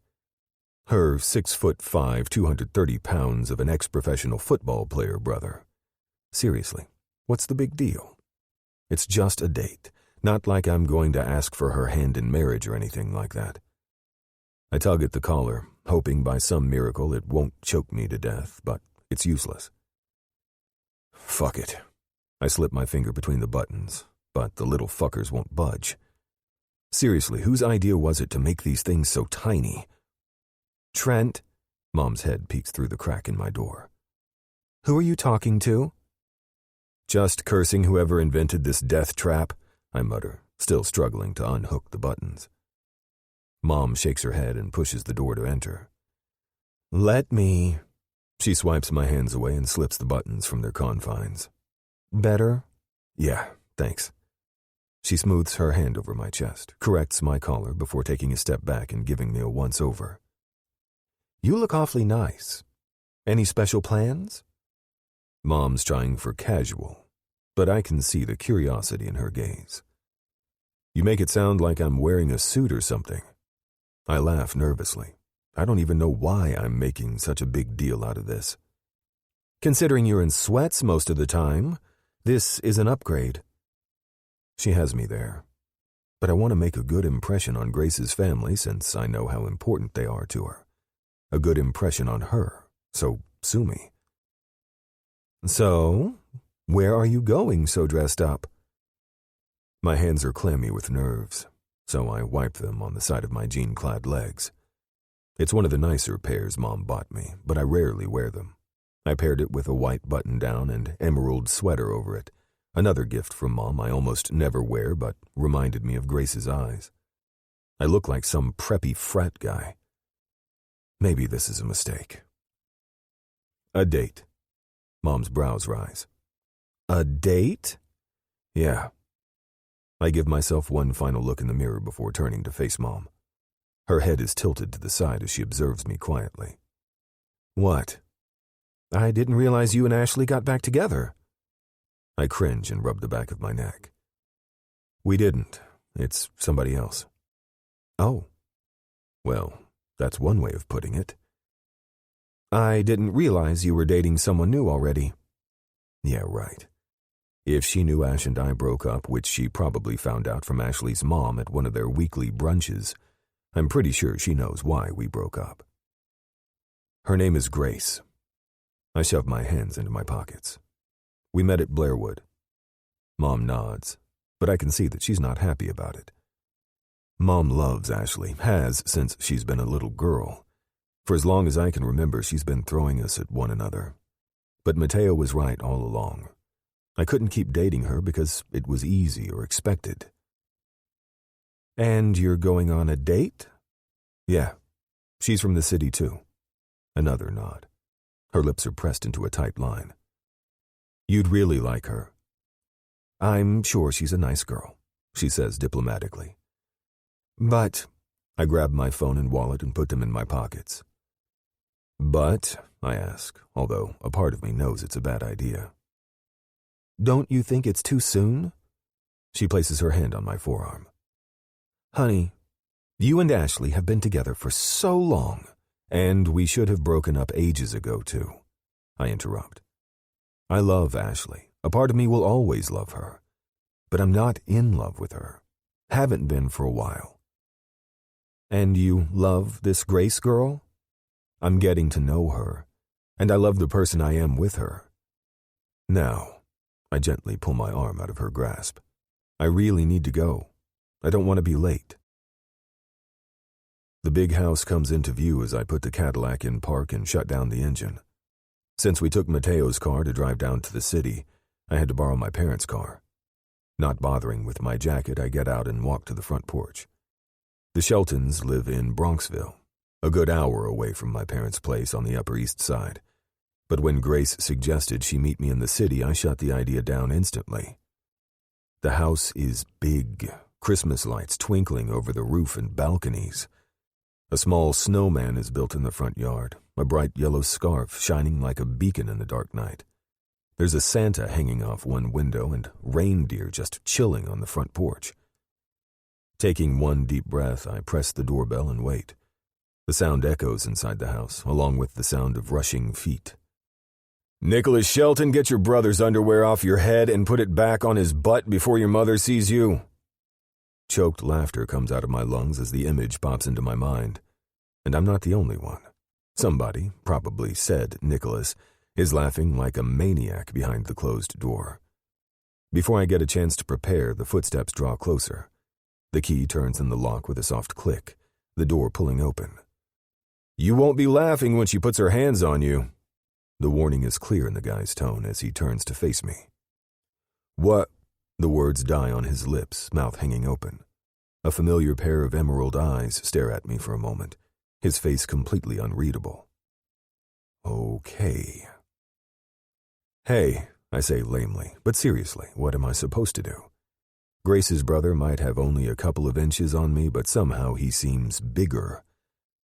Her 6'5", 230 pounds of an ex-professional football player brother. Seriously, what's the big deal? It's just a date, not like I'm going to ask for her hand in marriage or anything like that. I tug at the collar, hoping by some miracle it won't choke me to death, but it's useless. Fuck it. I slip my finger between the buttons, but the little fuckers won't budge. Seriously, whose idea was it to make these things so tiny? Trent, Mom's head peeks through the crack in my door. Who are you talking to? Just cursing whoever invented this death trap, I mutter, still struggling to unhook the buttons. Mom shakes her head and pushes the door to enter. Let me. She swipes my hands away and slips the buttons from their confines. Better? Yeah, thanks. She smooths her hand over my chest, corrects my collar before taking a step back and giving me a once-over. You look awfully nice. Any special plans? Mom's trying for casual, but I can see the curiosity in her gaze. You make it sound like I'm wearing a suit or something. I laugh nervously. I don't even know why I'm making such a big deal out of this. Considering you're in sweats most of the time, this is an upgrade. She has me there, but I want to make a good impression on Grace's family since I know how important they are to her. A good impression on her, so sue me. So, where are you going so dressed up? My hands are clammy with nerves, so I wipe them on the side of my jean-clad legs. It's one of the nicer pairs Mom bought me, but I rarely wear them. I paired it with a white button-down and emerald sweater over it, another gift from Mom I almost never wear but reminded me of Grace's eyes. I look like some preppy frat guy. Maybe this is a mistake. A date. Mom's brows rise. A date? Yeah. I give myself one final look in the mirror before turning to face Mom. Her head is tilted to the side as she observes me quietly. What? I didn't realize you and Ashley got back together. I cringe and rub the back of my neck. We didn't. It's somebody else. Oh. Well, that's one way of putting it. I didn't realize you were dating someone new already. Yeah, right. If she knew Ash and I broke up, which she probably found out from Ashley's mom at one of their weekly brunches, I'm pretty sure she knows why we broke up. Her name is Grace. I shove my hands into my pockets. We met at Blairwood. Mom nods, but I can see that she's not happy about it. Mom loves Ashley, has since she's been a little girl. For as long as I can remember, she's been throwing us at one another. But Mateo was right all along. I couldn't keep dating her because it was easy or expected. And you're going on a date? Yeah. She's from the city, too. Another nod. Her lips are pressed into a tight line. You'd really like her. I'm sure she's a nice girl, she says diplomatically. But, I grab my phone and wallet and put them in my pockets. But, I ask, although a part of me knows it's a bad idea. Don't you think it's too soon? She places her hand on my forearm. Honey, you and Ashley have been together for so long, and we should have broken up ages ago, too. I interrupt. I love Ashley. A part of me will always love her. But I'm not in love with her. Haven't been for a while. And you love this Grace girl? I'm getting to know her, and I love the person I am with her. Now, I gently pull my arm out of her grasp. I really need to go. I don't want to be late. The big house comes into view as I put the Cadillac in park and shut down the engine. Since we took Mateo's car to drive down to the city, I had to borrow my parents' car. Not bothering with my jacket, I get out and walk to the front porch. The Sheltons live in Bronxville, a good hour away from my parents' place on the Upper East Side. But when Grace suggested she meet me in the city, I shut the idea down instantly. The house is big, Christmas lights twinkling over the roof and balconies. A small snowman is built in the front yard, a bright yellow scarf shining like a beacon in the dark night. There's a Santa hanging off one window and reindeer just chilling on the front porch. Taking one deep breath, I press the doorbell and wait. The sound echoes inside the house, along with the sound of rushing feet. Nicholas Shelton, get your brother's underwear off your head and put it back on his butt before your mother sees you. Choked laughter comes out of my lungs as the image pops into my mind. And I'm not the only one. Somebody, probably said Nicholas, is laughing like a maniac behind the closed door. Before I get a chance to prepare, the footsteps draw closer. The key turns in the lock with a soft click, the door pulling open. "You won't be laughing when she puts her hands on you." The warning is clear in the guy's tone as he turns to face me. "What?" The words die on his lips, mouth hanging open. A familiar pair of emerald eyes stare at me for a moment, his face completely unreadable. Okay. "Hey," I say lamely, but seriously, what am I supposed to do? Grace's brother might have only a couple of inches on me, but somehow he seems bigger.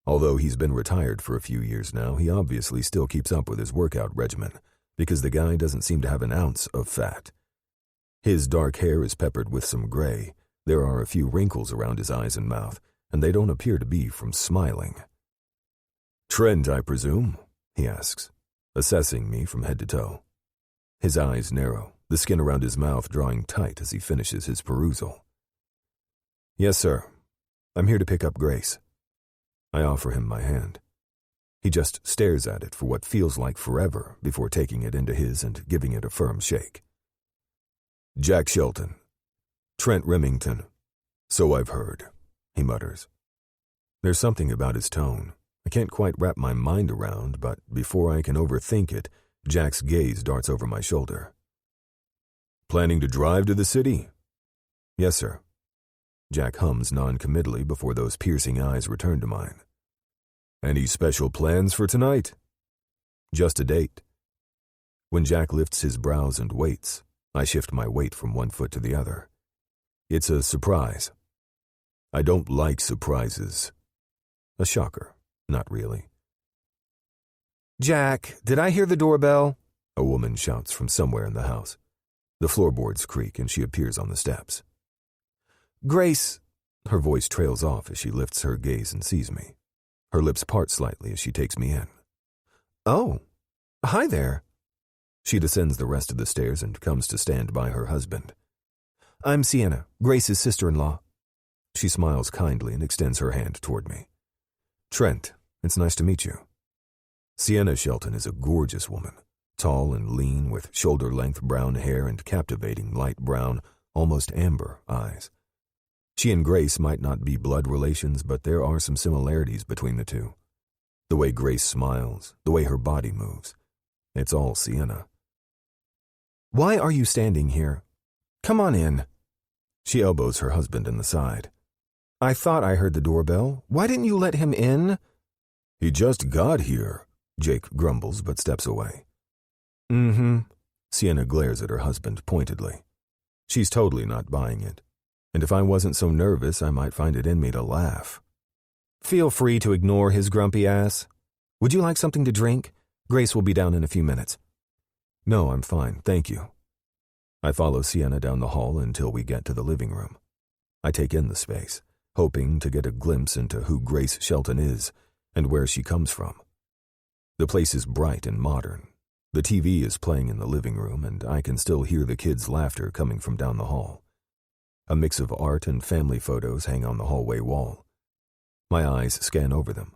Although he's been retired for a few years now, he obviously still keeps up with his workout regimen, because the guy doesn't seem to have an ounce of fat. His dark hair is peppered with some gray. There are a few wrinkles around his eyes and mouth, and they don't appear to be from smiling. "Trent, I presume?" he asks, assessing me from head to toe. His eyes narrow, the skin around his mouth drawing tight as he finishes his perusal. "Yes, sir. I'm here to pick up Grace." I offer him my hand. He just stares at it for what feels like forever before taking it into his and giving it a firm shake. "Jack Shelton. Trent Remington. So I've heard," he mutters. There's something about his tone I can't quite wrap my mind around, but before I can overthink it, Jack's gaze darts over my shoulder. "Planning to drive to the city?" "Yes, sir." Jack hums non-committally before those piercing eyes return to mine. "Any special plans for tonight?" "Just a date." When Jack lifts his brows and waits, I shift my weight from one foot to the other. "It's a surprise." "I don't like surprises." A shocker, not really. "Jack, did I hear the doorbell?" a woman shouts from somewhere in the house. The floorboards creak and she appears on the steps. "Grace," her voice trails off as she lifts her gaze and sees me. Her lips part slightly as she takes me in. "Oh, hi there." She descends the rest of the stairs and comes to stand by her husband. "I'm Sienna, Grace's sister-in-law." She smiles kindly and extends her hand toward me. "Trent, it's nice to meet you." Sienna Shelton is a gorgeous woman, tall and lean with shoulder-length brown hair and captivating light brown, almost amber eyes. She and Grace might not be blood relations, but there are some similarities between the two. The way Grace smiles, the way her body moves. It's all Sienna. "Why are you standing here? Come on in." She elbows her husband in the side. "I thought I heard the doorbell. Why didn't you let him in?" "He just got here," Jake grumbles but steps away. "Mm-hmm." Sienna glares at her husband pointedly. She's totally not buying it. And if I wasn't so nervous, I might find it in me to laugh. "Feel free to ignore his grumpy ass. Would you like something to drink? Grace will be down in a few minutes." "No, I'm fine, thank you." I follow Sienna down the hall until we get to the living room. I take in the space, hoping to get a glimpse into who Grace Shelton is and where she comes from. The place is bright and modern. The TV is playing in the living room, and I can still hear the kids' laughter coming from down the hall. A mix of art and family photos hang on the hallway wall. My eyes scan over them.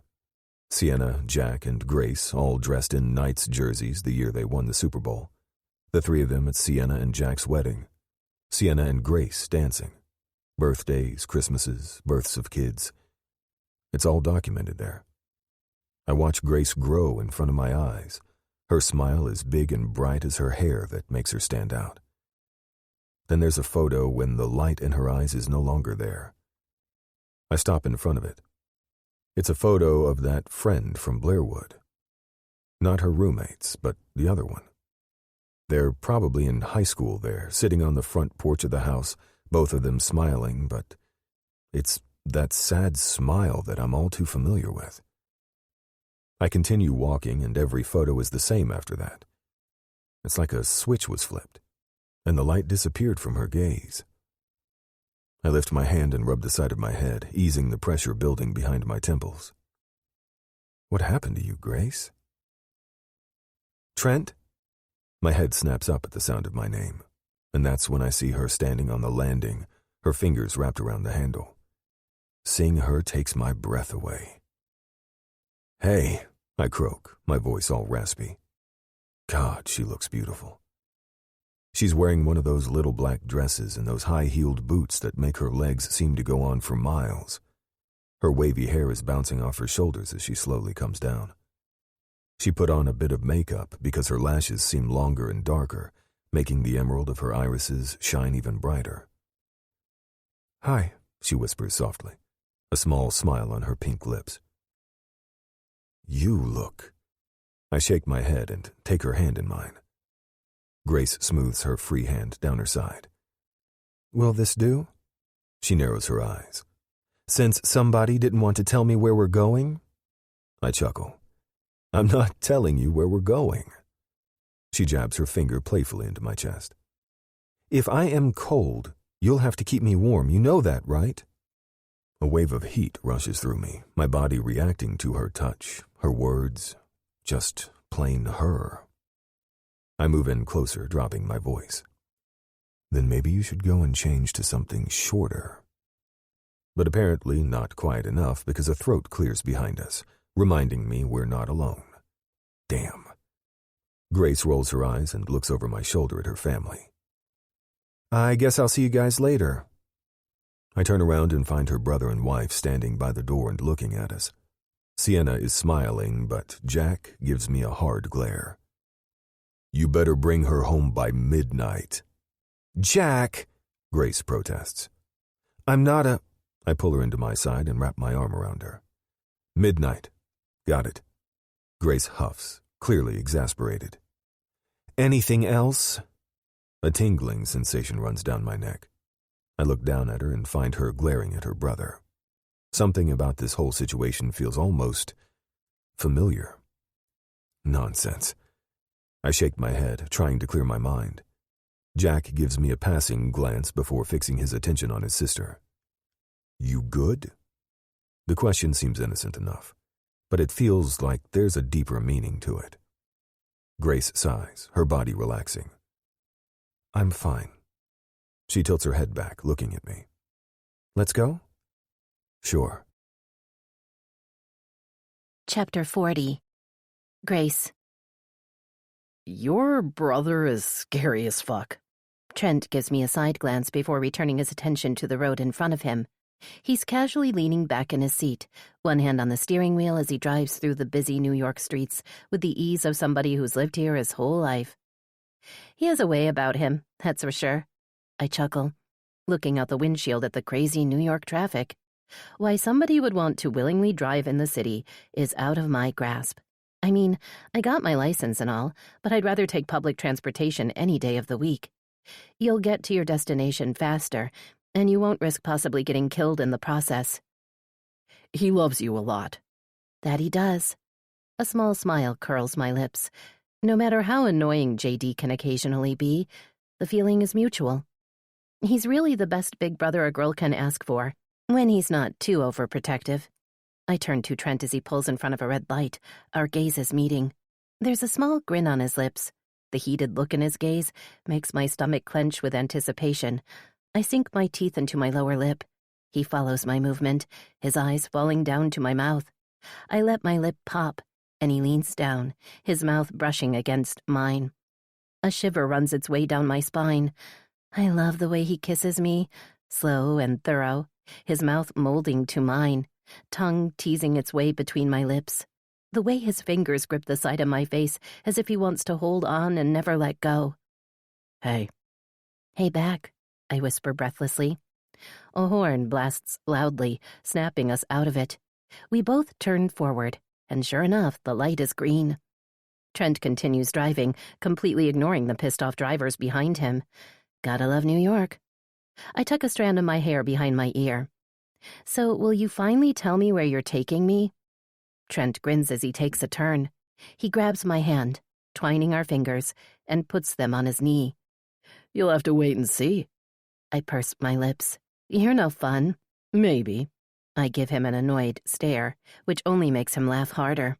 Sienna, Jack, and Grace all dressed in Knights jerseys the year they won the Super Bowl. The three of them at Sienna and Jack's wedding. Sienna and Grace dancing. Birthdays, Christmases, births of kids. It's all documented there. I watch Grace grow in front of my eyes. Her smile is big and bright as her hair that makes her stand out. Then there's a photo when the light in her eyes is no longer there. I stop in front of it. It's a photo of that friend from Blairwood. Not her roommates, but the other one. They're probably in high school there, sitting on the front porch of the house, both of them smiling, but it's that sad smile that I'm all too familiar with. I continue walking, and every photo is the same after that. It's like a switch was flipped, and the light disappeared from her gaze. I lift my hand and rub the side of my head, easing the pressure building behind my temples. "What happened to you, Grace?" "Trent?" My head snaps up at the sound of my name, and that's when I see her standing on the landing, her fingers wrapped around the handle. Seeing her takes my breath away. "Hey," I croak, my voice all raspy. God, she looks beautiful. She's wearing one of those little black dresses and those high-heeled boots that make her legs seem to go on for miles. Her wavy hair is bouncing off her shoulders as she slowly comes down. She put on a bit of makeup because her lashes seem longer and darker, making the emerald of her irises shine even brighter. "Hi," she whispers softly, a small smile on her pink lips. "You look..." I shake my head and take her hand in mine. Grace smooths her free hand down her side. "Will this do?" She narrows her eyes. "Since somebody didn't want to tell me where we're going?" I chuckle. "I'm not telling you where we're going." She jabs her finger playfully into my chest. "If I am cold, you'll have to keep me warm. You know that, right?" A wave of heat rushes through me, my body reacting to her touch, her words, just plain her. I move in closer, dropping my voice. "Then maybe you should go and change to something shorter." But apparently not quite enough because a throat clears behind us, reminding me we're not alone. Damn. Grace rolls her eyes and looks over my shoulder at her family. "I guess I'll see you guys later." I turn around and find her brother and wife standing by the door and looking at us. Sienna is smiling, but Jack gives me a hard glare. "You better bring her home by midnight." "Jack!" Grace protests. "I'm not a..." I pull her into my side and wrap my arm around her. "Midnight. Got it." Grace huffs, clearly exasperated. "Anything else?" A tingling sensation runs down my neck. I look down at her and find her glaring at her brother. Something about this whole situation feels almost familiar. Nonsense. I shake my head, trying to clear my mind. Jack gives me a passing glance before fixing his attention on his sister. "You good?" The question seems innocent enough, but it feels like there's a deeper meaning to it. Grace sighs, her body relaxing. "I'm fine." She tilts her head back, looking at me. "Let's go?" "Sure." Chapter 40. Grace. Your brother is scary as fuck. Trent gives me a side glance before returning his attention to the road in front of him. He's casually leaning back in his seat, one hand on the steering wheel as he drives through the busy New York streets with the ease of somebody who's lived here his whole life. He has a way about him, that's for sure. I chuckle, looking out the windshield at the crazy New York traffic. Why somebody would want to willingly drive in the city is out of my grasp. I mean, I got my license and all, but I'd rather take public transportation any day of the week. You'll get to your destination faster, and you won't risk possibly getting killed in the process. He loves you a lot. That he does. A small smile curls my lips. No matter how annoying JD can occasionally be, the feeling is mutual. He's really the best big brother a girl can ask for, when he's not too overprotective. I turn to Trent as he pulls in front of a red light, our gazes meeting. There's a small grin on his lips. The heated look in his gaze makes my stomach clench with anticipation. I sink my teeth into my lower lip. He follows my movement, his eyes falling down to my mouth. I let my lip pop, and he leans down, his mouth brushing against mine. A shiver runs its way down my spine. I love the way he kisses me, slow and thorough, his mouth molding to mine, tongue teasing its way between my lips. The way his fingers grip the side of my face as if he wants to hold on and never let go. Hey. Hey back, I whisper breathlessly. A horn blasts loudly, snapping us out of it. We both turn forward, and sure enough, the light is green. Trent continues driving, completely ignoring the pissed-off drivers behind him. Gotta love New York. I tuck a strand of my hair behind my ear. So, will you finally tell me where you're taking me? Trent grins as he takes a turn. He grabs my hand, twining our fingers, and puts them on his knee. You'll have to wait and see. I purse my lips. You're no fun. Maybe. I give him an annoyed stare, which only makes him laugh harder.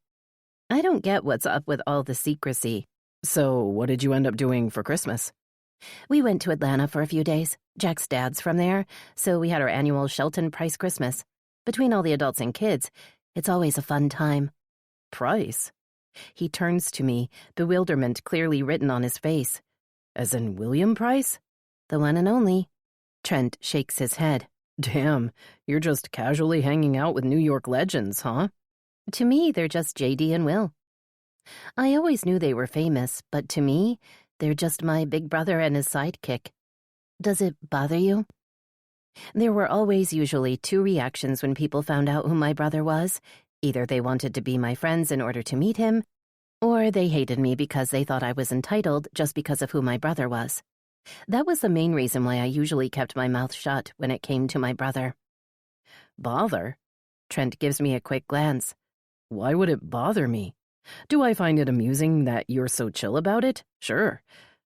I don't get what's up with all the secrecy. So, what did you end up doing for Christmas? We went to Atlanta for a few days. Jack's dad's from there, so we had our annual Shelton Price Christmas. Between all the adults and kids, it's always a fun time. Price? He turns to me, bewilderment clearly written on his face. As in William Price? The one and only. Trent shakes his head. Damn, you're just casually hanging out with New York legends, huh? To me, they're just JD and Will. I always knew they were famous, but to me, they're just my big brother and his sidekick. Does it bother you? There were always usually two reactions when people found out who my brother was. Either they wanted to be my friends in order to meet him, or they hated me because they thought I was entitled just because of who my brother was. That was the main reason why I usually kept my mouth shut when it came to my brother. Bother? Trent gives me a quick glance. Why would it bother me? Do I find it amusing that you're so chill about it? Sure.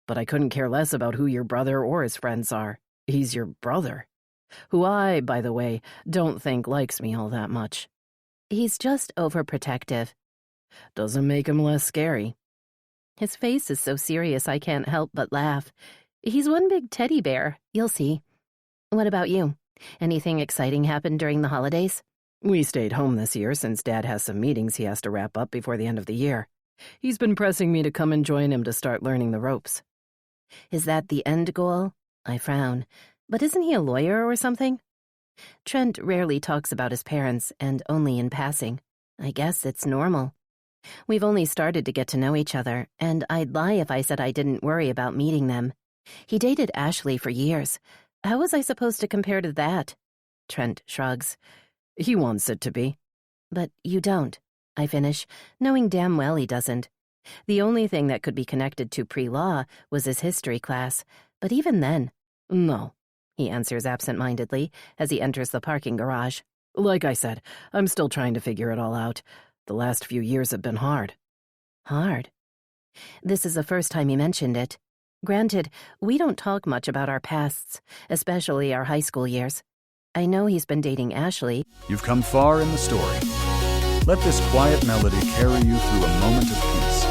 But I couldn't care less about who your brother or his friends are. He's your brother. Who I, by the way, don't think likes me all that much. He's just overprotective. Doesn't make him less scary. His face is so serious I can't help but laugh. He's one big teddy bear, you'll see. What about you? Anything exciting happened during the holidays? We stayed home this year since Dad has some meetings he has to wrap up before the end of the year. He's been pressing me to come and join him to start learning the ropes. Is that the end goal? I frown. But isn't he a lawyer or something? Trent rarely talks about his parents, and only in passing. I guess it's normal. We've only started to get to know each other, and I'd lie if I said I didn't worry about meeting them. He dated Ashley for years. How was I supposed to compare to that? Trent shrugs. He wants it to be. But you don't, I finish, knowing damn well he doesn't. The only thing that could be connected to pre-law was his history class, but even then, no, he answers absent-mindedly as he enters the parking garage. Like I said, I'm still trying to figure it all out. The last few years have been hard. Hard? This is the first time he mentioned it. Granted, we don't talk much about our pasts, especially our high school years. I know he's been dating Ashley. You've come far in the story. Let this quiet melody carry you through a moment of peace.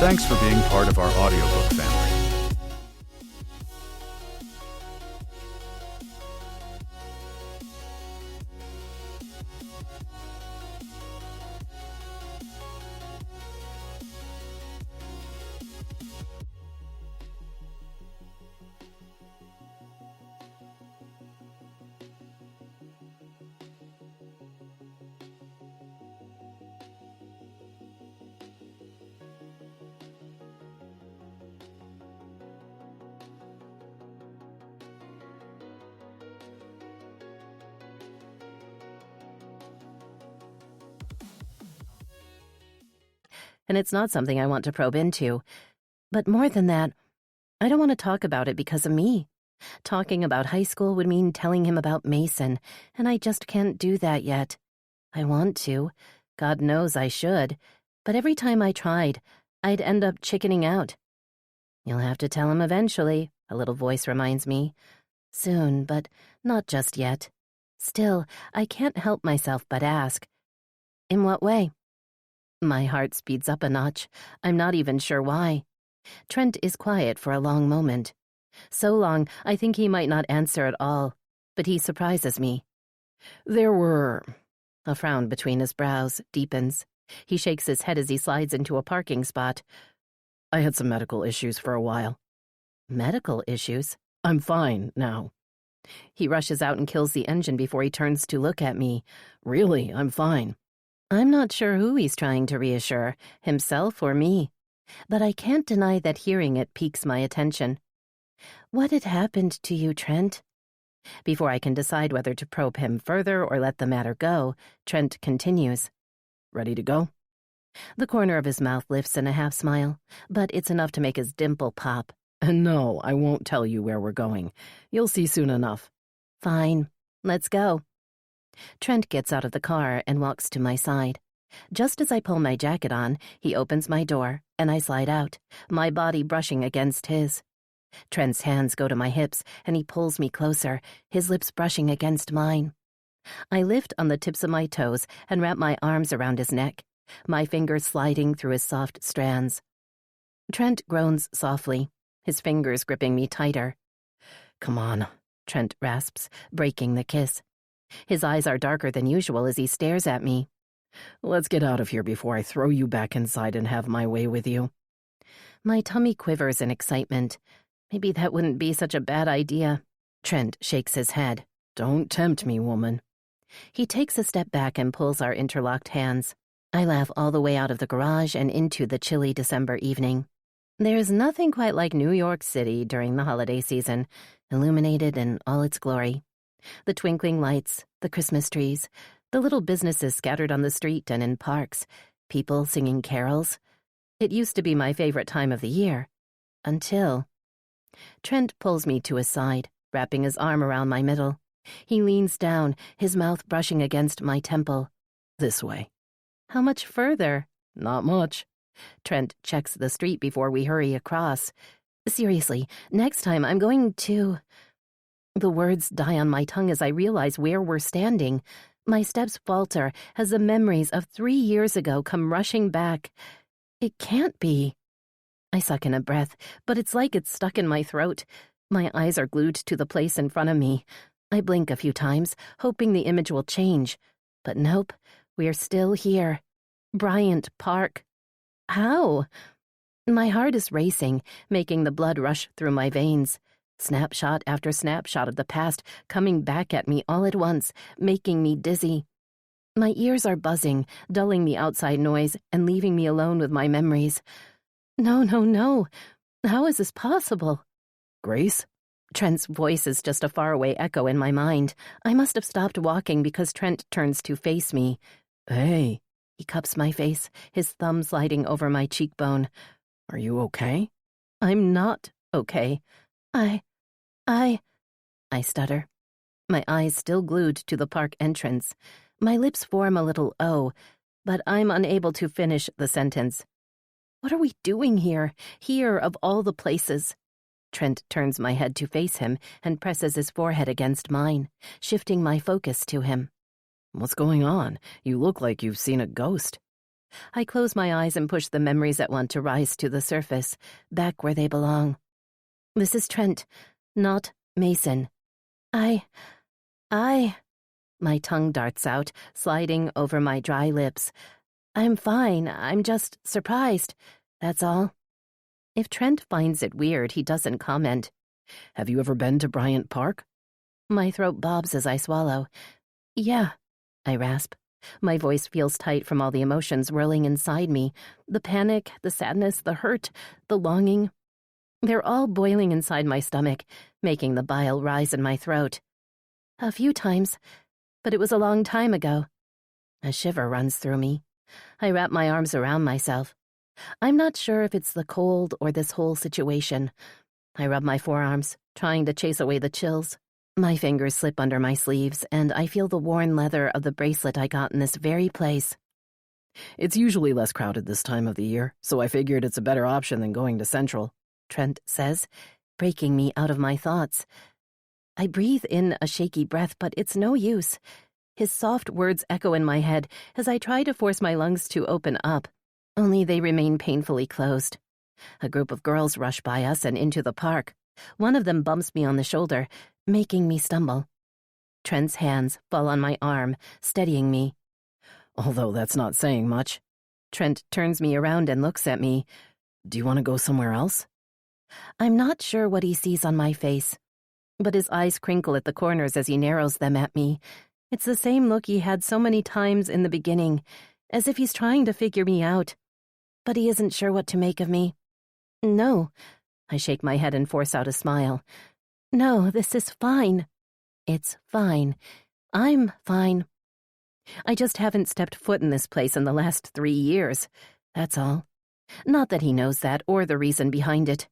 Thanks for being part of our audiobook family. And it's not something I want to probe into. But more than that, I don't want to talk about it because of me. Talking about high school would mean telling him about Mason, and I just can't do that yet. I want to. God knows I should. But every time I tried, I'd end up chickening out. You'll have to tell him eventually, a little voice reminds me. Soon, but not just yet. Still, I can't help myself but ask. In what way? My heart speeds up a notch. I'm not even sure why. Trent is quiet for a long moment. So long, I think he might not answer at all. But he surprises me. There were... A frown between his brows deepens. He shakes his head as he slides into a parking spot. I had some medical issues for a while. Medical issues? I'm fine now. He rushes out and kills the engine before he turns to look at me. Really, I'm fine. I'm not sure who he's trying to reassure, himself or me. But I can't deny that hearing it piques my attention. What had happened to you, Trent? Before I can decide whether to probe him further or let the matter go, Trent continues. Ready to go? The corner of his mouth lifts in a half-smile, but it's enough to make his dimple pop. No, I won't tell you where we're going. You'll see soon enough. Fine. Let's go. Trent gets out of the car and walks to my side. Just as I pull my jacket on, he opens my door, and I slide out, my body brushing against his. Trent's hands go to my hips, and he pulls me closer, his lips brushing against mine. I lift on the tips of my toes and wrap my arms around his neck, my fingers sliding through his soft strands. Trent groans softly, his fingers gripping me tighter. Come on, Trent rasps, breaking the kiss. His eyes are darker than usual as he stares at me. Let's get out of here before I throw you back inside and have my way with you. My tummy quivers in excitement. Maybe that wouldn't be such a bad idea. Trent shakes his head. Don't tempt me, woman. He takes a step back and pulls our interlocked hands. I laugh all the way out of the garage and into the chilly December evening. There's nothing quite like New York City during the holiday season, illuminated in all its glory. The twinkling lights, the Christmas trees, the little businesses scattered on the street and in parks, people singing carols. It used to be my favorite time of the year. Until... Trent pulls me to his side, wrapping his arm around my middle. He leans down, his mouth brushing against my temple. This way. How much further? Not much. Trent checks the street before we hurry across. Seriously, next time I'm going to... The words die on my tongue as I realize where we're standing. My steps falter as the memories of 3 years ago come rushing back. It can't be. I suck in a breath, but it's like it's stuck in my throat. My eyes are glued to the place in front of me. I blink a few times, hoping the image will change. But nope, we're still here. Bryant Park. How? My heart is racing, making the blood rush through my veins. Snapshot after snapshot of the past coming back at me all at once, making me dizzy. My ears are buzzing, dulling the outside noise and leaving me alone with my memories. No, no, no. How is this possible? Grace? Trent's voice is just a faraway echo in my mind. I must have stopped walking because Trent turns to face me. Hey. He cups my face, his thumb sliding over my cheekbone. Are you okay? I'm not okay. I stutter. My eyes still glued to the park entrance. My lips form a little O, but I'm unable to finish the sentence. What are we doing here? Here of all the places? Trent turns my head to face him and presses his forehead against mine, shifting my focus to him. What's going on? You look like you've seen a ghost. I close my eyes and push the memories at once to rise to the surface, back where they belong. This is Trent, not Mason. My tongue darts out, sliding over my dry lips. I'm fine. I'm just surprised. That's all. If Trent finds it weird, he doesn't comment. Have you ever been to Bryant Park? My throat bobs as I swallow. Yeah, I rasp. My voice feels tight from all the emotions whirling inside me. The panic, the sadness, the hurt, the longing. They're all boiling inside my stomach, making the bile rise in my throat. A few times, but it was a long time ago. A shiver runs through me. I wrap my arms around myself. I'm not sure if it's the cold or this whole situation. I rub my forearms, trying to chase away the chills. My fingers slip under my sleeves, and I feel the worn leather of the bracelet I got in this very place. It's usually less crowded this time of the year, so I figured it's a better option than going to Central, Trent says, breaking me out of my thoughts. I breathe in a shaky breath, but it's no use. His soft words echo in my head as I try to force my lungs to open up, only they remain painfully closed. A group of girls rush by us and into the park. One of them bumps me on the shoulder, making me stumble. Trent's hands fall on my arm, steadying me. Although that's not saying much. Trent turns me around and looks at me. Do you want to go somewhere else? I'm not sure what he sees on my face, but his eyes crinkle at the corners as he narrows them at me. It's the same look he had so many times in the beginning, as if he's trying to figure me out. But he isn't sure what to make of me. No. I shake my head and force out a smile. No, this is fine. It's fine. I'm fine. I just haven't stepped foot in this place in the last 3 years. That's all. Not that he knows that or the reason behind it.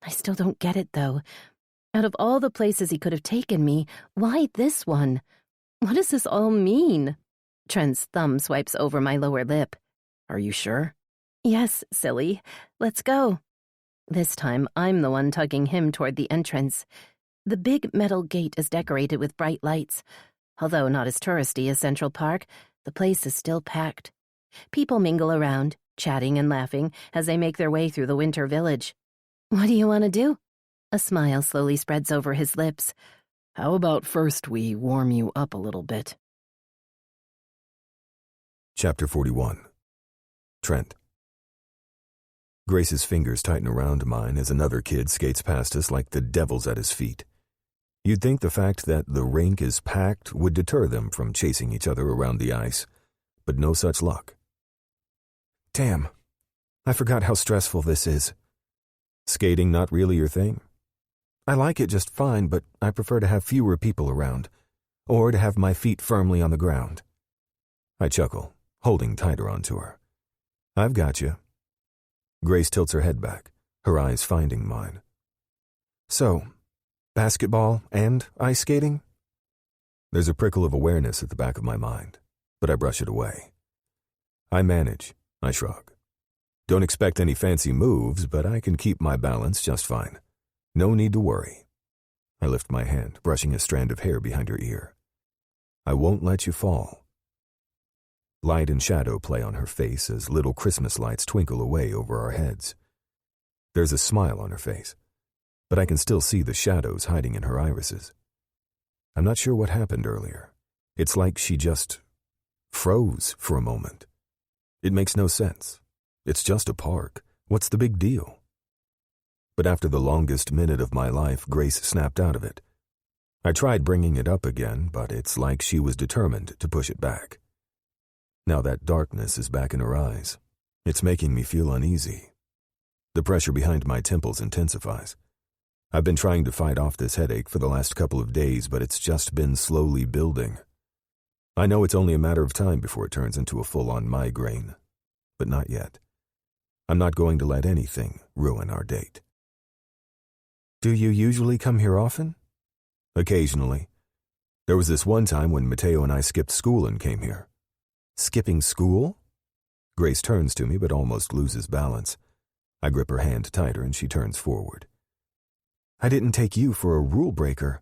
I still don't get it, though. Out of all the places he could have taken me, why this one? What does this all mean? Trent's thumb swipes over my lower lip. Are you sure? Yes, silly. Let's go. This time, I'm the one tugging him toward the entrance. The big metal gate is decorated with bright lights. Although not as touristy as Central Park, the place is still packed. People mingle around, chatting and laughing as they make their way through the winter village. What do you want to do? A smile slowly spreads over his lips. How about first we warm you up a little bit? Chapter 41. Trent. Grace's fingers tighten around mine as another kid skates past us like the devil's at his feet. You'd think the fact that the rink is packed would deter them from chasing each other around the ice, but no such luck. Damn, I forgot how stressful this is. Skating not really your thing? I like it just fine, but I prefer to have fewer people around, or to have my feet firmly on the ground. I chuckle, holding tighter onto her. I've got you. Grace tilts her head back, her eyes finding mine. So, basketball and ice skating? There's a prickle of awareness at the back of my mind, but I brush it away. I manage, I shrug. Don't expect any fancy moves, but I can keep my balance just fine. No need to worry. I lift my hand, brushing a strand of hair behind her ear. I won't let you fall. Light and shadow play on her face as little Christmas lights twinkle away over our heads. There's a smile on her face, but I can still see the shadows hiding in her irises. I'm not sure what happened earlier. It's like she just froze for a moment. It makes no sense. It's just a park. What's the big deal? But after the longest minute of my life, Grace snapped out of it. I tried bringing it up again, but it's like she was determined to push it back. Now that darkness is back in her eyes. It's making me feel uneasy. The pressure behind my temples intensifies. I've been trying to fight off this headache for the last couple of days, but it's just been slowly building. I know it's only a matter of time before it turns into a full-on migraine, but not yet. I'm not going to let anything ruin our date. Do you usually come here often? Occasionally. There was this one time when Mateo and I skipped school and came here. Skipping school? Grace turns to me but almost loses balance. I grip her hand tighter and she turns forward. I didn't take you for a rule breaker.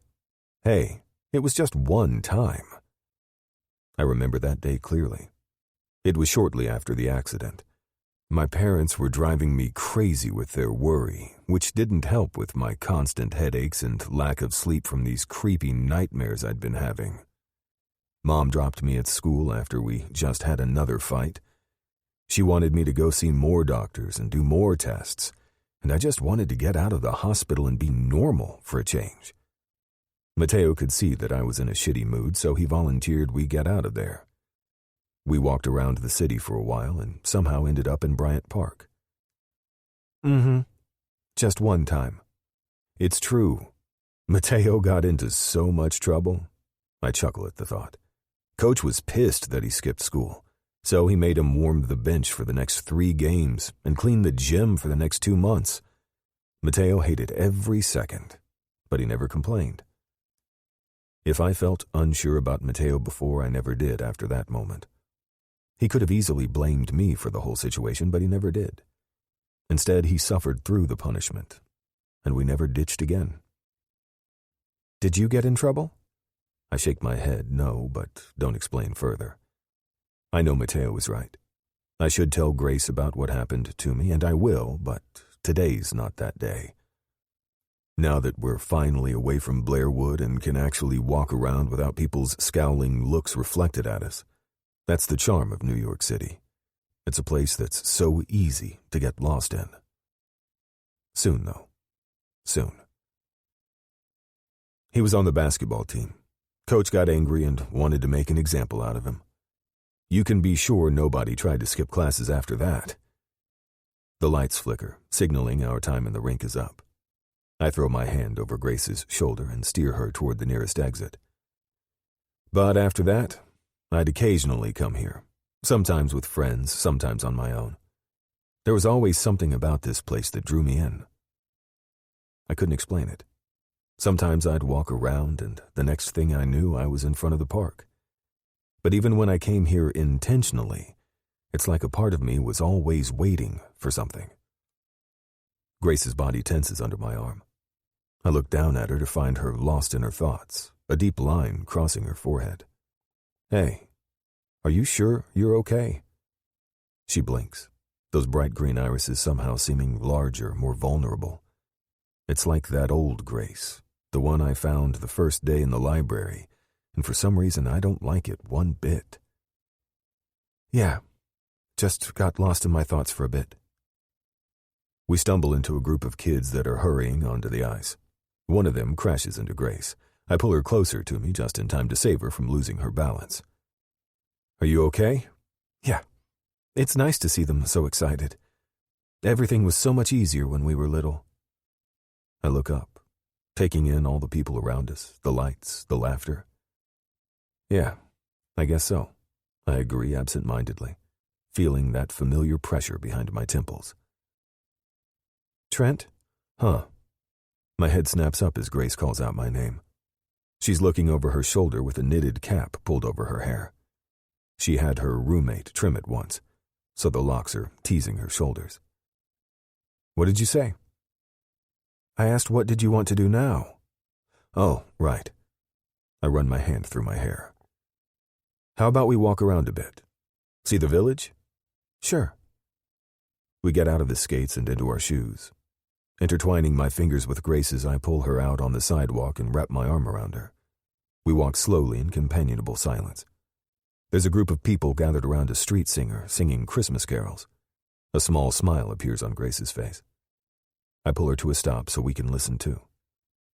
Hey, it was just one time. I remember that day clearly. It was shortly after the accident. My parents were driving me crazy with their worry, which didn't help with my constant headaches and lack of sleep from these creepy nightmares I'd been having. Mom dropped me at school after we just had another fight. She wanted me to go see more doctors and do more tests, and I just wanted to get out of the hospital and be normal for a change. Mateo could see that I was in a shitty mood, so he volunteered we get out of there. We walked around the city for a while and somehow ended up in Bryant Park. Just one time. It's true. Mateo got into so much trouble. I chuckle at the thought. Coach was pissed that he skipped school, so he made him warm the bench for the next 3 games and clean the gym for the next 2 months. Mateo hated every second, but he never complained. If I felt unsure about Mateo before, I never did after that moment. He could have easily blamed me for the whole situation, but he never did. Instead, he suffered through the punishment, and we never ditched again. Did you get in trouble? I shake my head, no, but don't explain further. I know Mateo was right. I should tell Grace about what happened to me, and I will, but today's not that day. Now that we're finally away from Blairwood and can actually walk around without people's scowling looks reflected at us, that's the charm of New York City. It's a place that's so easy to get lost in. Soon, though. Soon. He was on the basketball team. Coach got angry and wanted to make an example out of him. You can be sure nobody tried to skip classes after that. The lights flicker, signaling our time in the rink is up. I throw my hand over Grace's shoulder and steer her toward the nearest exit. But after that, I'd occasionally come here, sometimes with friends, sometimes on my own. There was always something about this place that drew me in. I couldn't explain it. Sometimes I'd walk around, and the next thing I knew, I was in front of the park. But even when I came here intentionally, it's like a part of me was always waiting for something. Grace's body tenses under my arm. I look down at her to find her lost in her thoughts, a deep line crossing her forehead. Hey, are you sure you're okay? She blinks, those bright green irises somehow seeming larger, more vulnerable. It's like that old Grace, the one I found the first day in the library, and for some reason I don't like it one bit. Yeah, just got lost in my thoughts for a bit. We stumble into a group of kids that are hurrying onto the ice. One of them crashes into Grace. I pull her closer to me just in time to save her from losing her balance. Are you okay? Yeah. It's nice to see them so excited. Everything was so much easier when we were little. I look up, taking in all the people around us, the lights, the laughter. Yeah, I guess so. I agree absent-mindedly, feeling that familiar pressure behind my temples. Trent? Huh. My head snaps up as Grace calls out my name. She's looking over her shoulder with a knitted cap pulled over her hair. She had her roommate trim it once, so the locks are teasing her shoulders. What did you say? I asked what did you want to do now? Oh, right. I run my hand through my hair. How about we walk around a bit? See the village? Sure. We get out of the skates and into our shoes. Intertwining my fingers with Grace's, I pull her out on the sidewalk and wrap my arm around her. We walk slowly in companionable silence. There's a group of people gathered around a street singer singing Christmas carols. A small smile appears on Grace's face. I pull her to a stop so we can listen too.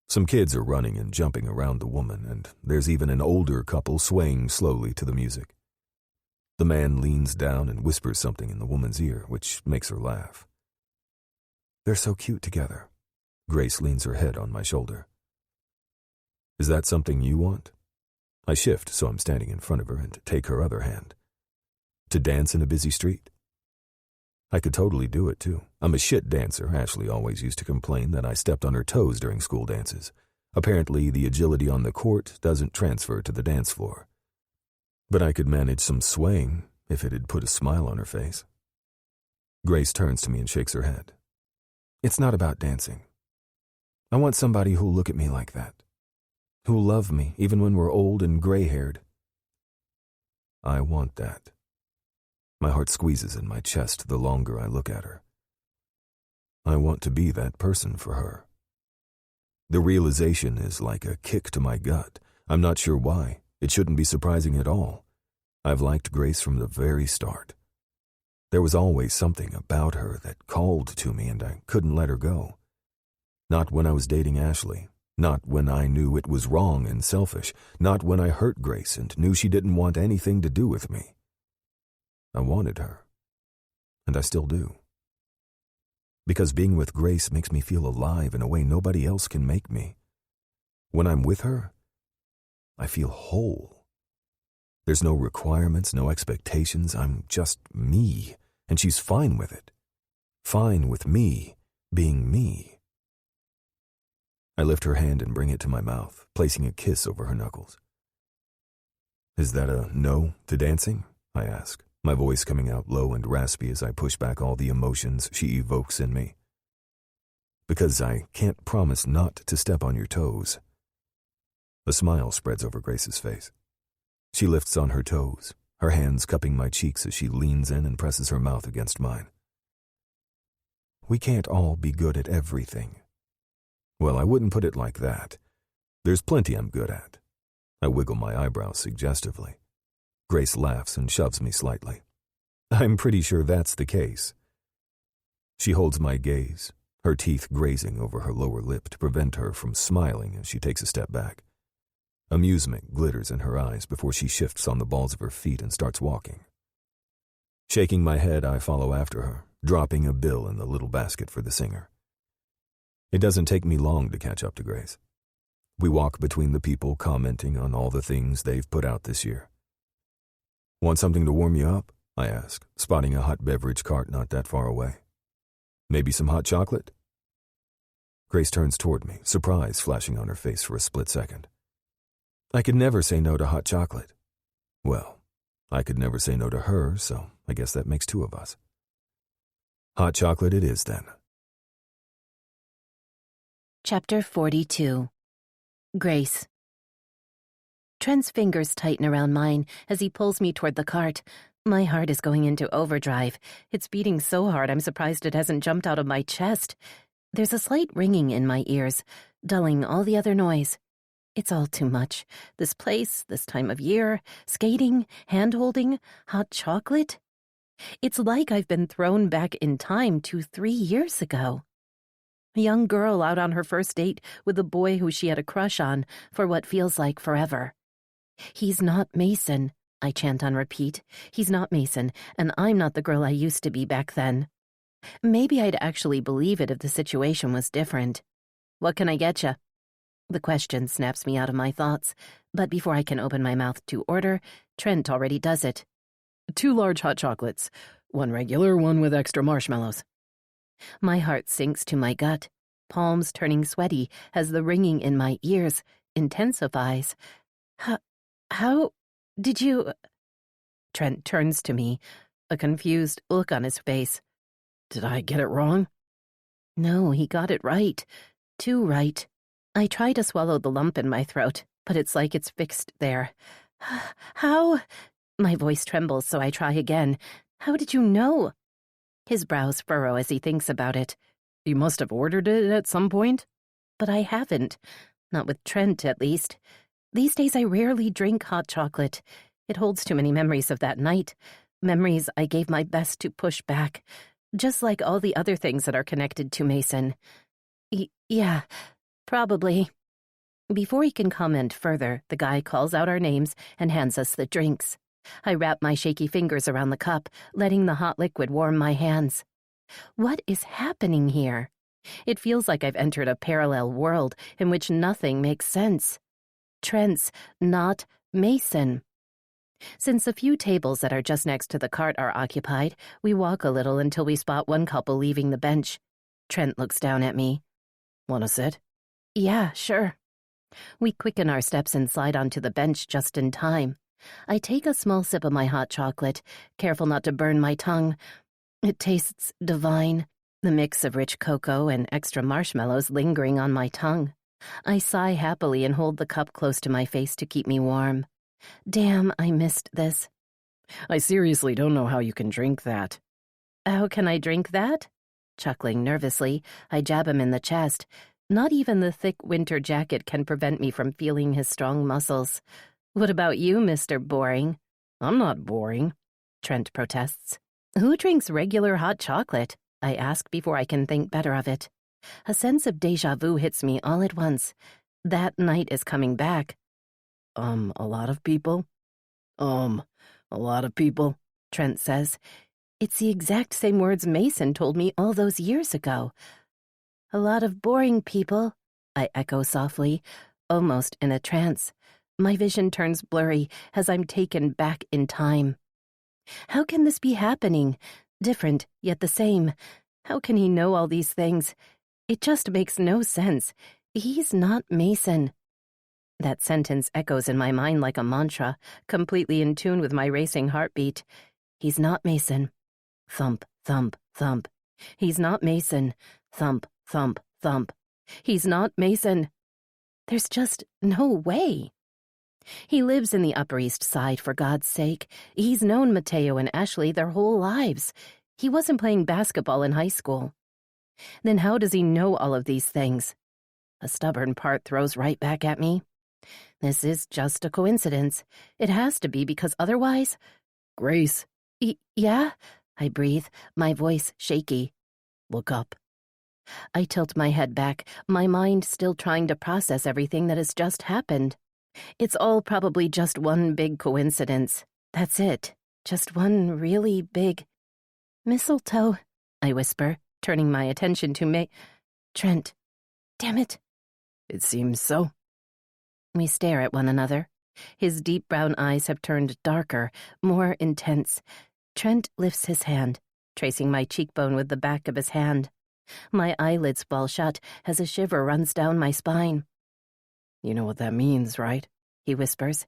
Some kids are running and jumping around the woman, and there's even an older couple swaying slowly to the music. The man leans down and whispers something in the woman's ear, which makes her laugh. They're so cute together. Grace leans her head on my shoulder. Is that something you want? I shift so I'm standing in front of her and take her other hand. To dance in a busy street? I could totally do it too. I'm a shit dancer. Ashley always used to complain that I stepped on her toes during school dances. Apparently, the agility on the court doesn't transfer to the dance floor. But I could manage some swaying if it had put a smile on her face. Grace turns to me and shakes her head. It's not about dancing. I want somebody who'll look at me like that. Who'll love me even when we're old and gray-haired. I want that. My heart squeezes in my chest the longer I look at her. I want to be that person for her. The realization is like a kick to my gut. I'm not sure why. It shouldn't be surprising at all. I've liked Grace from the very start. There was always something about her that called to me and I couldn't let her go. Not when I was dating Ashley. Not when I knew it was wrong and selfish. Not when I hurt Grace and knew she didn't want anything to do with me. I wanted her. And I still do. Because being with Grace makes me feel alive in a way nobody else can make me. When I'm with her, I feel whole. There's no requirements, no expectations. I'm just me, and she's fine with it. Fine with me being me. I lift her hand and bring it to my mouth, placing a kiss over her knuckles. Is that a no to dancing? I ask, my voice coming out low and raspy as I push back all the emotions she evokes in me. Because I can't promise not to step on your toes. A smile spreads over Grace's face. She lifts on her toes, her hands cupping my cheeks as she leans in and presses her mouth against mine. We can't all be good at everything. Well, I wouldn't put it like that. There's plenty I'm good at. I wiggle my eyebrows suggestively. Grace laughs and shoves me slightly. I'm pretty sure that's the case. She holds my gaze, her teeth grazing over her lower lip to prevent her from smiling as she takes a step back. Amusement glitters in her eyes before she shifts on the balls of her feet and starts walking. Shaking my head, I follow after her, dropping a bill in the little basket for the singer. It doesn't take me long to catch up to Grace. We walk between the people commenting on all the things they've put out this year. Want something to warm you up? I ask, spotting a hot beverage cart not that far away. Maybe some hot chocolate? Grace turns toward me, surprise flashing on her face for a split second. I could never say no to hot chocolate. Well, I could never say no to her, so I guess that makes two of us. Hot chocolate it is, then. Chapter 42. Grace. Trent's fingers tighten around mine as he pulls me toward the cart. My heart is going into overdrive. It's beating so hard I'm surprised it hasn't jumped out of my chest. There's a slight ringing in my ears, dulling all the other noise. It's all too much. This place, this time of year, skating, hand-holding, hot chocolate. It's like I've been thrown back in time to 3 years ago. A young girl out on her first date with a boy who she had a crush on for what feels like forever. He's not Mason, I chant on repeat. He's not Mason, and I'm not the girl I used to be back then. Maybe I'd actually believe it if the situation was different. What can I get you? The question snaps me out of my thoughts, but before I can open my mouth to order, Trent already does it. 2 large hot chocolates. 1 regular, 1 with extra marshmallows. My heart sinks to my gut, palms turning sweaty as the ringing in my ears intensifies. How did you... Trent turns to me, a confused look on his face. Did I get it wrong? No, he got it right. Too right. I try to swallow the lump in my throat, but it's like it's fixed there. How? My voice trembles, so I try again. How did you know? His brows furrow as he thinks about it. You must have ordered it at some point? But I haven't. Not with Trent, at least. These days I rarely drink hot chocolate. It holds too many memories of that night. Memories I gave my best to push back. Just like all the other things that are connected to Mason. Yeah, probably. Before he can comment further, the guy calls out our names and hands us the drinks. I wrap my shaky fingers around the cup, letting the hot liquid warm my hands. What is happening here? It feels like I've entered a parallel world in which nothing makes sense. Trent's not Mason. Since the few tables that are just next to the cart are occupied, we walk a little until we spot one couple leaving the bench. Trent looks down at me. Want to sit? Yeah, sure. We quicken our steps and slide onto the bench just in time. I take a small sip of my hot chocolate, careful not to burn my tongue. It tastes divine, the mix of rich cocoa and extra marshmallows lingering on my tongue. I sigh happily and hold the cup close to my face to keep me warm. Damn, I missed this. I seriously don't know how you can drink that. How can I drink that? Chuckling nervously, I jab him in the chest. Not even the thick winter jacket can prevent me from feeling his strong muscles. What about you, Mr. Boring? I'm not boring, Trent protests. Who drinks regular hot chocolate? I ask before I can think better of it. A sense of déjà vu hits me all at once. That night is coming back. A lot of people? A lot of people, Trent says. It's the exact same words Mason told me all those years ago. A lot of boring people, I echo softly, almost in a trance. My vision turns blurry as I'm taken back in time. How can this be happening? Different, yet the same. How can he know all these things? It just makes no sense. He's not Mason. That sentence echoes in my mind like a mantra, completely in tune with my racing heartbeat. He's not Mason. Thump, thump, thump. He's not Mason. Thump, thump, thump. He's not Mason. There's just no way. He lives in the Upper East Side, for God's sake. He's known Mateo and Ashley their whole lives. He wasn't playing basketball in high school. Then how does he know all of these things? A stubborn part throws right back at me. This is just a coincidence. It has to be, because otherwise... Grace. Yeah? I breathe, my voice shaky. Look up. I tilt my head back, my mind still trying to process everything that has just happened. It's all probably just one big coincidence. That's it. Just one really big... Mistletoe, I whisper, turning my attention to Trent. Damn it. It seems so. We stare at one another. His deep brown eyes have turned darker, more intense. Trent lifts his hand, tracing my cheekbone with the back of his hand. My eyelids fall shut as a shiver runs down my spine. You know what that means, right? He whispers.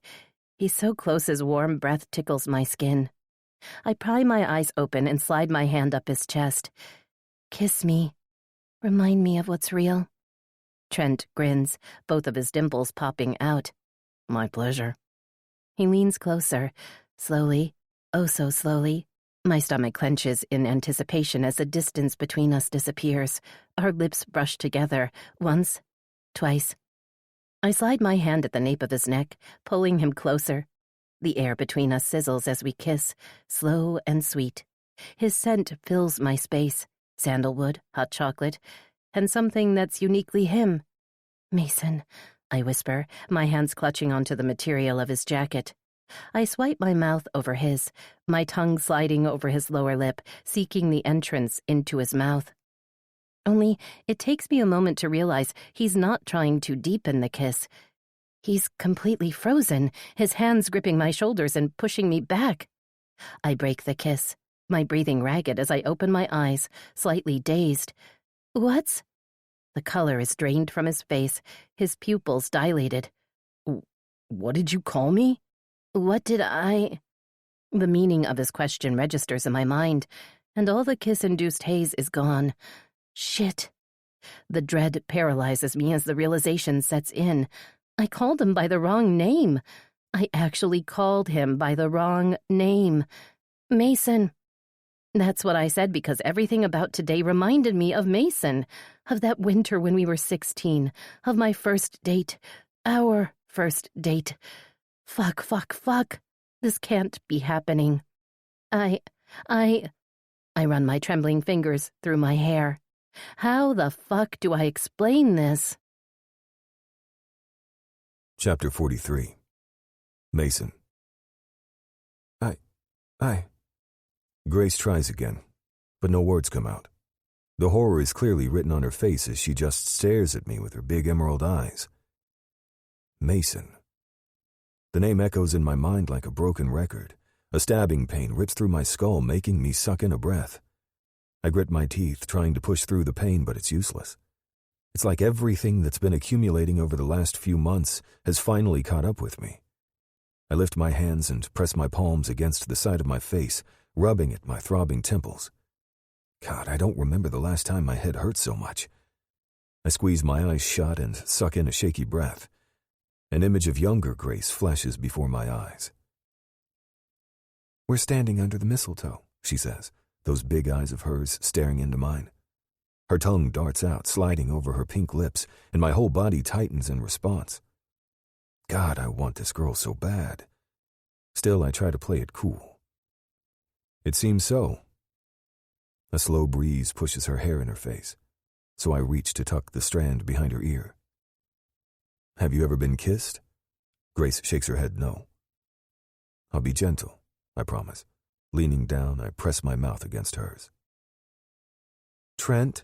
He's so close his warm breath tickles my skin. I pry my eyes open and slide my hand up his chest. Kiss me. Remind me of what's real. Trent grins, both of his dimples popping out. My pleasure. He leans closer, slowly, oh so slowly. My stomach clenches in anticipation as the distance between us disappears. Our lips brush together, once, twice. I slide my hand at the nape of his neck, pulling him closer. The air between us sizzles as we kiss, slow and sweet. His scent fills my space, sandalwood, hot chocolate, and something that's uniquely him. "Mason," I whisper, my hands clutching onto the material of his jacket. I swipe my mouth over his, my tongue sliding over his lower lip, seeking the entrance into his mouth. Only, it takes me a moment to realize he's not trying to deepen the kiss. He's completely frozen, his hands gripping my shoulders and pushing me back. I break the kiss, my breathing ragged as I open my eyes, slightly dazed. "What's—" The color is drained from his face, his pupils dilated. What did you call me?" "What did I—" The meaning of his question registers in my mind, and all the kiss-induced haze is gone. Shit. The dread paralyzes me as the realization sets in. I called him by the wrong name. I actually called him by the wrong name. Mason. That's what I said because everything about today reminded me of Mason, of that winter when we were 16, of my first date, our first date. Fuck. This can't be happening. I run my trembling fingers through my hair. How the fuck do I explain this? Chapter 43. Mason. I. Grace tries again, but no words come out. The horror is clearly written on her face as she just stares at me with her big emerald eyes. Mason. The name echoes in my mind like a broken record. A stabbing pain rips through my skull, making me suck in a breath. I grit my teeth, trying to push through the pain, but it's useless. It's like everything that's been accumulating over the last few months has finally caught up with me. I lift my hands and press my palms against the side of my face, rubbing at my throbbing temples. God, I don't remember the last time my head hurt so much. I squeeze my eyes shut and suck in a shaky breath. An image of younger Grace flashes before my eyes. "We're standing under the mistletoe," she says, those big eyes of hers staring into mine. Her tongue darts out, sliding over her pink lips, and my whole body tightens in response. God, I want this girl so bad. Still, I try to play it cool. It seems so. A slow breeze pushes her hair in her face, so I reach to tuck the strand behind her ear. "Have you ever been kissed?" Grace shakes her head no. "I'll be gentle," I promise. Leaning down, I press my mouth against hers. "Trent?"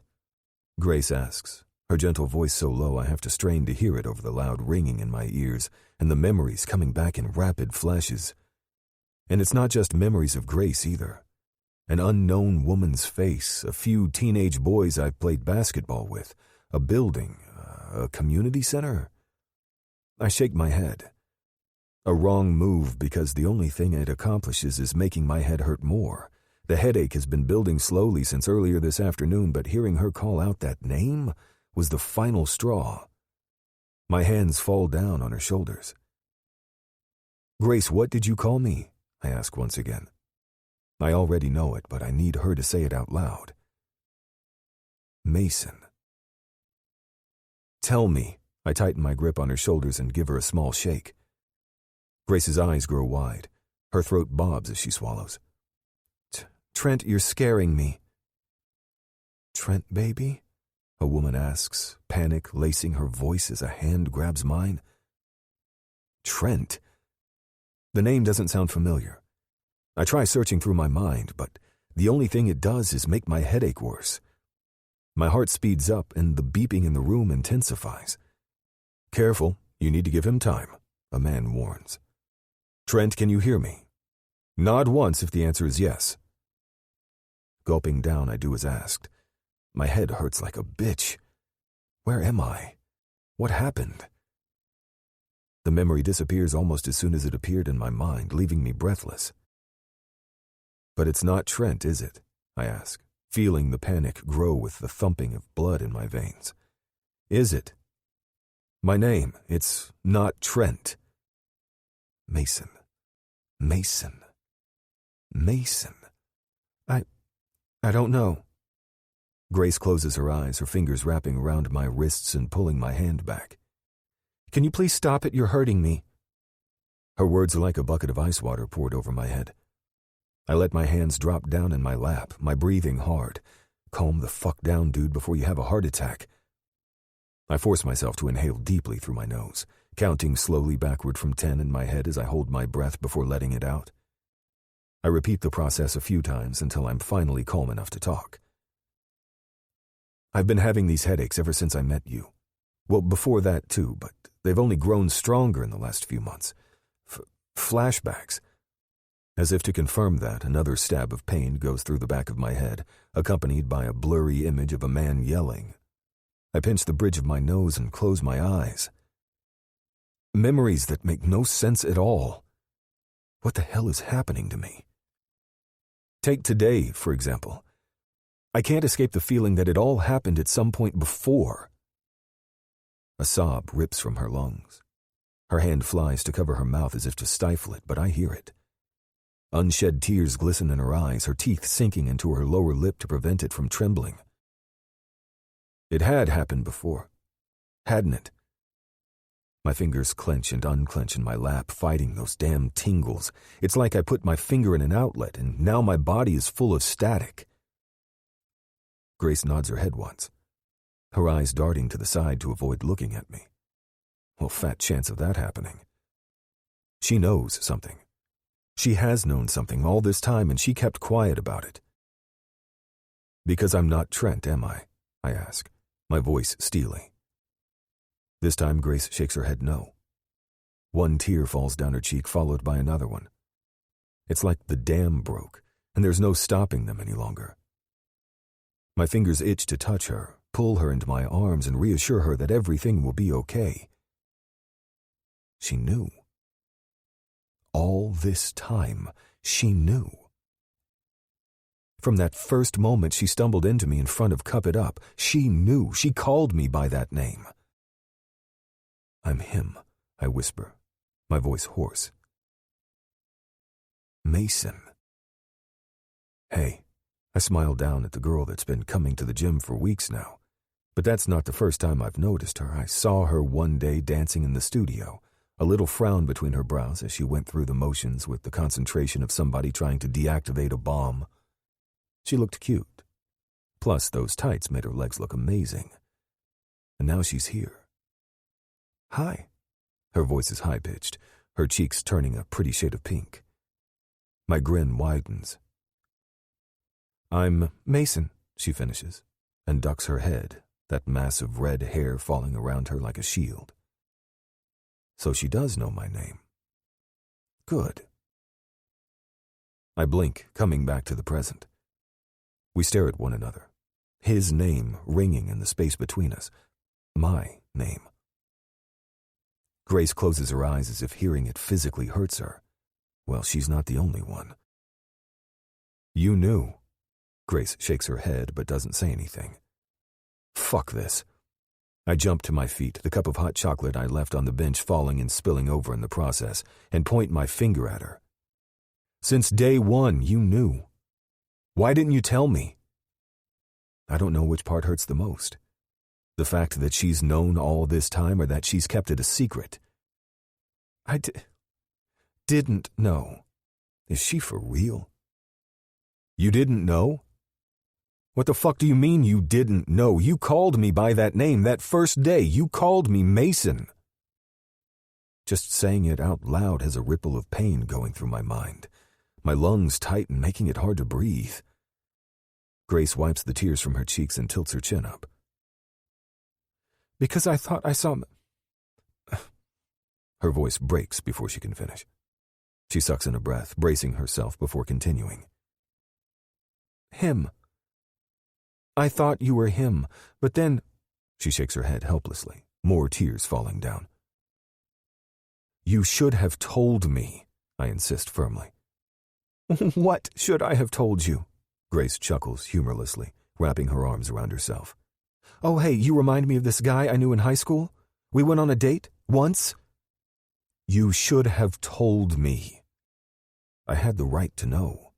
Grace asks, her gentle voice so low I have to strain to hear it over the loud ringing in my ears and the memories coming back in rapid flashes. And it's not just memories of Grace either. An unknown woman's face, a few teenage boys I've played basketball with, a building, a community center. I shake my head. A wrong move because the only thing it accomplishes is making my head hurt more. The headache has been building slowly since earlier this afternoon, but hearing her call out that name was the final straw. My hands fall down on her shoulders. "Grace, what did you call me?" I ask once again. I already know it, but I need her to say it out loud. "Mason." "Tell me." I tighten my grip on her shoulders and give her a small shake. Grace's eyes grow wide. Her throat bobs as she swallows. "Trent, you're scaring me." "Trent, baby?" a woman asks, panic lacing her voice as a hand grabs mine. Trent? The name doesn't sound familiar. I try searching through my mind, but the only thing it does is make my headache worse. My heart speeds up and the beeping in the room intensifies. "Careful, you need to give him time," a man warns. "Trent, can you hear me? Nod once if the answer is yes." Gulping down, I do as asked. My head hurts like a bitch. Where am I? What happened? The memory disappears almost as soon as it appeared in my mind, leaving me breathless. "But it's not Trent, is it?" I ask, feeling the panic grow with the thumping of blood in my veins. "Is it? My name, it's not Trent." Mason. Mason. Mason. I don't know. Grace closes her eyes, her fingers wrapping around my wrists and pulling my hand back. Can you please stop it? You're hurting me. Her words are like a bucket of ice water poured over my head. I let my hands drop down in my lap, my breathing hard. Calm the fuck down, dude, before you have a heart attack. I force myself to inhale deeply through my nose, counting slowly backward from 10 in my head as I hold my breath before letting it out. I repeat the process a few times until I'm finally calm enough to talk. I've been having these headaches ever since I met you. Well, before that too, but they've only grown stronger in the last few months. Flashbacks. As if to confirm that, another stab of pain goes through the back of my head, accompanied by a blurry image of a man yelling. I pinch the bridge of my nose and close my eyes. Memories that make no sense at all. What the hell is happening to me? Take today, for example. I can't escape the feeling that it all happened at some point before. A sob rips from her lungs. Her hand flies to cover her mouth as if to stifle it, but I hear it. Unshed tears glisten in her eyes, her teeth sinking into her lower lip to prevent it from trembling. It had happened before, hadn't it? My fingers clench and unclench in my lap, fighting those damn tingles. It's like I put my finger in an outlet, and now my body is full of static. Grace nods her head once, her eyes darting to the side to avoid looking at me. Well, fat chance of that happening. She knows something. She has known something all this time, and she kept quiet about it. Because I'm not Trent, am I ask, my voice steely. This time Grace shakes her head no. One tear falls down her cheek, followed by another one. It's like the dam broke, and there's no stopping them any longer. My fingers itch to touch her, pull her into my arms, and reassure her that everything will be okay. She knew. All this time, she knew. From that first moment she stumbled into me in front of Cup It Up, she knew. She called me by that name. I'm him, I whisper, my voice hoarse. Mason. Hey, I smile down at the girl that's been coming to the gym for weeks now. But that's not the first time I've noticed her. I saw her one day dancing in the studio, a little frown between her brows as she went through the motions with the concentration of somebody trying to deactivate a bomb. She looked cute. Plus, those tights made her legs look amazing. And now she's here. Hi. Her voice is high-pitched, her cheeks turning a pretty shade of pink. My grin widens. I'm Mason, she finishes, and ducks her head, that mass of red hair falling around her like a shield. So she does know my name. Good. I blink, coming back to the present. We stare at one another, his name ringing in the space between us, my name. Grace closes her eyes as if hearing it physically hurts her. Well, she's not the only one. You knew. Grace shakes her head but doesn't say anything. Fuck this. I jump to my feet, the cup of hot chocolate I left on the bench falling and spilling over in the process, and point my finger at her. Since day one, you knew. Why didn't you tell me? I don't know which part hurts the most. The fact that she's known all this time or that she's kept it a secret. I didn't know. Is she for real? You didn't know? What the fuck do you mean you didn't know? You called me by that name that first day. You called me Mason. Just saying it out loud has a ripple of pain going through my mind. My lungs tighten, making it hard to breathe. Grace wipes the tears from her cheeks and tilts her chin up. Because I thought I saw... Her voice breaks before she can finish. She sucks in a breath, bracing herself before continuing. Him. I thought you were him, but then... She shakes her head helplessly, more tears falling down. You should have told me, I insist firmly. What should I have told you? Grace chuckles humorlessly, wrapping her arms around herself. Oh, hey, you remind me of this guy I knew in high school? We went on a date, once. You should have told me. I had the right to know.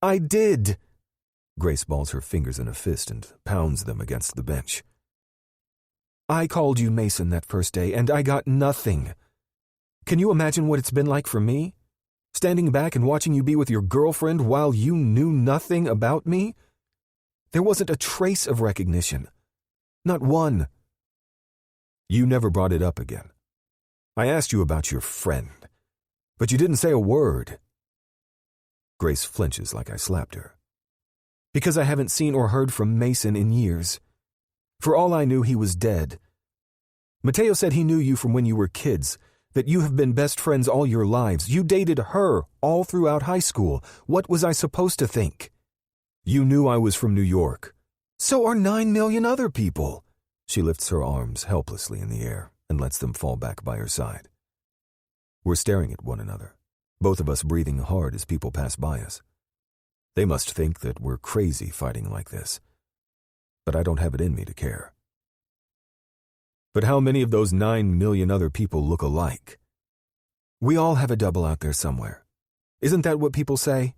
I did. Grace balls her fingers in a fist and pounds them against the bench. I called you Mason that first day, and I got nothing. Can you imagine what it's been like for me? Standing back and watching you be with your girlfriend while you knew nothing about me? There wasn't a trace of recognition. Not one. You never brought it up again. I asked you about your friend, but you didn't say a word. Grace flinches like I slapped her. Because I haven't seen or heard from Mason in years. For all I knew, he was dead. Mateo said he knew you from when you were kids, that you have been best friends all your lives. You dated her all throughout high school. What was I supposed to think? You knew I was from New York. So are 9 million other people. She lifts her arms helplessly in the air and lets them fall back by her side. We're staring at one another, both of us breathing hard as people pass by us. They must think that we're crazy fighting like this. But I don't have it in me to care. But how many of those 9 million other people look alike? We all have a double out there somewhere. Isn't that what people say?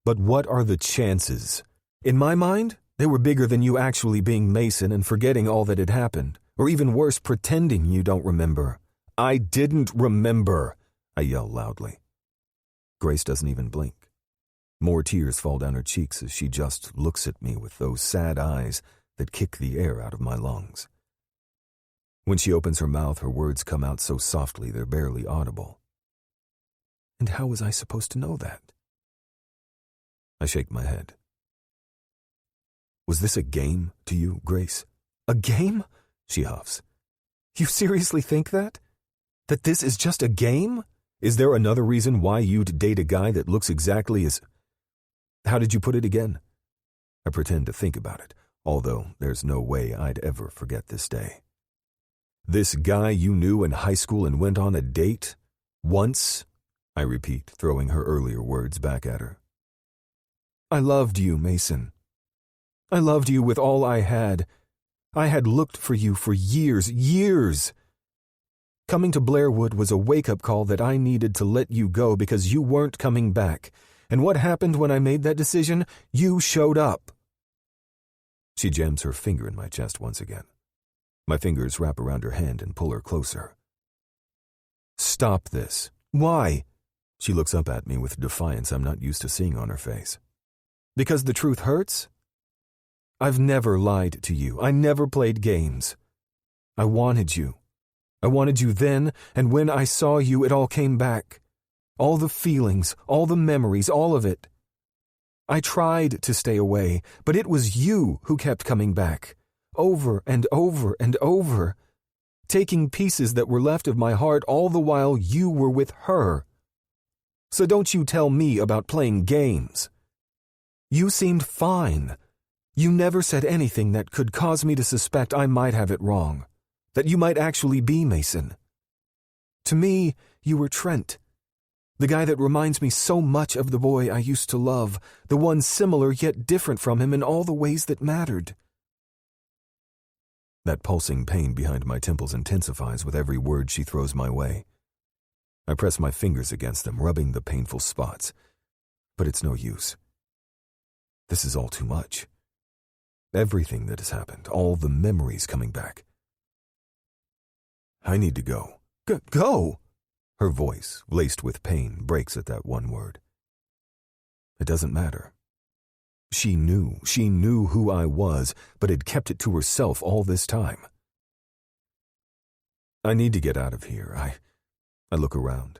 But what are the chances? In my mind, they were bigger than you actually being Mason and forgetting all that had happened, or even worse, pretending you don't remember. I didn't remember, I yell loudly. Grace doesn't even blink. More tears fall down her cheeks as she just looks at me with those sad eyes that kick the air out of my lungs. When she opens her mouth, her words come out so softly they're barely audible. And how was I supposed to know that? I shake my head. Was this a game to you, Grace? A game? She huffs. You seriously think that? That this is just a game? Is there another reason why you'd date a guy that looks exactly as... How did you put it again? I pretend to think about it, although there's no way I'd ever forget this day. This guy you knew in high school and went on a date? Once? I repeat, throwing her earlier words back at her. I loved you, Mason. I loved you with all I had. I had looked for you for years. Coming to Blairwood was a wake-up call that I needed to let you go because you weren't coming back. And what happened when I made that decision? You showed up. She jams her finger in my chest once again. My fingers wrap around her hand and pull her closer. Stop this. Why? She looks up at me with defiance I'm not used to seeing on her face. Because the truth hurts? I've never lied to you. I never played games. I wanted you. I wanted you then, and when I saw you, it all came back. All the feelings, all the memories, all of it. I tried to stay away, but it was you who kept coming back. Over and over and over. Taking pieces that were left of my heart all the while you were with her. So don't you tell me about playing games. You seemed fine. You never said anything that could cause me to suspect I might have it wrong. That you might actually be Mason. To me, you were Trent. The guy that reminds me so much of the boy I used to love, the one similar yet different from him in all the ways that mattered. That pulsing pain behind my temples intensifies with every word she throws my way. I press my fingers against them, rubbing the painful spots. But it's no use. This is all too much. Everything that has happened, all the memories coming back. I need to go. Go! Her voice, laced with pain, breaks at that one word. It doesn't matter. She knew who I was, but had kept it to herself all this time. I need to get out of here. I look around.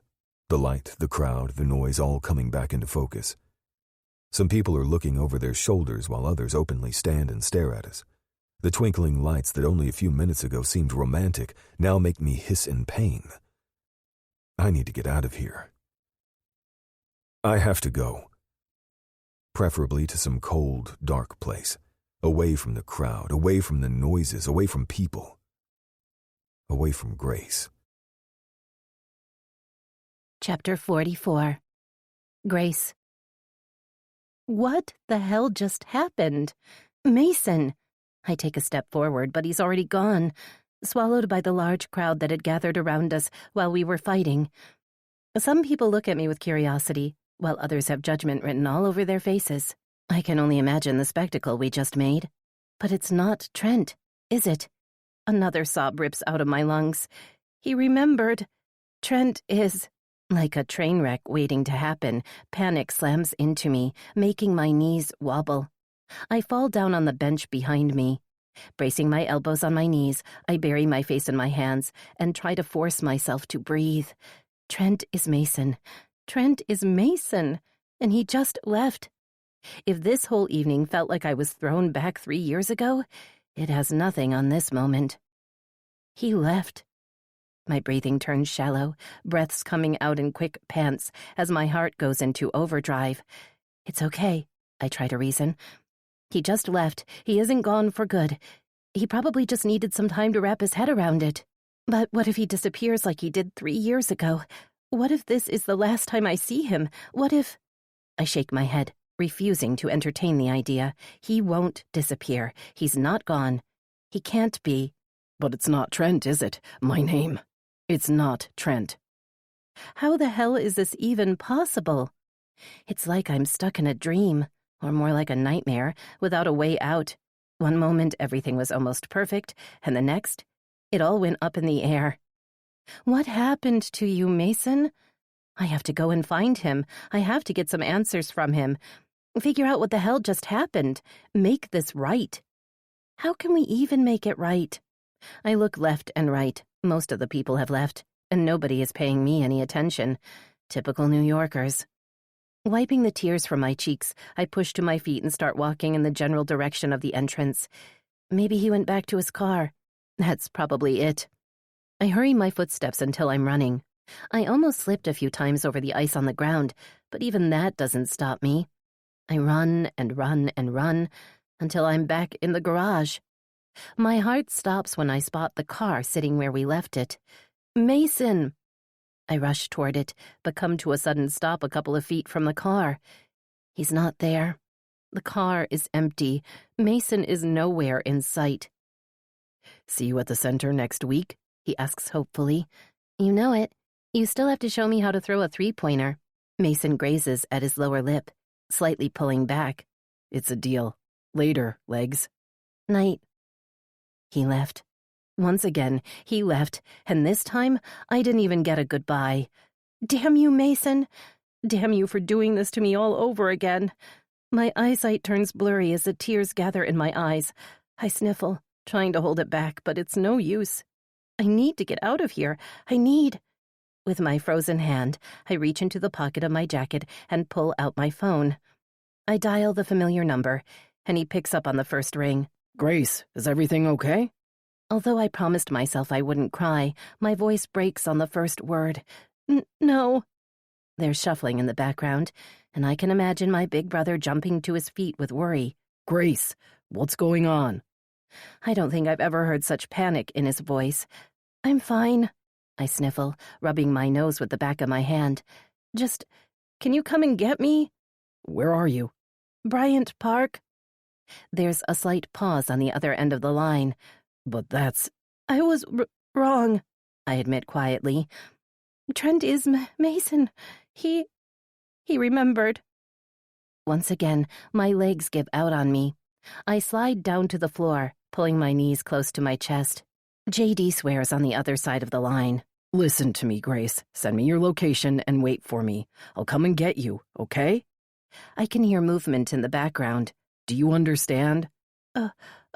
The light, the crowd, the noise all coming back into focus. Some people are looking over their shoulders while others openly stand and stare at us. The twinkling lights that only a few minutes ago seemed romantic now make me hiss in pain. I need to get out of here. I have to go. Preferably to some cold, dark place. Away from the crowd, away from the noises, away from people. Away from Grace. Chapter 44. Grace. What the hell just happened? Mason! I take a step forward, but he's already gone, swallowed by the large crowd that had gathered around us while we were fighting. Some people look at me with curiosity, while others have judgment written all over their faces. I can only imagine the spectacle we just made. But it's not Trent, is it? Another sob rips out of my lungs. He remembered. Trent is... Like a train wreck waiting to happen, panic slams into me, making my knees wobble. I fall down on the bench behind me. Bracing my elbows on my knees, I bury my face in my hands and try to force myself to breathe. Trent is Mason. Trent is Mason. And he just left. If this whole evening felt like I was thrown back 3 years ago, it has nothing on this moment. He left. My breathing turns shallow, breaths coming out in quick pants as my heart goes into overdrive. It's okay, I try to reason. He just left. He isn't gone for good. He probably just needed some time to wrap his head around it. But what if he disappears like he did 3 years ago? What if this is the last time I see him? What if... I shake my head, refusing to entertain the idea. He won't disappear. He's not gone. He can't be. But it's not Trent, is it? My name. It's not Trent. How the hell is this even possible? It's like I'm stuck in a dream, or more like a nightmare, without a way out. One moment everything was almost perfect, and the next, it all went up in the air. What happened to you, Mason? I have to go and find him. I have to get some answers from him. Figure out what the hell just happened. Make this right. How can we even make it right? I look left and right. Most of the people have left, and nobody is paying me any attention. Typical New Yorkers. Wiping the tears from my cheeks, I push to my feet and start walking in the general direction of the entrance. Maybe he went back to his car. That's probably it. I hurry my footsteps until I'm running. I almost slipped a few times over the ice on the ground, but even that doesn't stop me. I run and run and run until I'm back in the garage. My heart stops when I spot the car sitting where we left it. Mason! I rush toward it, but come to a sudden stop a couple of feet from the car. He's not there. The car is empty. Mason is nowhere in sight. See you at the center next week? He asks hopefully. You know it. You still have to show me how to throw a three-pointer. Mason grazes at his lower lip, slightly pulling back. It's a deal. Later, legs. Night. He left. Once again, he left, and this time, I didn't even get a goodbye. Damn you, Mason. Damn you for doing this to me all over again. My eyesight turns blurry as the tears gather in my eyes. I sniffle, trying to hold it back, but it's no use. I need to get out of here. With my frozen hand, I reach into the pocket of my jacket and pull out my phone. I dial the familiar number, and he picks up on the first ring. Grace, is everything okay? Although I promised myself I wouldn't cry, my voice breaks on the first word. No. There's shuffling in the background, and I can imagine my big brother jumping to his feet with worry. Grace, what's going on? I don't think I've ever heard such panic in his voice. I'm fine, I sniffle, rubbing my nose with the back of my hand. Can you come and get me? Where are you? Bryant Park. There's a slight pause on the other end of the line. But that's... I was wrong, I admit quietly. Trent is Mason. He remembered. Once again, my legs give out on me. I slide down to the floor, pulling my knees close to my chest. JD swears on the other side of the line. Listen to me, Grace. Send me your location and wait for me. I'll come and get you, okay? I can hear movement in the background. Do you understand?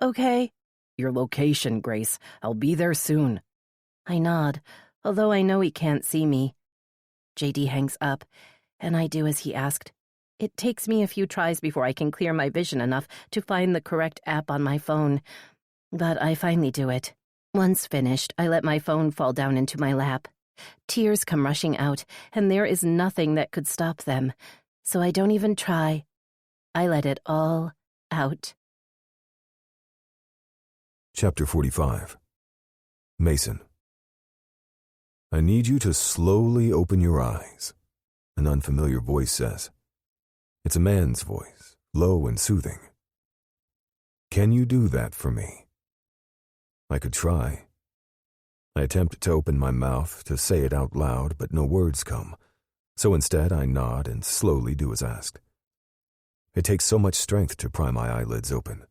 Okay. Your location, Grace. I'll be there soon. I nod, although I know he can't see me. JD hangs up, and I do as he asked. It takes me a few tries before I can clear my vision enough to find the correct app on my phone. But I finally do it. Once finished, I let my phone fall down into my lap. Tears come rushing out, and there is nothing that could stop them. So I don't even try. I let it all out. Chapter 45. Mason. I need you to slowly open your eyes, an unfamiliar voice says. It's a man's voice, low and soothing. Can you do that for me? I could try. I attempt to open my mouth to say it out loud, but no words come, so instead I nod and slowly do as asked. It takes so much strength to pry my eyelids open.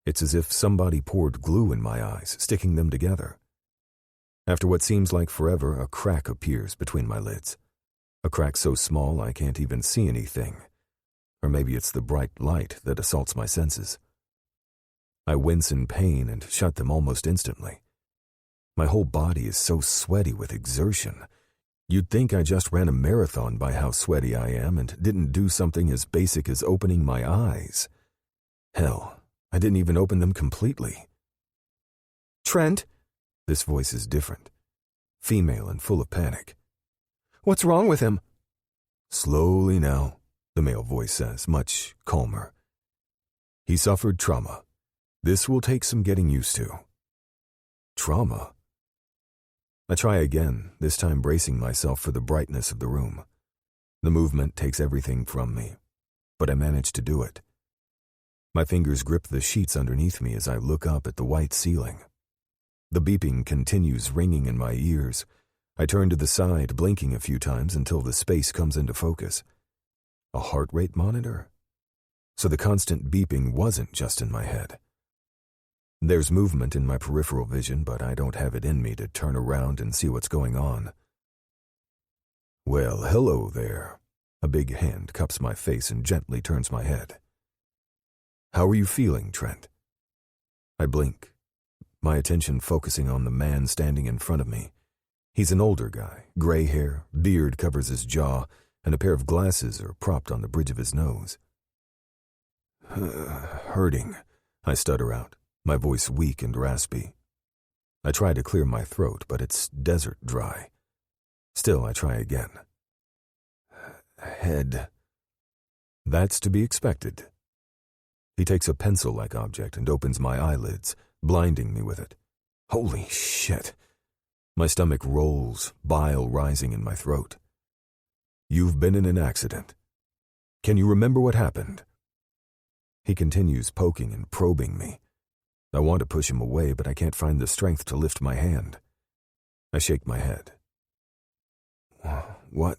It's as if somebody poured glue in my eyes, sticking them together. After what seems like forever, a crack appears between my lids. A crack so small I can't even see anything. Or maybe it's the bright light that assaults my senses. I wince in pain and shut them almost instantly. My whole body is so sweaty with exertion. You'd think I just ran a marathon by how sweaty I am and didn't do something as basic as opening my eyes. Hell, I didn't even open them completely. Trent? This voice is different. Female and full of panic. What's wrong with him? Slowly now, the male voice says, much calmer. He suffered trauma. This will take some getting used to. Trauma? I try again, this time bracing myself for the brightness of the room. The movement takes everything from me, but I manage to do it. My fingers grip the sheets underneath me as I look up at the white ceiling. The beeping continues ringing in my ears. I turn to the side, blinking a few times until the space comes into focus. A heart rate monitor? So the constant beeping wasn't just in my head. There's movement in my peripheral vision, but I don't have it in me to turn around and see what's going on. Well, hello there. A big hand cups my face and gently turns my head. How are you feeling, Trent? I blink, my attention focusing on the man standing in front of me. He's an older guy, gray hair, beard covers his jaw, and a pair of glasses are propped on the bridge of his nose. Hurting, I stutter out, my voice weak and raspy. I try to clear my throat, but it's desert dry. Still, I try again. Head. That's to be expected. He takes a pencil-like object and opens my eyelids, blinding me with it. Holy shit. My stomach rolls, bile rising in my throat. You've been in an accident. Can you remember what happened? He continues poking and probing me. I want to push him away, but I can't find the strength to lift my hand. I shake my head. What?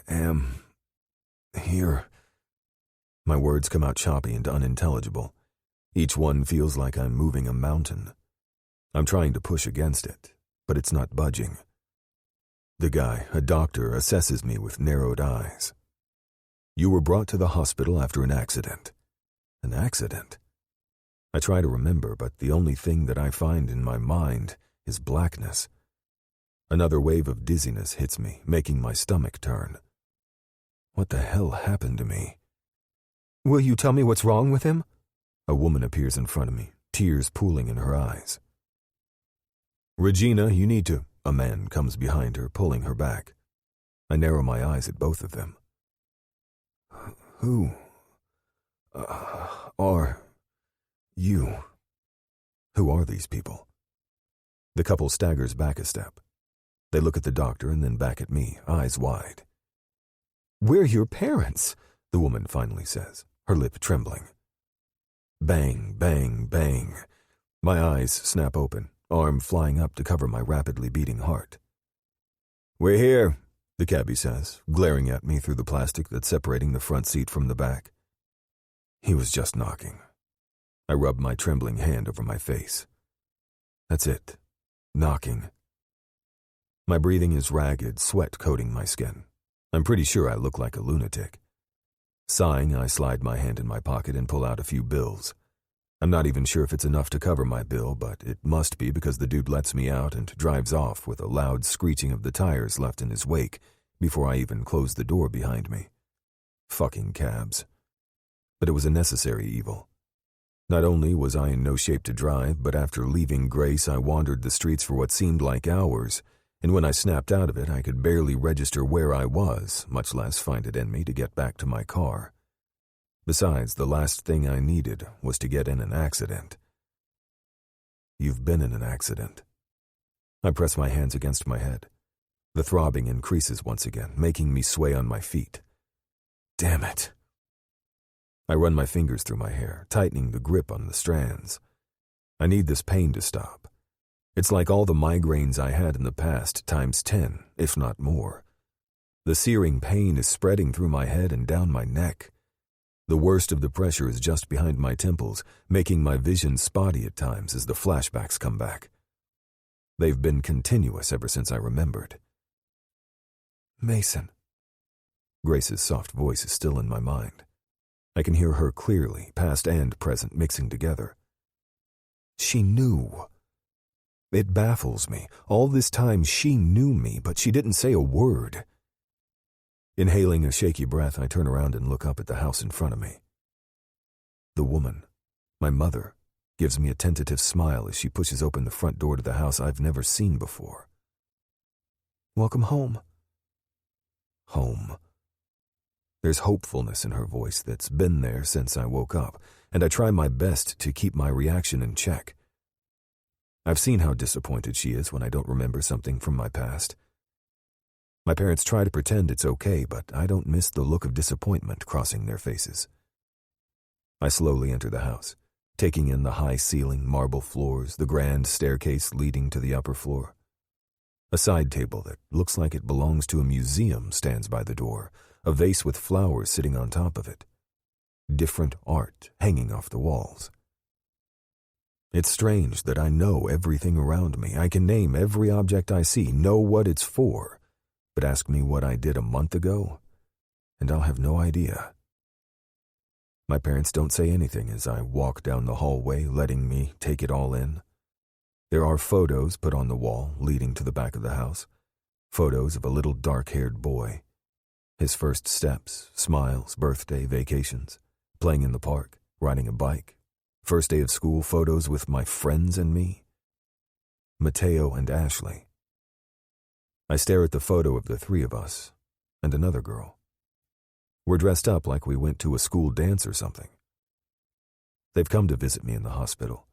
Am here. My words come out choppy and unintelligible. Each one feels like I'm moving a mountain. I'm trying to push against it, but it's not budging. The guy, a doctor, assesses me with narrowed eyes. You were brought to the hospital after an accident. An accident? I try to remember, but the only thing that I find in my mind is blackness. Another wave of dizziness hits me, making my stomach turn. What the hell happened to me? Will you tell me what's wrong with him? A woman appears in front of me, tears pooling in her eyes. Regina, you need to. A man comes behind her, pulling her back. I narrow my eyes at both of them. Who are you? Who are these people? The couple staggers back a step. They look at the doctor and then back at me, eyes wide. We're your parents, the woman finally says, her lip trembling. Bang, bang, bang. My eyes snap open, arm flying up to cover my rapidly beating heart. We're here, the cabbie says, glaring at me through the plastic that's separating the front seat from the back. He was just knocking. I rub my trembling hand over my face. That's it. Knocking. My breathing is ragged, sweat coating my skin. I'm pretty sure I look like a lunatic. Sighing, I slide my hand in my pocket and pull out a few bills. I'm not even sure if it's enough to cover my bill, but it must be because the dude lets me out and drives off with a loud screeching of the tires left in his wake before I even close the door behind me. Fucking cabs. But it was a necessary evil. Not only was I in no shape to drive, but after leaving Grace, I wandered the streets for what seemed like hours, and when I snapped out of it, I could barely register where I was, much less find it in me to get back to my car. Besides, the last thing I needed was to get in an accident. You've been in an accident. I press my hands against my head. The throbbing increases once again, making me sway on my feet. Damn it. I run my fingers through my hair, tightening the grip on the strands. I need this pain to stop. It's like all the migraines I had in the past times 10, if not more. The searing pain is spreading through my head and down my neck. The worst of the pressure is just behind my temples, making my vision spotty at times as the flashbacks come back. They've been continuous ever since I remembered. Mason. Grace's soft voice is still in my mind. I can hear her clearly, past and present, mixing together. She knew. It baffles me. All this time she knew me, but she didn't say a word. Inhaling a shaky breath, I turn around and look up at the house in front of me. The woman, my mother, gives me a tentative smile as she pushes open the front door to the house I've never seen before. Welcome home. Home. There's hopefulness in her voice that's been there since I woke up, and I try my best to keep my reaction in check. I've seen how disappointed she is when I don't remember something from my past. My parents try to pretend it's okay, but I don't miss the look of disappointment crossing their faces. I slowly enter the house, taking in the high ceiling, marble floors, the grand staircase leading to the upper floor. A side table that looks like it belongs to a museum stands by the door, a vase with flowers sitting on top of it. Different art hanging off the walls. It's strange that I know everything around me. I can name every object I see, know what it's for, but ask me what I did a month ago, and I'll have no idea. My parents don't say anything as I walk down the hallway, letting me take it all in. There are photos put on the wall leading to the back of the house, photos of a little dark-haired boy. His first steps, smiles, birthday, vacations, playing in the park, riding a bike, first day of school photos with my friends and me. Mateo and Ashley. I stare at the photo of the three of us and another girl. We're dressed up like we went to a school dance or something. They've come to visit me in the hospital.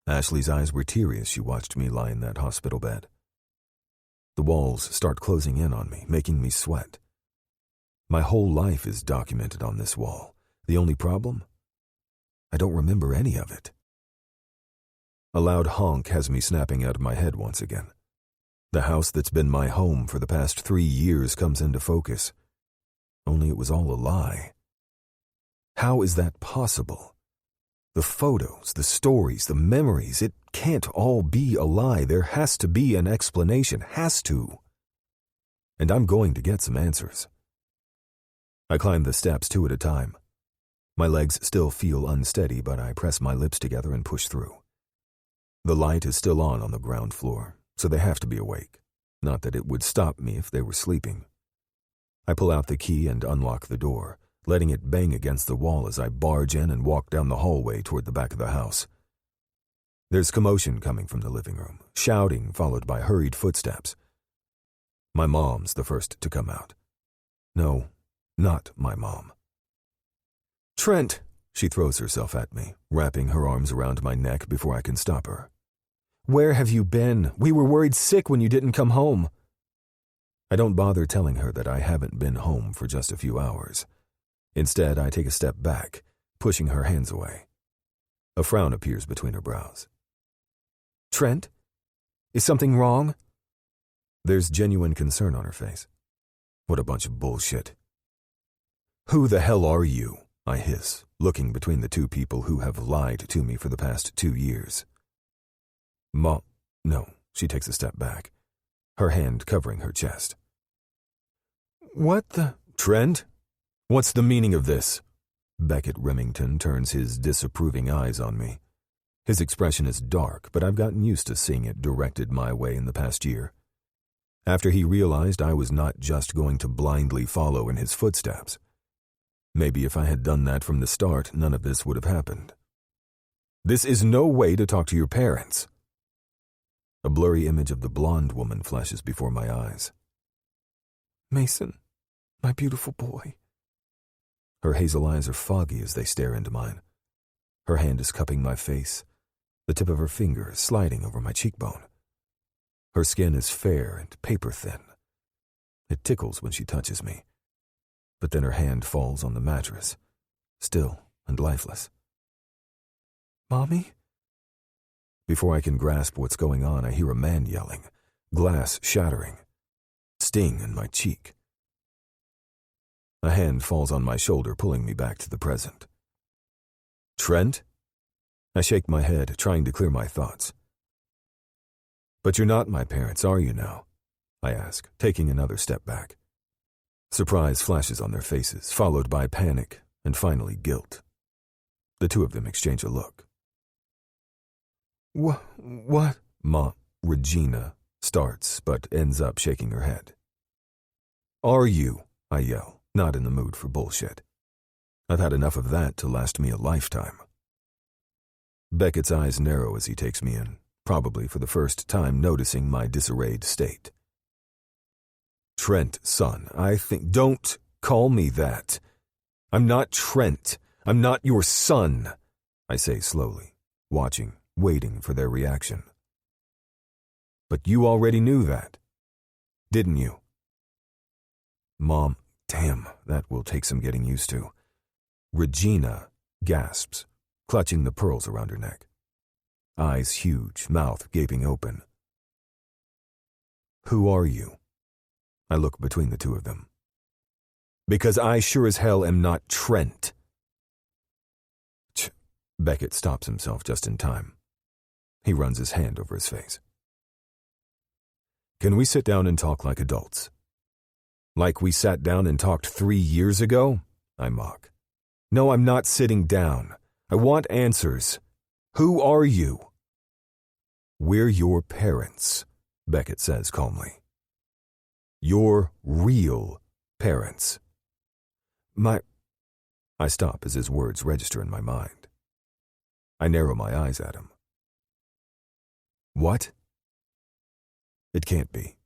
Ashley's eyes were teary as she watched me lie in that hospital bed. The walls start closing in on me, making me sweat. My whole life is documented on this wall. The only problem? I don't remember any of it. A loud honk has me snapping out of my head once again. The house that's been my home for the past 3 years comes into focus. Only it was all a lie. How is that possible? The photos, the stories, the memories, it can't all be a lie. There has to be an explanation, has to. And I'm going to get some answers. I climb the steps 2 at a time. My legs still feel unsteady, but I press my lips together and push through. The light is still on the ground floor, so they have to be awake. Not that it would stop me if they were sleeping. I pull out the key and unlock the door, letting it bang against the wall as I barge in and walk down the hallway toward the back of the house. There's commotion coming from the living room, shouting followed by hurried footsteps. My mom's the first to come out. No, not my mom. Trent! She throws herself at me, wrapping her arms around my neck before I can stop her. Where have you been? We were worried sick when you didn't come home. I don't bother telling her that I haven't been home for just a few hours. Instead, I take a step back, pushing her hands away. A frown appears between her brows. Trent? Is something wrong? There's genuine concern on her face. What a bunch of bullshit. Who the hell are you? I hiss, looking between the two people who have lied to me for the past 2 years. No, she takes a step back, her hand covering her chest. What the? Trent? What's the meaning of this? Beckett Remington turns his disapproving eyes on me. His expression is dark, but I've gotten used to seeing it directed my way in the past year. After he realized I was not just going to blindly follow in his footsteps. Maybe if I had done that from the start, none of this would have happened. This is no way to talk to your parents. A blurry image of the blonde woman flashes before my eyes. Mason, my beautiful boy. Her hazel eyes are foggy as they stare into mine. Her hand is cupping my face, the tip of her finger is sliding over my cheekbone. Her skin is fair and paper-thin. It tickles when she touches me. But then her hand falls on the mattress, still and lifeless. Mommy? Before I can grasp what's going on, I hear a man yelling, glass shattering, sting in my cheek. A hand falls on my shoulder, pulling me back to the present. Trent? I shake my head, trying to clear my thoughts. But you're not my parents, are you now? I ask, taking another step back. Surprise flashes on their faces, followed by panic and finally guilt. The two of them exchange a look. What? Regina starts, but ends up shaking her head. Are you? I yell, not in the mood for bullshit. I've had enough of that to last me a lifetime. Beckett's eyes narrow as he takes me in, probably for the first time noticing my disarrayed state. Trent, son, I think... Don't call me that. I'm not Trent. I'm not your son, I say slowly, watching, waiting for their reaction. But you already knew that, didn't you? Mom, damn, that will take some getting used to. Regina gasps, clutching the pearls around her neck. Eyes huge, mouth gaping open. Who are you? I look between the two of them. Because I sure as hell am not Trent. Beckett stops himself just in time. He runs his hand over his face. Can we sit down and talk like adults? Like we sat down and talked 3 years ago? I mock. No, I'm not sitting down. I want answers. Who are you? We're your parents, Beckett says calmly. Your real parents. I stop as his words register in my mind. I narrow my eyes at him. What? It can't be.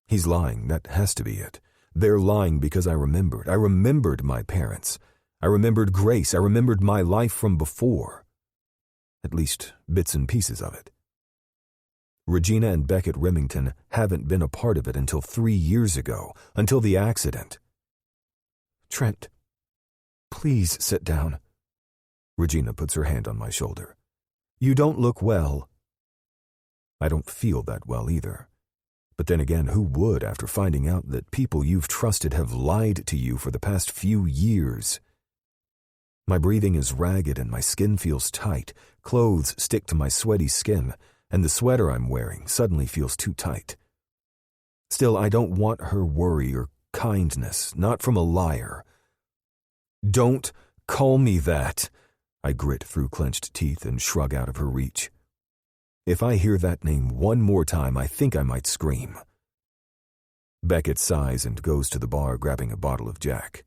He's lying, that has to be it. They're lying because I remembered. I remembered my parents. I remembered Grace. I remembered my life from before. At least bits and pieces of it. Regina and Beckett Remington haven't been a part of it until 3 years ago, until the accident. Trent, please sit down. Regina puts her hand on my shoulder. You don't look well. I don't feel that well either. But then again, who would after finding out that people you've trusted have lied to you for the past few years? My breathing is ragged and my skin feels tight. Clothes stick to my sweaty skin, and the sweater I'm wearing suddenly feels too tight. Still, I don't want her worry or kindness, not from a liar. Don't call me that. I grit through clenched teeth and shrug out of her reach. If I hear that name one more time, I think I might scream. Beckett sighs and goes to the bar, grabbing a bottle of Jack.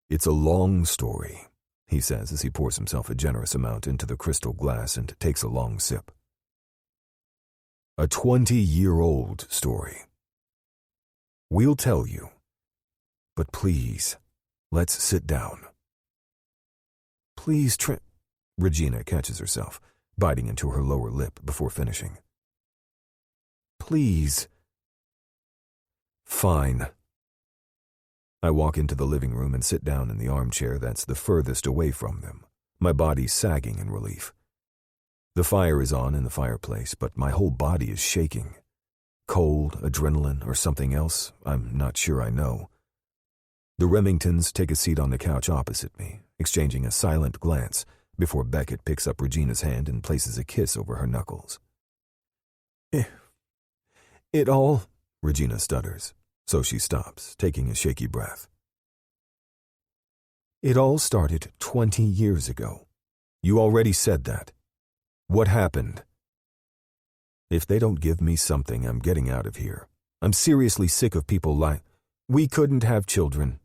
It's a long story, he says as he pours himself a generous amount into the crystal glass and takes a long sip. A 20-year-old story. We'll tell you. But please, let's sit down. Please, Trent. Regina catches herself, biting into her lower lip before finishing. Please. Fine. I walk into the living room and sit down in the armchair that's the furthest away from them, my body sagging in relief. The fire is on in the fireplace, but my whole body is shaking. Cold, adrenaline, or something else, I'm not sure I know. The Remingtons take a seat on the couch opposite me, exchanging a silent glance before Beckett picks up Regina's hand and places a kiss over her knuckles. It all... Regina stutters, so she stops, taking a shaky breath. It all started 20 years ago. You already said that. What happened? If they don't give me something, I'm getting out of here. I'm seriously sick of people lying. We couldn't have children.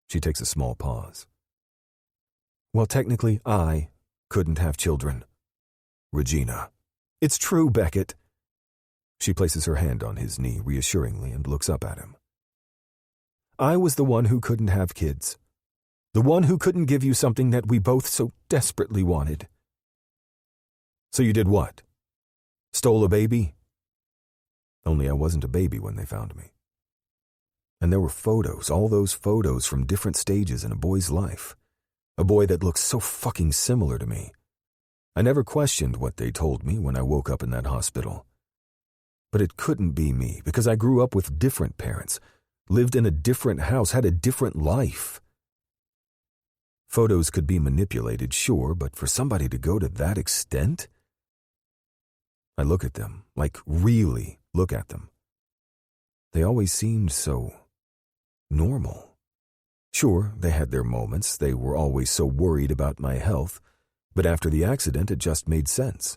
She takes a small pause. Well, technically, I couldn't have children. Regina. It's true, Beckett. She places her hand on his knee reassuringly and looks up at him. I was the one who couldn't have kids. The one who couldn't give you something that we both so desperately wanted. So you did what? Stole a baby? Only I wasn't a baby when they found me. And there were photos, all those photos from different stages in a boy's life. A boy that looks so fucking similar to me. I never questioned what they told me when I woke up in that hospital. But it couldn't be me, because I grew up with different parents. lived in a different house, had a different life. Photos could be manipulated, sure, but for somebody to go to that extent? I look at them, like really look at them. They always seemed so normal. Sure, they had their moments, they were always so worried about my health, but after the accident it just made sense.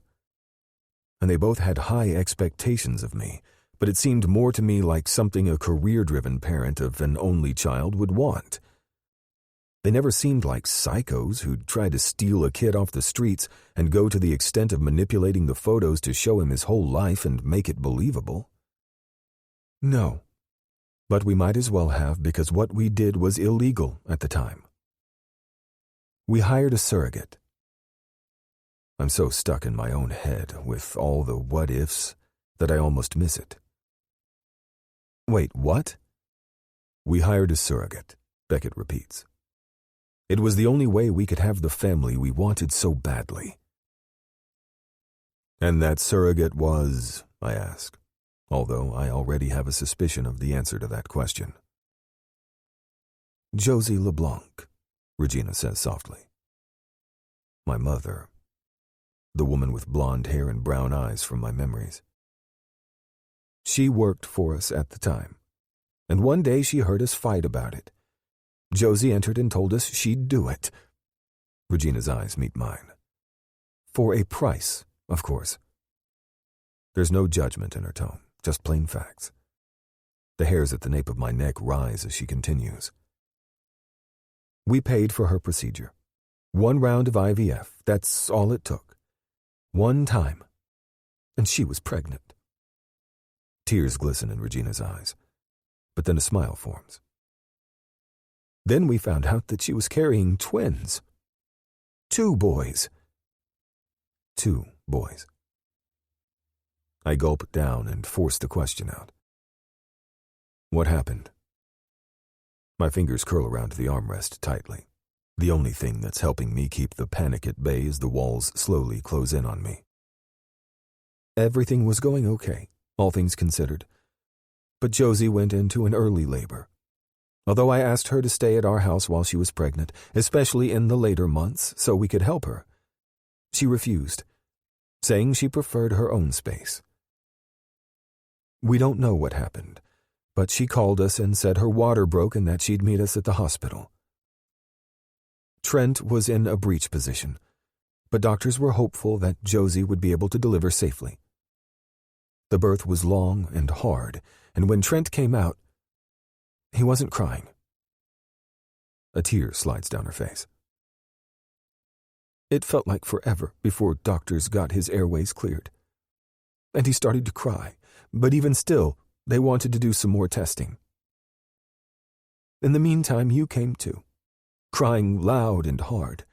And they both had high expectations of me, but it seemed more to me like something a career-driven parent of an only child would want. They never seemed like psychos who'd try to steal a kid off the streets and go to the extent of manipulating the photos to show him his whole life and make it believable. No, but we might as well have because what we did was illegal at the time. We hired a surrogate. I'm so stuck in my own head with all the what-ifs that I almost miss it. Wait, what? We hired a surrogate, Beckett repeats. It was the only way we could have the family we wanted so badly. And that surrogate was, I ask, although I already have a suspicion of the answer to that question. Josie LeBlanc, Regina says softly. My mother. The woman with blonde hair and brown eyes from my memories. She worked for us at the time, and one day she heard us fight about it. Josie entered and told us she'd do it. Regina's eyes meet mine. For a price, of course. There's no judgment in her tone, just plain facts. The hairs at the nape of my neck rise as she continues. We paid for her procedure. 1 round of IVF, that's all it took. 1 time. And she was pregnant. Tears glisten in Regina's eyes, but then a smile forms. Then we found out that she was carrying twins. 2 boys. 2 boys. I gulp down and force the question out. What happened? My fingers curl around the armrest tightly. The only thing that's helping me keep the panic at bay as the walls slowly close in on me. Everything was going okay, all things considered. But Josie went into an early labor. Although I asked her to stay at our house while she was pregnant, especially in the later months, so we could help her, she refused, saying she preferred her own space. We don't know what happened, but she called us and said her water broke and that she'd meet us at the hospital. Trent was in a breech position, but doctors were hopeful that Josie would be able to deliver safely. The birth was long and hard, and when Trent came out, he wasn't crying. A tear slides down her face. It felt like forever before doctors got his airways cleared. And he started to cry, but even still, they wanted to do some more testing. In the meantime, you came too, crying loud and hard.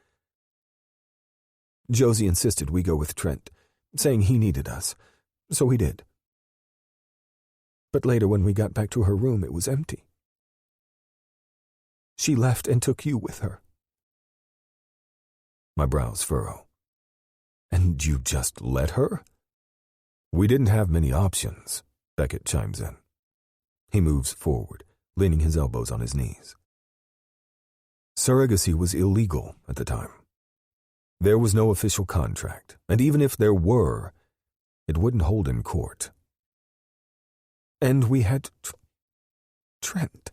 Josie insisted we go with Trent, saying he needed us, so we did. But later when we got back to her room, it was empty. She left and took you with her. My brows furrow. And you just let her? We didn't have many options, Beckett chimes in. He moves forward, leaning his elbows on his knees. Surrogacy was illegal at the time. There was no official contract, and even if there were, it wouldn't hold in court. And we had Trent.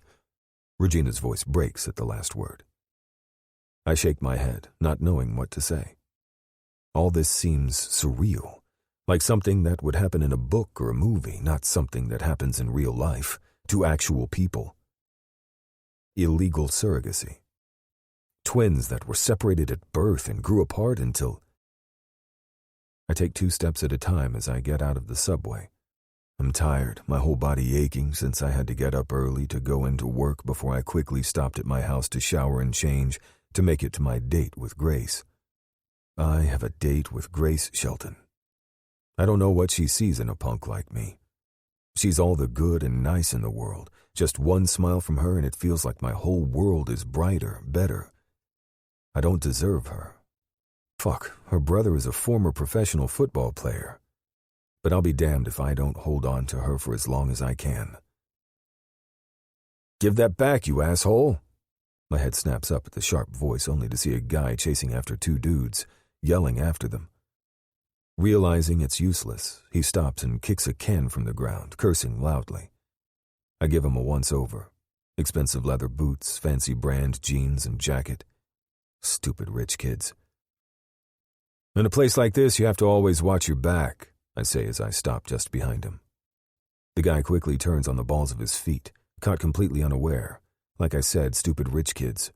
Regina's voice breaks at the last word. I shake my head, not knowing what to say. All this seems surreal, like something that would happen in a book or a movie, not something that happens in real life, to actual people. Illegal surrogacy. Twins that were separated at birth and grew apart until... I take 2 steps at a time as I get out of the subway. I'm tired, my whole body aching since I had to get up early to go into work before I quickly stopped at my house to shower and change to make it to my date with Grace. I have a date with Grace Shelton. I don't know what she sees in a punk like me. She's all the good and nice in the world. Just one smile from her and it feels like my whole world is brighter, better. I don't deserve her. Fuck, her brother is a former professional football player. But I'll be damned if I don't hold on to her for as long as I can. Give that back, you asshole. My head snaps up at the sharp voice only to see a guy chasing after two dudes, yelling after them. Realizing it's useless, he stops and kicks a can from the ground, cursing loudly. I give him a once-over. Expensive leather boots, fancy brand jeans and jacket. Stupid rich kids. In a place like this, you have to always watch your back, I say as I stop just behind him. The guy quickly turns on the balls of his feet, caught completely unaware. Like I said, stupid rich kids.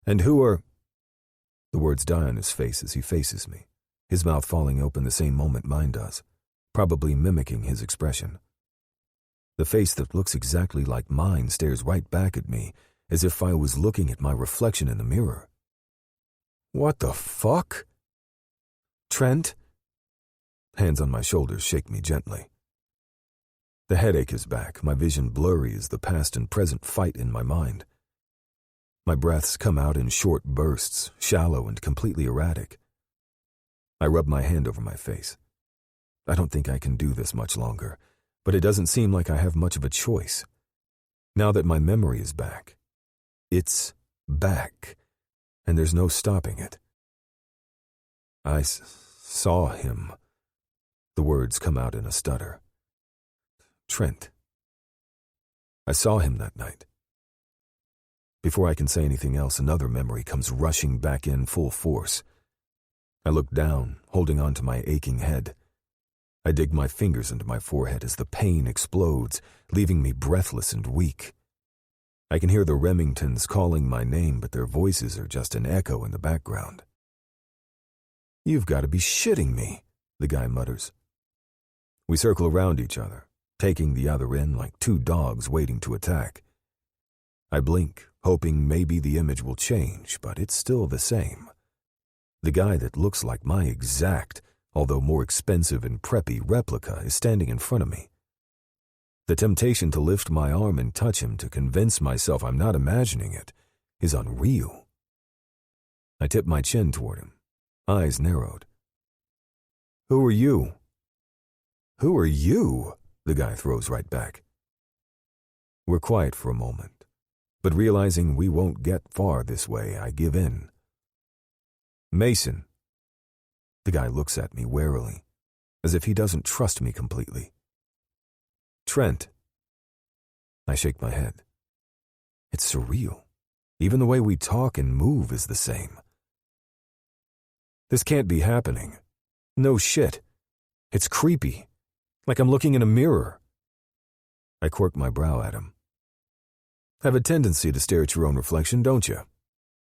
And who are... The words die on his face as he faces me, his mouth falling open the same moment mine does, probably mimicking his expression. The face that looks exactly like mine stares right back at me, as if I was looking at my reflection in the mirror. What the fuck? Trent? Hands on my shoulders shake me gently. The headache is back, my vision blurry as the past and present fight in my mind. My breaths come out in short bursts, shallow and completely erratic. I rub my hand over my face. I don't think I can do this much longer, but it doesn't seem like I have much of a choice. Now that my memory is back, it's back, and there's no stopping it. I saw him. The words come out in a stutter. Trent. I saw him that night. Before I can say anything else, another memory comes rushing back in full force. I look down, holding on to my aching head. I dig my fingers into my forehead as the pain explodes, leaving me breathless and weak. I can hear the Remingtons calling my name, but their voices are just an echo in the background. You've got to be shitting me, the guy mutters. We circle around each other, taking the other in like two dogs waiting to attack. I blink, hoping maybe the image will change, but it's still the same. The guy that looks like my exact, although more expensive and preppy replica is standing in front of me. The temptation to lift my arm and touch him to convince myself I'm not imagining it is unreal. I tip my chin toward him, eyes narrowed. Who are you? Who are you? The guy throws right back. We're quiet for a moment, but realizing we won't get far this way, I give in. Mason. The guy looks at me warily, as if he doesn't trust me completely. Trent. I shake my head. It's surreal. Even the way we talk and move is the same. This can't be happening. No shit. It's creepy. Like I'm looking in a mirror. I quirk my brow at him. Have a tendency to stare at your own reflection, don't you?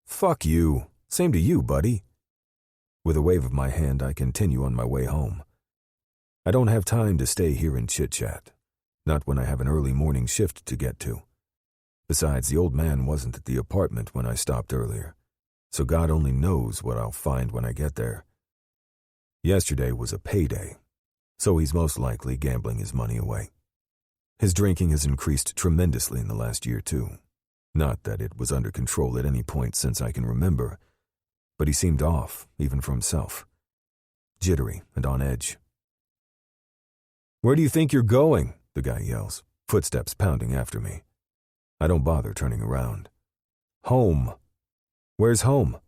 Fuck you. Same to you, buddy. With a wave of my hand, I continue on my way home. I don't have time to stay here and chit-chat. Not when I have an early morning shift to get to. Besides, the old man wasn't at the apartment when I stopped earlier, so God only knows what I'll find when I get there. Yesterday was a payday, so he's most likely gambling his money away. His drinking has increased tremendously in the last year, too. Not that it was under control at any point since I can remember, but he seemed off, even for himself. Jittery and on edge. Where do you think you're going? The guy yells, footsteps pounding after me. I don't bother turning around. Home. Where's home?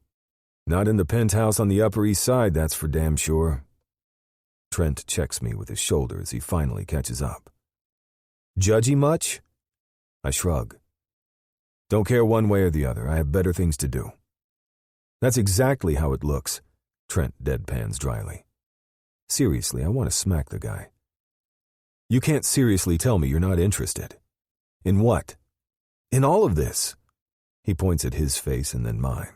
Not in the penthouse on the Upper East Side, that's for damn sure. Trent checks me with his shoulder as he finally catches up. Judgy much? I shrug. Don't care one way or the other. I have better things to do. That's exactly how it looks, Trent deadpans dryly. Seriously, I want to smack the guy. You can't seriously tell me you're not interested. In what? In all of this. He points at his face and then mine.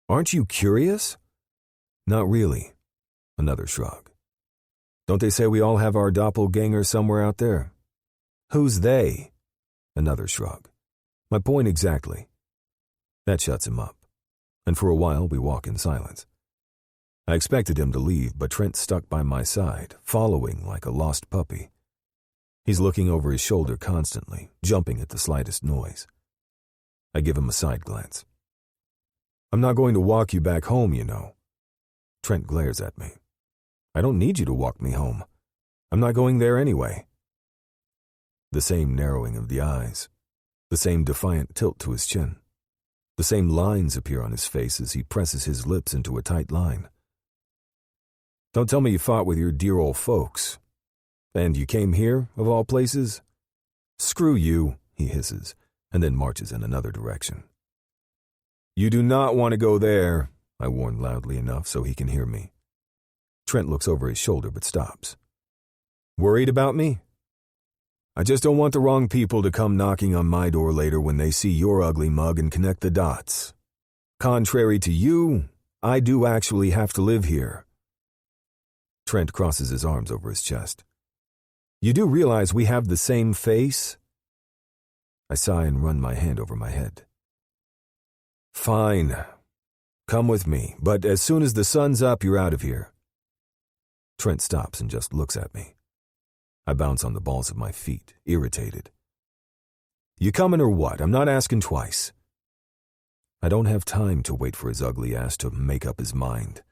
Aren't you curious? Not really. Another shrug. Don't they say we all have our doppelganger somewhere out there? Who's they? Another shrug. My point exactly. That shuts him up, and for a while we walk in silence. I expected him to leave, but Trent stuck by my side, following like a lost puppy. He's looking over his shoulder constantly, jumping at the slightest noise. I give him a side glance. I'm not going to walk you back home, you know. Trent glares at me. I don't need you to walk me home. I'm not going there anyway. The same narrowing of the eyes. The same defiant tilt to his chin. The same lines appear on his face as he presses his lips into a tight line. Don't tell me you fought with your dear old folks. And you came here, of all places? Screw you, he hisses, and then marches in another direction. You do not want to go there, I warn loudly enough so he can hear me. Trent looks over his shoulder but stops. Worried about me? I just don't want the wrong people to come knocking on my door later when they see your ugly mug and connect the dots. Contrary to you, I do actually have to live here. Trent crosses his arms over his chest. You do realize we have the same face? I sigh and run my hand over my head. Fine. Come with me, but as soon as the sun's up, you're out of here. Trent stops and just looks at me. I bounce on the balls of my feet, irritated. You coming or what? I'm not asking twice. I don't have time to wait for his ugly ass to make up his mind.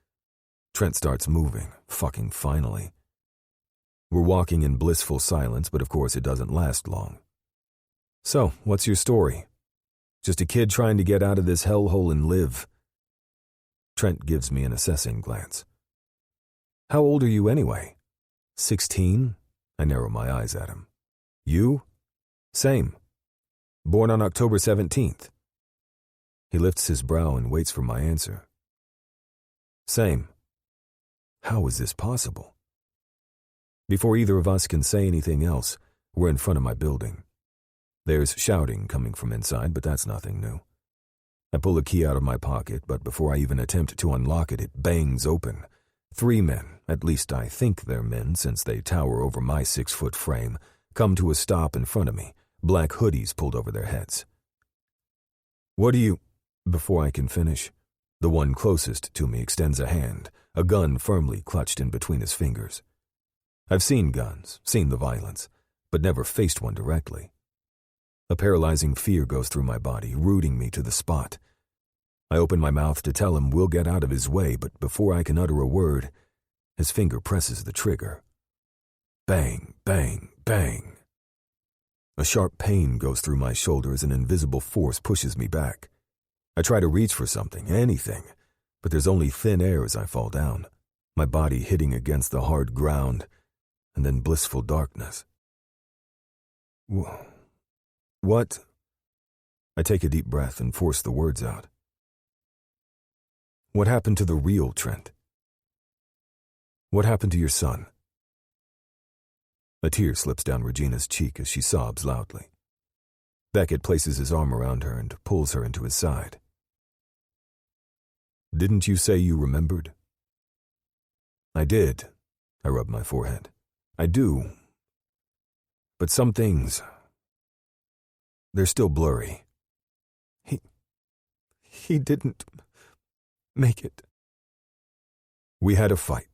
Trent starts moving, fucking finally. We're walking in blissful silence, but of course it doesn't last long. So, what's your story? Just a kid trying to get out of this hellhole and live. Trent gives me an assessing glance. How old are you anyway? 16? I narrow my eyes at him. You? Same. Born on October 17th. He lifts his brow and waits for my answer. Same. How is this possible? Before either of us can say anything else, we're in front of my building. There's shouting coming from inside, but that's nothing new. I pull a key out of my pocket, but before I even attempt to unlock it, it bangs open. 3 men, at least I think they're men since they tower over my 6-foot frame, come to a stop in front of me, black hoodies pulled over their heads. What do you... Before I can finish, the one closest to me extends a hand, a gun firmly clutched in between his fingers. I've seen guns, seen the violence, but never faced one directly. A paralyzing fear goes through my body, rooting me to the spot. I open my mouth to tell him we'll get out of his way, but before I can utter a word, his finger presses the trigger. Bang, bang, bang. A sharp pain goes through my shoulder as an invisible force pushes me back. I try to reach for something, anything, but there's only thin air as I fall down, my body hitting against the hard ground, and then blissful darkness. What? I take a deep breath and force the words out. What happened to the real Trent? What happened to your son? A tear slips down Regina's cheek as she sobs loudly. Beckett places his arm around her and pulls her into his side. Didn't you say you remembered? I did. I rub my forehead. I do. But some things, they're still blurry. He didn't make it. We had a fight.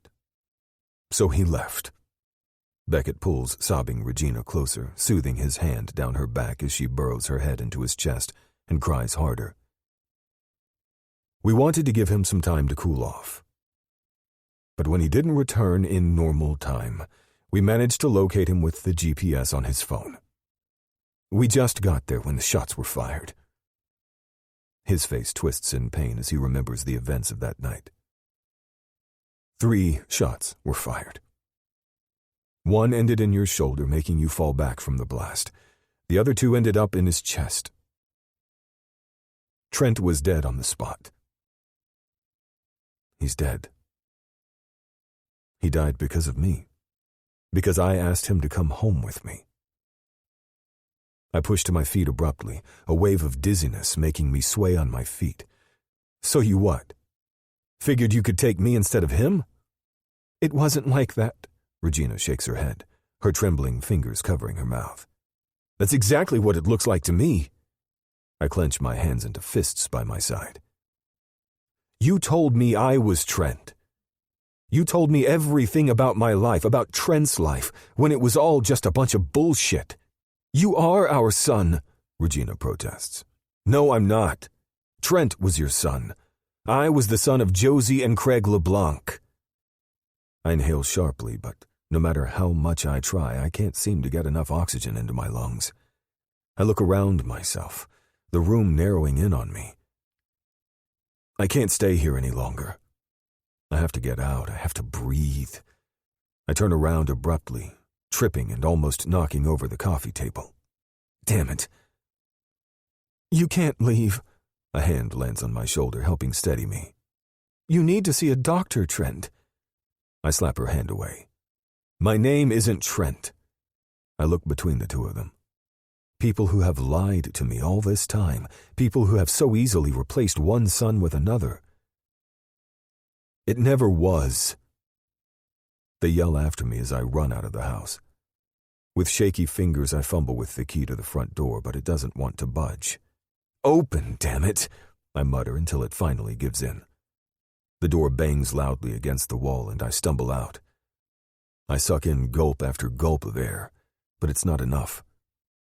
So he left. Beckett pulls sobbing Regina closer, soothing his hand down her back as she burrows her head into his chest and cries harder. We wanted to give him some time to cool off. But when he didn't return in normal time, we managed to locate him with the GPS on his phone. We just got there when the shots were fired. His face twists in pain as he remembers the events of that night. 3 shots were fired. One ended in your shoulder, making you fall back from the blast. The other 2 ended up in his chest. Trent was dead on the spot. He's dead. He died because of me. Because I asked him to come home with me. I pushed to my feet abruptly, a wave of dizziness making me sway on my feet. So you what? Figured you could take me instead of him? It wasn't like that. Regina shakes her head, her trembling fingers covering her mouth. That's exactly what it looks like to me. I clench my hands into fists by my side. You told me I was Trent. You told me everything about my life, about Trent's life, when it was all just a bunch of bullshit. You are our son, Regina protests. No, I'm not. Trent was your son. I was the son of Josie and Craig LeBlanc. I inhale sharply, but No matter how much I try, I can't seem to get enough oxygen into my lungs. I look around myself, the room narrowing in on me. I can't stay here any longer. I have to get out. I have to breathe. I turn around abruptly, tripping and almost knocking over the coffee table. Damn it. You can't leave. A hand lands on my shoulder, helping steady me. You need to see a doctor, Trent. I slap her hand away. My name isn't Trent. I look between the two of them. People who have lied to me all this time. People who have so easily replaced one son with another. It never was. They yell after me as I run out of the house. With shaky fingers, I fumble with the key to the front door, but it doesn't want to budge. Open, damn it, I mutter until it finally gives in. The door bangs loudly against the wall and I stumble out. I suck in gulp after gulp of air, but it's not enough.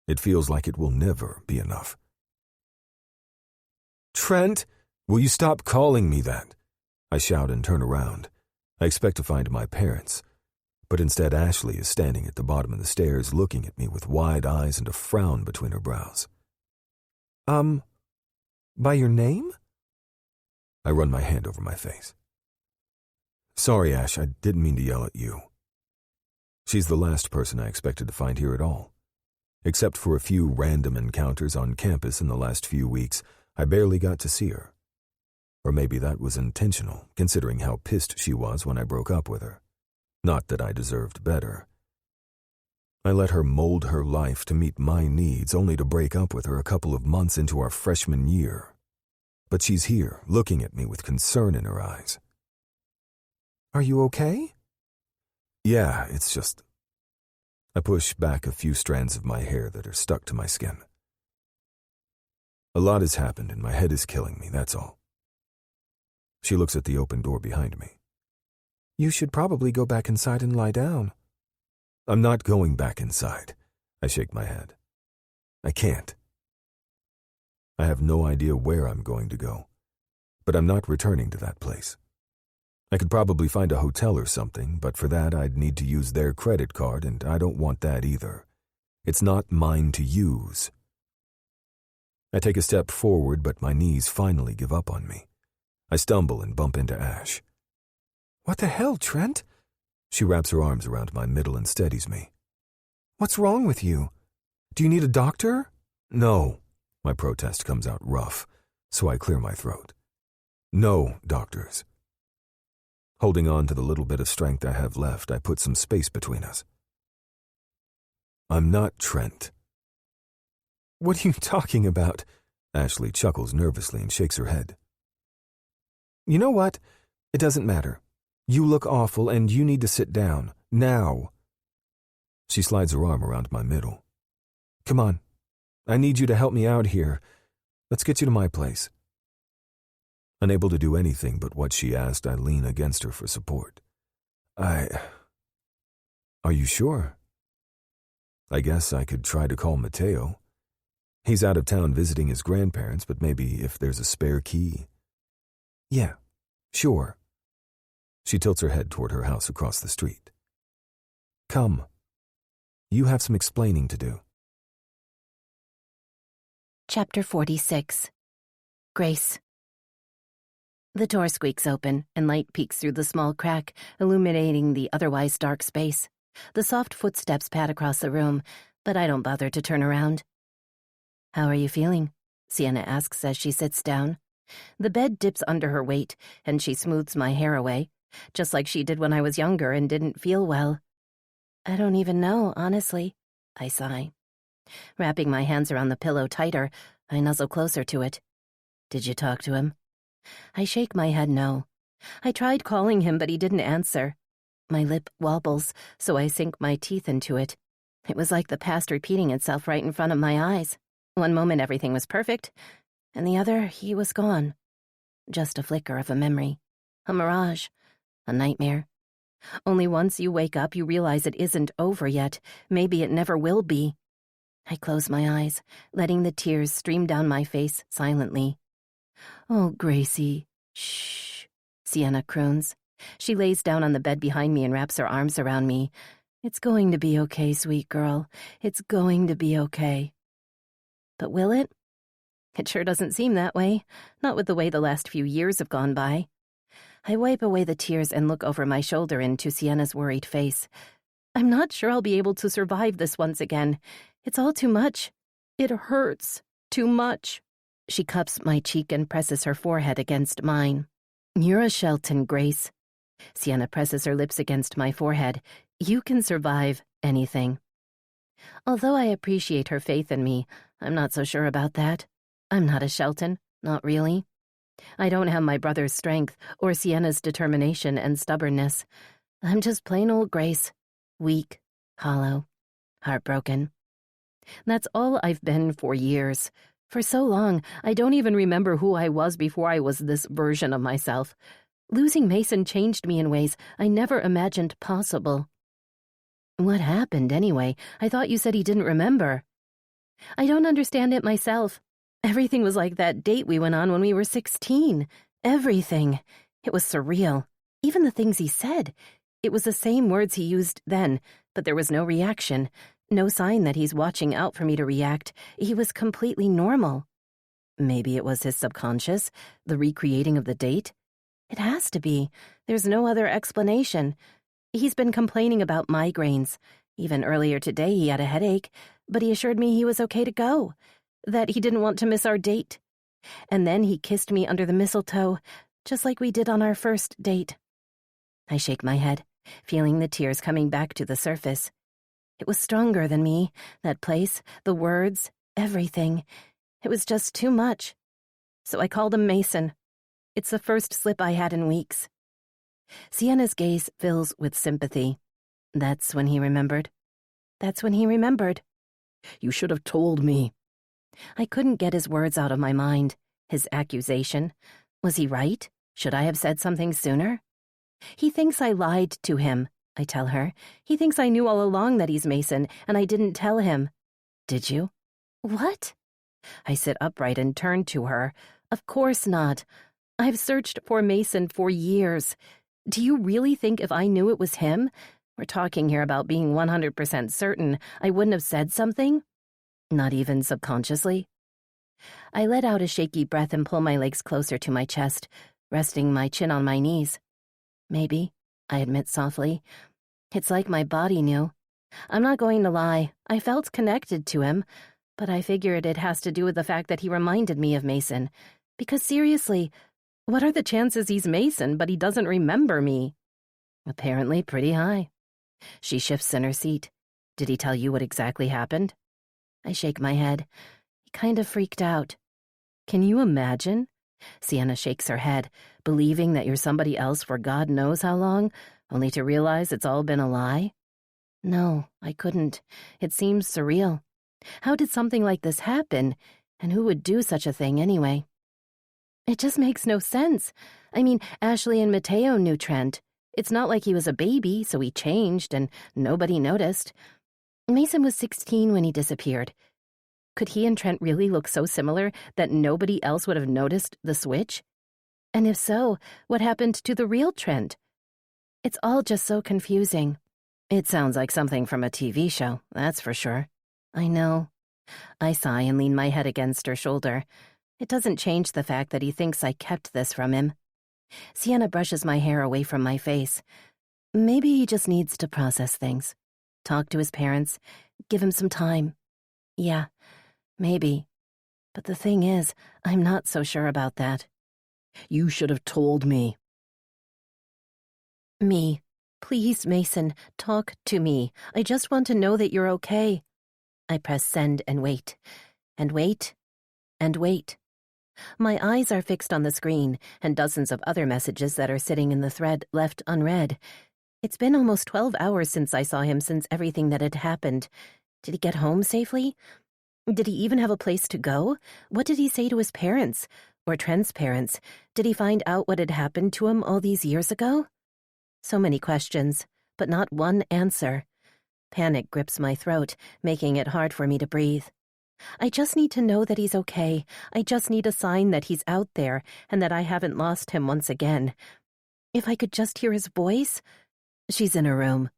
It feels like it will never be enough. Trent, will you stop calling me that? I shout and turn around. I expect to find my parents, but instead Ashley is standing at the bottom of the stairs looking at me with wide eyes and a frown between her brows. By your name? I run my hand over my face. Sorry, Ash, I didn't mean to yell at you. She's the last person I expected to find here at all. Except for a few random encounters on campus in the last few weeks, I barely got to see her. Or maybe that was intentional, considering how pissed she was when I broke up with her. Not that I deserved better. I let her mold her life to meet my needs, only to break up with her a couple of months into our freshman year. But she's here, looking at me with concern in her eyes. Are you okay? Yeah, it's just... I push back a few strands of my hair that are stuck to my skin. A lot has happened and my head is killing me, that's all. She looks at the open door behind me. You should probably go back inside and lie down. I'm not going back inside. I shake my head. I can't. I have no idea where I'm going to go, but I'm not returning to that place. I could probably find a hotel or something, but for that I'd need to use their credit card, and I don't want that either. It's not mine to use. I take a step forward, but my knees finally give up on me. I stumble and bump into Ash. What the hell, Trent? She wraps her arms around my middle and steadies me. What's wrong with you? Do you need a doctor? No. My protest comes out rough, so I clear my throat. No doctors. Holding on to the little bit of strength I have left, I put some space between us. I'm not Trent. What are you talking about? Ashley chuckles nervously and shakes her head. You know what? It doesn't matter. You look awful and you need to sit down. Now. She slides her arm around my middle. Come on. I need you to help me out here. Let's get you to my place. Unable to do anything but what she asked, I lean against her for support. Are you sure? I guess I could try to call Mateo. He's out of town visiting his grandparents, but maybe if there's a spare key. Yeah, sure. She tilts her head toward her house across the street. Come. You have some explaining to do. Chapter 46. Grace. The door squeaks open, and light peeks through the small crack, illuminating the otherwise dark space. The soft footsteps pad across the room, but I don't bother to turn around. How are you feeling? Sienna asks as she sits down. The bed dips under her weight, and she smooths my hair away, just like she did when I was younger and didn't feel well. I don't even know, honestly, I sigh. Wrapping my hands around the pillow tighter, I nuzzle closer to it. Did you talk to him? I shake my head no. I tried calling him, but he didn't answer. My lip wobbles, so I sink my teeth into it. It was like the past repeating itself right in front of my eyes. One moment everything was perfect, and the other he was gone. Just a flicker of a memory. A mirage. A nightmare. Only once you wake up, you realize it isn't over yet. Maybe it never will be. I close my eyes, letting the tears stream down my face silently. Oh, Gracie. Shh, Sienna croons. She lays down on the bed behind me and wraps her arms around me. It's going to be okay, sweet girl. It's going to be okay. But will it? It sure doesn't seem that way, not with the way the last few years have gone by. I wipe away the tears and look over my shoulder into Sienna's worried face. I'm not sure I'll be able to survive this once again. It's all too much. It hurts too much. She cups my cheek and presses her forehead against mine. You're a Shelton, Grace. Sienna presses her lips against my forehead. You can survive anything. Although I appreciate her faith in me, I'm not so sure about that. I'm not a Shelton, not really. I don't have my brother's strength or Sienna's determination and stubbornness. I'm just plain old Grace, weak, hollow, heartbroken. That's all I've been for years. For so long, I don't even remember who I was before I was this version of myself. Losing Mason changed me in ways I never imagined possible. What happened, anyway? I thought you said he didn't remember. I don't understand it myself. Everything was like that date we went on when we were 16. Everything. It was surreal. Even the things he said. It was the same words he used then, but there was no reaction. No sign that he's watching out for me to react. He was completely normal. Maybe it was his subconscious, the recreating of the date. It has to be. There's no other explanation. He's been complaining about migraines. Even earlier today he had a headache, but he assured me he was okay to go, that he didn't want to miss our date. And then he kissed me under the mistletoe, just like we did on our first date. I shake my head, feeling the tears coming back to the surface. It was stronger than me, that place, the words, everything. It was just too much. So I called him Mason. It's the first slip I had in weeks. Sienna's gaze fills with sympathy. That's when he remembered. That's when he remembered. You should have told me. I couldn't get his words out of my mind. His accusation. Was he right? Should I have said something sooner? He thinks I lied to him, I tell her. He thinks I knew all along that he's Mason, and I didn't tell him. Did you? What? I sit upright and turn to her. Of course not. I've searched for Mason for years. Do you really think if I knew it was him? We're talking here about being 100% certain. I wouldn't have said something? Not even subconsciously? I let out a shaky breath and pull my legs closer to my chest, resting my chin on my knees. Maybe, I admit softly. It's like my body knew. I'm not going to lie. I felt connected to him, but I figured it has to do with the fact that he reminded me of Mason. Because seriously, what are the chances he's Mason, but he doesn't remember me? Apparently pretty high. She shifts in her seat. Did he tell you what exactly happened? I shake my head. He kind of freaked out. Can you imagine? Sienna shakes her head, believing that you're somebody else for God knows how long, only to realize it's all been a lie? No, I couldn't. It seems surreal. How did something like this happen? And who would do such a thing anyway? It just makes no sense. I mean, Ashley and Mateo knew Trent. It's not like he was a baby, so he changed and nobody noticed. Mason was 16 when he disappeared. Could he and Trent really look so similar that nobody else would have noticed the switch? And if so, what happened to the real Trent? It's all just so confusing. It sounds like something from a TV show, that's for sure. I know. I sigh and lean my head against her shoulder. It doesn't change the fact that he thinks I kept this from him. Sienna brushes my hair away from my face. Maybe he just needs to process things. Talk to his parents. Give him some time. Yeah, maybe. But the thing is, I'm not so sure about that. You should have told me. Me. Please, Mason, talk to me. I just want to know that you're okay. I press send and wait. And wait. And wait. My eyes are fixed on the screen and dozens of other messages that are sitting in the thread left unread. It's been almost 12 hours since I saw him since everything that had happened. Did he get home safely? Did he even have a place to go? What did he say to his parents? Or Trent's parents? Did he find out what had happened to him all these years ago? So many questions, but not one answer. Panic grips my throat, making it hard for me to breathe. I just need to know that he's okay. I just need a sign that he's out there and that I haven't lost him once again. If I could just hear his voice? She's in her room,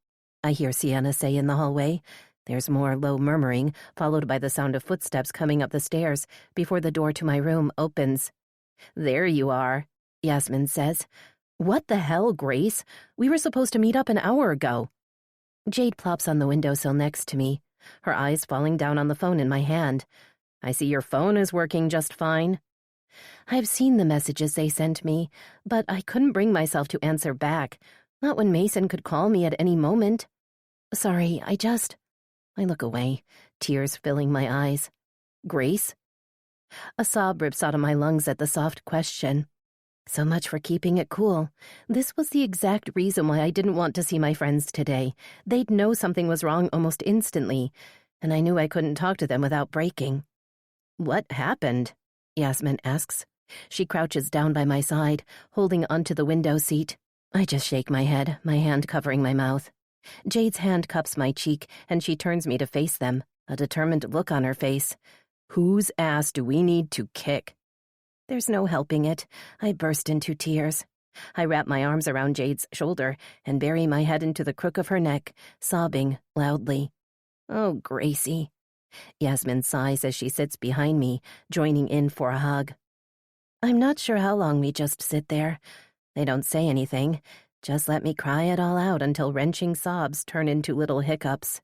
I hear Sienna say in the hallway. There's more low murmuring, followed by the sound of footsteps coming up the stairs before the door to my room opens. There you are, Yasmin says. What the hell, Grace? We were supposed to meet up an hour ago. Jade plops on the windowsill next to me, her eyes falling down on the phone in my hand. I see your phone is working just fine. I've seen the messages they sent me, but I couldn't bring myself to answer back, not when Mason could call me at any moment. Sorry, I look away, tears filling my eyes. Grace? A sob rips out of my lungs at the soft question. So much for keeping it cool. This was the exact reason why I didn't want to see my friends today. They'd know something was wrong almost instantly, and I knew I couldn't talk to them without breaking. What happened? Yasmin asks. She crouches down by my side, holding onto the window seat. I just shake my head, my hand covering my mouth. Jade's hand cups my cheek, and she turns me to face them, a determined look on her face. Whose ass do we need to kick? There's no helping it. I burst into tears. I wrap my arms around Jade's shoulder and bury my head into the crook of her neck, sobbing loudly. Oh, Gracie. Yasmin sighs as she sits behind me, joining in for a hug. I'm not sure how long we just sit there. They don't say anything. Just let me cry it all out until wrenching sobs turn into little hiccups.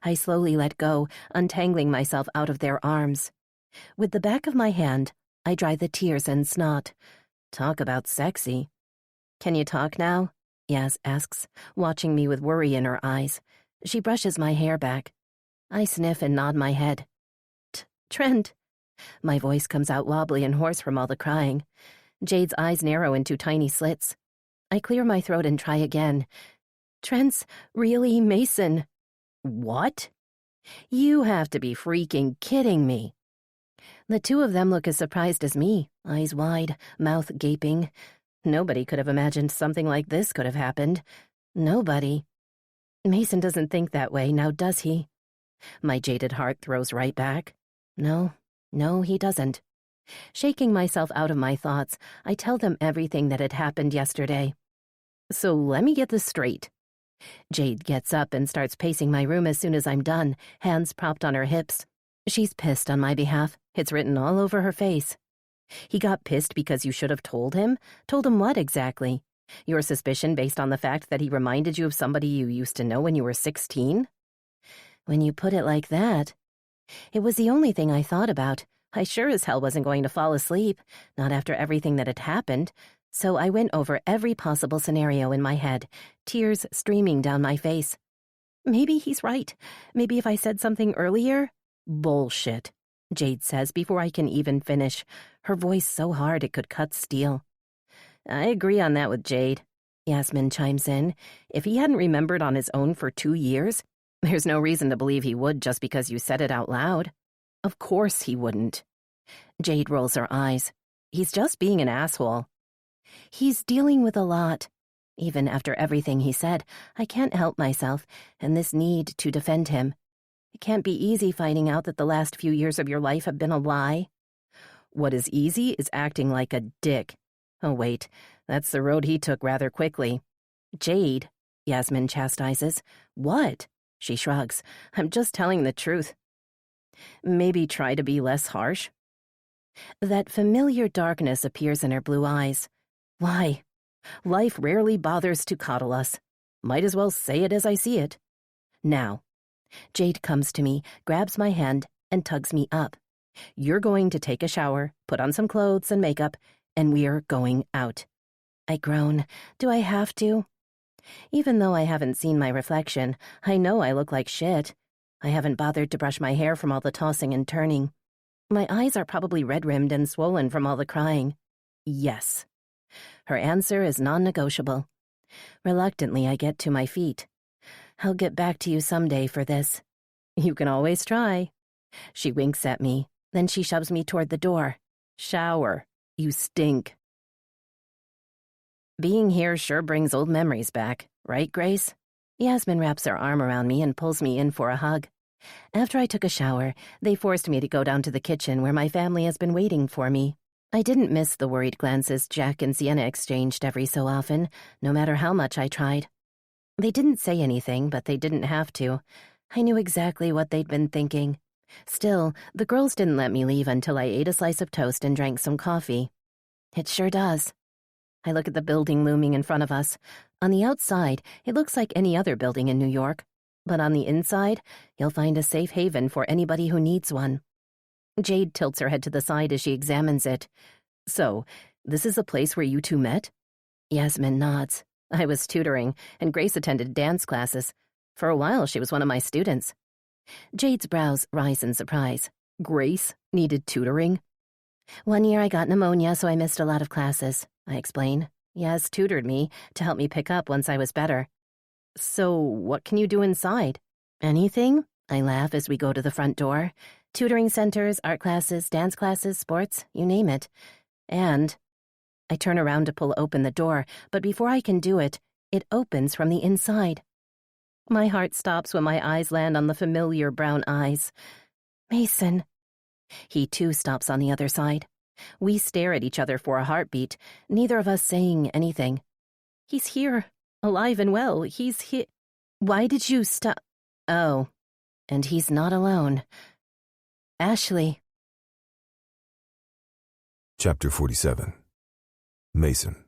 I slowly let go, untangling myself out of their arms. With the back of my hand, I dry the tears and snot. Talk about sexy. Can you talk now? Yas asks, watching me with worry in her eyes. She brushes my hair back. I sniff and nod my head. Trent. My voice comes out wobbly and hoarse from all the crying. Jade's eyes narrow into tiny slits. I clear my throat and try again. Trent's really Mason. What? You have to be freaking kidding me. The two of them look as surprised as me, eyes wide, mouth gaping. Nobody could have imagined something like this could have happened. Nobody. Mason doesn't think that way, now does he? My jaded heart throws right back. No, he doesn't. Shaking myself out of my thoughts, I tell them everything that had happened yesterday. So let me get this straight. Jade gets up and starts pacing my room as soon as I'm done, hands propped on her hips. She's pissed on my behalf. It's written all over her face. He got pissed because you should have told him? Told him what exactly? Your suspicion based on the fact that he reminded you of somebody you used to know when you were 16? When you put it like that, it was the only thing I thought about. I sure as hell wasn't going to fall asleep, not after everything that had happened. So I went over every possible scenario in my head, tears streaming down my face. Maybe he's right. Maybe if I said something earlier... Bullshit, Jade says before I can even finish, her voice so hard it could cut steel. I agree on that with Jade, Yasmin chimes in. If he hadn't remembered on his own for 2 years, there's no reason to believe he would just because you said it out loud. Of course he wouldn't. Jade rolls her eyes. He's just being an asshole. He's dealing with a lot. Even after everything he said, I can't help myself, and this need to defend him. It can't be easy finding out that the last few years of your life have been a lie. What is easy is acting like a dick. Oh, wait, that's the road he took rather quickly. Jade, Yasmin chastises. What? She shrugs. I'm just telling the truth. Maybe try to be less harsh. That familiar darkness appears in her blue eyes. Why? Life rarely bothers to coddle us. Might as well say it as I see it. Now, Jade comes to me, grabs my hand, and tugs me up. You're going to take a shower, put on some clothes and makeup, and we're going out. I groan. Do I have to? Even though I haven't seen my reflection, I know I look like shit. I haven't bothered to brush my hair from all the tossing and turning. My eyes are probably red-rimmed and swollen from all the crying. Yes. Her answer is non-negotiable. Reluctantly, I get to my feet. I'll get back to you someday for this. You can always try. She winks at me, then she shoves me toward the door. Shower. You stink. Being here sure brings old memories back, right, Grace? Yasmin wraps her arm around me and pulls me in for a hug. After I took a shower, they forced me to go down to the kitchen where my family has been waiting for me. I didn't miss the worried glances Jack and Sienna exchanged every so often, no matter how much I tried. They didn't say anything, but they didn't have to. I knew exactly what they'd been thinking. Still, the girls didn't let me leave until I ate a slice of toast and drank some coffee. It sure does. I look at the building looming in front of us. On the outside, it looks like any other building in New York. But on the inside, you'll find a safe haven for anybody who needs one. Jade tilts her head to the side as she examines it. So, this is the place where you two met? Yasmin nods. I was tutoring, and Grace attended dance classes. For a while, she was one of my students. Jade's brows rise in surprise. Grace needed tutoring? One year I got pneumonia, so I missed a lot of classes, I explain. Yas tutored me to help me pick up once I was better. So, what can you do inside? Anything? I laugh as we go to the front door. Tutoring centers, art classes, dance classes, sports, you name it. And I turn around to pull open the door, but before I can do it, it opens from the inside. My heart stops when my eyes land on the familiar brown eyes. Mason. He too stops on the other side. We stare at each other for a heartbeat, neither of us saying anything. He's here, alive and well. He's here. Why did you stop? Oh, and he's not alone. Ashley. Chapter 47. Mason.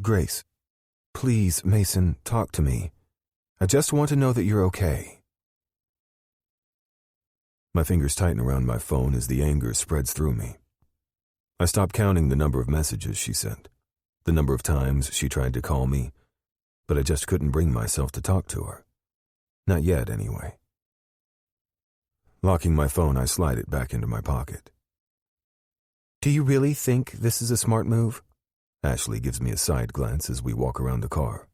Grace. Please, Mason, talk to me. I just want to know that you're okay. My fingers tighten around my phone as the anger spreads through me. I stop counting the number of messages she sent, the number of times she tried to call me, but I just couldn't bring myself to talk to her. Not yet, anyway. Locking my phone, I slide it back into my pocket. Do you really think this is a smart move? Ashley gives me a side glance as we walk around the car.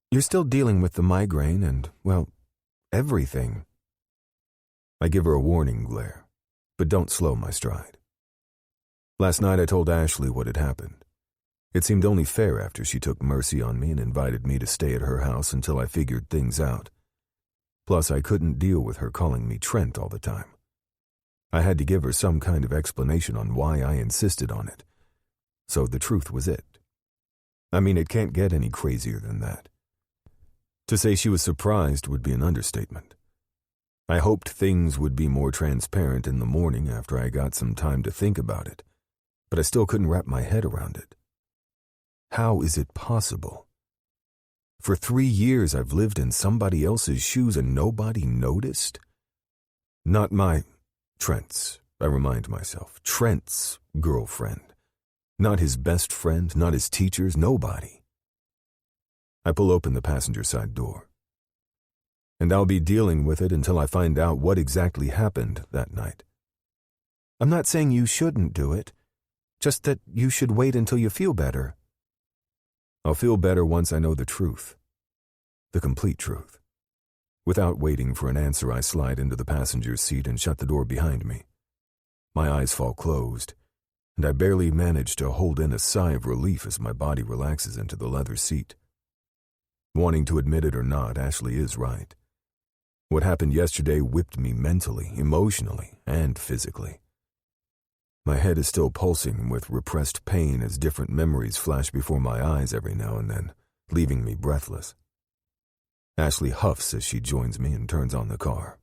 You're still dealing with the migraine and, well, everything. I give her a warning glare, but don't slow my stride. Last night I told Ashley what had happened. It seemed only fair after she took mercy on me and invited me to stay at her house until I figured things out. Plus, I couldn't deal with her calling me Trent all the time. I had to give her some kind of explanation on why I insisted on it. So the truth was it. I mean, it can't get any crazier than that. To say she was surprised would be an understatement. I hoped things would be more transparent in the morning after I got some time to think about it, but I still couldn't wrap my head around it. How is it possible? For 3 years I've lived in somebody else's shoes and nobody noticed? Not Trent's, I remind myself, Trent's girlfriend. Not his best friend, not his teachers, nobody. I pull open the passenger side door. And I'll be dealing with it until I find out what exactly happened that night. I'm not saying you shouldn't do it, just that you should wait until you feel better. I'll feel better once I know the truth. The complete truth. Without waiting for an answer, I slide into the passenger seat and shut the door behind me. My eyes fall closed, and I barely manage to hold in a sigh of relief as my body relaxes into the leather seat. Wanting to admit it or not, Ashley is right. What happened yesterday whipped me mentally, emotionally, and physically. My head is still pulsing with repressed pain as different memories flash before my eyes every now and then, leaving me breathless. Ashley huffs as she joins me and turns on the car.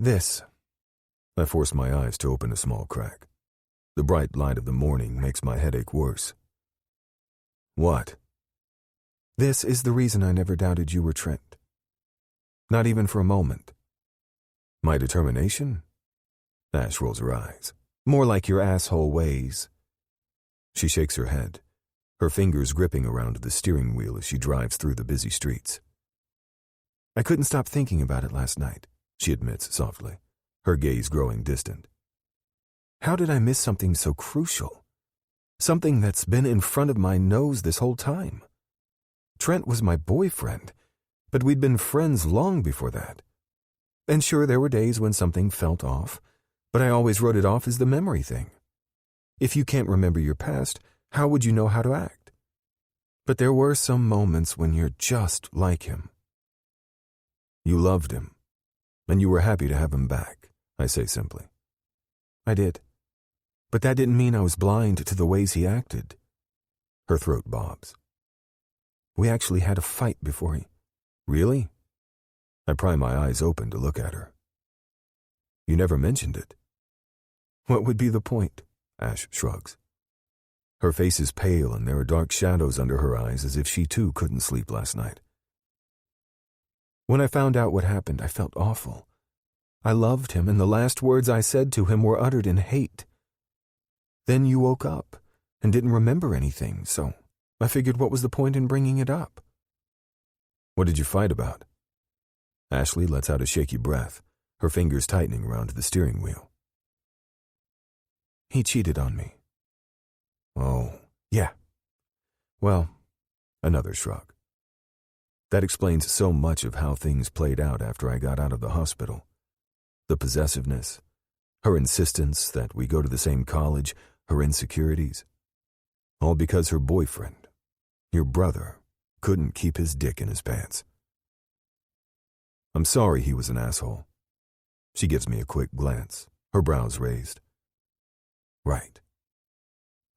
I force my eyes to open a small crack. The bright light of the morning makes my headache worse. What? This is the reason I never doubted you were Trent. Not even for a moment. My determination? Ash rolls her eyes. More like your asshole ways. She shakes her head, her fingers gripping around the steering wheel as she drives through the busy streets. I couldn't stop thinking about it last night, she admits softly, her gaze growing distant. How did I miss something so crucial? Something that's been in front of my nose this whole time. Trent was my boyfriend, but we'd been friends long before that. And sure, there were days when something felt off, but I always wrote it off as the memory thing. If you can't remember your past, how would you know how to act? But there were some moments when you're just like him. You loved him, and you were happy to have him back, I say simply. I did. But that didn't mean I was blind to the ways he acted. Her throat bobs. We actually had a fight before he... Really? I pry my eyes open to look at her. You never mentioned it. What would be the point? Ash shrugs. Her face is pale and there are dark shadows under her eyes as if she too couldn't sleep last night. When I found out what happened, I felt awful. I loved him and the last words I said to him were uttered in hate. Then you woke up and didn't remember anything, so I figured what was the point in bringing it up? What did you fight about? Ashley lets out a shaky breath, her fingers tightening around the steering wheel. He cheated on me. Oh, yeah. Well, another shrug. That explains so much of how things played out after I got out of the hospital. The possessiveness, her insistence that we go to the same college, her insecurities. All because her boyfriend, your brother, couldn't keep his dick in his pants. I'm sorry he was an asshole. She gives me a quick glance, her brows raised. Right.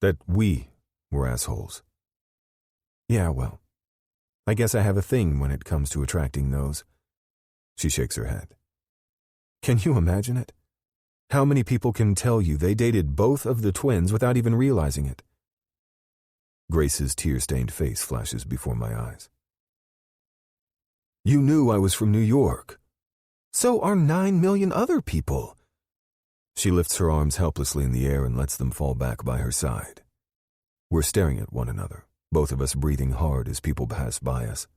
That we were assholes. Yeah, well, I guess I have a thing when it comes to attracting those. She shakes her head. Can you imagine it? How many people can tell you they dated both of the twins without even realizing it? Grace's tear-stained face flashes before my eyes. You knew I was from New York. So are 9 million other people. She lifts her arms helplessly in the air and lets them fall back by her side. We're staring at one another, both of us breathing hard as people pass by us.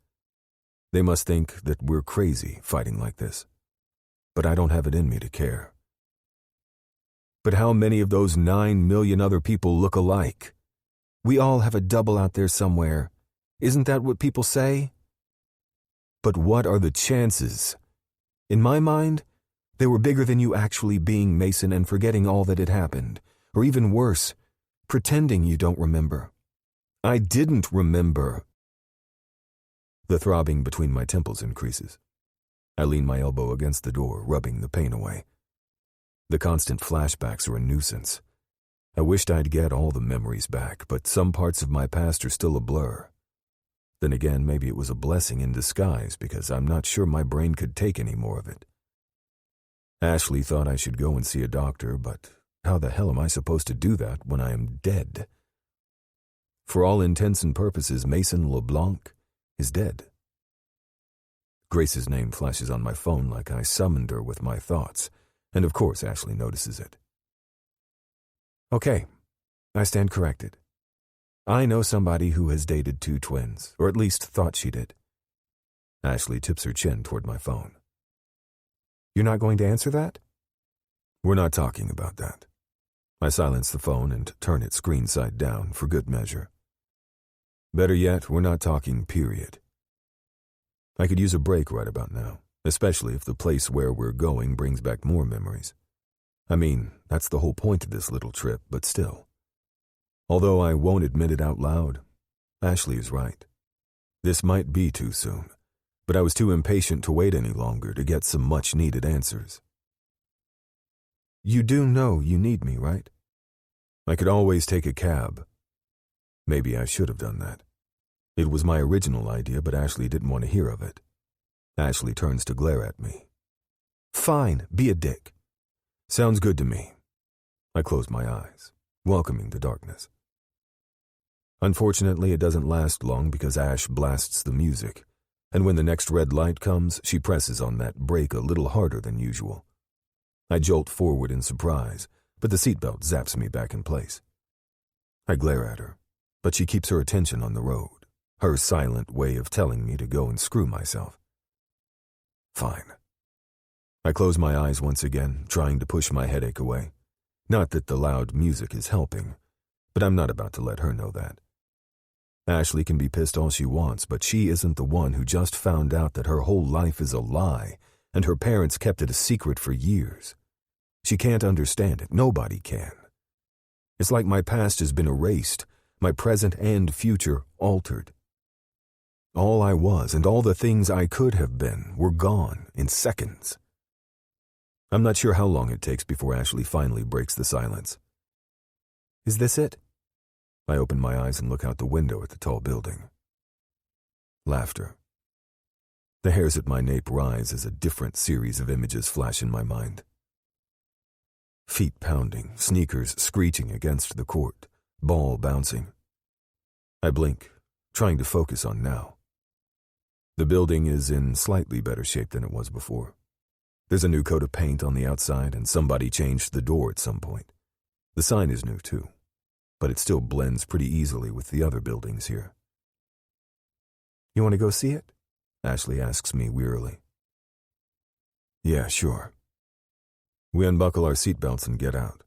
They must think that we're crazy fighting like this. But I don't have it in me to care. But how many of those 9 million other people look alike? We all have a double out there somewhere. Isn't that what people say? But what are the chances? In my mind, they were bigger than you actually being Mason and forgetting all that had happened. Or even worse, pretending you don't remember. I didn't remember. The throbbing between my temples increases. I lean my elbow against the door, rubbing the pain away. The constant flashbacks are a nuisance. I wished I'd get all the memories back, but some parts of my past are still a blur. Then again, maybe it was a blessing in disguise because I'm not sure my brain could take any more of it. Ashley thought I should go and see a doctor, but how the hell am I supposed to do that when I am dead? For all intents and purposes, Mason LeBlanc is dead. Grace's name flashes on my phone like I summoned her with my thoughts, and of course Ashley notices it. Okay, I stand corrected. I know somebody who has dated 2 twins, or at least thought she did. Ashley tips her chin toward my phone. You're not going to answer that? We're not talking about that. I silence the phone and turn it screen side down for good measure. Better yet, we're not talking, period. I could use a break right about now, especially if the place where we're going brings back more memories. I mean, that's the whole point of this little trip, but still. Although I won't admit it out loud, Ashley is right. This might be too soon, but I was too impatient to wait any longer to get some much-needed answers. You do know you need me, right? I could always take a cab. Maybe I should have done that. It was my original idea, but Ashley didn't want to hear of it. Ashley turns to glare at me. Fine, be a dick. Sounds good to me. I close my eyes, welcoming the darkness. Unfortunately, it doesn't last long because Ash blasts the music, and when the next red light comes, she presses on that brake a little harder than usual. I jolt forward in surprise, but the seatbelt zaps me back in place. I glare at her, but she keeps her attention on the road, her silent way of telling me to go and screw myself. Fine. I close my eyes once again, trying to push my headache away. Not that the loud music is helping, but I'm not about to let her know that. Ashley can be pissed all she wants, but she isn't the one who just found out that her whole life is a lie, and her parents kept it a secret for years. She can't understand it. Nobody can. It's like my past has been erased, my present and future altered. All I was and all the things I could have been were gone in seconds. I'm not sure how long it takes before Ashley finally breaks the silence. Is this it? I open my eyes and look out the window at the tall building. Laughter. The hairs at my nape rise as a different series of images flash in my mind. Feet pounding, sneakers screeching against the court, ball bouncing. I blink, trying to focus on now. The building is in slightly better shape than it was before. There's a new coat of paint on the outside, and somebody changed the door at some point. The sign is new, too, but it still blends pretty easily with the other buildings here. You want to go see it? Ashley asks me wearily. Yeah, sure. We unbuckle our seatbelts and get out.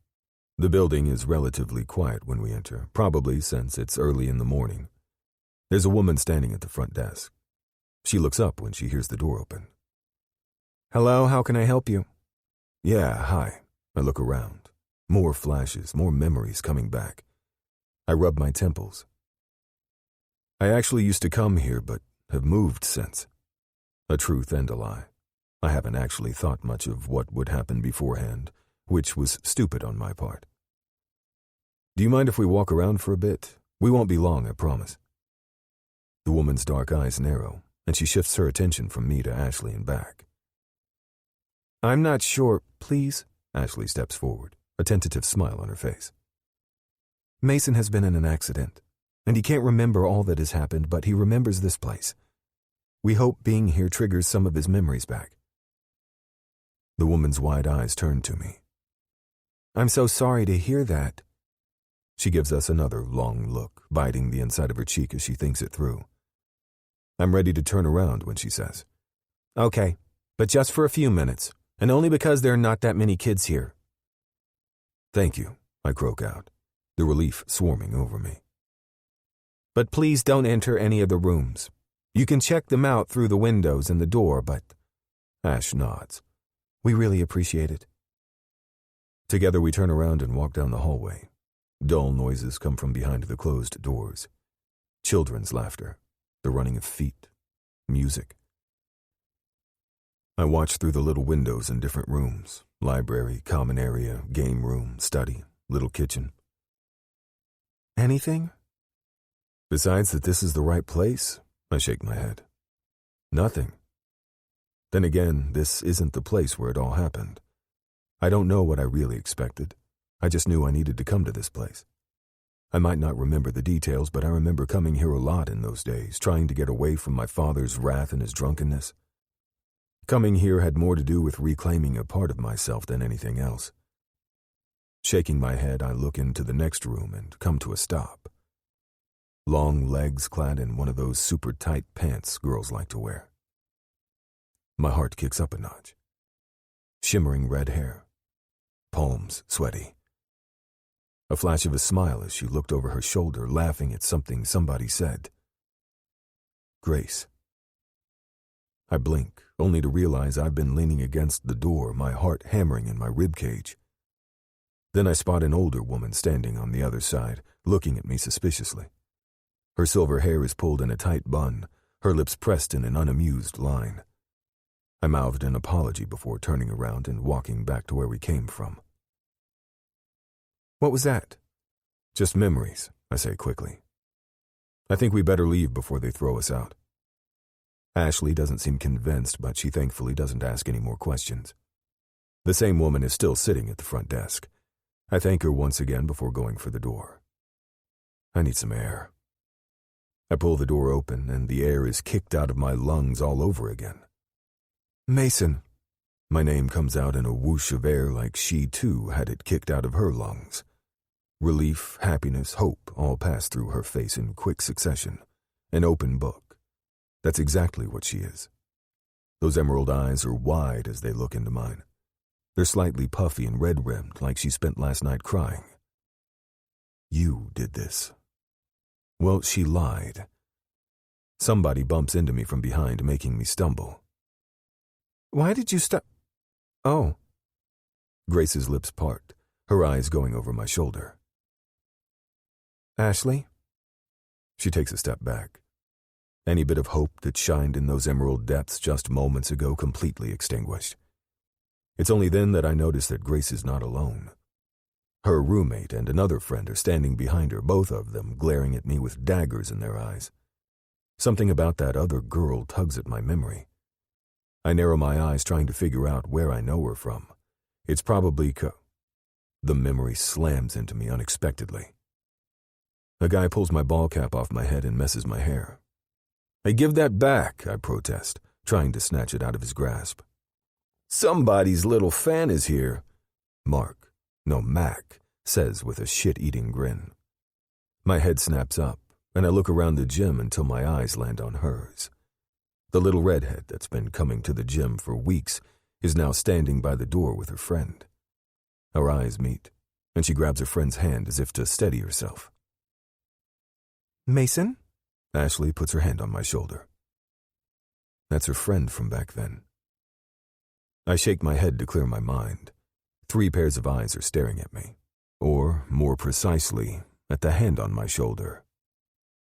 The building is relatively quiet when we enter, probably since it's early in the morning. There's a woman standing at the front desk. She looks up when she hears the door open. Hello, how can I help you? Yeah, hi. I look around. More flashes, more memories coming back. I rub my temples. I actually used to come here, but have moved since. A truth and a lie. I haven't actually thought much of what would happen beforehand, which was stupid on my part. Do you mind if we walk around for a bit? We won't be long, I promise. The woman's dark eyes narrow, and she shifts her attention from me to Ashley and back. I'm not sure, please. Ashley steps forward, a tentative smile on her face. Mason has been in an accident, and he can't remember all that has happened, but he remembers this place. We hope being here triggers some of his memories back. The woman's wide eyes turn to me. I'm so sorry to hear that. She gives us another long look, biting the inside of her cheek as she thinks it through. I'm ready to turn around when she says, Okay, but just for a few minutes, and only because there are not that many kids here. Thank you, I croak out, the relief swarming over me. But please don't enter any of the rooms. You can check them out through the windows and the door, but... Ash nods. We really appreciate it. Together we turn around and walk down the hallway. Dull noises come from behind the closed doors. Children's laughter, the running of feet, music. I watch through the little windows in different rooms. Library, common area, game room, study, little kitchen. Anything? Besides that this is the right place, I shake my head. Nothing. Then again, this isn't the place where it all happened. I don't know what I really expected. I just knew I needed to come to this place. I might not remember the details, but I remember coming here a lot in those days, trying to get away from my father's wrath and his drunkenness. Coming here had more to do with reclaiming a part of myself than anything else. Shaking my head, I look into the next room and come to a stop. Long legs clad in one of those super tight pants girls like to wear. My heart kicks up a notch. Shimmering red hair. Palms sweaty. A flash of a smile as she looked over her shoulder, laughing at something somebody said. Grace. I blink, only to realize I've been leaning against the door, my heart hammering in my ribcage. Then I spot an older woman standing on the other side, looking at me suspiciously. Her silver hair is pulled in a tight bun, her lips pressed in an unamused line. I mouthed an apology before turning around and walking back to where we came from. What was that? Just memories, I say quickly. I think we better leave before they throw us out. Ashley doesn't seem convinced, but she thankfully doesn't ask any more questions. The same woman is still sitting at the front desk. I thank her once again before going for the door. I need some air. I pull the door open, and the air is kicked out of my lungs all over again. Mason. My name comes out in a whoosh of air like she, too, had it kicked out of her lungs. Relief, happiness, hope all pass through her face in quick succession. An open book. That's exactly what she is. Those emerald eyes are wide as they look into mine. They're slightly puffy and red-rimmed like she spent last night crying. You did this. Well, she lied. Somebody bumps into me from behind, making me stumble. Why did you stop? Oh. Grace's lips part, her eyes going over my shoulder. Ashley? She takes a step back. Any bit of hope that shined in those emerald depths just moments ago completely extinguished. It's only then that I notice that Grace is not alone. Her roommate and another friend are standing behind her, both of them glaring at me with daggers in their eyes. Something about that other girl tugs at my memory. I narrow my eyes trying to figure out where I know her from. It's probably The memory slams into me unexpectedly. A guy pulls my ball cap off my head and messes my hair. "Hey, give that back," I protest, trying to snatch it out of his grasp. "Somebody's little fan is here," Mac says with a shit-eating grin. My head snaps up, and I look around the gym until my eyes land on hers. The little redhead that's been coming to the gym for weeks is now standing by the door with her friend. Our eyes meet, and she grabs her friend's hand as if to steady herself. Mason? Ashley puts her hand on my shoulder. That's her friend from back then. I shake my head to clear my mind. 3 pairs of eyes are staring at me, or, more precisely, at the hand on my shoulder.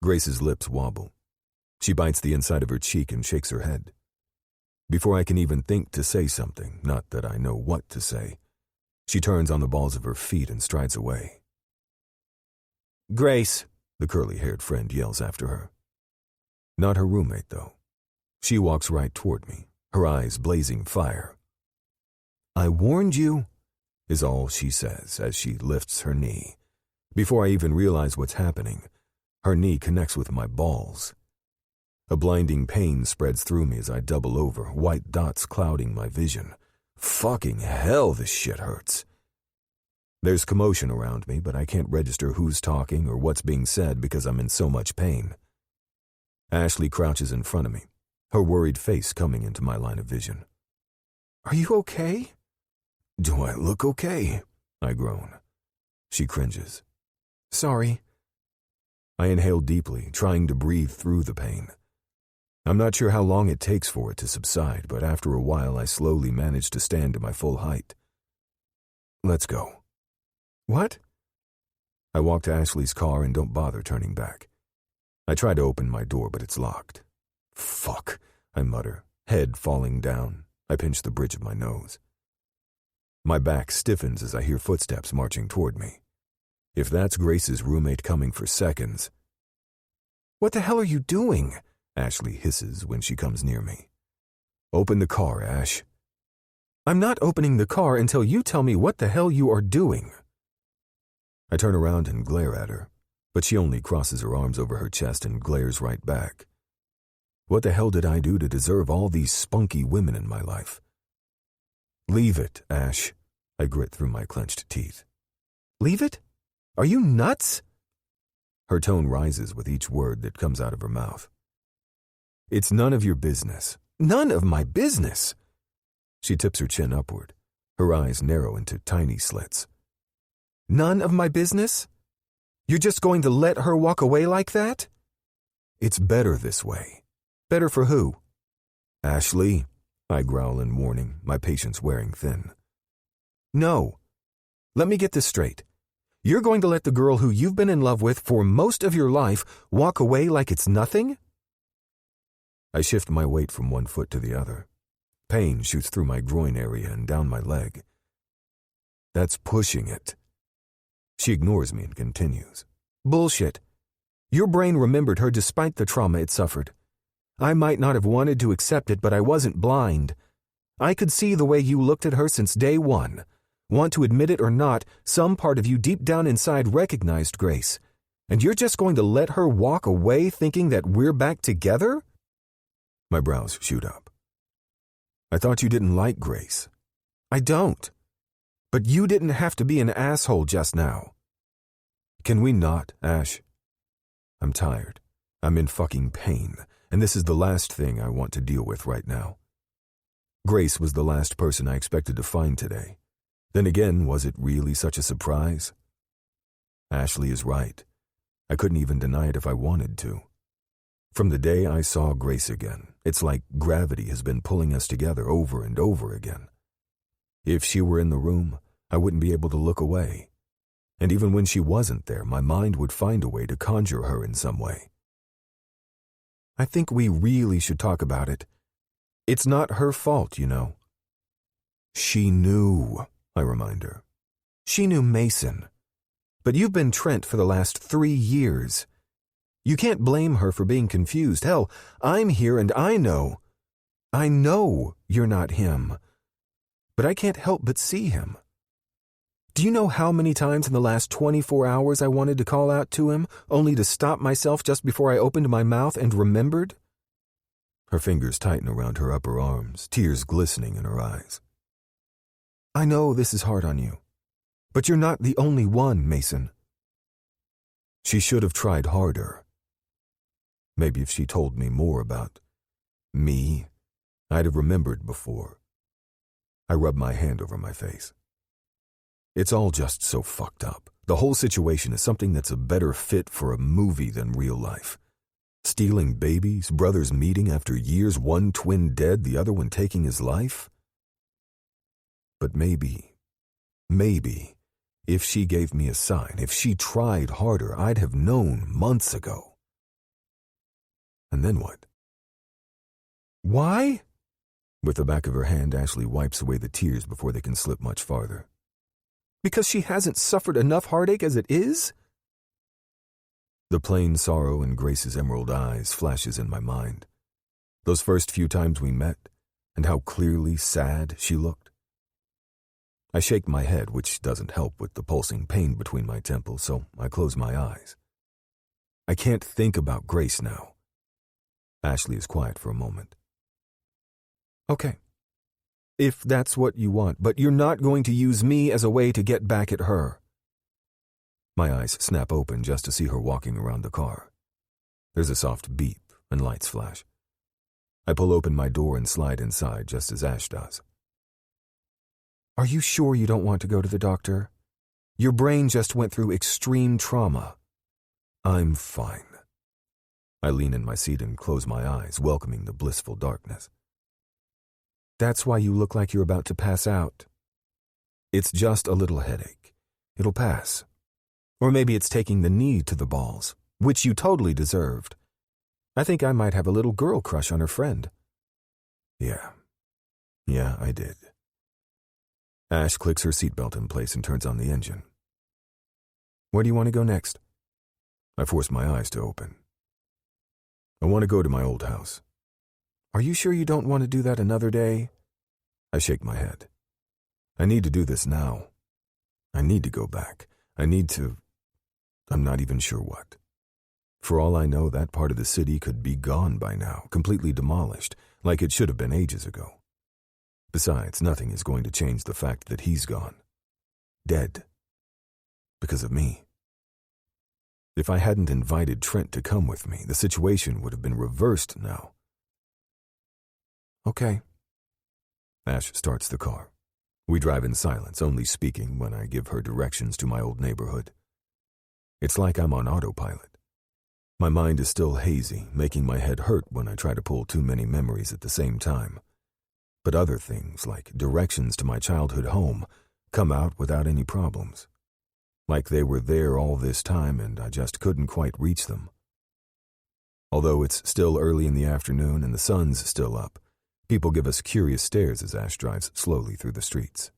Grace's lips wobble. She bites the inside of her cheek and shakes her head. Before I can even think to say something, not that I know what to say, she turns on the balls of her feet and strides away. Grace, the curly-haired friend yells after her. Not her roommate, though. She walks right toward me, her eyes blazing fire. "I warned you," is all she says as she lifts her knee. Before I even realize what's happening, her knee connects with my balls. A blinding pain spreads through me as I double over, white dots clouding my vision. Fucking hell, this shit hurts. There's commotion around me, but I can't register who's talking or what's being said because I'm in so much pain. Ashley crouches in front of me, her worried face coming into my line of vision. "Are you okay?" "Do I look okay?" I groan. She cringes. "Sorry." I inhale deeply, trying to breathe through the pain. I'm not sure how long it takes for it to subside, but after a while I slowly manage to stand to my full height. "Let's go." "What?" I walk to Ashley's car and don't bother turning back. I try to open my door, but it's locked. "Fuck," I mutter, head falling down. I pinch the bridge of my nose. My back stiffens as I hear footsteps marching toward me. If that's Grace's roommate coming for seconds. "What the hell are you doing?" Ashley hisses when she comes near me. "Open the car, Ash." "I'm not opening the car until you tell me what the hell you are doing." I turn around and glare at her, but she only crosses her arms over her chest and glares right back. What the hell did I do to deserve all these spunky women in my life? "Leave it, Ash," I grit through my clenched teeth. "Leave it? Are you nuts?" Her tone rises with each word that comes out of her mouth. "It's none of your business." "None of my business?" She tips her chin upward, her eyes narrow into tiny slits. "None of my business? You're just going to let her walk away like that?" "It's better this way." "Better for who?" "Ashley," I growl in warning, my patience wearing thin. "No. Let me get this straight. You're going to let the girl who you've been in love with for most of your life walk away like it's nothing?" I shift my weight from one foot to the other. Pain shoots through my groin area and down my leg. "That's pushing it." She ignores me and continues. "Bullshit. Your brain remembered her despite the trauma it suffered. I might not have wanted to accept it, but I wasn't blind. I could see the way you looked at her since day one. Want to admit it or not, some part of you deep down inside recognized Grace. And you're just going to let her walk away thinking that we're back together?" My brows shoot up. "I thought you didn't like Grace." "I don't. But you didn't have to be an asshole just now." "Can we not, Ash? I'm tired. I'm in fucking pain, and this is the last thing I want to deal with right now. Grace was the last person I expected to find today. Then again, was it really such a surprise? Ashley is right. I couldn't even deny it if I wanted to. From the day I saw Grace again, it's like gravity has been pulling us together over and over again. If she were in the room, I wouldn't be able to look away. And even when she wasn't there, my mind would find a way to conjure her in some way. "I think we really should talk about it. It's not her fault, you know." She knew, I remind her. She knew Mason. But you've been Trent for the last 3 years. You can't blame her for being confused. Hell, I'm here and I know you're not him. But I can't help but see him. Do you know how many times in the last 24 hours I wanted to call out to him, only to stop myself just before I opened my mouth and remembered? Her fingers tighten around her upper arms, tears glistening in her eyes. I know this is hard on you, but you're not the only one, Mason. She should have tried harder. Maybe if she told me more about me, I'd have remembered before. I rub my hand over my face. It's all just so fucked up. The whole situation is something that's a better fit for a movie than real life. Stealing babies, brothers meeting after years, one twin dead, the other one taking his life. But maybe, if she gave me a sign, if she tried harder, I'd have known months ago. And then what? Why? With the back of her hand, Ashley wipes away the tears before they can slip much farther. Because she hasn't suffered enough heartache as it is? The plain sorrow in Grace's emerald eyes flashes in my mind. Those first few times we met, and how clearly sad she looked. I shake my head, which doesn't help with the pulsing pain between my temples, so I close my eyes. I can't think about Grace now. Ashley is quiet for a moment. Okay, if that's what you want, but you're not going to use me as a way to get back at her. My eyes snap open just to see her walking around the car. There's a soft beep and lights flash. I pull open my door and slide inside just as Ash does. Are you sure you don't want to go to the doctor? Your brain just went through extreme trauma. I'm fine. I lean in my seat and close my eyes, welcoming the blissful darkness. That's why you look like you're about to pass out. It's just a little headache. It'll pass. Or maybe it's taking the knee to the balls, which you totally deserved. I think I might have a little girl crush on her friend. Yeah, I did. Ash clicks her seatbelt in place and turns on the engine. Where do you want to go next? I force my eyes to open. I want to go to my old house. Are you sure you don't want to do that another day? I shake my head. I need to do this now. I need to go back. I'm not even sure what. For all I know, that part of the city could be gone by now, completely demolished, like it should have been ages ago. Besides, nothing is going to change the fact that he's gone. Dead. Because of me. If I hadn't invited Trent to come with me, the situation would have been reversed now. Okay. Ash starts the car. We drive in silence, only speaking when I give her directions to my old neighborhood. It's like I'm on autopilot. My mind is still hazy, making my head hurt when I try to pull too many memories at the same time. But other things, like directions to my childhood home, come out without any problems. Like they were there all this time and I just couldn't quite reach them. Although it's still early in the afternoon and the sun's still up, people give us curious stares as Ash drives slowly through the streets.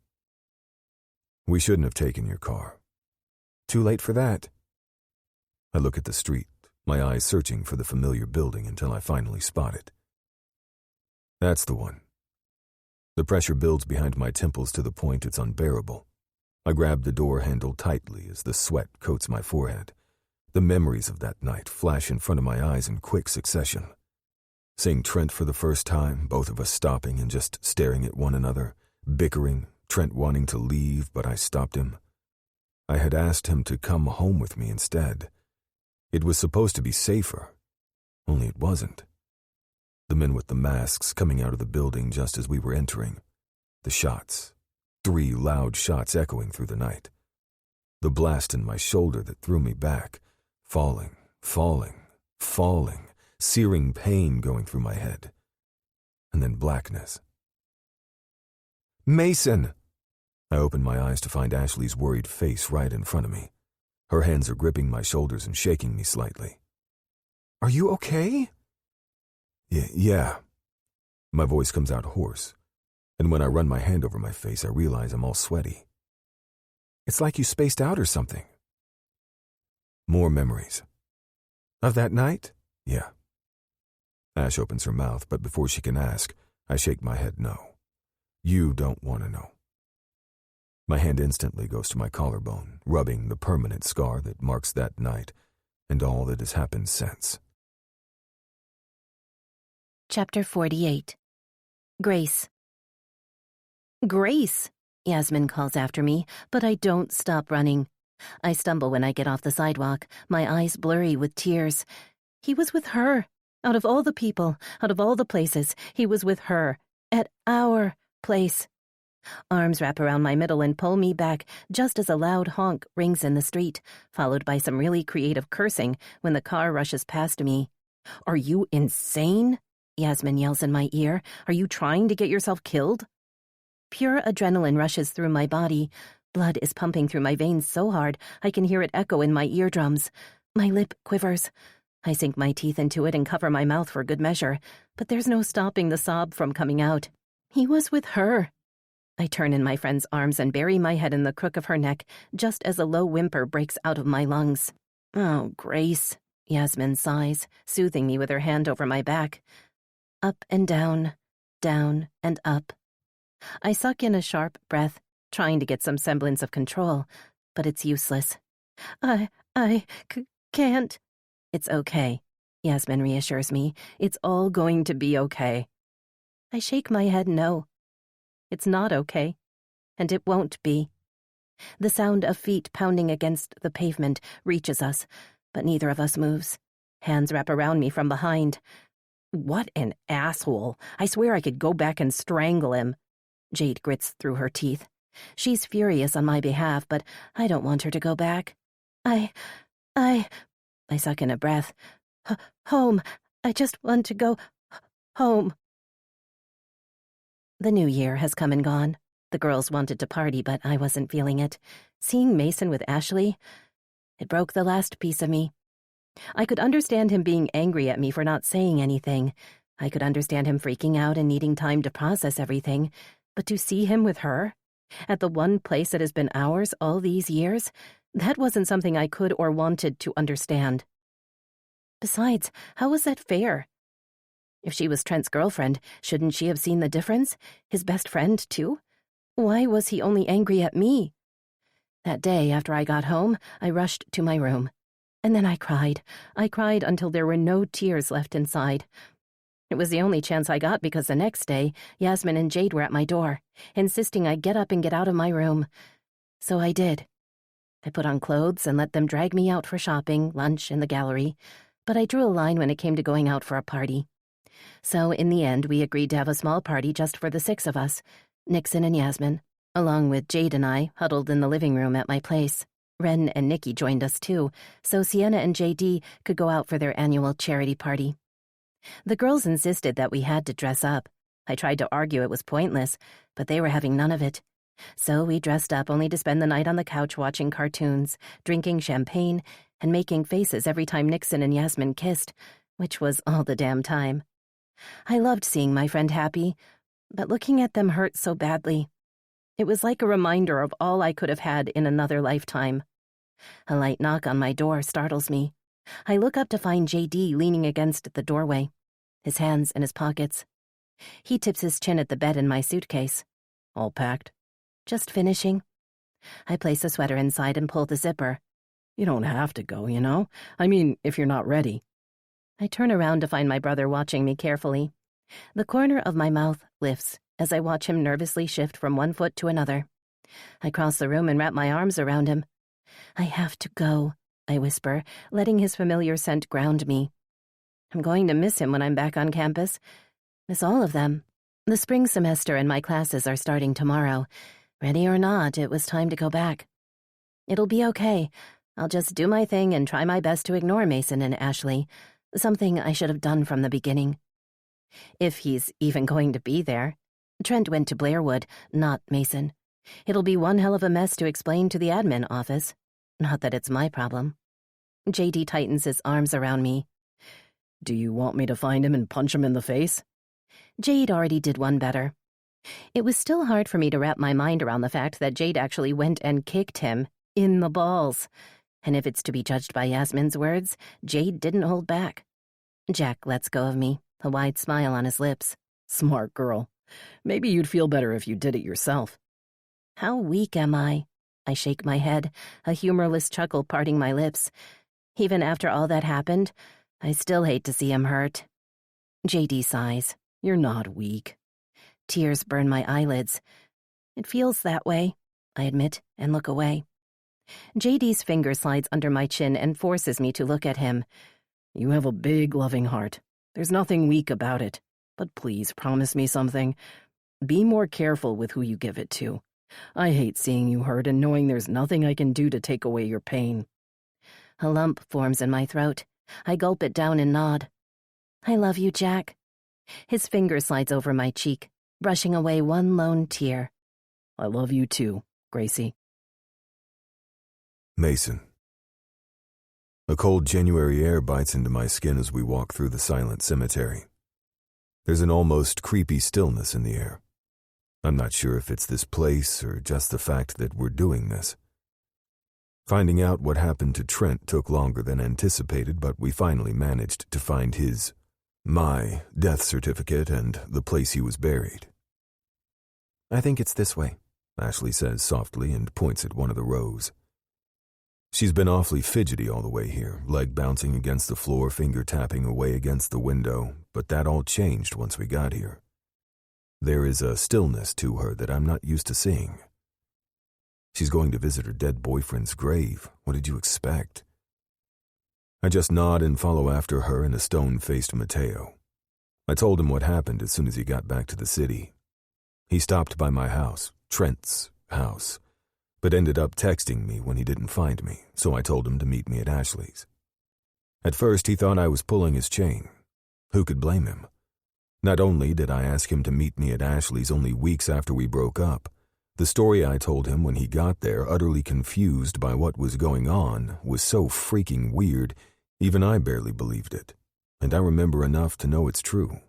We shouldn't have taken your car. Too late for that. I look at the street, my eyes searching for the familiar building until I finally spot it. That's the one. The pressure builds behind my temples to the point it's unbearable. I grab the door handle tightly as the sweat coats my forehead. The memories of that night flash in front of my eyes in quick succession. Seeing Trent for the first time, both of us stopping and just staring at one another, bickering, Trent wanting to leave, but I stopped him. I had asked him to come home with me instead. It was supposed to be safer, only it wasn't. The men with the masks coming out of the building just as we were entering. The shots. 3 loud shots echoing through the night. The blast in my shoulder that threw me back. Falling, searing pain going through my head. And then blackness. Mason! I open my eyes to find Ashley's worried face right in front of me. Her hands are gripping my shoulders and shaking me slightly. Are you okay? Yeah. My voice comes out hoarse. And when I run my hand over my face, I realize I'm all sweaty. It's like you spaced out or something. More memories. Of that night? Yeah. Ash opens her mouth, but before she can ask, I shake my head no. You don't want to know. My hand instantly goes to my collarbone, rubbing the permanent scar that marks that night and all that has happened since. Chapter 48. Grace. Grace! Yasmin calls after me, but I don't stop running. I stumble when I get off the sidewalk, my eyes blurry with tears. He was with her. Out of all the people, out of all the places, he was with her. At our place. Arms wrap around my middle and pull me back just as a loud honk rings in the street, followed by some really creative cursing when the car rushes past me. Are you insane? Yasmin yells in my ear. Are you trying to get yourself killed? Pure adrenaline rushes through my body. Blood is pumping through my veins so hard I can hear it echo in my eardrums. My lip quivers. I sink my teeth into it and cover my mouth for good measure, but there's no stopping the sob from coming out. He was with her. I turn in my friend's arms and bury my head in the crook of her neck just as a low whimper breaks out of my lungs. Oh, Grace, Yasmin sighs, soothing me with her hand over my back. Up and down and up. I suck in a sharp breath, trying to get some semblance of control, but it's useless. I can't. It's okay, Yasmin reassures me. It's all going to be okay. I shake my head no. It's not okay, and it won't be. The sound of feet pounding against the pavement reaches us, but neither of us moves. Hands wrap around me from behind. What an asshole. I swear I could go back and strangle him. Jade grits through her teeth. She's furious on my behalf, but I don't want her to go back. I suck in a breath. Home. I just want to go home. The new year has come and gone. The girls wanted to party, but I wasn't feeling it. Seeing Mason with Ashley, it broke the last piece of me. I could understand him being angry at me for not saying anything. I could understand him freaking out and needing time to process everything. But to see him with her, at the one place that has been ours all these years, that wasn't something I could or wanted to understand. Besides, how was that fair? If she was Trent's girlfriend, shouldn't she have seen the difference? His best friend, too? Why was he only angry at me? That day, after I got home, I rushed to my room. And then I cried. I cried until there were no tears left inside. It was the only chance I got because the next day, Yasmin and Jade were at my door, insisting I get up and get out of my room. So I did. I put on clothes and let them drag me out for shopping, lunch, and the gallery, but I drew a line when it came to going out for a party. So in the end, we agreed to have a small party just for the 6 of us, Nixon and Yasmin, along with Jade and I huddled in the living room at my place. Ren and Nikki joined us too, so Sienna and JD could go out for their annual charity party. The girls insisted that we had to dress up. I tried to argue it was pointless, but they were having none of it. So we dressed up only to spend the night on the couch watching cartoons, drinking champagne, and making faces every time Nixon and Yasmin kissed, which was all the damn time. I loved seeing my friend happy, but looking at them hurt so badly. It was like a reminder of all I could have had in another lifetime. A light knock on my door startles me. I look up to find JD leaning against the doorway, his hands in his pockets. He tips his chin at the bed in my suitcase. All packed? Just finishing. I place a sweater inside and pull the zipper. You don't have to go, you know? I mean, if you're not ready. I turn around to find my brother watching me carefully. The corner of my mouth lifts as I watch him nervously shift from one foot to another. I cross the room and wrap my arms around him. I have to go, I whisper, letting his familiar scent ground me. I'm going to miss him when I'm back on campus. Miss all of them. The spring semester and my classes are starting tomorrow. Ready or not, it was time to go back. It'll be okay. I'll just do my thing and try my best to ignore Mason and Ashley, something I should have done from the beginning. If he's even going to be there. Trent went to Blairwood, not Mason. It'll be one hell of a mess to explain to the admin office. Not that it's my problem. JD tightens his arms around me. Do you want me to find him and punch him in the face? Jade already did one better. It was still hard for me to wrap my mind around the fact that Jade actually went and kicked him in the balls. And if it's to be judged by Yasmin's words, Jade didn't hold back. Jack lets go of me, a wide smile on his lips. Smart girl. Maybe you'd feel better if you did it yourself. How weak am I? I shake my head, a humorless chuckle parting my lips. Even after all that happened, I still hate to see him hurt. JD sighs. You're not weak. Tears burn my eyelids. It feels that way, I admit, and look away. JD's finger slides under my chin and forces me to look at him. You have a big, loving heart. There's nothing weak about it. But please promise me something. Be more careful with who you give it to. I hate seeing you hurt and knowing there's nothing I can do to take away your pain. A lump forms in my throat. I gulp it down and nod. I love you, Jack. His finger slides over my cheek, brushing away one lone tear. I love you too, Gracie. Mason. A cold January air bites into my skin as we walk through the silent cemetery. There's an almost creepy stillness in the air. I'm not sure if it's this place or just the fact that we're doing this. Finding out what happened to Trent took longer than anticipated, but we finally managed to find my death certificate and the place he was buried. I think it's this way, Ashley says softly and points at one of the rows. She's been awfully fidgety all the way here, leg bouncing against the floor, finger tapping away against the window, but that all changed once we got here. There is a stillness to her that I'm not used to seeing. She's going to visit her dead boyfriend's grave. What did you expect? I just nod and follow after her and a stone-faced Mateo. I told him what happened as soon as he got back to the city. He stopped by my house, Trent's house, but ended up texting me when he didn't find me, so I told him to meet me at Ashley's. At first, he thought I was pulling his chain. Who could blame him? Not only did I ask him to meet me at Ashley's only weeks after we broke up, the story I told him when he got there, utterly confused by what was going on, was so freaking weird, even I barely believed it, and I remember enough to know it's true.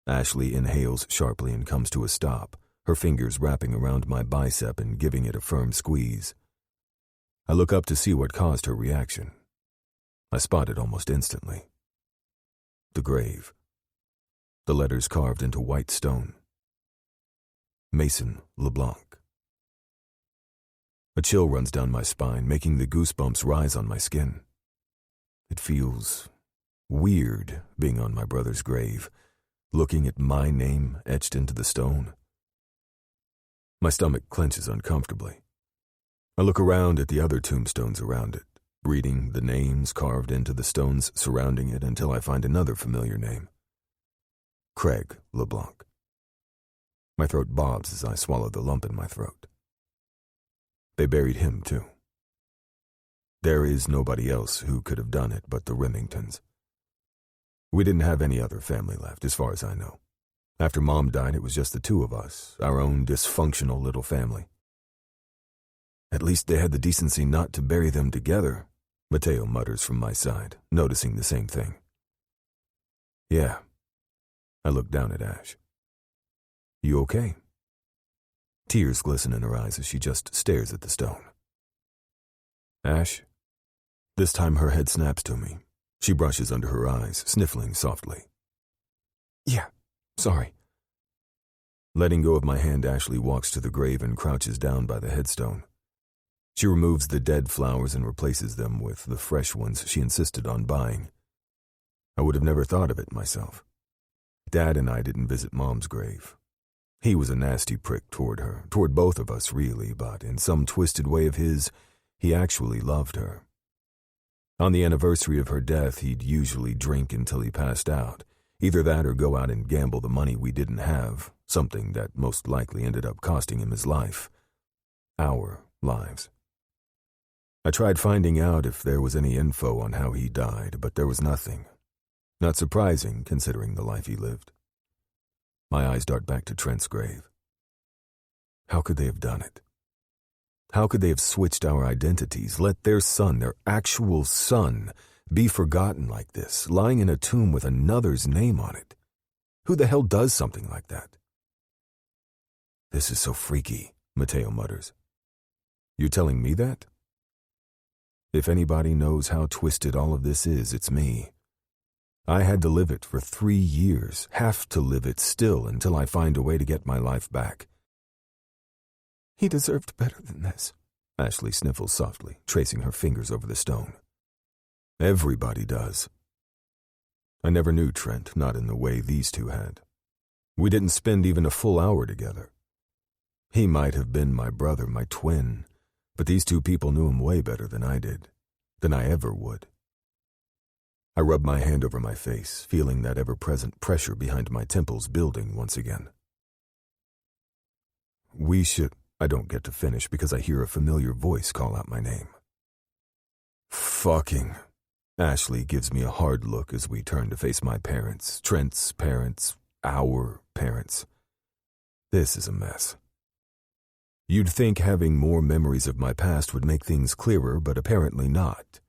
Ashley inhales sharply and comes to a stop, her fingers wrapping around my bicep and giving it a firm squeeze. I look up to see what caused her reaction. I spot it almost instantly. The grave. The letters carved into white stone. Mason LeBlanc. A chill runs down my spine, making the goosebumps rise on my skin. It feels weird being on my brother's grave, looking at my name etched into the stone. My stomach clenches uncomfortably. I look around at the other tombstones around it, reading the names carved into the stones surrounding it until I find another familiar name. Craig LeBlanc. My throat bobs as I swallow the lump in my throat. They buried him, too. There is nobody else who could have done it but the Remingtons. We didn't have any other family left, as far as I know. After Mom died, it was just the two of us, our own dysfunctional little family. At least they had the decency not to bury them together, Mateo mutters from my side, noticing the same thing. Yeah. I look down at Ash. You okay? Tears glisten in her eyes as she just stares at the stone. Ash? This time her head snaps to me. She brushes under her eyes, sniffling softly. Yeah, sorry. Letting go of my hand, Ashley walks to the grave and crouches down by the headstone. She removes the dead flowers and replaces them with the fresh ones she insisted on buying. I would have never thought of it myself. Dad and I didn't visit Mom's grave. He was a nasty prick toward her, toward both of us really, but in some twisted way of his, he actually loved her. On the anniversary of her death, he'd usually drink until he passed out. Either that or go out and gamble the money we didn't have, something that most likely ended up costing him his life. Our lives. I tried finding out if there was any info on how he died, but there was nothing. Not surprising, considering the life he lived. My eyes dart back to Trent's grave. How could they have done it? How could they have switched our identities, let their son, their actual son, be forgotten like this, lying in a tomb with another's name on it? Who the hell does something like that? This is so freaky, Mateo mutters. You're telling me that? If anybody knows how twisted all of this is, it's me. I had to live it for 3 years, have to live it still until I find a way to get my life back. He deserved better than this, Ashley sniffles softly, tracing her fingers over the stone. Everybody does. I never knew Trent, not in the way these two had. We didn't spend even a full hour together. He might have been my brother, my twin, but these two people knew him way better than I did, than I ever would. I rubbed my hand over my face, feeling that ever-present pressure behind my temples building once again. I don't get to finish because I hear a familiar voice call out my name. Fucking. Ashley gives me a hard look as we turn to face my parents, Trent's parents, our parents. This is a mess. You'd think having more memories of my past would make things clearer, but apparently not.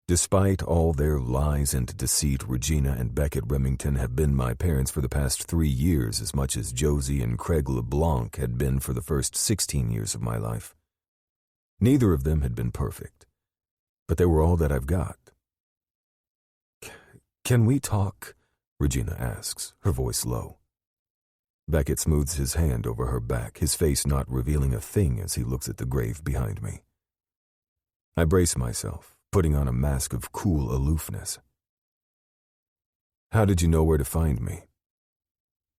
Despite all their lies and deceit, Regina and Beckett Remington have been my parents for the past 3 years as much as Josie and Craig LeBlanc had been for the first 16 years of my life. Neither of them had been perfect, but they were all that I've got. Can we talk? Regina asks, her voice low. Beckett smooths his hand over her back, his face not revealing a thing as he looks at the grave behind me. I brace myself, putting on a mask of cool aloofness. How did you know where to find me?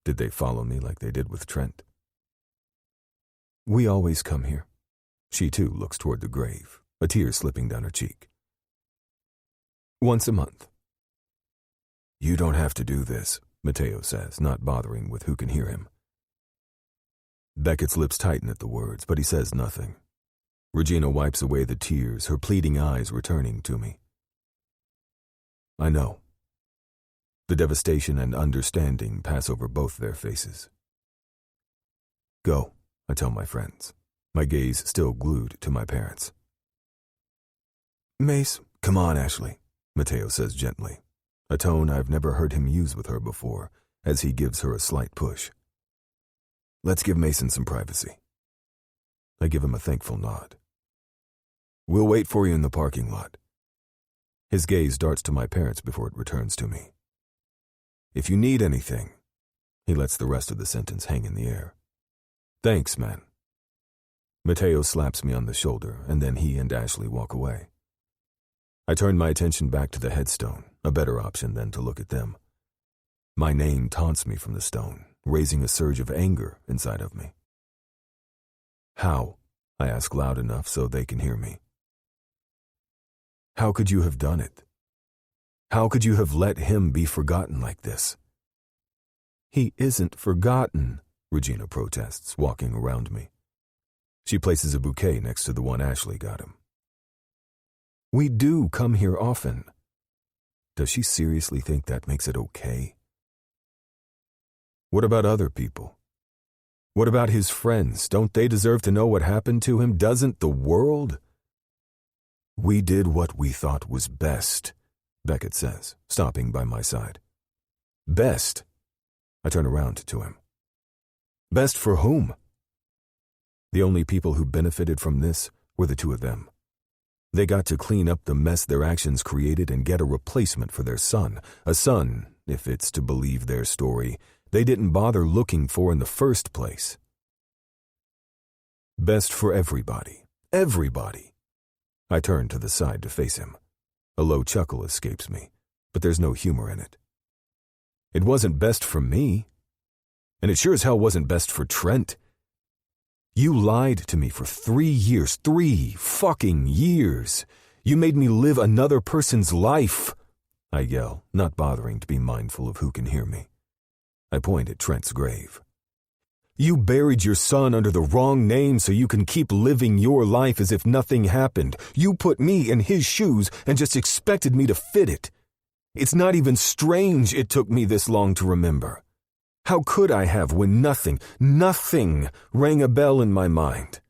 Did they follow me like they did with Trent? We always come here. She too looks toward the grave, a tear slipping down her cheek. Once a month. You don't have to do this, Mateo says, not bothering with who can hear him. Beckett's lips tighten at the words, but he says nothing. Regina wipes away the tears, her pleading eyes returning to me. I know. The devastation and understanding pass over both their faces. Go, I tell my friends, my gaze still glued to my parents. Mace, come on, Ashley, Mateo says gently, a tone I've never heard him use with her before, as he gives her a slight push. Let's give Mason some privacy. I give him a thankful nod. We'll wait for you in the parking lot. His gaze darts to my parents before it returns to me. If you need anything, he lets the rest of the sentence hang in the air. Thanks, man. Mateo slaps me on the shoulder, and then he and Ashley walk away. I turn my attention back to the headstone, a better option than to look at them. My name taunts me from the stone, raising a surge of anger inside of me. How? I ask loud enough so they can hear me. How could you have done it? How could you have let him be forgotten like this? He isn't forgotten, Regina protests, walking around me. She places a bouquet next to the one Ashley got him. We do come here often. Does she seriously think that makes it okay? What about other people? What about his friends? Don't they deserve to know what happened to him? Doesn't the world? We did what we thought was best, Beckett says, stopping by my side. Best? I turn around to him. Best for whom? The only people who benefited from this were the two of them. They got to clean up the mess their actions created and get a replacement for their son. A son, if it's to believe their story, they didn't bother looking for in the first place. Best for everybody. Everybody. I turn to the side to face him. A low chuckle escapes me, but there's no humor in it. It wasn't best for me. And it sure as hell wasn't best for Trent. You lied to me for 3 years. 3 fucking years. You made me live another person's life. I yell, not bothering to be mindful of who can hear me. I point at Trent's grave. You buried your son under the wrong name so you can keep living your life as if nothing happened. You put me in his shoes and just expected me to fit it. It's not even strange it took me this long to remember. How could I have when nothing rang a bell in my mind?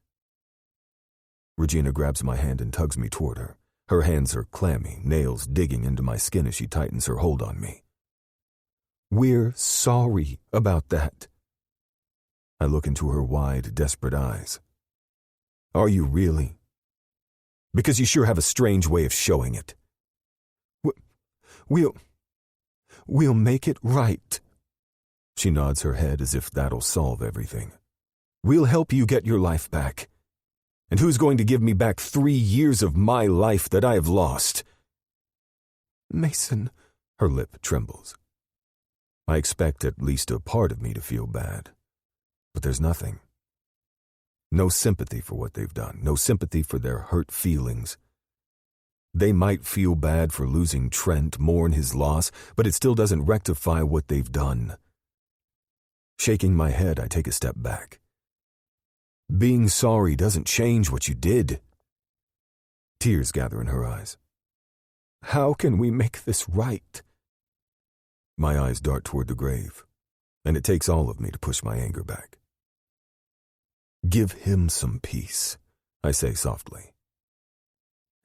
Regina grabs my hand and tugs me toward her. Her hands are clammy, nails digging into my skin as she tightens her hold on me. We're sorry about that. I look into her wide, desperate eyes. Are you really? Because you sure have a strange way of showing it. We'll make it right. She nods her head as if that'll solve everything. We'll help you get your life back. And who's going to give me back 3 years of my life that I have lost? Mason, her lip trembles. I expect at least a part of me to feel bad. But there's nothing. No sympathy for what they've done. No sympathy for their hurt feelings. They might feel bad for losing Trent, mourn his loss, but it still doesn't rectify what they've done. Shaking my head, I take a step back. Being sorry doesn't change what you did. Tears gather in her eyes. How can we make this right? My eyes dart toward the grave, and it takes all of me to push my anger back. Give him some peace, I say softly.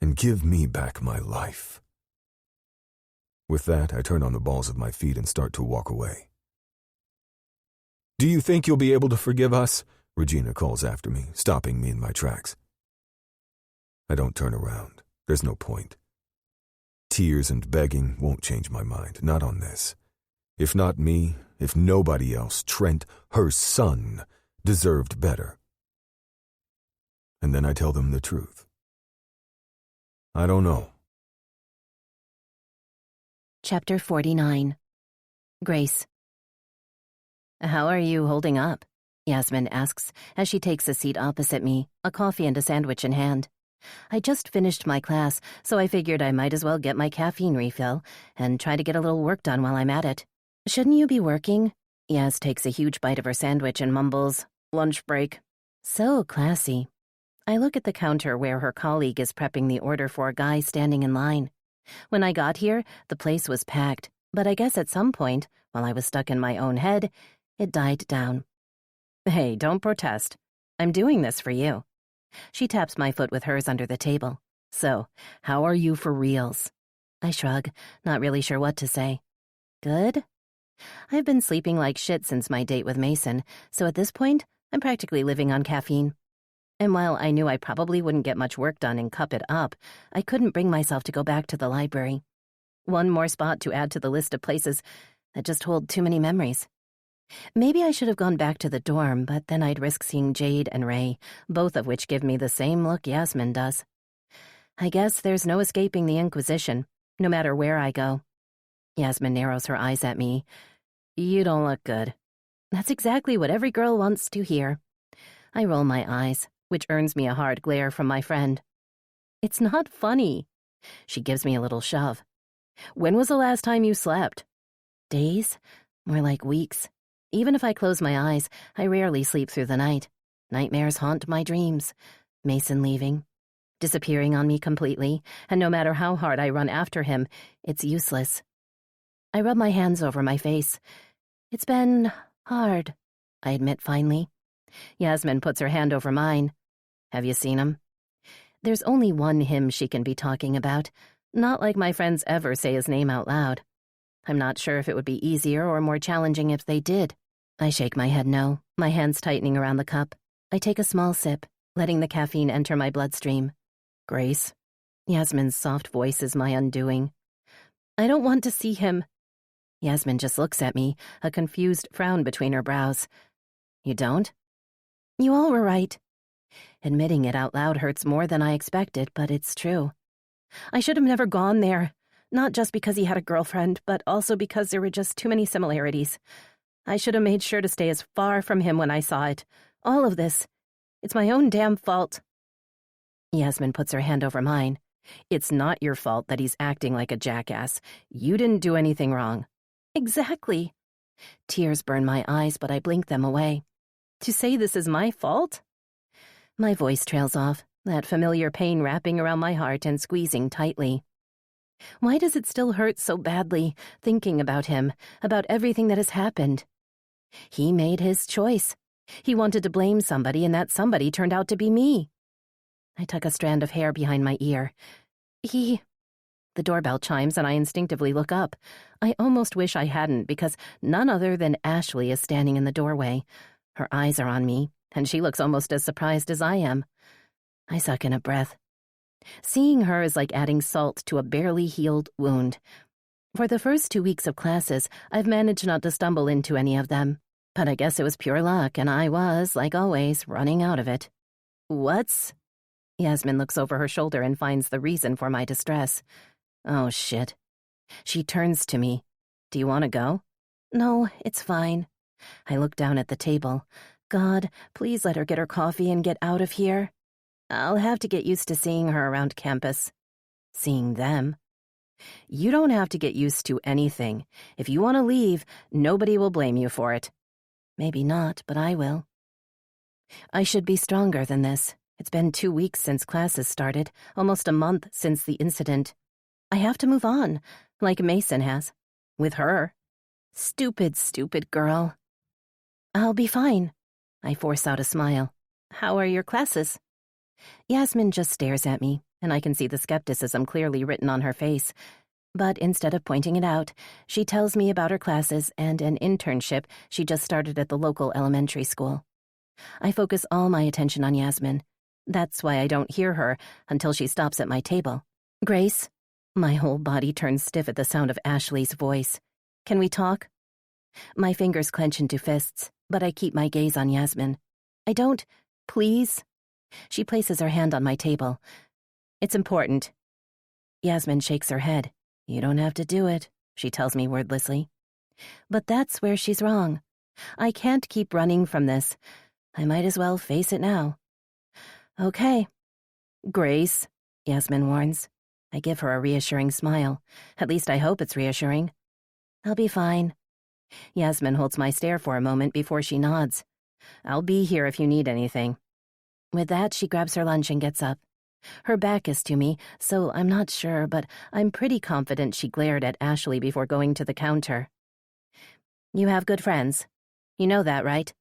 And give me back my life. With that, I turn on the balls of my feet and start to walk away. Do you think you'll be able to forgive us? Regina calls after me, stopping me in my tracks. I don't turn around. There's no point. Tears and begging won't change my mind, not on this. If not me, if nobody else, Trent, her son, deserved better. And then I tell them the truth. I don't know. Chapter 49. Grace. How are you holding up? Yasmin asks as she takes a seat opposite me, a coffee and a sandwich in hand. I just finished my class, so I figured I might as well get my caffeine refill and try to get a little work done while I'm at it. Shouldn't you be working? Yas takes a huge bite of her sandwich and mumbles, lunch break. So classy. I look at the counter where her colleague is prepping the order for a guy standing in line. When I got here, the place was packed, but I guess at some point, while I was stuck in my own head, it died down. Hey, don't protest. I'm doing this for you. She taps my foot with hers under the table. So, how are you for reals? I shrug, not really sure what to say. Good? I've been sleeping like shit since my date with Mason, so at this point, I'm practically living on caffeine. And while I knew I probably wouldn't get much work done and cup it up, I couldn't bring myself to go back to the library. One more spot to add to the list of places that just hold too many memories. Maybe I should have gone back to the dorm, but then I'd risk seeing Jade and Ray, both of which give me the same look Yasmin does. I guess there's no escaping the Inquisition, no matter where I go. Yasmin narrows her eyes at me. You don't look good. That's exactly what every girl wants to hear. I roll my eyes, which earns me a hard glare from my friend. It's not funny. She gives me a little shove. When was the last time you slept? Days? More like weeks. Even if I close my eyes, I rarely sleep through the night. Nightmares haunt my dreams. Mason leaving, disappearing on me completely, and no matter how hard I run after him, it's useless. I rub my hands over my face. It's been hard, I admit finally. Yasmin puts her hand over mine. Have you seen him? There's only one him she can be talking about. Not like my friends ever say his name out loud. I'm not sure if it would be easier or more challenging if they did. I shake my head no, my hands tightening around the cup. I take a small sip, letting the caffeine enter my bloodstream. Grace? Yasmin's soft voice is my undoing. I don't want to see him. Yasmin just looks at me, a confused frown between her brows. You don't? You all were right. Admitting it out loud hurts more than I expected, but it's true. I should have never gone there. Not just because he had a girlfriend, but also because there were just too many similarities. I should have made sure to stay as far from him when I saw it. All of this. It's my own damn fault. Yasmin puts her hand over mine. It's not your fault that he's acting like a jackass. You didn't do anything wrong. Exactly. Tears burn my eyes, but I blink them away. To say this is my fault? My voice trails off, that familiar pain wrapping around my heart and squeezing tightly. Why does it still hurt so badly, thinking about him, about everything that has happened? He made his choice. He wanted to blame somebody, and that somebody turned out to be me. I tuck a strand of hair behind my ear. The doorbell chimes, and I instinctively look up. I almost wish I hadn't, because none other than Ashley is standing in the doorway. Her eyes are on me, and she looks almost as surprised as I am. I suck in a breath. Seeing her is like adding salt to a barely healed wound. For the first 2 weeks of classes, I've managed not to stumble into any of them. But I guess it was pure luck, and I was, like always, running out of it. What's... Yasmin looks over her shoulder and finds the reason for my distress. Oh, shit. She turns to me. Do you want to go? No, it's fine. I look down at the table. God, please let her get her coffee and get out of here. I'll have to get used to seeing her around campus. Seeing them. You don't have to get used to anything. If you want to leave, nobody will blame you for it. Maybe not, but I will. I should be stronger than this. It's been 2 weeks since classes started, almost a month since the incident. I have to move on, like Mason has. With her. Stupid, stupid girl. I'll be fine. I force out a smile. How are your classes? Yasmin just stares at me, and I can see the skepticism clearly written on her face. But instead of pointing it out, she tells me about her classes and an internship she just started at the local elementary school. I focus all my attention on Yasmin. That's why I don't hear her until she stops at my table. Grace? My whole body turns stiff at the sound of Ashley's voice. Can we talk? My fingers clench into fists, but I keep my gaze on Yasmin. I don't... Please? She places her hand on my table. It's important. Yasmin shakes her head. You don't have to do it, she tells me wordlessly. But that's where she's wrong. I can't keep running from this. I might as well face it now. Okay. Grace, Yasmin warns. I give her a reassuring smile. At least I hope it's reassuring. I'll be fine. Yasmin holds my stare for a moment before she nods. I'll be here if you need anything. With that, she grabs her lunch and gets up. Her back is to me, so I'm not sure, but I'm pretty confident she glared at Ashley before going to the counter. You have good friends. You know that, right?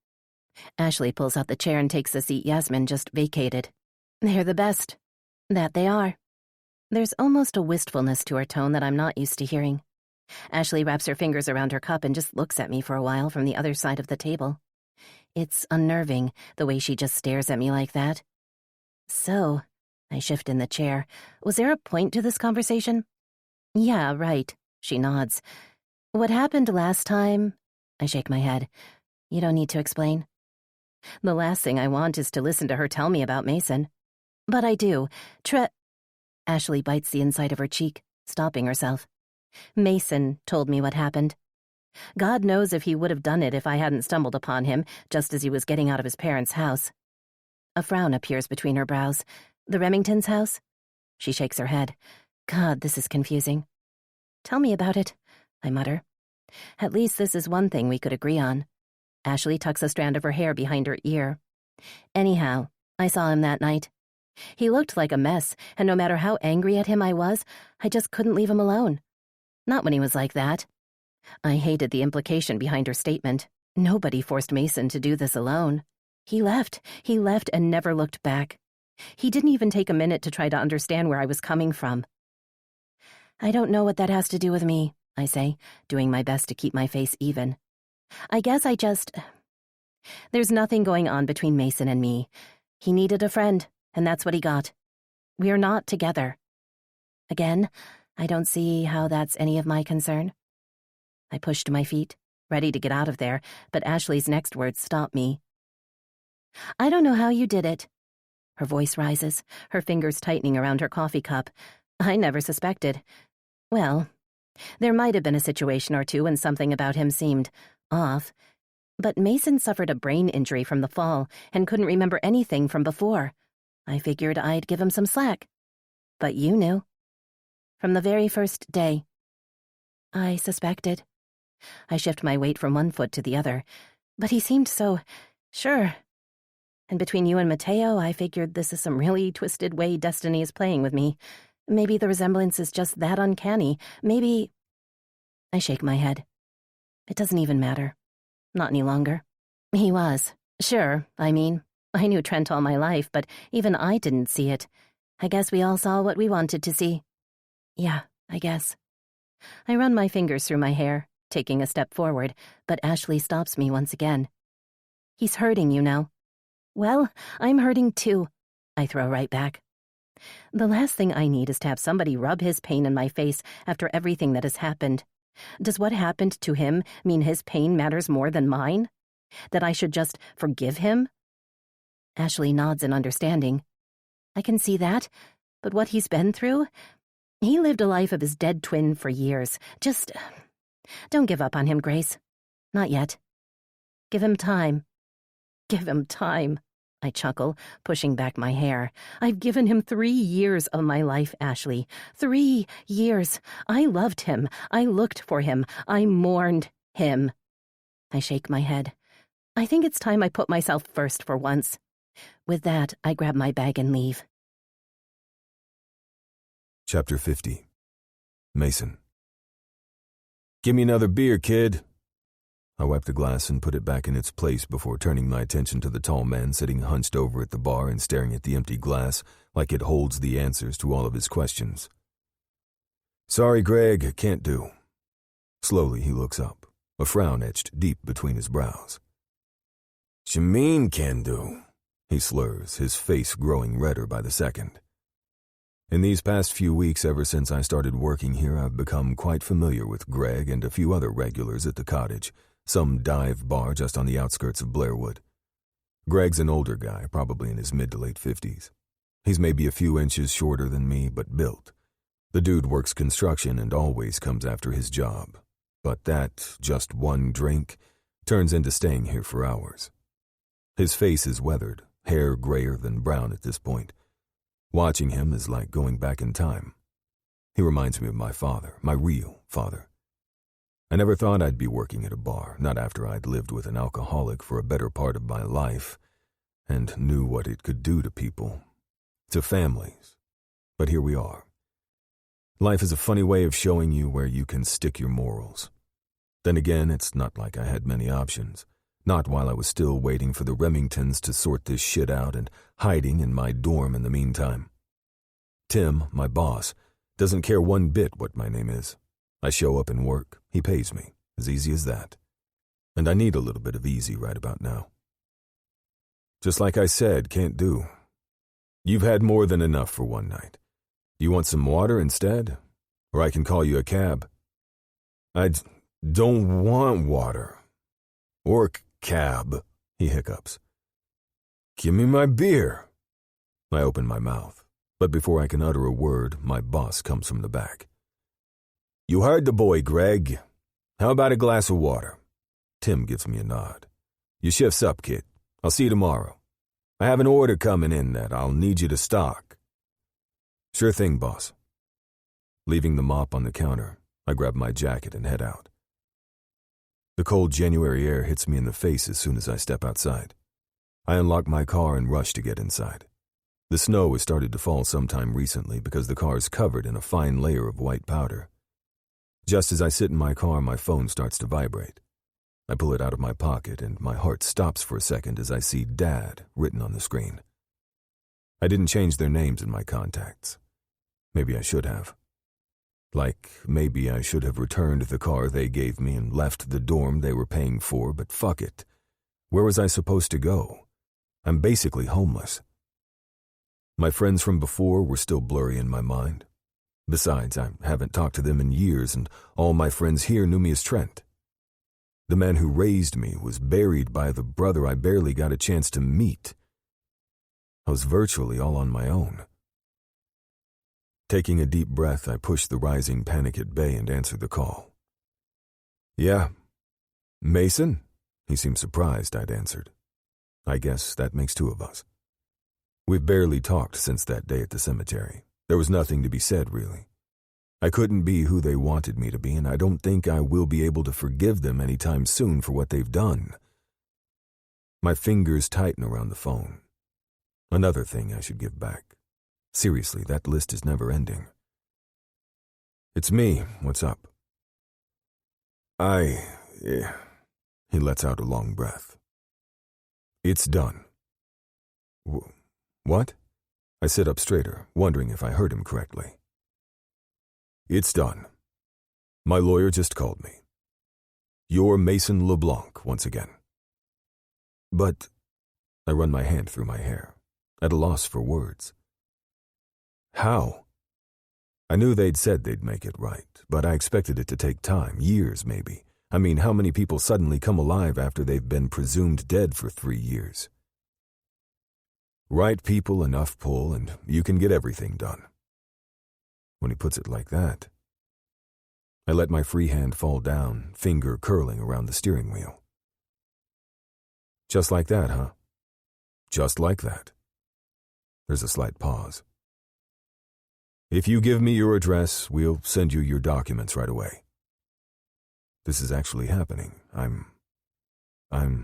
Ashley pulls out the chair and takes the seat Yasmin just vacated. They're the best. That they are. There's almost a wistfulness to her tone that I'm not used to hearing. Ashley wraps her fingers around her cup and just looks at me for a while from the other side of the table. It's unnerving, the way she just stares at me like that. So, I shift in the chair. Was there a point to this conversation? Yeah, right, she nods. What happened last time? I shake my head. You don't need to explain. The last thing I want is to listen to her tell me about Mason. But I do. Ashley bites the inside of her cheek, stopping herself. Mason told me what happened. God knows if he would have done it if I hadn't stumbled upon him just as he was getting out of his parents' house. A frown appears between her brows. The Remingtons' house? She shakes her head. God, this is confusing. Tell me about it, I mutter. At least this is one thing we could agree on. Ashley tucks a strand of her hair behind her ear. Anyhow, I saw him that night. He looked like a mess, and no matter how angry at him I was, I just couldn't leave him alone. Not when he was like that. I hated the implication behind her statement. Nobody forced Mason to do this alone. He left and never looked back. He didn't even take a minute to try to understand where I was coming from. I don't know what that has to do with me, I say, doing my best to keep my face even. I guess There's nothing going on between Mason and me. He needed a friend, and that's what he got. We're not together. Again, I don't see how that's any of my concern. I push to my feet, ready to get out of there, but Ashley's next words stop me. I don't know how you did it. Her voice rises, her fingers tightening around her coffee cup. I never suspected. Well, there might have been a situation or two when something about him seemed off. But Mason suffered a brain injury from the fall and couldn't remember anything from before. I figured I'd give him some slack. But you knew. From the very first day. I suspected. I shift my weight from one foot to the other. But he seemed so sure. And between you and Mateo, I figured this is some really twisted way destiny is playing with me. Maybe the resemblance is just that uncanny. Maybe... I shake my head. It doesn't even matter. Not any longer. He was. Sure, I knew Trent all my life, but even I didn't see it. I guess we all saw what we wanted to see. Yeah, I guess. I run my fingers through my hair, taking a step forward, but Ashley stops me once again. He's hurting, you know. Well, I'm hurting too, I throw right back. The last thing I need is to have somebody rub his pain in my face after everything that has happened. Does what happened to him mean his pain matters more than mine? That I should just forgive him? Ashley nods in understanding. I can see that, but what he's been through? He lived a life of his dead twin for years. Just don't give up on him, Grace. Not yet. Give him time. Give him time, I chuckle, pushing back my hair. I've given him 3 years of my life, Ashley. 3 years. I loved him. I looked for him. I mourned him. I shake my head. I think it's time I put myself first for once. With that, I grab my bag and leave. Chapter 50. Mason. Give me another beer, kid. I wiped the glass and put it back in its place before turning my attention to the tall man sitting hunched over at the bar and staring at the empty glass like it holds the answers to all of his questions. Sorry, Greg, can't do. Slowly he looks up, a frown etched deep between his brows. Shamean can do, he slurs, his face growing redder by the second. In these past few weeks, ever since I started working here, I've become quite familiar with Greg and a few other regulars at the cottage, some dive bar just on the outskirts of Blairwood. Greg's an older guy, probably in his mid to late 50s. He's maybe a few inches shorter than me, but built. The dude works construction and always comes after his job. But that, just one drink, turns into staying here for hours. His face is weathered, hair grayer than brown at this point. Watching him is like going back in time. He reminds me of my father, my real father. I never thought I'd be working at a bar, not after I'd lived with an alcoholic for a better part of my life, and knew what it could do to people, to families. But here we are. Life is a funny way of showing you where you can stick your morals. Then again, it's not like I had many options, not while I was still waiting for the Remingtons to sort this shit out and hiding in my dorm in the meantime. Tim, my boss, doesn't care one bit what my name is. I show up and work, he pays me, as easy as that. And I need a little bit of easy right about now. Just like I said, can't do. You've had more than enough for one night. Do you want some water instead? Or I can call you a cab. I don't want water. Or cab, he hiccups. Give me my beer. I open my mouth, but before I can utter a word, my boss comes from the back. You heard the boy, Greg. How about a glass of water? Tim gives me a nod. Your shift's up, kid. I'll see you tomorrow. I have an order coming in that I'll need you to stock. Sure thing, boss. Leaving the mop on the counter, I grab my jacket and head out. The cold January air hits me in the face as soon as I step outside. I unlock my car and rush to get inside. The snow has started to fall sometime recently because the car is covered in a fine layer of white powder. Just as I sit in my car, my phone starts to vibrate. I pull it out of my pocket and my heart stops for a second as I see Dad written on the screen. I didn't change their names in my contacts. Maybe I should have. Like, maybe I should have returned the car they gave me and left the dorm they were paying for, but fuck it. Where was I supposed to go? I'm basically homeless. My friends from before were still blurry in my mind. Besides, I haven't talked to them in years, and all my friends here knew me as Trent. The man who raised me was buried by the brother I barely got a chance to meet. I was virtually all on my own. Taking a deep breath, I pushed the rising panic at bay and answered the call. Yeah. Mason? He seemed surprised I'd answered. I guess that makes 2 of us. We've barely talked since that day at the cemetery. There was nothing to be said, really. I couldn't be who they wanted me to be, and I don't think I will be able to forgive them anytime soon for what they've done. My fingers tighten around the phone. Another thing I should give back. Seriously, that list is never ending. It's me. What's up? He lets out a long breath. It's done. What? I sit up straighter, wondering if I heard him correctly. It's done. My lawyer just called me. You're Mason LeBlanc once again. But I run my hand through my hair, at a loss for words. How? I knew they'd said they'd make it right, but I expected it to take time, years maybe. I mean, how many people suddenly come alive after they've been presumed dead for 3 years? Right people, enough pull, and you can get everything done. When he puts it like that, I let my free hand fall down, finger curling around the steering wheel. Just like that, huh? Just like that. There's a slight pause. If you give me your address, we'll send you your documents right away. This is actually happening. I'm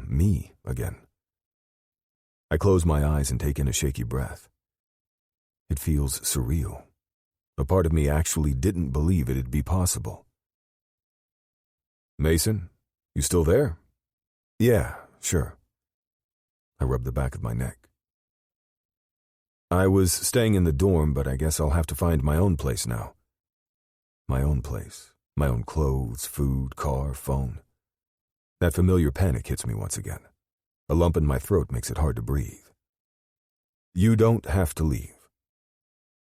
me again. I close my eyes and take in a shaky breath. It feels surreal. A part of me actually didn't believe it'd be possible. Mason, you still there? Yeah, sure. I rub the back of my neck. I was staying in the dorm, but I guess I'll have to find my own place now. My own place. My own clothes, food, car, phone. That familiar panic hits me once again. A lump in my throat makes it hard to breathe. You don't have to leave.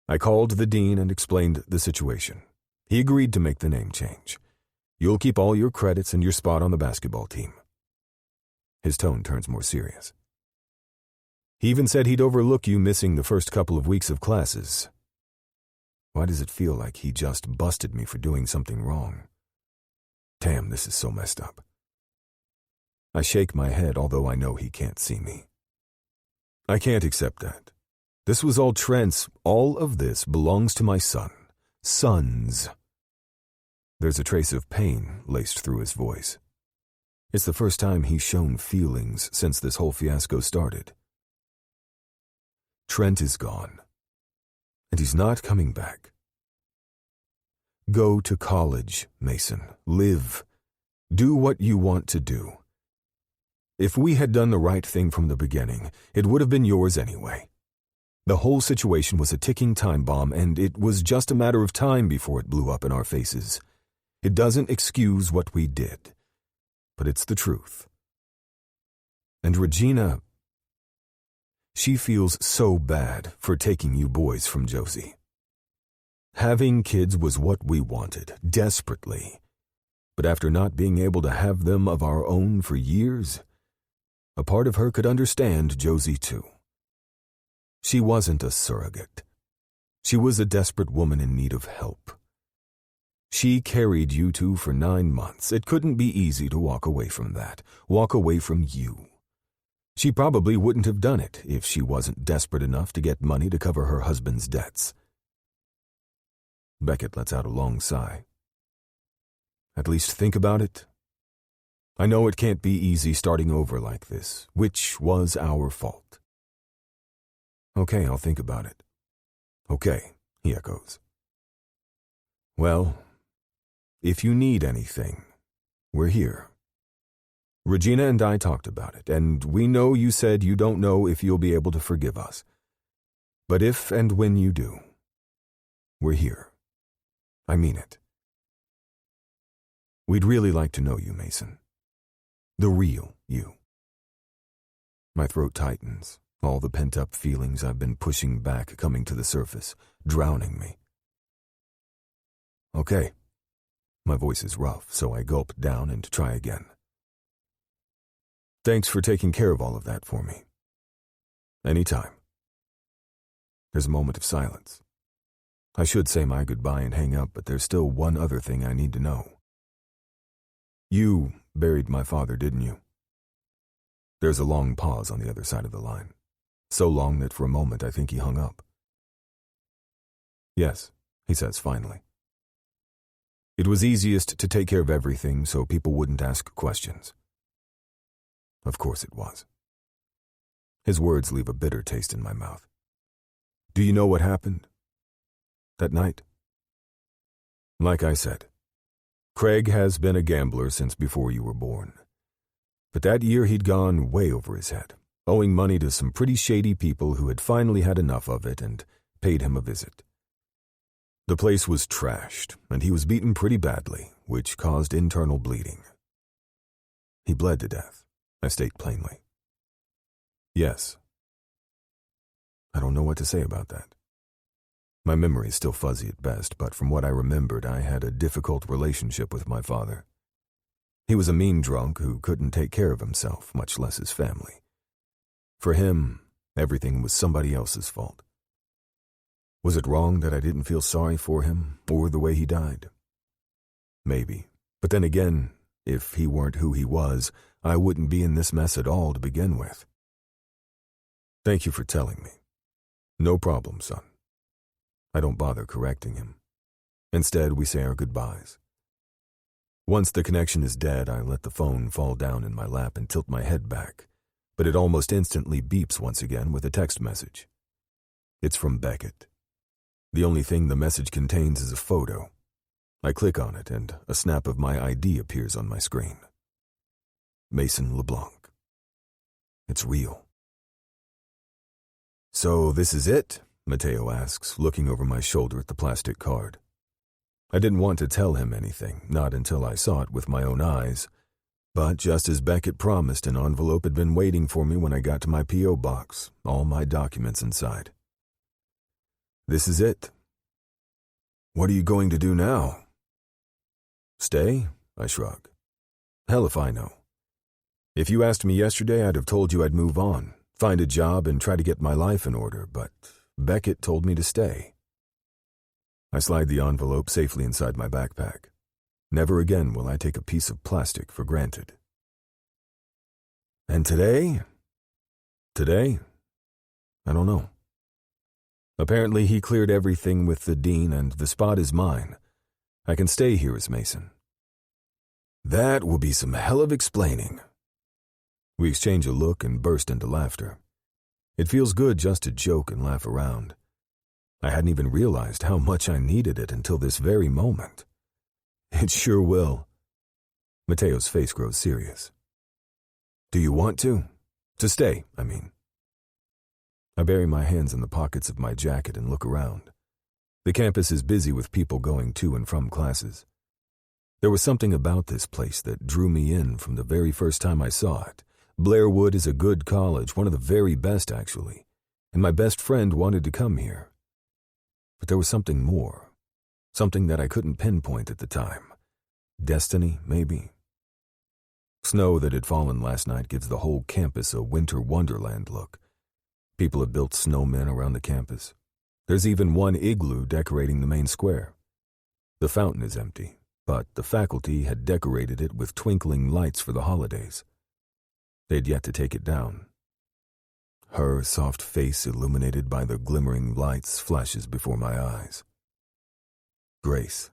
I called the dean and explained the situation. He agreed to make the name change. You'll keep all your credits and your spot on the basketball team. His tone turns more serious. He even said he'd overlook you missing the first couple of weeks of classes. Why does it feel like he just busted me for doing something wrong? Damn, this is so messed up. I shake my head, although I know he can't see me. I can't accept that. This was all Trent's. All of this belongs to my son. Sons. There's a trace of pain laced through his voice. It's the first time he's shown feelings since this whole fiasco started. Trent is gone. And he's not coming back. Go to college, Mason. Live. Do what you want to do. If we had done the right thing from the beginning, it would have been yours anyway. The whole situation was a ticking time bomb, and it was just a matter of time before it blew up in our faces. It doesn't excuse what we did, but it's the truth. And Regina, she feels so bad for taking you boys from Josie. Having kids was what we wanted, desperately. But after not being able to have them of our own for years, a part of her could understand Josie too. She wasn't a surrogate. She was a desperate woman in need of help. She carried you two for 9 months. It couldn't be easy to walk away from that, walk away from you. She probably wouldn't have done it if she wasn't desperate enough to get money to cover her husband's debts. Beckett lets out a long sigh. At least think about it. I know it can't be easy starting over like this, which was our fault. Okay, I'll think about it. Okay, he echoes. Well, if you need anything, we're here. Regina and I talked about it, and we know you said you don't know if you'll be able to forgive us. But if and when you do, we're here. I mean it. We'd really like to know you, Mason. The real you. My throat tightens, all the pent-up feelings I've been pushing back coming to the surface, drowning me. Okay. My voice is rough, so I gulp down and try again. Thanks for taking care of all of that for me. Anytime. There's a moment of silence. I should say my goodbye and hang up, but there's still one other thing I need to know. You buried my father, didn't you? There's a long pause on the other side of the line. So long that for a moment I think he hung up. Yes, he says finally. It was easiest to take care of everything so people wouldn't ask questions. Of course it was. His words leave a bitter taste in my mouth. Do you know what happened? That night? Like I said, Craig has been a gambler since before you were born. But that year he'd gone way over his head, owing money to some pretty shady people who had finally had enough of it and paid him a visit. The place was trashed, and he was beaten pretty badly, which caused internal bleeding. He bled to death, I state plainly. Yes. I don't know what to say about that. My memory is still fuzzy at best, but from what I remembered, I had a difficult relationship with my father. He was a mean drunk who couldn't take care of himself, much less his family. For him, everything was somebody else's fault. Was it wrong that I didn't feel sorry for him or the way he died? Maybe. But then again, if he weren't who he was, I wouldn't be in this mess at all to begin with. Thank you for telling me. No problem, son. I don't bother correcting him. Instead, we say our goodbyes. Once the connection is dead, I let the phone fall down in my lap and tilt my head back, but it almost instantly beeps once again with a text message. It's from Beckett. The only thing the message contains is a photo. I click on it, and a snap of my ID appears on my screen. Mason LeBlanc. It's real. So this is it? Mateo asks, looking over my shoulder at the plastic card. I didn't want to tell him anything, not until I saw it with my own eyes, but just as Beckett promised, an envelope had been waiting for me when I got to my P.O. box, all my documents inside. This is it. What are you going to do now? Stay? I shrug. Hell if I know. If you asked me yesterday, I'd have told you I'd move on, find a job, and try to get my life in order, but Beckett told me to stay. I slide the envelope safely inside my backpack. Never again will I take a piece of plastic for granted. And today? Today? I don't know. Apparently he cleared everything with the dean and the spot is mine. I can stay here as Mason. That will be some hell of explaining. We exchange a look and burst into laughter. It feels good just to joke and laugh around. I hadn't even realized how much I needed it until this very moment. It sure will. Mateo's face grows serious. Do you want to? To stay, I mean. I bury my hands in the pockets of my jacket and look around. The campus is busy with people going to and from classes. There was something about this place that drew me in from the very first time I saw it. Blairwood is a good college, one of the very best actually, and my best friend wanted to come here. But there was something more, something that I couldn't pinpoint at the time. Destiny, maybe. Snow that had fallen last night gives the whole campus a winter wonderland look. People have built snowmen around the campus. There's even one igloo decorating the main square. The fountain is empty, but the faculty had decorated it with twinkling lights for the holidays. They'd yet to take it down. Her soft face illuminated by the glimmering lights flashes before my eyes. Grace.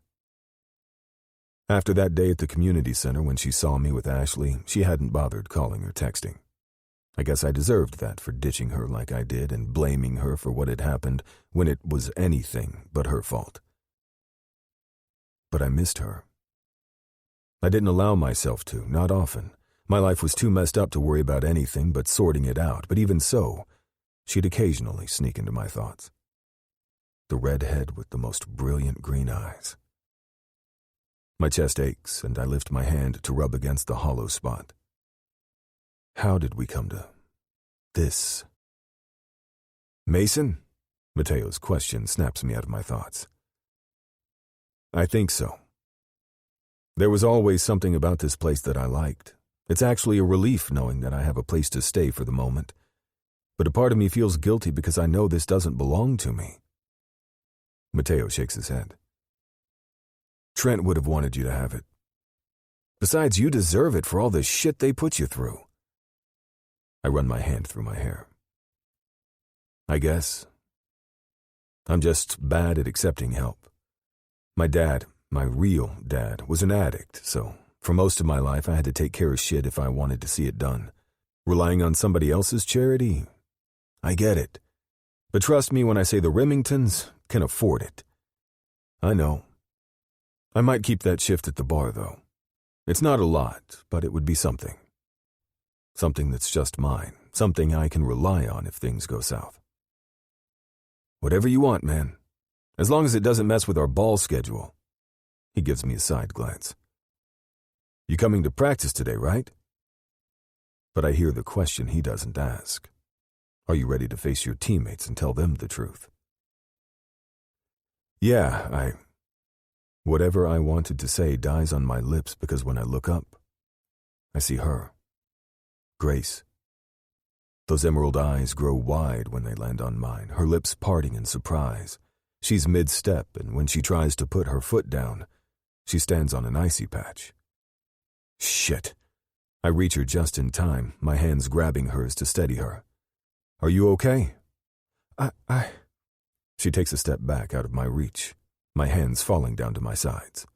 After that day at the community center when she saw me with Ashley, she hadn't bothered calling or texting. I guess I deserved that for ditching her like I did and blaming her for what had happened when it was anything but her fault. But I missed her. I didn't allow myself to, not often. My life was too messed up to worry about anything but sorting it out, but even so, she'd occasionally sneak into my thoughts. The redhead with the most brilliant green eyes. My chest aches, and I lift my hand to rub against the hollow spot. How did we come to this? Mason? Mateo's question snaps me out of my thoughts. I think so. There was always something about this place that I liked. It's actually a relief knowing that I have a place to stay for the moment. But a part of me feels guilty because I know this doesn't belong to me. Mateo shakes his head. Trent would have wanted you to have it. Besides, you deserve it for all the shit they put you through. I run my hand through my hair. I guess. I'm just bad at accepting help. My dad, my real dad, was an addict, so for most of my life I had to take care of shit if I wanted to see it done. Relying on somebody else's charity? I get it. But trust me when I say the Remingtons can afford it. I know. I might keep that shift at the bar, though. It's not a lot, but it would be something. Something that's just mine. Something I can rely on if things go south. Whatever you want, man. As long as it doesn't mess with our ball schedule. He gives me a side glance. You coming to practice today, right? But I hear the question he doesn't ask. Are you ready to face your teammates and tell them the truth? Yeah, Whatever I wanted to say dies on my lips because when I look up, I see her. Grace. Those emerald eyes grow wide when they land on mine, her lips parting in surprise. She's mid-step, and when she tries to put her foot down, she stands on an icy patch. Shit. I reach her just in time, my hands grabbing hers to steady her. Are you okay? She takes a step back out of my reach, my hands falling down to my sides.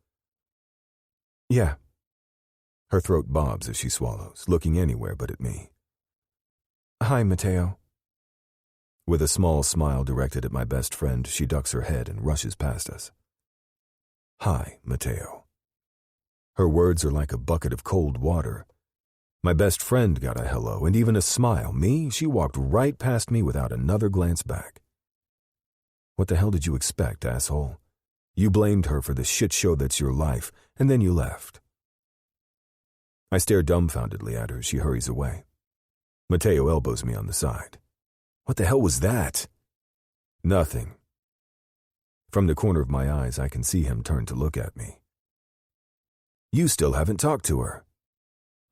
Yeah. Her throat bobs as she swallows, looking anywhere but at me. Hi, Mateo. With a small smile directed at my best friend, she ducks her head and rushes past us. Hi, Mateo. Her words are like a bucket of cold water. My best friend got a hello and even a smile. Me, she walked right past me without another glance back. What the hell did you expect, asshole? You blamed her for the shit show that's your life, and then you left. I stare dumbfoundedly at her as she hurries away. Mateo elbows me on the side. What the hell was that? Nothing. From the corner of my eyes, I can see him turn to look at me. You still haven't talked to her.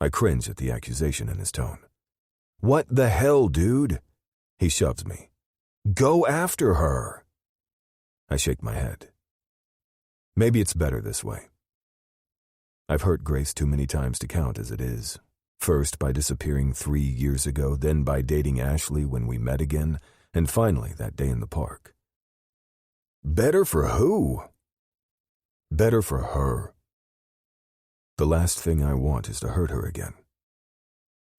I cringe at the accusation in his tone. What the hell, dude? He shoves me. Go after her. I shake my head. Maybe it's better this way. I've hurt Grace too many times to count as it is. First by disappearing 3 years ago, then by dating Ashley when we met again, and finally that day in the park. Better for who? Better for her. The last thing I want is to hurt her again.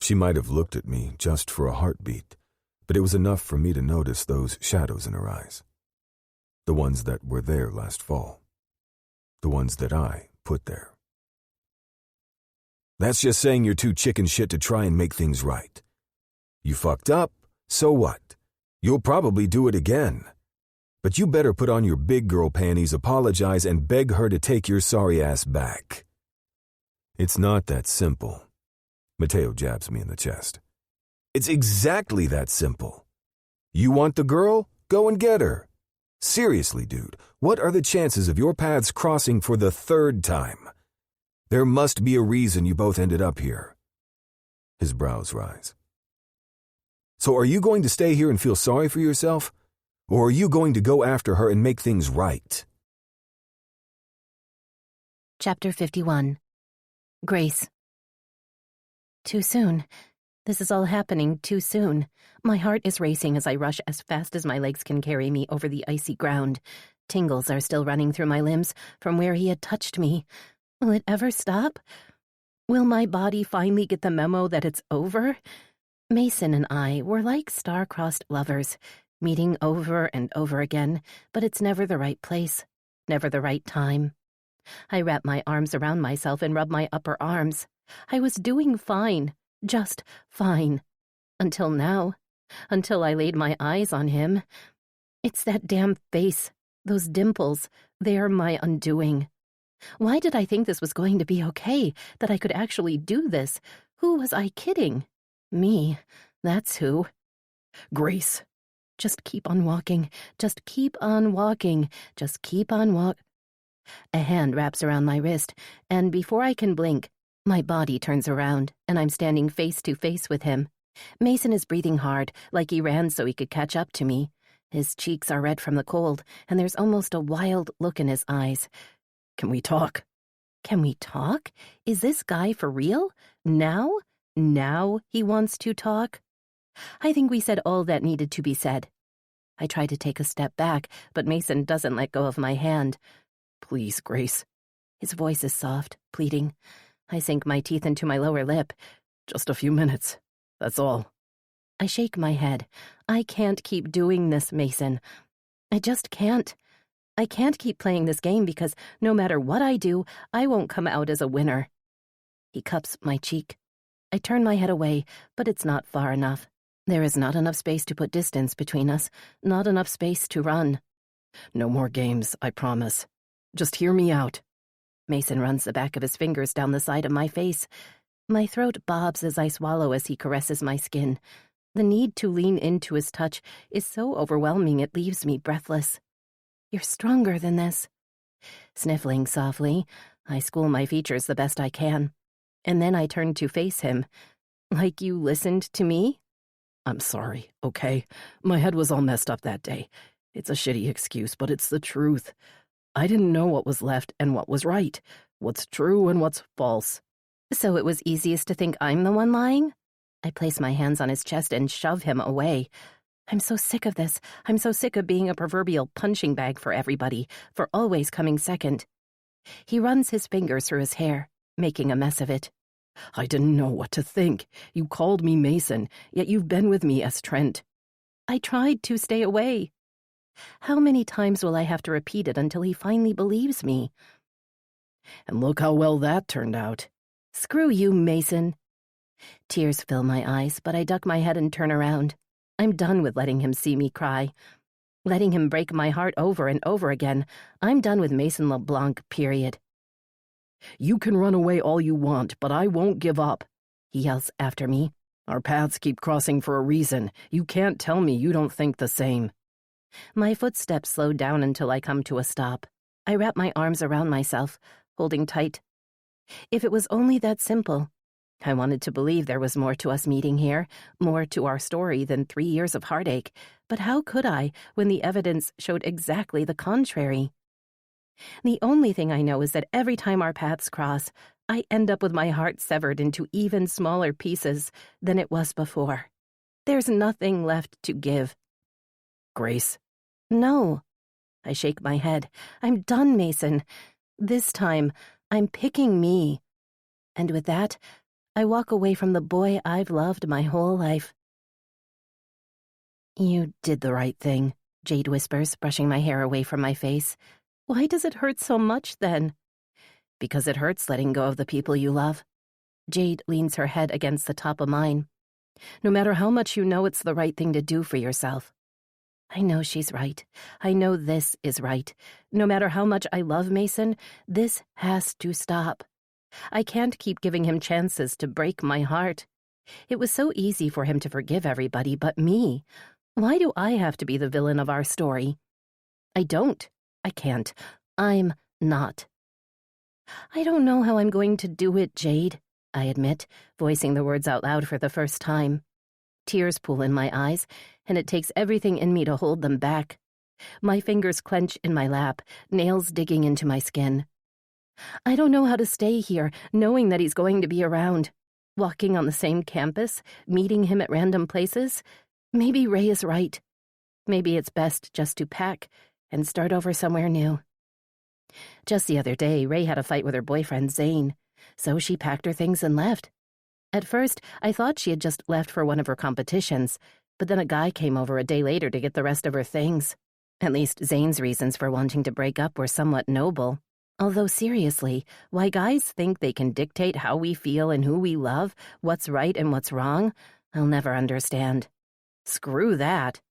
She might have looked at me just for a heartbeat, but it was enough for me to notice those shadows in her eyes. The ones that were there last fall. The ones that I put there. That's just saying you're too chicken shit to try and make things right. You fucked up, so what? You'll probably do it again. But you better put on your big girl panties, apologize, and beg her to take your sorry ass back. It's not that simple. Mateo jabs me in the chest. It's exactly that simple. You want the girl? Go and get her. Seriously, dude, what are the chances of your paths crossing for the 3rd time? There must be a reason you both ended up here. His brows rise. So are you going to stay here and feel sorry for yourself? Or are you going to go after her and make things right? Chapter 51. Grace. Too soon. This is all happening too soon. My heart is racing as I rush as fast as my legs can carry me over the icy ground. Tingles are still running through my limbs from where he had touched me. Will it ever stop? Will my body finally get the memo that it's over? Mason and I were like star-crossed lovers, meeting over and over again, but it's never the right place, never the right time. I wrap my arms around myself and rub my upper arms. I was doing fine, just fine. Until now, until I laid my eyes on him. It's that damn face, those dimples, they're my undoing. Why did I think this was going to be okay, that I could actually do this? Who was I kidding? Me, that's who. Grace. Just keep on walking, just keep on walking, just keep on A hand wraps around my wrist, and before I can blink, my body turns around, and I'm standing face to face with him. Mason is breathing hard, like he ran so he could catch up to me. His cheeks are red from the cold, and there's almost a wild look in his eyes. Can we talk? Can we talk? Is this guy for real? Now? Now he wants to talk? I think we said all that needed to be said. I try to take a step back, but Mason doesn't let go of my hand. Please, Grace. His voice is soft, pleading. I sink my teeth into my lower lip. Just a few minutes. That's all. I shake my head. I can't keep doing this, Mason. I just can't. I can't keep playing this game because no matter what I do, I won't come out as a winner. He cups my cheek. I turn my head away, but it's not far enough. There is not enough space to put distance between us, not enough space to run. No more games, I promise. Just hear me out. Mason runs the back of his fingers down the side of my face. My throat bobs as I swallow as he caresses my skin. The need to lean into his touch is so overwhelming it leaves me breathless. You're stronger than this. Sniffling softly, I school my features the best I can, and then I turn to face him. Like you listened to me? I'm sorry, okay? My head was all messed up that day. It's a shitty excuse, but it's the truth. I didn't know what was left and what was right, what's true and what's false. So it was easiest to think I'm the one lying? I place my hands on his chest and shove him away. I'm so sick of this. I'm so sick of being a proverbial punching bag for everybody, for always coming second. He runs his fingers through his hair, making a mess of it. I didn't know what to think. You called me Mason, yet you've been with me as Trent. I tried to stay away. How many times will I have to repeat it until he finally believes me? And look how well that turned out. Screw you, Mason. Tears fill my eyes, but I duck my head and turn around. I'm done with letting him see me cry. Letting him break my heart over and over again. I'm done with Mason LeBlanc, period. You can run away all you want, but I won't give up, he yells after me. Our paths keep crossing for a reason. You can't tell me you don't think the same. My footsteps slow down until I come to a stop. I wrap my arms around myself, holding tight. If it was only that simple. I wanted to believe there was more to us meeting here, more to our story than 3 years of heartache. But how could I when the evidence showed exactly the contrary? The only thing I know is that every time our paths cross, I end up with my heart severed into even smaller pieces than it was before. There's nothing left to give. Grace? No. I shake my head. I'm done, Mason. This time, I'm picking me. And with that, I walk away from the boy I've loved my whole life. You did the right thing, Jade whispers, brushing my hair away from my face. Why does it hurt so much, then? Because it hurts letting go of the people you love. Jade leans her head against the top of mine. No matter how much you know it's the right thing to do for yourself. I know she's right. I know this is right. No matter how much I love Mason, this has to stop. I can't keep giving him chances to break my heart. It was so easy for him to forgive everybody but me. Why do I have to be the villain of our story? I don't. I can't. I'm not. I don't know how I'm going to do it, Jade, I admit, voicing the words out loud for the first time. Tears pool in my eyes, and it takes everything in me to hold them back. My fingers clench in my lap, nails digging into my skin. I don't know how to stay here, knowing that he's going to be around. Walking on the same campus, meeting him at random places. Maybe Ray is right. Maybe it's best just to pack and start over somewhere new. Just the other day, Ray had a fight with her boyfriend, Zane, so she packed her things and left. At first, I thought she had just left for one of her competitions, but then a guy came over a day later to get the rest of her things. At least Zane's reasons for wanting to break up were somewhat noble. Although seriously, why guys think they can dictate how we feel and who we love, what's right and what's wrong, I'll never understand. Screw that.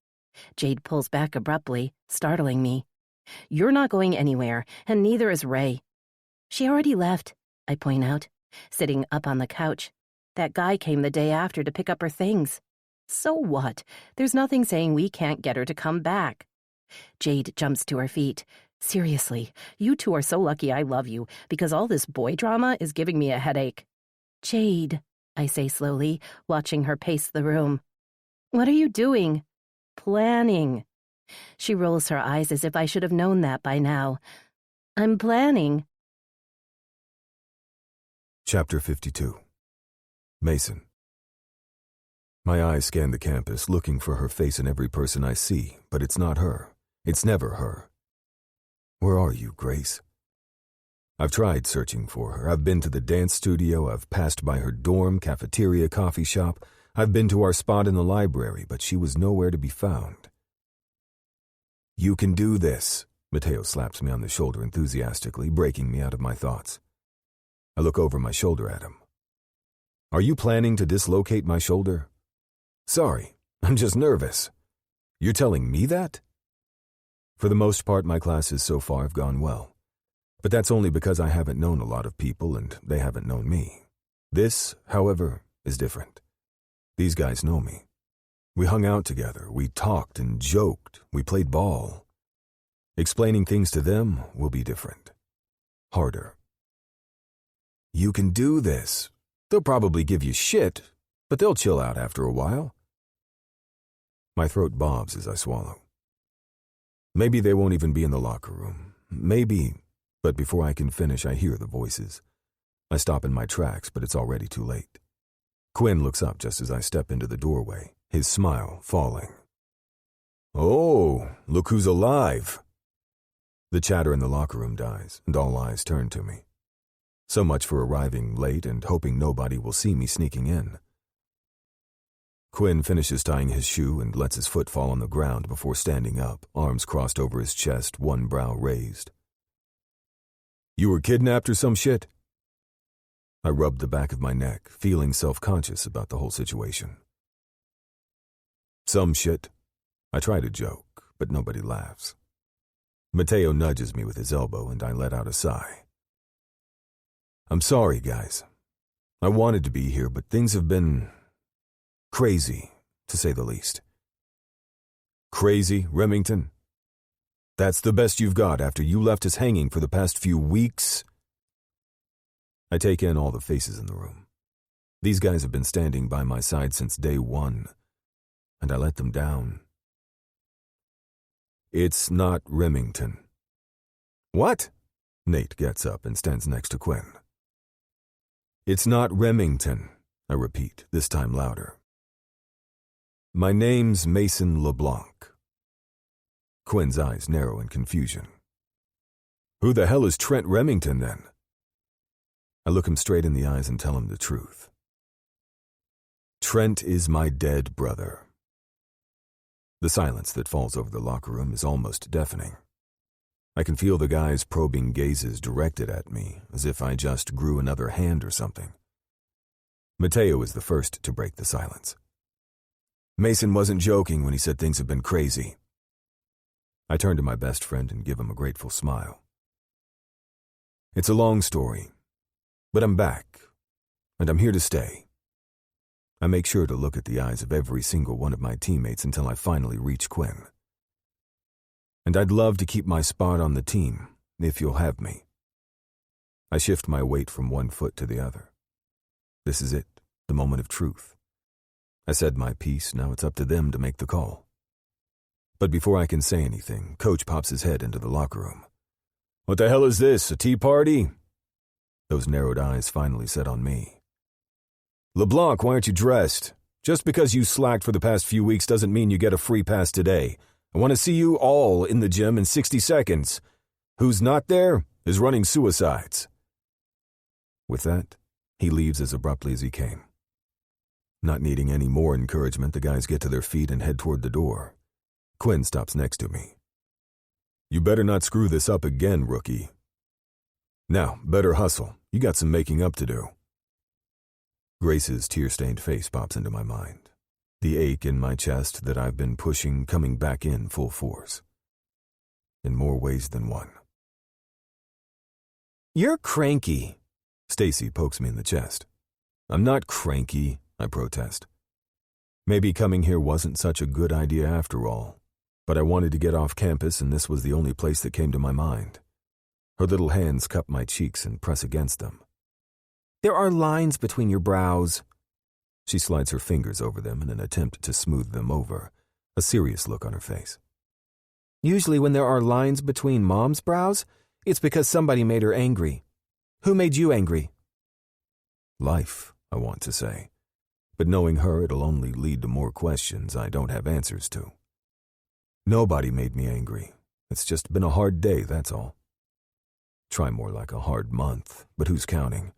Jade pulls back abruptly, startling me. You're not going anywhere, and neither is Ray. She already left, I point out, sitting up on the couch. That guy came the day after to pick up her things. So what? There's nothing saying we can't get her to come back. Jade jumps to her feet. Seriously, you two are so lucky I love you, because all this boy drama is giving me a headache. Jade, I say slowly, watching her pace the room. What are you doing? Planning. She rolls her eyes as if I should have known that by now. I'm planning. Chapter 52. Mason. My eyes scan the campus, looking for her face in every person I see, but it's not her. It's never her. Where are you, Grace? I've tried searching for her. I've been to the dance studio, I've passed by her dorm, cafeteria, coffee shop. I've been to our spot in the library, but she was nowhere to be found. You can do this, Mateo slaps me on the shoulder enthusiastically, breaking me out of my thoughts. I look over my shoulder at him. Are you planning to dislocate my shoulder? Sorry, I'm just nervous. You're telling me that? For the most part, my classes so far have gone well. But that's only because I haven't known a lot of people and they haven't known me. This, however, is different. These guys know me. We hung out together, we talked and joked, we played ball. Explaining things to them will be different. Harder. You can do this. They'll probably give you shit, but they'll chill out after a while. My throat bobs as I swallow. Maybe they won't even be in the locker room. Maybe, but before I can finish, I hear the voices. I stop in my tracks, but it's already too late. Quinn looks up just as I step into the doorway, his smile falling. Oh, look who's alive. The chatter in the locker room dies, and all eyes turn to me. So much for arriving late and hoping nobody will see me sneaking in. Quinn finishes tying his shoe and lets his foot fall on the ground before standing up, arms crossed over his chest, one brow raised. You were kidnapped or some shit? I rubbed the back of my neck, feeling self-conscious about the whole situation. Some shit. I try to joke, but nobody laughs. Mateo nudges me with his elbow and I let out a sigh. I'm sorry, guys. I wanted to be here, but things have been crazy, to say the least. Crazy, Remington? That's the best you've got after you left us hanging for the past few weeks? I take in all the faces in the room. These guys have been standing by my side since day one, and I let them down. It's not Remington. What? Nate gets up and stands next to Quinn. It's not Remington, I repeat, this time louder. My name's Mason LeBlanc. Quinn's eyes narrow in confusion. Who the hell is Trent Remington, then? I look him straight in the eyes and tell him the truth. Trent is my dead brother. The silence that falls over the locker room is almost deafening. I can feel the guys' probing gazes directed at me, as if I just grew another hand or something. Mateo is the first to break the silence. Mason wasn't joking when he said things have been crazy. I turn to my best friend and give him a grateful smile. It's a long story, but I'm back, and I'm here to stay. I make sure to look at the eyes of every single one of my teammates until I finally reach Quinn. And I'd love to keep my spot on the team, if you'll have me. I shift my weight from one foot to the other. This is it, the moment of truth. I said my piece, now it's up to them to make the call. But before I can say anything, Coach pops his head into the locker room. What the hell is this, a tea party? Those narrowed eyes finally set on me. LeBlanc, why aren't you dressed? Just because you slacked for the past few weeks doesn't mean you get a free pass today. I want to see you all in the gym in 60 seconds. Who's not there is running suicides. With that, he leaves as abruptly as he came. Not needing any more encouragement, the guys get to their feet and head toward the door. Quinn stops next to me. You better not screw this up again, rookie. Now, better hustle. You got some making up to do. Grace's tear-stained face pops into my mind. The ache in my chest that I've been pushing coming back in full force. In more ways than one. You're cranky. Stacy pokes me in the chest. I'm not cranky, I protest. Maybe coming here wasn't such a good idea after all, but I wanted to get off campus and this was the only place that came to my mind. Her little hands cup my cheeks and press against them. There are lines between your brows. She slides her fingers over them in an attempt to smooth them over, a serious look on her face. Usually when there are lines between Mom's brows, it's because somebody made her angry. Who made you angry? Life, I want to say. But knowing her, it'll only lead to more questions I don't have answers to. Nobody made me angry. It's just been a hard day, that's all. Try more like a hard month, but who's counting?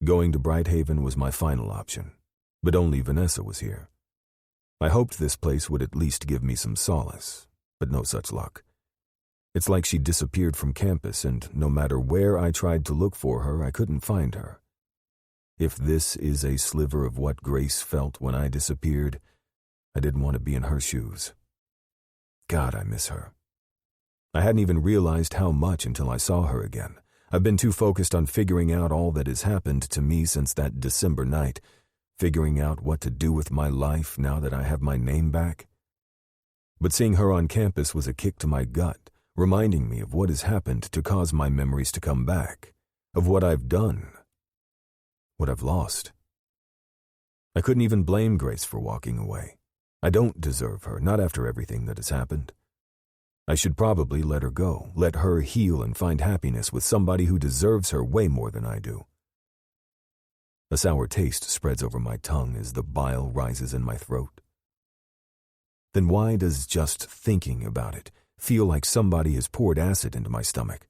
Going to Brighthaven was my final option, but only Vanessa was here. I hoped this place would at least give me some solace, but no such luck. It's like she disappeared from campus, and no matter where I tried to look for her, I couldn't find her. If this is a sliver of what Grace felt when I disappeared, I didn't want to be in her shoes. God, I miss her. I hadn't even realized how much until I saw her again. I've been too focused on figuring out all that has happened to me since that December night, figuring out what to do with my life now that I have my name back. But seeing her on campus was a kick to my gut, reminding me of what has happened to cause my memories to come back, of what I've done, what I've lost. I couldn't even blame Grace for walking away. I don't deserve her, not after everything that has happened. I should probably let her go, let her heal and find happiness with somebody who deserves her way more than I do. A sour taste spreads over my tongue as the bile rises in my throat. Then why does just thinking about it feel like somebody has poured acid into my stomach?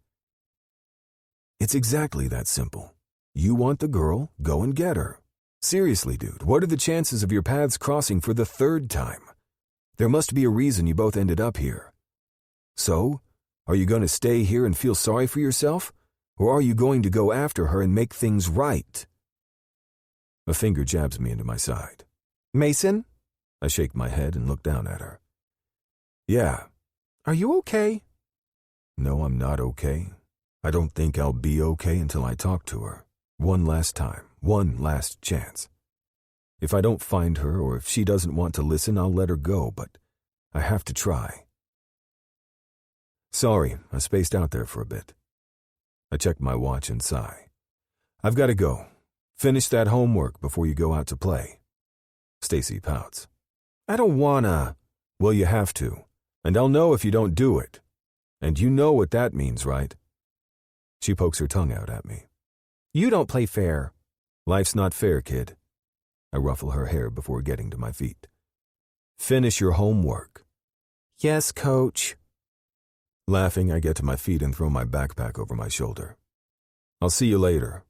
It's exactly that simple. You want the girl, go and get her. Seriously, dude, what are the chances of your paths crossing for the third time? There must be a reason you both ended up here. So, are you going to stay here and feel sorry for yourself? Or are you going to go after her and make things right? A finger jabs me into my side. Mason? I shake my head and look down at her. Yeah. Are you okay? No, I'm not okay. I don't think I'll be okay until I talk to her. One last time. One last chance. If I don't find her or if she doesn't want to listen, I'll let her go, but I have to try. Sorry, I spaced out there for a bit. I check my watch and sigh. I've got to go. Finish that homework before you go out to play. Stacy pouts. I don't wanna. Well, you have to, and I'll know if you don't do it. And you know what that means, right? She pokes her tongue out at me. You don't play fair. Life's not fair, kid. I ruffle her hair before getting to my feet. Finish your homework. Yes, coach. Laughing, I get to my feet and throw my backpack over my shoulder. I'll see you later.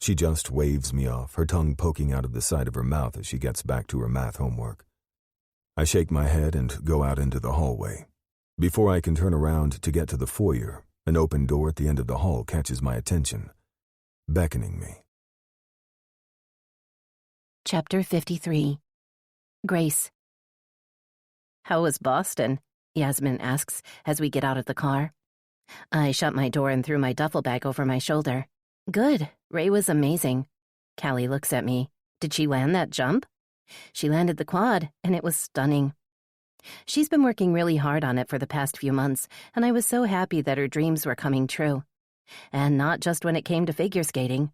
She just waves me off, her tongue poking out of the side of her mouth as she gets back to her math homework. I shake my head and go out into the hallway. Before I can turn around to get to the foyer, an open door at the end of the hall catches my attention, beckoning me. Chapter 53. Grace. How was Boston? Yasmin asks as we get out of the car. I shut my door and threw my duffel bag over my shoulder. Good. Ray was amazing. Callie looks at me. Did she land that jump? She landed the quad, and it was stunning. She's been working really hard on it for the past few months, and I was so happy that her dreams were coming true. And not just when it came to figure skating.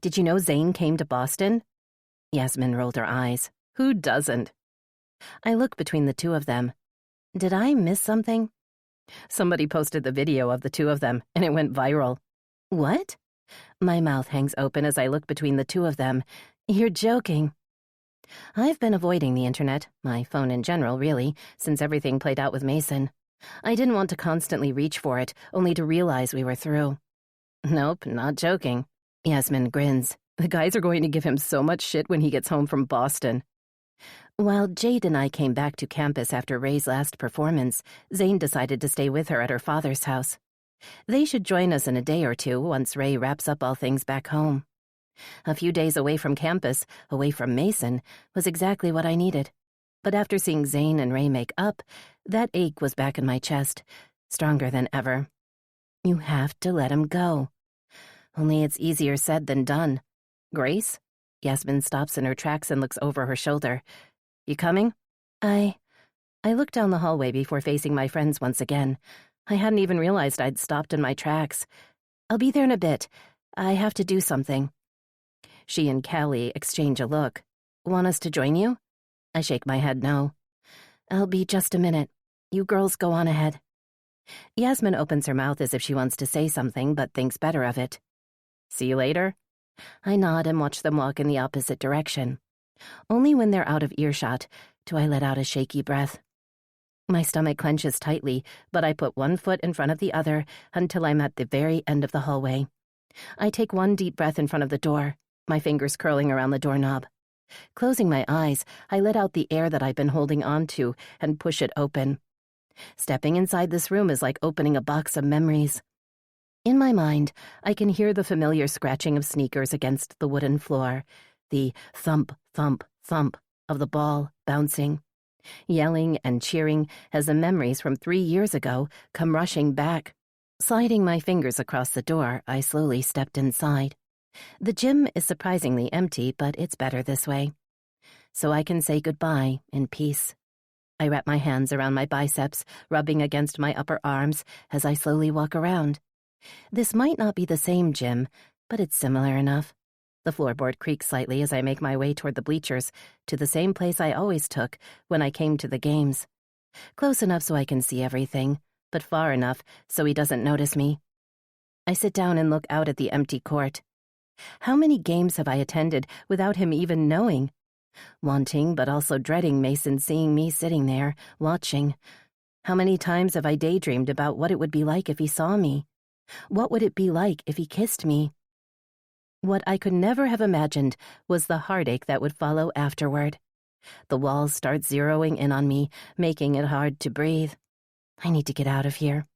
Did you know Zane came to Boston? Yasmin rolled her eyes. Who doesn't? I look between the two of them. Did I miss something? Somebody posted the video of the two of them, and it went viral. What? My mouth hangs open as I look between the two of them. You're joking. I've been avoiding the internet, my phone in general, really, since everything played out with Mason. I didn't want to constantly reach for it, only to realize we were through. Nope, not joking. Yasmin grins. The guys are going to give him so much shit when he gets home from Boston. While Jade and I came back to campus after Ray's last performance, Zane decided to stay with her at her father's house. They should join us in a day or two once Ray wraps up all things back home. A few days away from campus, away from Mason, was exactly what I needed. But after seeing Zane and Ray make up, that ache was back in my chest, stronger than ever. You have to let him go. Only it's easier said than done. Grace? Yasmin stops in her tracks and looks over her shoulder. You coming? I looked down the hallway before facing my friends once again. I hadn't even realized I'd stopped in my tracks. I'll be there in a bit. I have to do something. She and Callie exchange a look. Want us to join you? I shake my head no. I'll be just a minute. You girls go on ahead. Yasmin opens her mouth as if she wants to say something, but thinks better of it. See you later? I nod and watch them walk in the opposite direction. Only when they're out of earshot do I let out a shaky breath. My stomach clenches tightly, but I put one foot in front of the other until I'm at the very end of the hallway. I take one deep breath in front of the door, my fingers curling around the doorknob. Closing my eyes, I let out the air that I've been holding on to and push it open. Stepping inside this room is like opening a box of memories. In my mind, I can hear the familiar scratching of sneakers against the wooden floor, the thump, thump, thump of the ball bouncing. Yelling and cheering as the memories from 3 years ago come rushing back. Sliding my fingers across the door, I slowly stepped inside. The gym is surprisingly empty, but it's better this way. So I can say goodbye in peace. I wrap my hands around my biceps, rubbing against my upper arms as I slowly walk around. This might not be the same gym, but it's similar enough. The floorboard creaks slightly as I make my way toward the bleachers, to the same place I always took when I came to the games. Close enough so I can see everything, but far enough so he doesn't notice me. I sit down and look out at the empty court. How many games have I attended without him even knowing? Wanting but also dreading Mason seeing me sitting there, watching. How many times have I daydreamed about what it would be like if he saw me? What would it be like if he kissed me? What I could never have imagined was the heartache that would follow afterward. The walls start zeroing in on me, making it hard to breathe. I need to get out of here.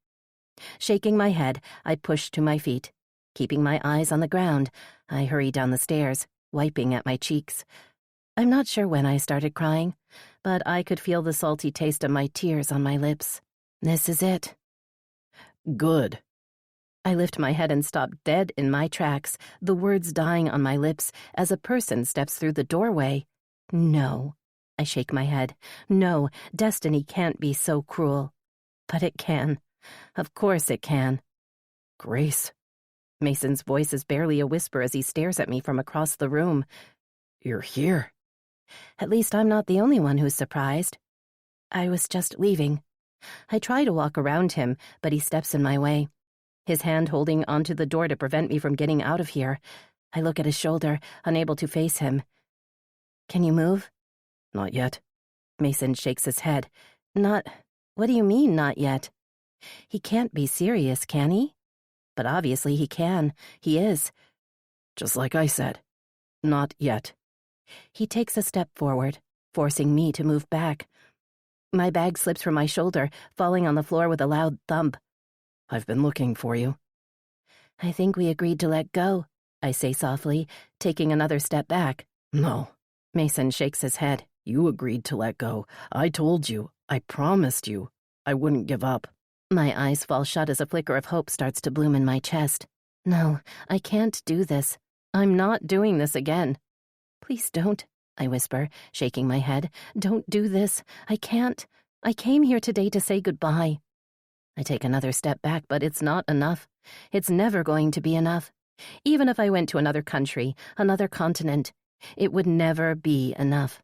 Shaking my head, I push to my feet. Keeping my eyes on the ground, I hurry down the stairs, wiping at my cheeks. I'm not sure when I started crying, but I could feel the salty taste of my tears on my lips. This is it. Good. I lift my head and stop dead in my tracks, the words dying on my lips as a person steps through the doorway. No. I shake my head. No, destiny can't be so cruel. But it can. Of course it can. Grace. Mason's voice is barely a whisper as he stares at me from across the room. You're here. At least I'm not the only one who's surprised. I was just leaving. I try to walk around him, but he steps in my way. His hand holding onto the door to prevent me from getting out of here. I look at his shoulder, unable to face him. Can you move? Not yet. Mason shakes his head. Not... What do you mean, not yet? He can't be serious, can he? But obviously he can. He is. Just like I said. Not yet. He takes a step forward, forcing me to move back. My bag slips from my shoulder, falling on the floor with a loud thump. I've been looking for you. I think we agreed to let go, I say softly, taking another step back. No. Mason shakes his head. You agreed to let go. I told you. I promised you. I wouldn't give up. My eyes fall shut as a flicker of hope starts to bloom in my chest. No, I can't do this. I'm not doing this again. Please don't, I whisper, shaking my head. Don't do this. I can't. I came here today to say goodbye. I take another step back, but it's not enough. It's never going to be enough. Even if I went to another country, another continent, it would never be enough.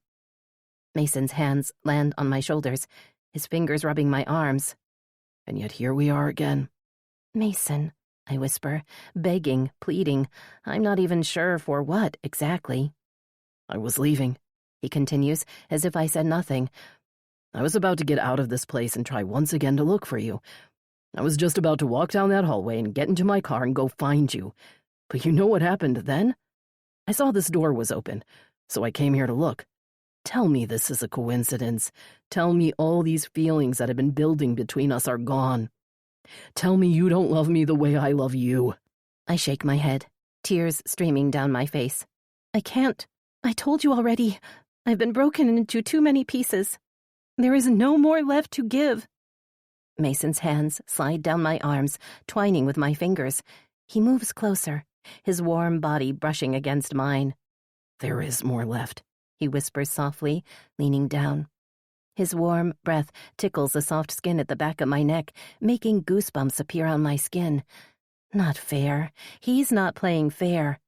Mason's hands land on my shoulders, his fingers rubbing my arms. And yet here we are again. Mason, I whisper, begging, pleading. I'm not even sure for what exactly. I was leaving, he continues, as if I said nothing. I was about to get out of this place and try once again to look for you. I was just about to walk down that hallway and get into my car and go find you. But you know what happened then? I saw this door was open, so I came here to look. Tell me this is a coincidence. Tell me all these feelings that have been building between us are gone. Tell me you don't love me the way I love you. I shake my head, tears streaming down my face. I can't. I told you already. I've been broken into too many pieces. There is no more left to give. Mason's hands slide down my arms, twining with my fingers. He moves closer, his warm body brushing against mine. There is more left, he whispers softly, leaning down. His warm breath tickles the soft skin at the back of my neck, making goosebumps appear on my skin. Not fair. He's not playing fair.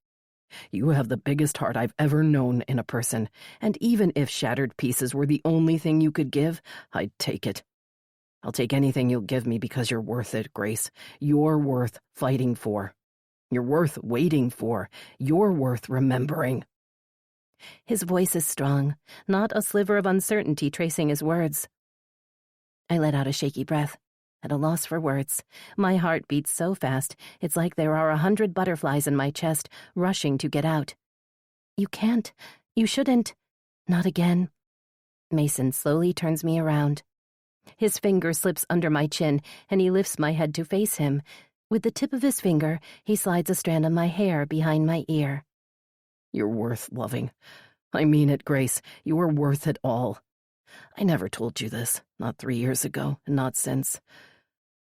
You have the biggest heart I've ever known in a person, and even if shattered pieces were the only thing you could give, I'd take it. I'll take anything you'll give me because you're worth it, Grace. You're worth fighting for. You're worth waiting for. You're worth remembering. His voice is strong, not a sliver of uncertainty tracing his words. I let out a shaky breath, at a loss for words. My heart beats so fast, it's like there are 100 butterflies in my chest, rushing to get out. You can't. You shouldn't. Not again. Mason slowly turns me around. His finger slips under my chin, and he lifts my head to face him. With the tip of his finger, he slides a strand of my hair behind my ear. You're worth loving. I mean it, Grace. You are worth it all. I never told you this, not 3 years ago, and not since.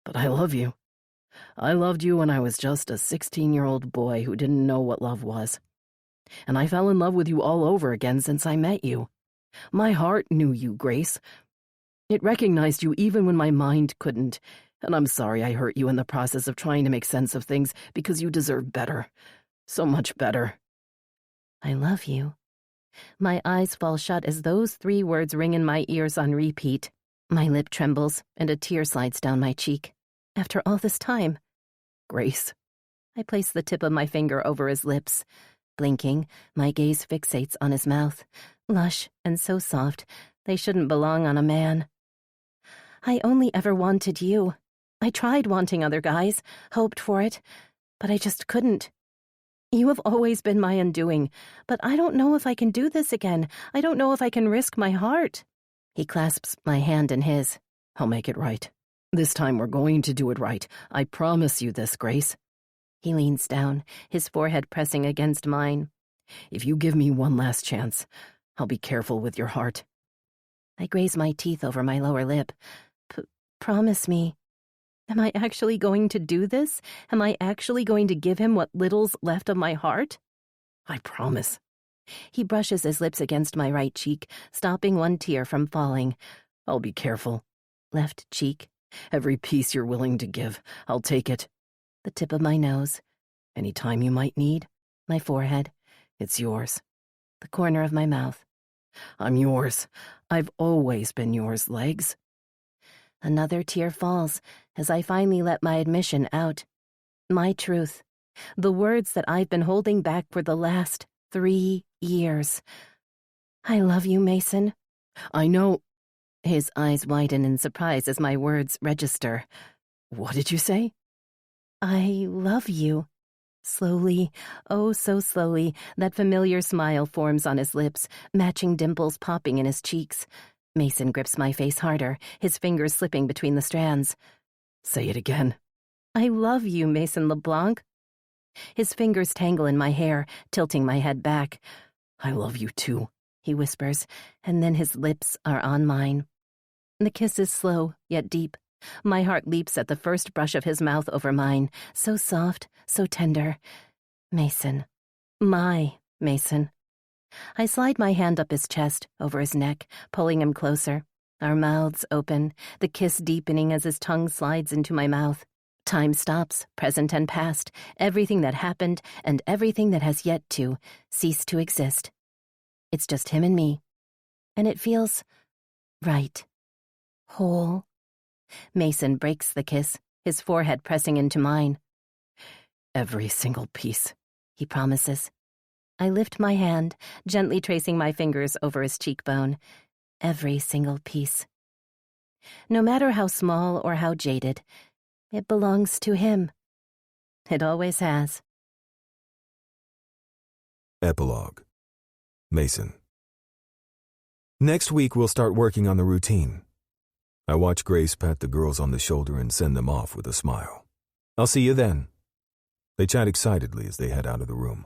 But I love you. I loved you when I was just a 16-year-old boy who didn't know what love was. And I fell in love with you all over again since I met you. My heart knew you, Grace. It recognized you even when my mind couldn't, and I'm sorry I hurt you in the process of trying to make sense of things because you deserve better. So much better. I love you. My eyes fall shut as those 3 words ring in my ears on repeat. My lip trembles, and a tear slides down my cheek. After all this time. Grace. I place the tip of my finger over his lips. Blinking, my gaze fixates on his mouth. Lush and so soft, they shouldn't belong on a man. I only ever wanted you. I tried wanting other guys, hoped for it, but I just couldn't. You have always been my undoing, but I don't know if I can do this again. I don't know if I can risk my heart. He clasps my hand in his. I'll make it right. This time we're going to do it right. I promise you this, Grace. He leans down, his forehead pressing against mine. If you give me one last chance, I'll be careful with your heart. I graze my teeth over my lower lip. Promise me. Am I actually going to do this? Am I actually going to give him what little's left of my heart? I promise. He brushes his lips against my right cheek, stopping one tear from falling. I'll be careful. Left cheek. Every piece you're willing to give, I'll take it. The tip of my nose. Any time you might need, my forehead. it's yours. The corner of my mouth. I'm yours. I've always been yours, Legs. Another tear falls as I finally let my admission out. My truth. The words that I've been holding back for the last 3 years. I love you, Mason. I know. His eyes widen in surprise as my words register. What did you say? I love you. Slowly, oh so slowly, that familiar smile forms on his lips, matching dimples popping in his cheeks. Mason grips my face harder, his fingers slipping between the strands. Say it again. I love you, Mason LeBlanc. His fingers tangle in my hair, tilting my head back. I love you too, he whispers, and then his lips are on mine. The kiss is slow, yet deep. My heart leaps at the first brush of his mouth over mine, so soft, so tender. Mason. My Mason. I slide my hand up his chest, over his neck, pulling him closer. Our mouths open, the kiss deepening as his tongue slides into my mouth. Time stops, present and past, everything that happened and everything that has yet to cease to exist. It's just him and me. And it feels right. Whole. Mason breaks the kiss, his forehead pressing into mine. Every single piece, he promises. I lift my hand, gently tracing my fingers over his cheekbone. Every single piece. No matter how small or how jaded, it belongs to him. It always has. Epilogue. Mason. Next week we'll start working on the routine. I watch Grace pat the girls on the shoulder and send them off with a smile. I'll see you then. They chat excitedly as they head out of the room.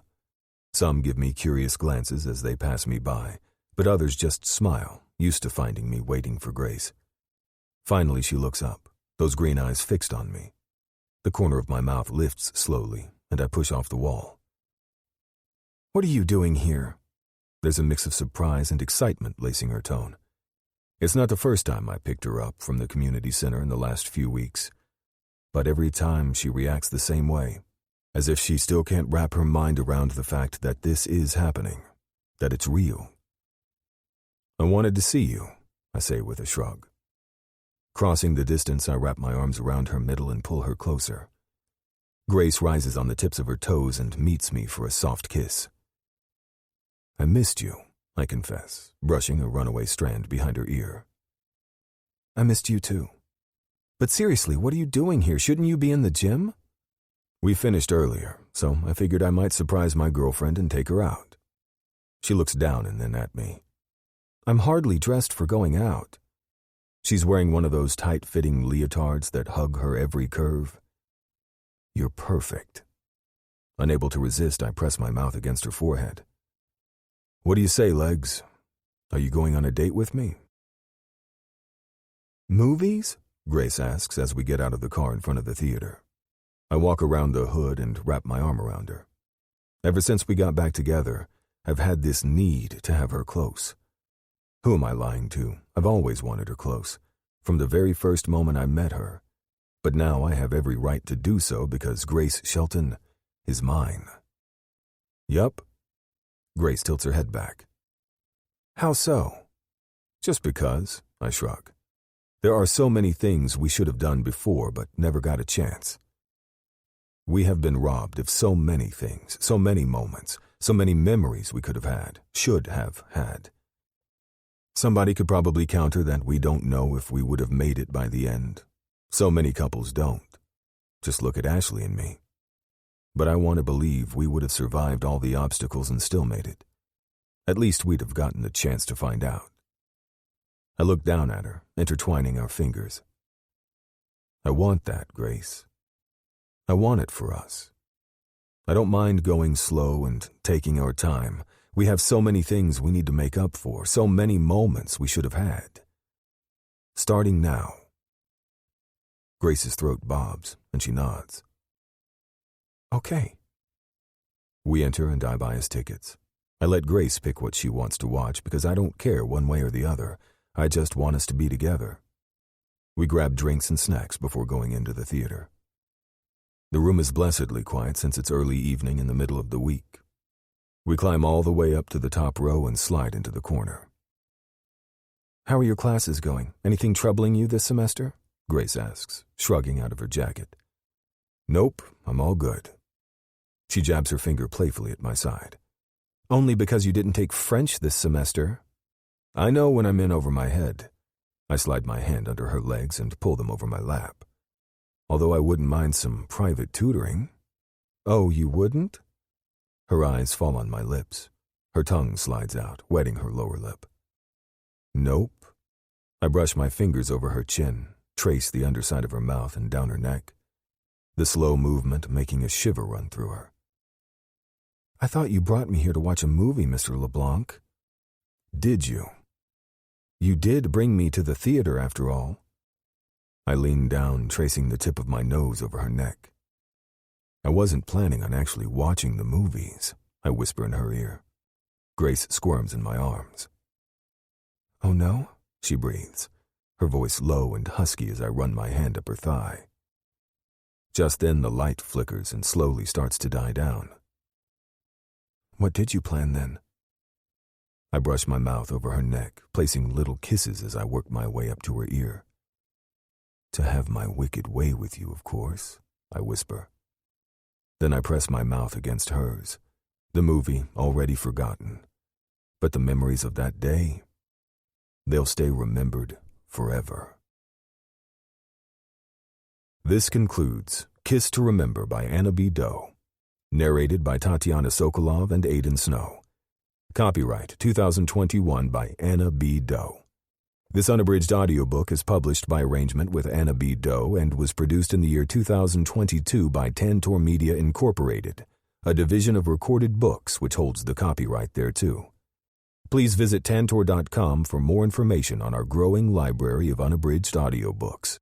Some give me curious glances as they pass me by, but others just smile, used to finding me waiting for Grace. Finally she looks up, those green eyes fixed on me. The corner of my mouth lifts slowly, and I push off the wall. What are you doing here? There's a mix of surprise and excitement lacing her tone. It's not the first time I picked her up from the community center in the last few weeks, but every time she reacts the same way, as if she still can't wrap her mind around the fact that this is happening, that it's real. I wanted to see you, I say with a shrug. Crossing the distance, I wrap my arms around her middle and pull her closer. Grace rises on the tips of her toes and meets me for a soft kiss. I missed you, I confess, brushing a runaway strand behind her ear. I missed you too. But seriously, what are you doing here? Shouldn't you be in the gym? We finished earlier, so I figured I might surprise my girlfriend and take her out. She looks down and then at me. I'm hardly dressed for going out. She's wearing one of those tight-fitting leotards that hug her every curve. You're perfect. Unable to resist, I press my mouth against her forehead. What do you say, Legs? Are you going on a date with me? Movies? Grace asks as we get out of the car in front of the theater. I walk around the hood and wrap my arm around her. Ever since we got back together, I've had this need to have her close. Who am I lying to? I've always wanted her close, from the very first moment I met her. But now I have every right to do so because Grace Shelton is mine. Yup. Grace tilts her head back. How so? Just because, I shrug. There are so many things we should have done before but never got a chance. We have been robbed of so many things, so many moments, so many memories we could have had, should have had. Somebody could probably counter that we don't know if we would have made it by the end. So many couples don't. Just look at Ashley and me. But I want to believe we would have survived all the obstacles and still made it. At least we'd have gotten the chance to find out. I look down at her, intertwining our fingers. I want that, Grace. I want it for us. I don't mind going slow and taking our time. We have so many things we need to make up for, so many moments we should have had. Starting now. Grace's throat bobs, and she nods. Okay. We enter and I buy us tickets. I let Grace pick what she wants to watch because I don't care one way or the other. I just want us to be together. We grab drinks and snacks before going into the theater. The room is blessedly quiet since it's early evening in the middle of the week. We climb all the way up to the top row and slide into the corner. How are your classes going? Anything troubling you this semester? Grace asks, shrugging out of her jacket. Nope, I'm all good. She jabs her finger playfully at my side. Only because you didn't take French this semester. I know when I'm in over my head. I slide my hand under her legs and pull them over my lap. Although I wouldn't mind some private tutoring. Oh, you wouldn't? Her eyes fall on my lips. Her tongue slides out, wetting her lower lip. Nope. I brush my fingers over her chin, trace the underside of her mouth and down her neck, the slow movement making a shiver run through her. I thought you brought me here to watch a movie, Mr. LeBlanc. Did you? You did bring me to the theater, after all. I lean down, tracing the tip of my nose over her neck. I wasn't planning on actually watching the movies, I whisper in her ear. Grace squirms in my arms. Oh no? She breathes, her voice low and husky as I run my hand up her thigh. Just then the light flickers and slowly starts to die down. What did you plan then? I brush my mouth over her neck, placing little kisses as I work my way up to her ear. To have my wicked way with you, of course, I whisper. Then I press my mouth against hers, the movie already forgotten. But the memories of that day, they'll stay remembered forever. This concludes Kiss to Remember by Anna B. Doe, narrated by Tatiana Sokolov and Aidan Snow. Copyright 2021 by Anna B. Doe. This unabridged audiobook is published by arrangement with Anna B. Doe and was produced in the year 2022 by Tantor Media Incorporated, a division of Recorded Books which holds the copyright thereto. Please visit tantor.com for more information on our growing library of unabridged audiobooks.